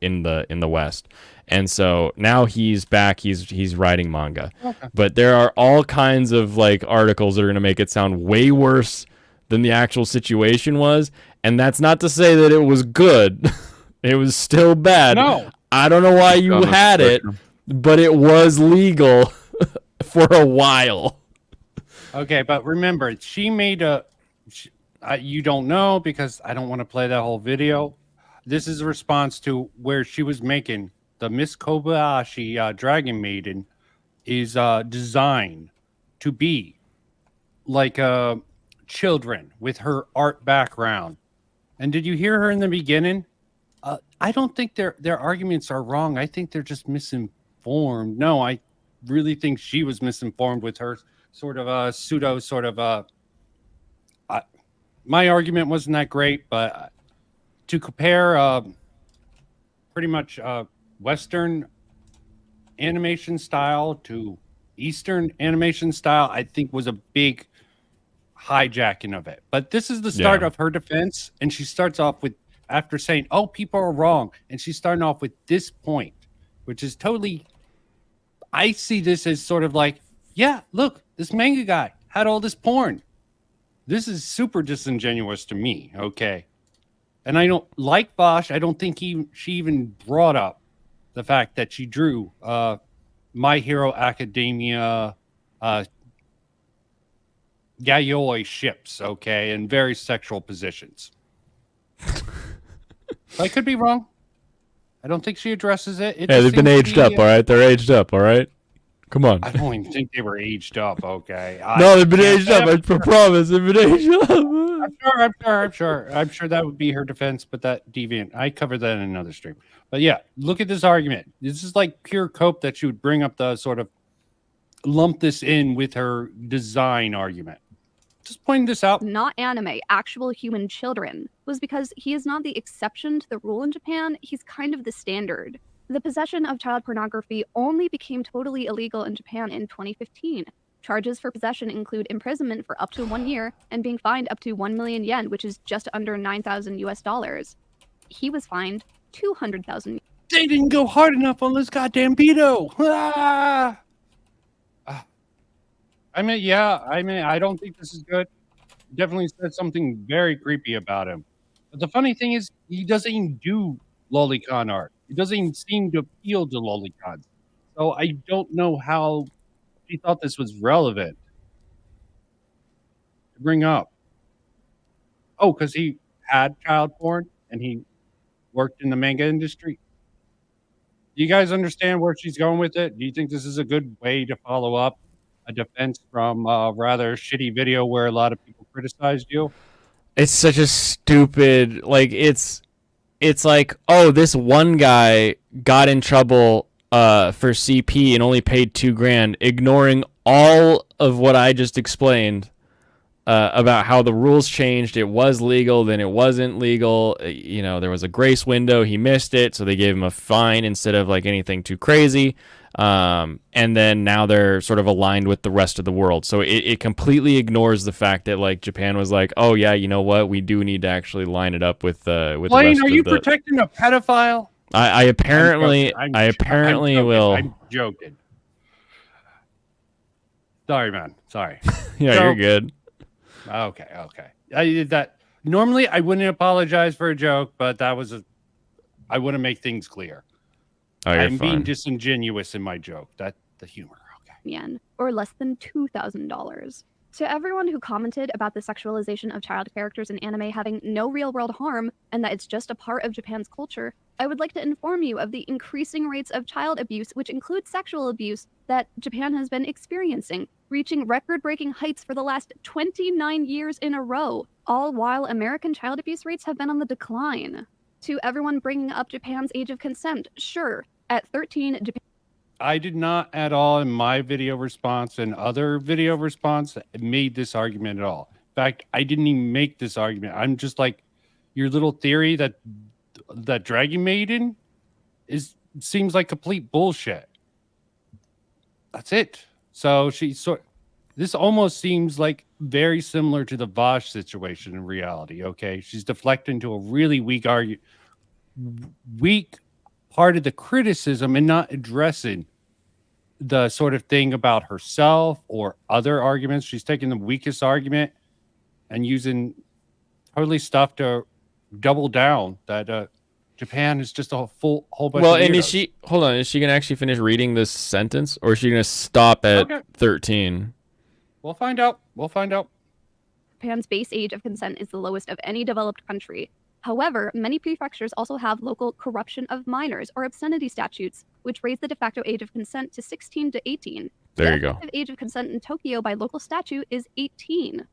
in the West. And so now he's back. He's writing manga. Okay. But there are all kinds of like articles that are going to make it sound way worse than the actual situation was. And that's not to say that it was good. It was still bad. No. I don't know why you had it, but it was legal for a while. Okay, but remember, she made you don't know because I don't want to play that whole video. This is a response to where she was making the Miss Kobayashi Dragon Maiden is designed to be like children with her art background. And did you hear her in the beginning? I don't think their arguments are wrong. I think they're just misinformed. No, I really think she was misinformed with her sort of pseudo sort of my argument wasn't that great, but to compare pretty much Western animation style to Eastern animation style, I think was a big hijacking of it. But this is the start of her defense, and she starts off with, after saying, oh, people are wrong, and she's starting off with this point, which is totally, I see this as sort of like, yeah, look, this manga guy had all this porn. This is super disingenuous to me, okay? And I don't like Bosch. I don't think she even brought up the fact that she drew My Hero Academia Yayoi ships, okay, in very sexual positions. I could be wrong. I don't think she addresses it. Yeah, they've been aged up, all right? They're aged up, all right? Come on. I don't even think they were aged up, okay? No, they've been aged up. I promise. They've been aged up. I'm sure that would be her defense, but that deviant. I covered that in another stream. But yeah, look at this argument. This is like pure cope that she would bring up the sort of lump this in with her design argument. Just pointing this out. Not anime, actual human children, was because he is not the exception to the rule in Japan, he's kind of the standard. The possession of child pornography only became totally illegal in Japan in 2015. Charges for possession include imprisonment for up to 1 year and being fined up to 1 million yen, which is just under 9,000 US dollars. He was fined 200,000. They didn't go hard enough on this goddamn pedo. I don't think this is good. Definitely said something very creepy about him. But the funny thing is, he doesn't even do lolicon art. He doesn't even seem to appeal to lolicons. So I don't know how he thought this was relevant to bring up. Oh, because he had child porn and he worked in the manga industry. Do you guys understand where she's going with it? Do you think this is a good way to follow up a defense from a rather shitty video where a lot of people criticized you? It's such a stupid, like, it's like, oh, this one guy got in trouble for CP and only paid $2,000, ignoring all of what I just explained about how the rules changed. It was legal, then it wasn't legal. You know, there was a grace window. He missed it, so they gave him a fine instead of like anything too crazy. And then now they're sort of aligned with the rest of the world. So it completely ignores the fact that like Japan was like, oh yeah, you know what? We do need to actually line it up with the rest Blaine, of are you the... protecting a pedophile? I apparently will. I'm joking. Sorry, man. Sorry. Yeah, you're good. Okay. I did that. Normally, I wouldn't apologize for a joke, but that was I want to make things clear. Oh, you're I'm being fine. disingenuous in my joke. That's the humor. Yen, or less than $2,000. To everyone who commented about the sexualization of child characters in anime having no real-world harm and that it's just a part of Japan's culture, I would like to inform you of the increasing rates of child abuse, which includes sexual abuse, that Japan has been experiencing, reaching record-breaking heights for the last 29 years in a row, all while American child abuse rates have been on the decline. To everyone bringing up Japan's age of consent, sure, at 13, Japan... I did not at all in my video response and other video response made this argument at all. In fact, I didn't even make this argument. I'm just like, your little theory that Dragon Maiden seems like complete bullshit. That's it. So this almost seems like very similar to the Vosh situation in reality. Okay, she's deflecting to a really weak part of the criticism and not addressing the sort of thing about herself or other arguments. She's taking the weakest argument and using totally stuff to double down that Japan is just a whole bunch Well, of and weirdos. is she? Hold on. Is she gonna actually finish reading this sentence, or is she gonna stop at Okay. 13? We'll find out. We'll find out. Japan's base age of consent is the lowest of any developed country. However, many prefectures also have local corruption of minors or obscenity statutes, which raise the de facto age of consent to 16 to 18. There the you go. effective age of consent in Tokyo by local statute is 18.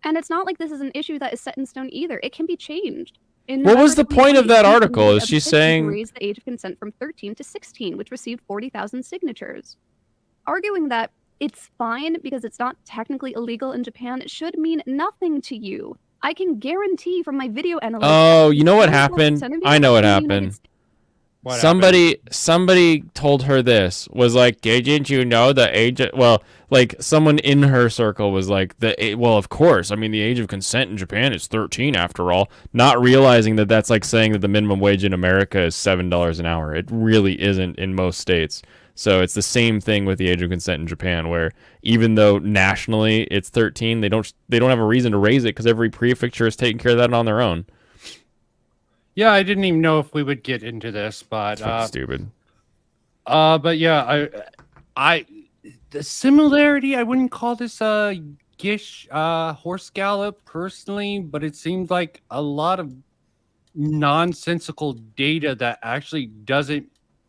And it's not like this is an issue that is set in stone either. It can be changed. In What was the November point of that 2020, article? a Is she petition saying- raised the age of consent from 13 to 16, which received 40,000 signatures, arguing that it's fine because it's not technically illegal in Japan should mean nothing to you. I can guarantee from my video analytics. Oh, you know what 24% happened? of you I know what in the United happened. What Somebody told her this, was like, didn't you know the age of, well, like someone in her circle was like, well, of course, I mean the age of consent in Japan is 13 after all, not realizing that that's like saying that the minimum wage in America is $7 an hour. It really isn't in most states. So it's the same thing with the age of consent in Japan, where even though nationally it's 13, they don't have a reason to raise it because every prefecture is taking care of that on their own. Yeah, I didn't even know if we would get into this, but It's fucking stupid. but yeah, I the similarity, I wouldn't call this a gish horse gallop personally, but it seems like a lot of nonsensical data that actually doesn't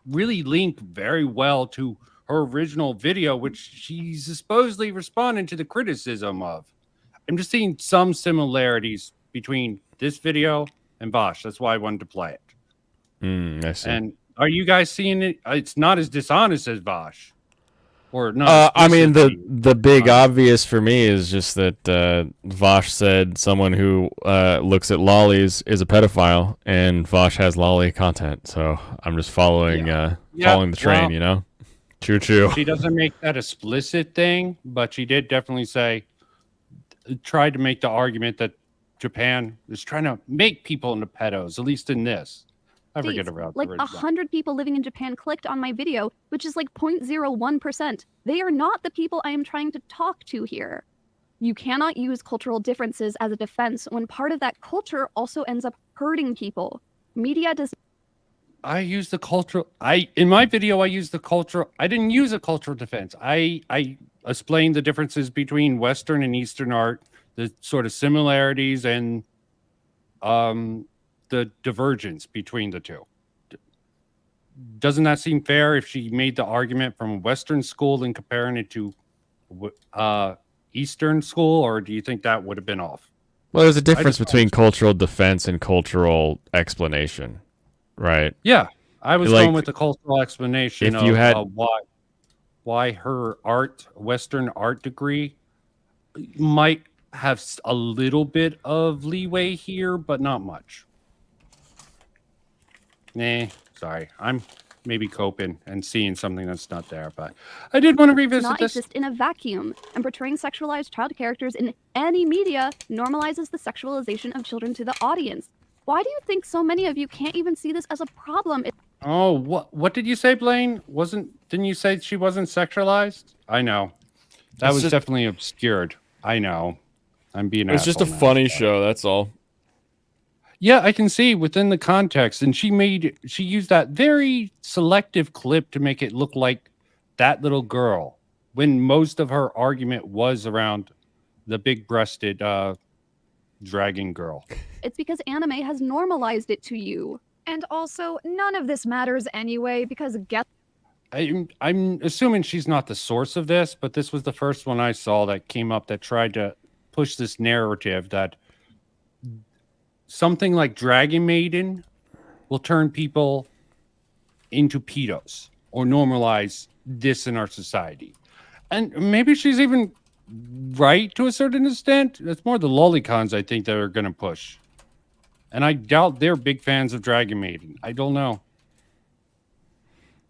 really link very well to her original video, which she's supposedly responding to the criticism of. I'm just seeing some similarities between this video and Bosch. That's why I wanted to play it. I see. And are you guys seeing it? It's not as dishonest as Bosch, or not. I mean, the big obvious for me is just that Vosh said someone who looks at lollies is a pedophile, and Vosh has lolly content. So I'm just following following the train, well, you know. Choo choo. She doesn't make that explicit thing, but she did definitely tried to make the argument that Japan is trying to make people into pedos, at least in this. I forget about like the 100 people living in Japan clicked on my video, which is like 0.01%. They are not the people I am trying to talk to here. You cannot use cultural differences as a defense when part of that culture also ends up hurting people. Media does. I use the cultural. In my video, I use the cultural. I didn't use a cultural defense. I explained the differences between Western and Eastern art, the sort of similarities and the divergence between the two. Doesn't that seem fair if she made the argument from Western school and comparing it to Eastern school, or do you think that would have been off? Well, there's a difference between cultural defense and cultural explanation, right? Yeah, I was Like, going with the cultural explanation if you had why her Western art degree might have a little bit of leeway here, but not much. Nah, sorry. I'm maybe coping and seeing something that's not there, but I did want to revisit not this. exist in a vacuum, and portraying sexualized child characters in any media normalizes the sexualization of children to the audience. Why do you think so many of you can't even see this as a problem? Oh, what did you say, Blaine? Didn't you say she wasn't sexualized? I know. That It's was just- definitely obscured. I know. I'm being It's just a asshole now. funny show, that's all. Yeah, I can see within the context, and she used that very selective clip to make it look like that little girl, when most of her argument was around the big-breasted dragon girl. It's because anime has normalized it to you. And also, none of this matters anyway because guess. I'm assuming she's not the source of this, but this was the first one I saw that came up that tried to push this narrative that something like Dragon Maiden will turn people into pedos or normalize this in our society. And maybe she's even right to a certain extent. It's more the lolicons, I think, that are going to push. And I doubt they're big fans of Dragon Maiden. I don't know.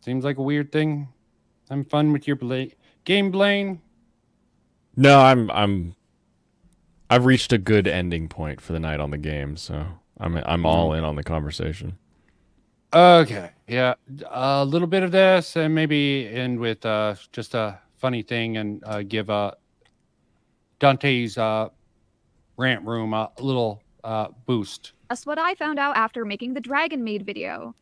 Seems like a weird thing. I'm fun with your game, Blaine. No, I've reached a good ending point for the night on the game, so I'm all in on the conversation. Okay, yeah, a little bit of this, and maybe end with just a funny thing, and give Dante's rant room a little boost. That's what I found out after making the Dragon Maid video.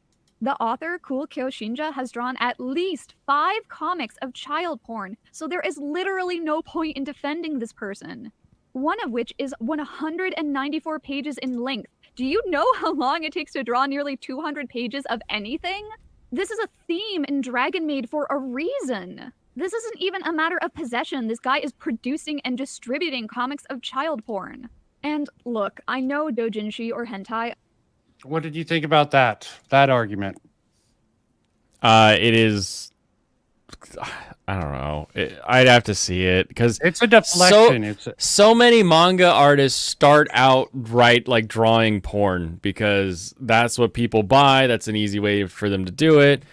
The author, Cool Kyoshinja, has drawn at least 5 comics of child porn, so there is literally no point in defending this person. One of which is 194 pages in length. Do you know how long it takes to draw nearly 200 pages of anything? This is a theme in Dragon Maid for a reason. This isn't even a matter of possession. This guy is producing and distributing comics of child porn. And look, I know doujinshi or hentai. What did you think about that argument? It is. I don't know. I'd have to see it because it's a deflection. So many manga artists start out like drawing porn because that's what people buy. That's an easy way for them to do it.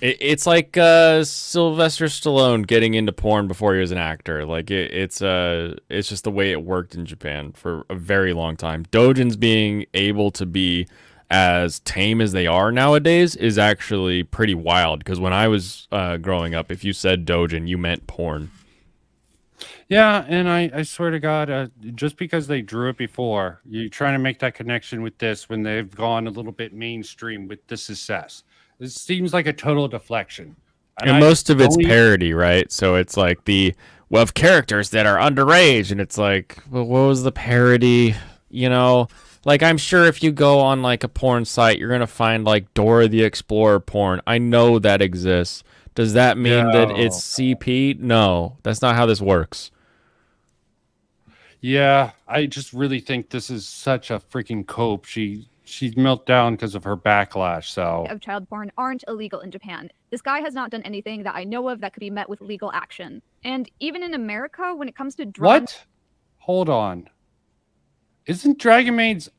It's like Sylvester Stallone getting into porn before he was an actor. Like it's just the way it worked in Japan for a very long time. Doujins being able to be as tame as they are nowadays is actually pretty wild, because when I was growing up, if you said doujin, you meant porn. Yeah, and I swear to God, just because they drew it before, you're trying to make that connection with this when they've gone a little bit mainstream with the success. This seems like a total deflection. And most of it's parody, right? So it's like of characters that are underage, and it's like, well, what was the parody? You know, like I'm sure if you go on like a porn site, you're gonna find like Dora the Explorer porn. I know that exists. Does that mean that it's CP? No, that's not how this works. Yeah, I just really think this is such a freaking cope. She's melted down because of her backlash. So Of child porn aren't illegal in Japan. This guy has not done anything that I know of that could be met with legal action. And even in America, when it comes to what? Hold on. Isn't Dragon Maid's?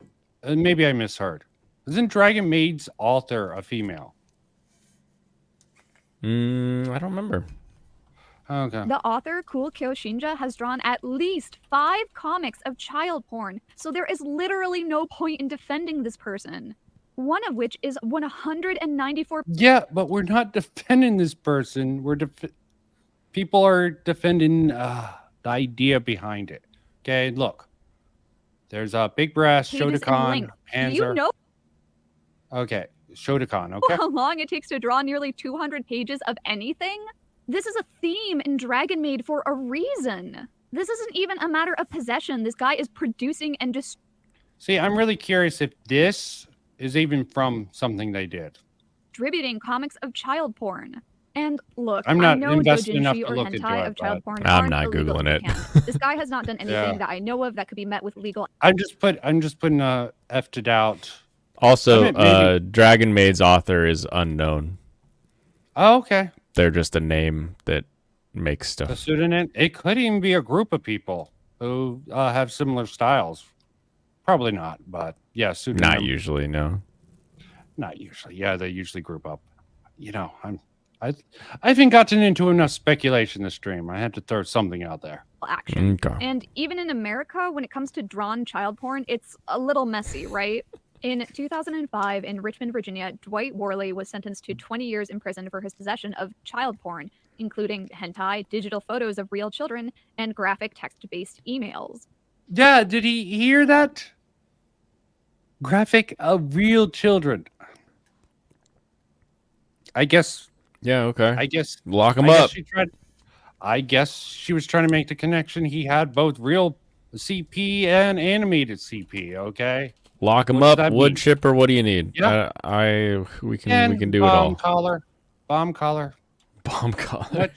Maybe I misheard. Isn't Dragon Maid's author a female? I don't remember. Okay. The author, Cool Kyoshinja, has drawn at least 5 comics of child porn, so there is literally no point in defending this person. One of which is 194. Yeah, but we're not defending this person. People are defending the idea behind it. Okay, look. There's a big brass, Shotokan, Panzer. Do you know Okay, Shotokan, okay? how long it takes to draw nearly 200 pages of anything? This is a theme in Dragon Maid for a reason. This isn't even a matter of possession. This guy is producing and just. See, I'm really curious if this is even from something they did. Distributing comics of child porn. And look, I'm not I know invested enough doujinshi to or look into hentai it, of child porn I'm aren't not illegal Googling in it. Japan. This guy has not done anything Yeah. that I know of that could be met with legal. I'm just putting F to doubt. Also, I mean, maybe- Dragon Maid's author is unknown. Oh, okay. They're just a name that makes A stuff. pseudonym. It could even be a group of people who have similar styles. Probably not, but yeah, pseudonym. Not usually, no. Not usually. Yeah, they usually group up. You know, I haven't gotten into enough speculation this stream. I had to throw something out there. Action. Okay. And even in America, when it comes to drawn child porn, it's a little messy, right? In 2005, in Richmond, Virginia, Dwight Worley was sentenced to 20 years in prison for his possession of child porn, including hentai, digital photos of real children, and graphic text-based emails. Yeah, did he hear that? Graphic of real children. I guess. Yeah, okay. I guess. Lock him I guess up. I guess she was trying to make the connection. He had both real CP and animated CP, okay? Lock him What does up. that Wood mean? chipper. What do you need? Yeah. We can do it all. Bomb collar. Bomb collar. Bomb collar. But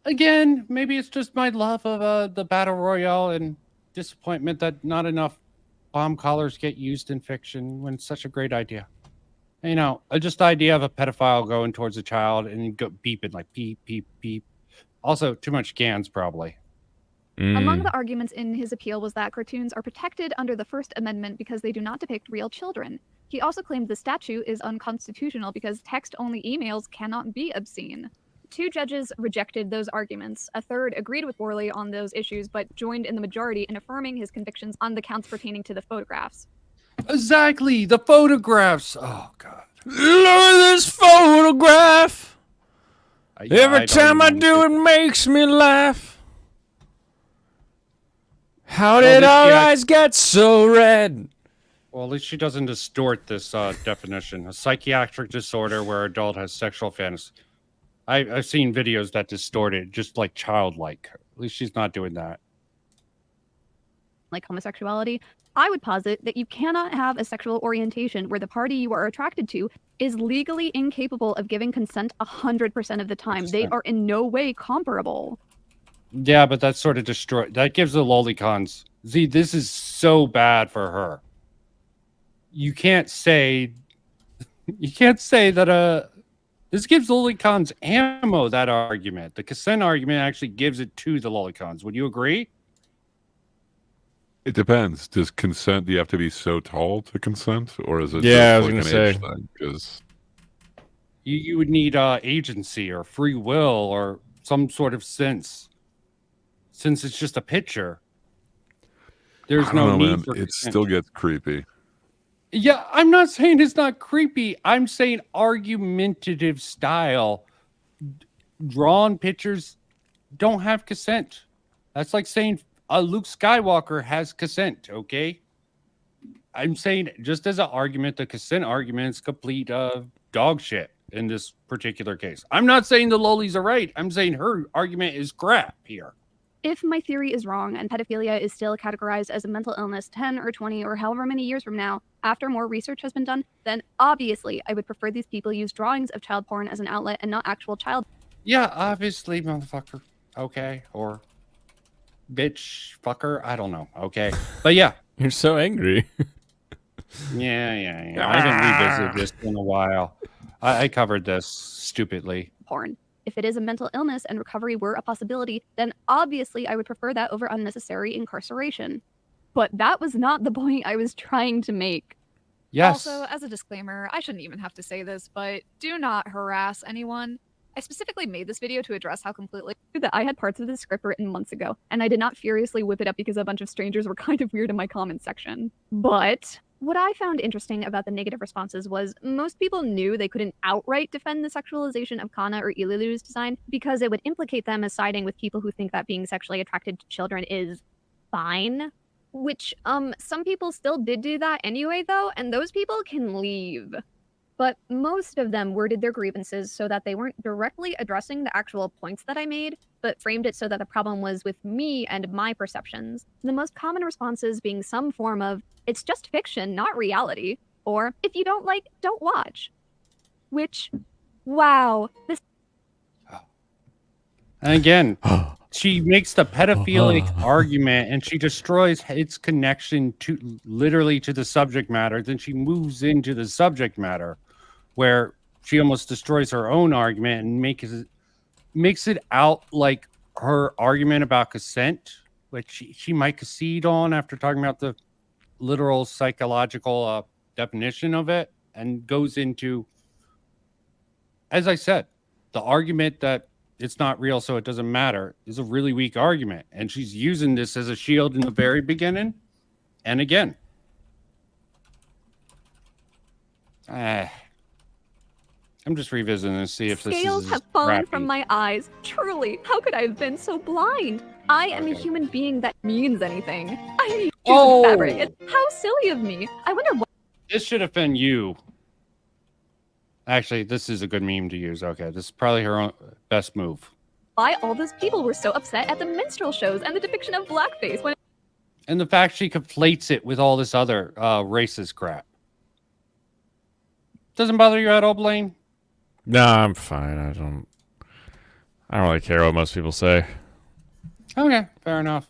again, maybe it's just my love of the battle royale and disappointment that not enough bomb collars get used in fiction when it's such a great idea. You know, just the idea of a pedophile going towards a child and go beeping like beep, beep, beep. Also, too much scans probably. Among the arguments in his appeal was that cartoons are protected under the First Amendment because they do not depict real children. He also claimed the statute is unconstitutional because text-only emails cannot be obscene. 2 judges rejected those arguments. A third agreed with Worley on those issues, but joined in the majority in affirming his convictions on the counts pertaining to the photographs. Exactly. The photographs. Oh, God. Look at this photograph. Every time I do it makes me laugh. How did our eyes get so red? Well, at least she doesn't distort this definition. A psychiatric disorder where an adult has sexual fantasy. I've seen videos that distort it, just like childlike. At least she's not doing that. Like homosexuality, I would posit that you cannot have a sexual orientation where the party you are attracted to is legally incapable of giving consent 100% of the time. They are in no way comparable. Yeah, but that sort of that gives the lolicons. See, this is so bad for her. You can't say that this gives lolicons ammo, that argument. The consent argument actually gives it to the lolicons. Would you agree? It depends. Does consent? Do you have to be so tall to consent, or is it? Yeah, I just was like gonna an age say. thing? 'Cause You would need agency or free will or some sort of sense. Since it's just a picture, there's I don't no know, need man. for It consent. still gets creepy. Yeah, I'm not saying it's not creepy. I'm saying argumentative style. Drawn pictures don't have consent. That's like saying Luke Skywalker has consent, okay? I'm saying just as an argument, the consent argument is complete dog shit in this particular case. I'm not saying the lolis are right. I'm saying her argument is crap here. If my theory is wrong and pedophilia is still categorized as a mental illness 10 or 20 or however many years from now, after more research has been done, then obviously I would prefer these people use drawings of child porn as an outlet and not actual child. Yeah, obviously, motherfucker. Okay. Or bitch fucker. I don't know. Okay. But yeah. You're so angry. Yeah. I haven't revisited this in a while. I covered this stupidly. Porn. If it is a mental illness and recovery were a possibility, then obviously I would prefer that over unnecessary incarceration. But that was not the point I was trying to make. Yes. Also, as a disclaimer, I shouldn't even have to say this, but do not harass anyone. I specifically made this video to address how completely that I had parts of the script written months ago, and I did not furiously whip it up because a bunch of strangers were kind of weird in my comment section. But what I found interesting about the negative responses was most people knew they couldn't outright defend the sexualization of Kana or Ilulu's design because it would implicate them as siding with people who think that being sexually attracted to children is fine. Which, some people still did do that anyway, though, and those people can leave. But most of them worded their grievances so that they weren't directly addressing the actual points that I made, but framed it so that the problem was with me and my perceptions. The most common responses being some form of, it's just fiction, not reality, or if you don't like, don't watch. Which, wow, this. And again, she makes the pedophilic argument and she destroys its connection to literally to the subject matter. Then she moves into the subject matter where she almost destroys her own argument and makes it out like her argument about consent, which she might concede on after talking about the literal psychological definition of it, and goes into, as I said, the argument that it's not real, so it doesn't matter is a really weak argument. And she's using this as a shield in the very beginning and again. I'm just revisiting to see if this is Scales have fallen from my eyes. Truly, how could I have been so blind? I am a human being that means anything. I need shoes and fabric. How silly of me. I wonder what. This should have been you. Actually, this is a good meme to use. Okay, this is probably her own best move. Why all those people were so upset at the minstrel shows and the depiction of blackface when. And the fact she conflates it with all this other racist crap. Doesn't bother you at all, Blaine? No, I'm fine. I don't really care what most people say. Okay, fair enough.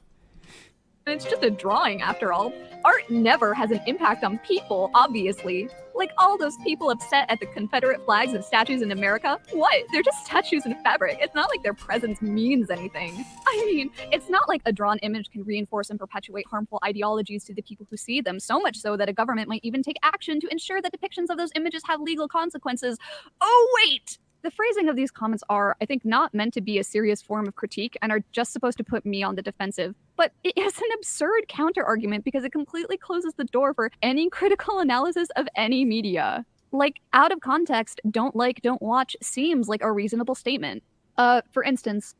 It's just a drawing after all. Art never has an impact on people, obviously. Like all those people upset at the Confederate flags and statues in America. What? They're just statues and fabric. It's not like their presence means anything. I mean, it's not like a drawn image can reinforce and perpetuate harmful ideologies to the people who see them, so much so that a government might even take action to ensure that depictions of those images have legal consequences. Oh, wait! The phrasing of these comments are, I think, not meant to be a serious form of critique and are just supposed to put me on the defensive. But it is an absurd counter-argument because it completely closes the door for any critical analysis of any media. Like, out of context, don't like, don't watch seems like a reasonable statement. For instance,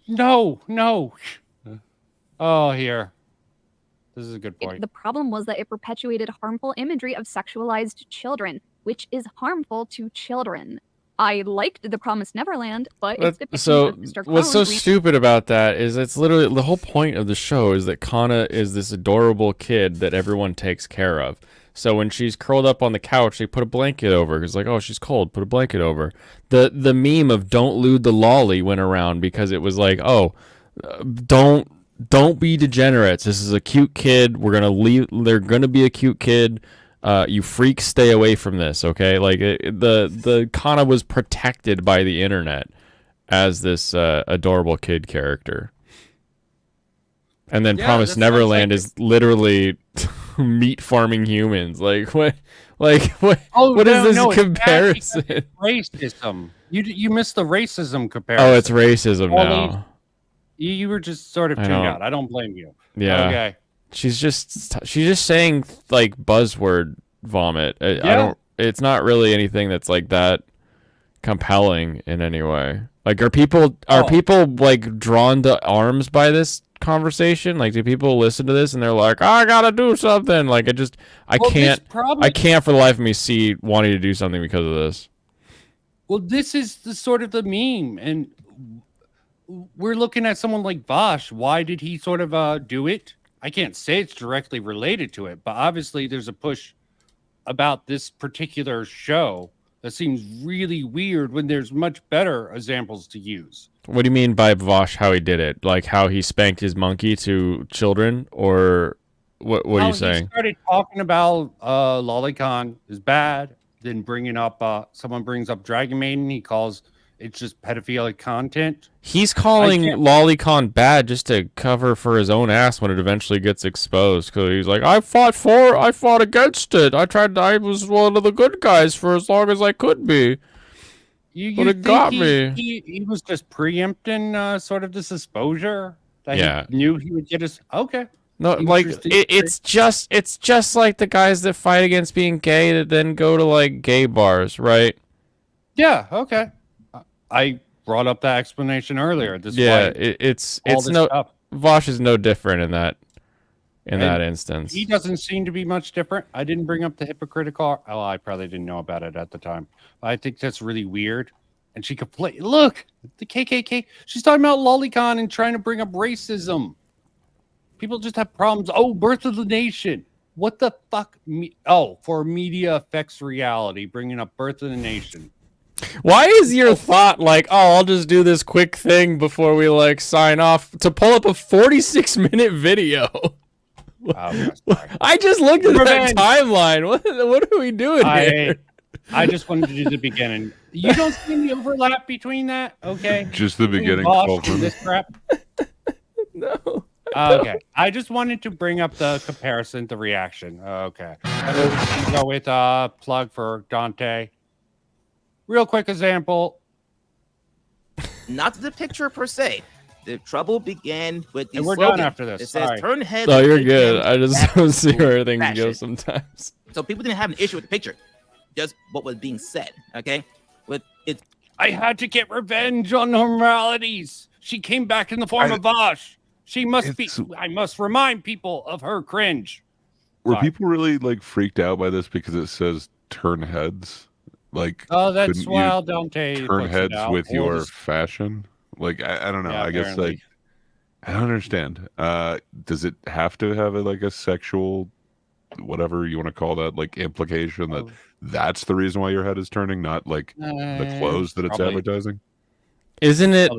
No. Oh, here. This is a good point. The problem was that it perpetuated harmful imagery of sexualized children, which is harmful to children. I liked The Promised Neverland, but it's depiction So of Mr. what's so Clone stupid about that is it's literally the whole point of the show is that Kana is this adorable kid that everyone takes care of. So when she's curled up on the couch, they put a blanket over her. It's like, oh, she's cold, put a blanket over. The meme of "Don't lewd the loli" went around because it was like, oh, don't be degenerates. This is a cute kid. We're gonna leave. They're gonna be a cute kid. You freaks, stay away from this, okay? Like the Kana was protected by the internet as this adorable kid character, and then Promised Neverland is literally meat farming humans. Like what? Like what? Oh, what is this no, comparison? It's racism. You missed the racism comparison. Oh, it's racism Lolis, now. You were just sort of tuned out. I don't blame you. Yeah. Okay. She's just saying like buzzword vomit. I don't. It's not really anything that's like that compelling in any way. Like, are people like drawn to arms by this conversation? Like, do people listen to this and they're like, oh, I gotta do something? Like, I can't for the life of me see wanting to do something because of this. Well, this is the sort of the meme, and we're looking at someone like Vosh. Why did he sort of do it? I can't say it's directly related to it, but obviously there's a push about this particular show that seems really weird when there's much better examples to use. What do you mean by Vosh, how he did it? Like how he spanked his monkey to children? Or what are you saying? He started talking about lolicon is bad, then bringing up, someone brings up Dragon Maiden, he calls it's just pedophilic content. He's calling lolicon bad just to cover for his own ass when it eventually gets exposed. Because he's like, I fought against it. I was one of the good guys for as long as I could be. But it got me. He was just preempting sort of this exposure that he knew he would get his. Okay. No, like it's just like the guys that fight against being gay that then go to like gay bars, right? Yeah. Okay. I brought up that explanation earlier. It's no stuff. Vosh is no different in that instance. He doesn't seem to be much different. I didn't bring up the hypocritical. Oh, I probably didn't know about it at the time. I think that's really weird. And she could play. Look, the KKK. She's talking about lolicon and trying to bring up racism. People just have problems. Oh, Birth of the Nation. What the fuck? For media affects reality. Bringing up Birth of the Nation. Why is your thought like, oh, I'll just do this quick thing before we like sign off to pull up a 46-minute video? I just looked at that timeline. What are we doing here? I just wanted to do the beginning. You don't see the overlap between that, okay? Just the beginning. This crap. No. Okay. I just wanted to bring up the comparison, the reaction. Okay. Go with plug for Dante. Real quick example. Not the picture per se. The trouble began with the And we're slogan. done after this. It says turn heads. Oh, you're good. I just don't see where everything can go sometimes. So people didn't have an issue with the picture. Just what was being said. Okay? I had to get revenge on normalities. She came back in the form of Vosh. She must be. I must remind people of her cringe. Were people really like freaked out by this because it says turn heads? Like, oh, that's wild. Dante turn heads with your fashion. Like, I don't know. Yeah, I guess like I don't understand. Does it have to have like a sexual, whatever you want to call that, like implication that that's the reason why your head is turning, not like the clothes that it's advertising? Isn't it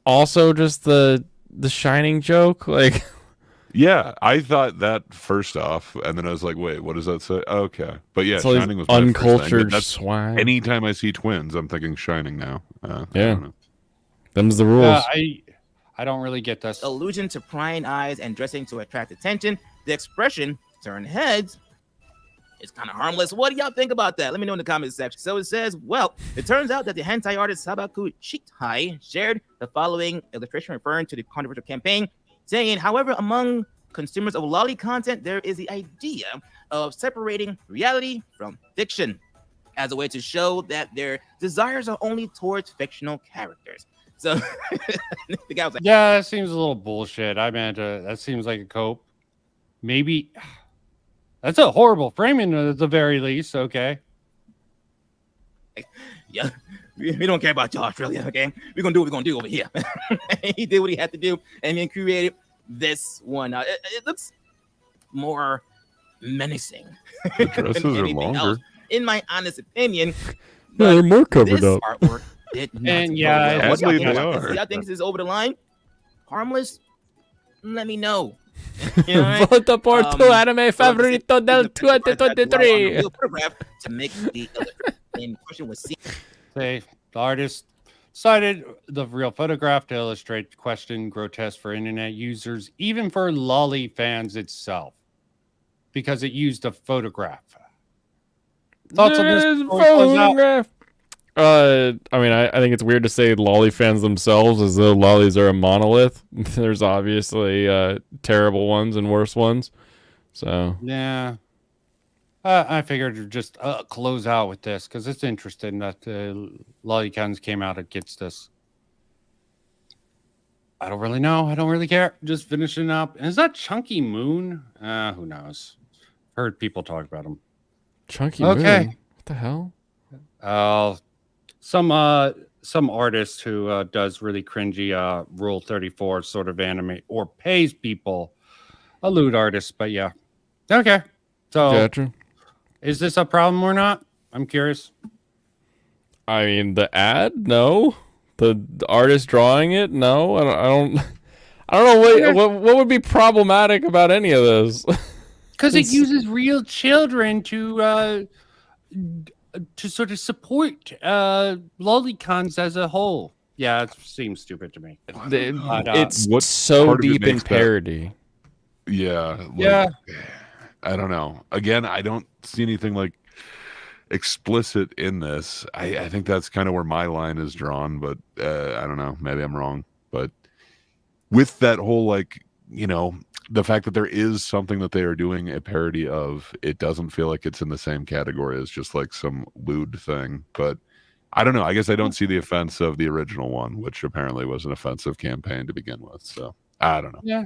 also just the Shining joke? Like, yeah, I thought that first off, and then I was like, wait, what does that say? Okay, but yeah, so Shining was my first thing. uncultured That's swine. Anytime I see twins, I'm thinking Shining now. I Yeah, don't know. them's the rules. I don't really get this. Allusion to prying eyes and dressing to attract attention. The expression turn heads It's kind of harmless. What do y'all think about that? Let me know in the comments section. So it says, well, it turns out that the hentai artist Sabaku Shitai shared the following illustration referring to the controversial campaign, saying, however, among consumers of loli content, there is the idea of separating reality from fiction as a way to show that their desires are only towards fictional characters. So the guy was like, Yeah, that seems a little bullshit. I meant that seems like a cope. Maybe that's a horrible framing at the very least. Okay. yeah, we don't care about Josh, really. Okay, we're gonna do what we're gonna do over here. He did what he had to do, and then created this one. It looks more menacing The dresses than are anything longer. else, in my honest opinion. Yeah, they're more covered this up. artwork did not And go yeah, well. What y'all sadly think they about this? are. Y'all think this is over the line? Harmless? Let me know. You know, right? Voto por tu anime so favorito del the picture that I drew on the 2023. real photograph to make the illustration in question was seen. Say the artist cited the real photograph to illustrate the question grotesque for internet users, even for loli fans itself, because it used a photograph. Thoughts on this? before we close out? I mean, I think it's weird to say loli fans themselves as though lolis are a monolith. There's obviously terrible ones and worse ones. So Yeah. I figured to just close out with this because it's interesting that lolicons came out against this. I don't really know. I don't really care. Just finishing up. Is that Chunky Moon? Who knows? Heard people talk about him. Chunky Okay. Moon? What the hell? Some artist who does really cringy Rule 34 sort of anime or pays people, a lewd artist. But yeah, okay. So Gotcha. Is this a problem or not? I'm curious. I mean, the ad, no. The artist drawing it, no. I don't know what would be problematic about any of this. Because it uses real children to sort of support lolicons as a whole. Yeah, it seems stupid to me. It's What so part of it deep in makes that- parody. Yeah. Yeah. I don't know. Again, I don't see anything like explicit in this. I think that's kind of where my line is drawn, but I don't know. Maybe I'm wrong. But with that whole, like, you know, the fact that there is something that they are doing a parody of, it doesn't feel like it's in the same category as just like some lewd thing. But I don't know. I guess I don't see the offense of the original one, which apparently was an offensive campaign to begin with. So I don't know. Yeah.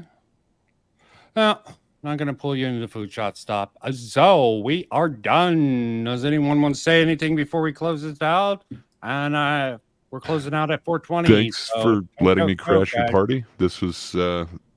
Well, I'm not going to pull you into the food shot stop. So we are done. Does anyone want to say anything before we close this out? And we're closing out at 4:20. Thanks so for letting me go, crash your guys. party. This was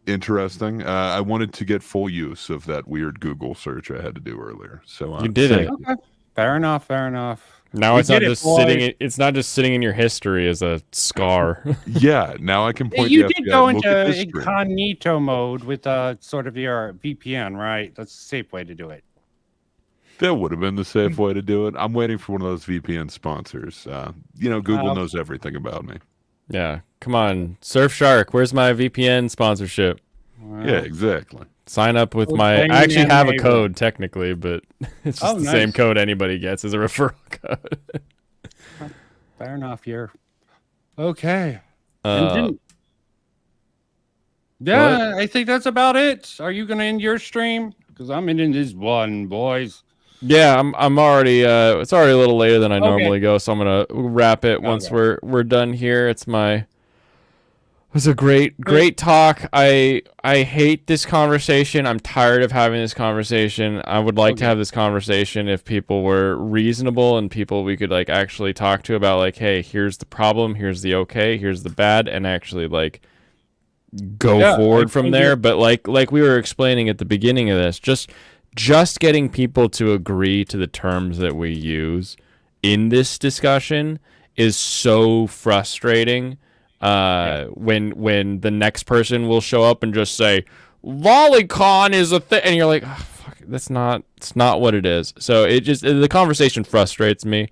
interesting. I wanted to get full use of that weird Google search I had to do earlier. So You did it. Okay. Fair enough. Fair enough. Now We it's not did it, just boys. sitting. It's not just sitting in your history as a scar. Yeah, now I can point. You the did FBI, go look at into this screen. incognito mode with sort of your VPN, right? That's a safe way to do it. That would have been the safe way to do it. I'm waiting for one of those VPN sponsors. You know, Google knows everything about me. Yeah, come on, Surfshark. Where's my VPN sponsorship? Yeah, exactly. Sign up with Well, my. dang I actually have a anime. code technically, but it's just Oh, the same nice. code anybody gets as a referral code. Fair enough here. Okay. And Uh, then- yeah, I think that's about it. Are you going to end your stream? Because I'm ending this one, boys. Yeah, I'm already. It's already a little later than I Okay. normally go, so I'm gonna wrap it once Okay. we're done here. It was a great talk. I hate this conversation. I'm tired of having this conversation. I would like to have this conversation if people were reasonable and people we could like actually talk to about like, hey, here's the problem, here's the okay, here's the bad, and actually like go Yeah, forward I from think there. it- But like we were explaining at the beginning of this, just getting people to agree to the terms that we use in this discussion is so frustrating. When the next person will show up and just say lolicon is a thing, and you're like, oh, fuck, it's not what it is. So the conversation frustrates me.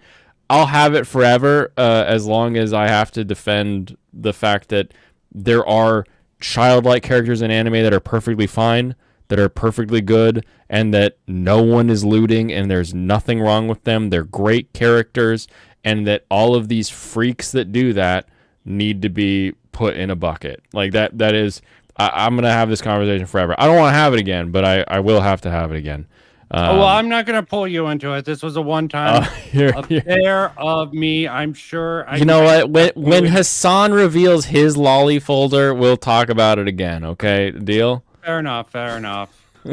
I'll have it forever as long as I have to defend the fact that there are childlike characters in anime that are perfectly fine. that are perfectly good and that no one is looting and there's nothing wrong with them. They're great characters, and that all of these freaks that do that need to be put in a bucket. Like that is, I'm going to have this conversation forever. I don't want to have it again, but I will have to have it again. Well, I'm not going to pull you into it. This was a one-time affair of me. I'm sure. You know what? When Hassan reveals his lolly folder, we'll talk about it again. Okay, deal? Fair enough. Fair enough.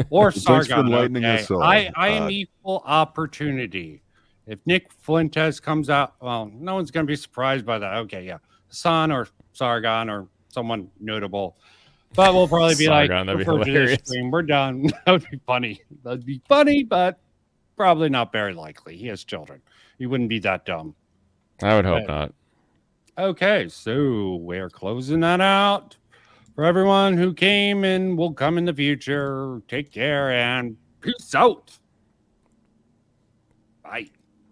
Or Thanks for Sargon. enlightening Okay. us all. I am equal opportunity. If Nick Fuentes comes out, well, no one's going to be surprised by that. Okay, yeah, Hassan or Sargon or someone notable. But we'll probably be Sargon, like, that'd be refer to this hilarious. stream. We're done. That would be funny. That'd be funny, but probably not very likely. He has children. He wouldn't be that dumb. I would hope But- not. Okay, so we're closing that out. For everyone who came and will come in the future, take care and peace out. Bye.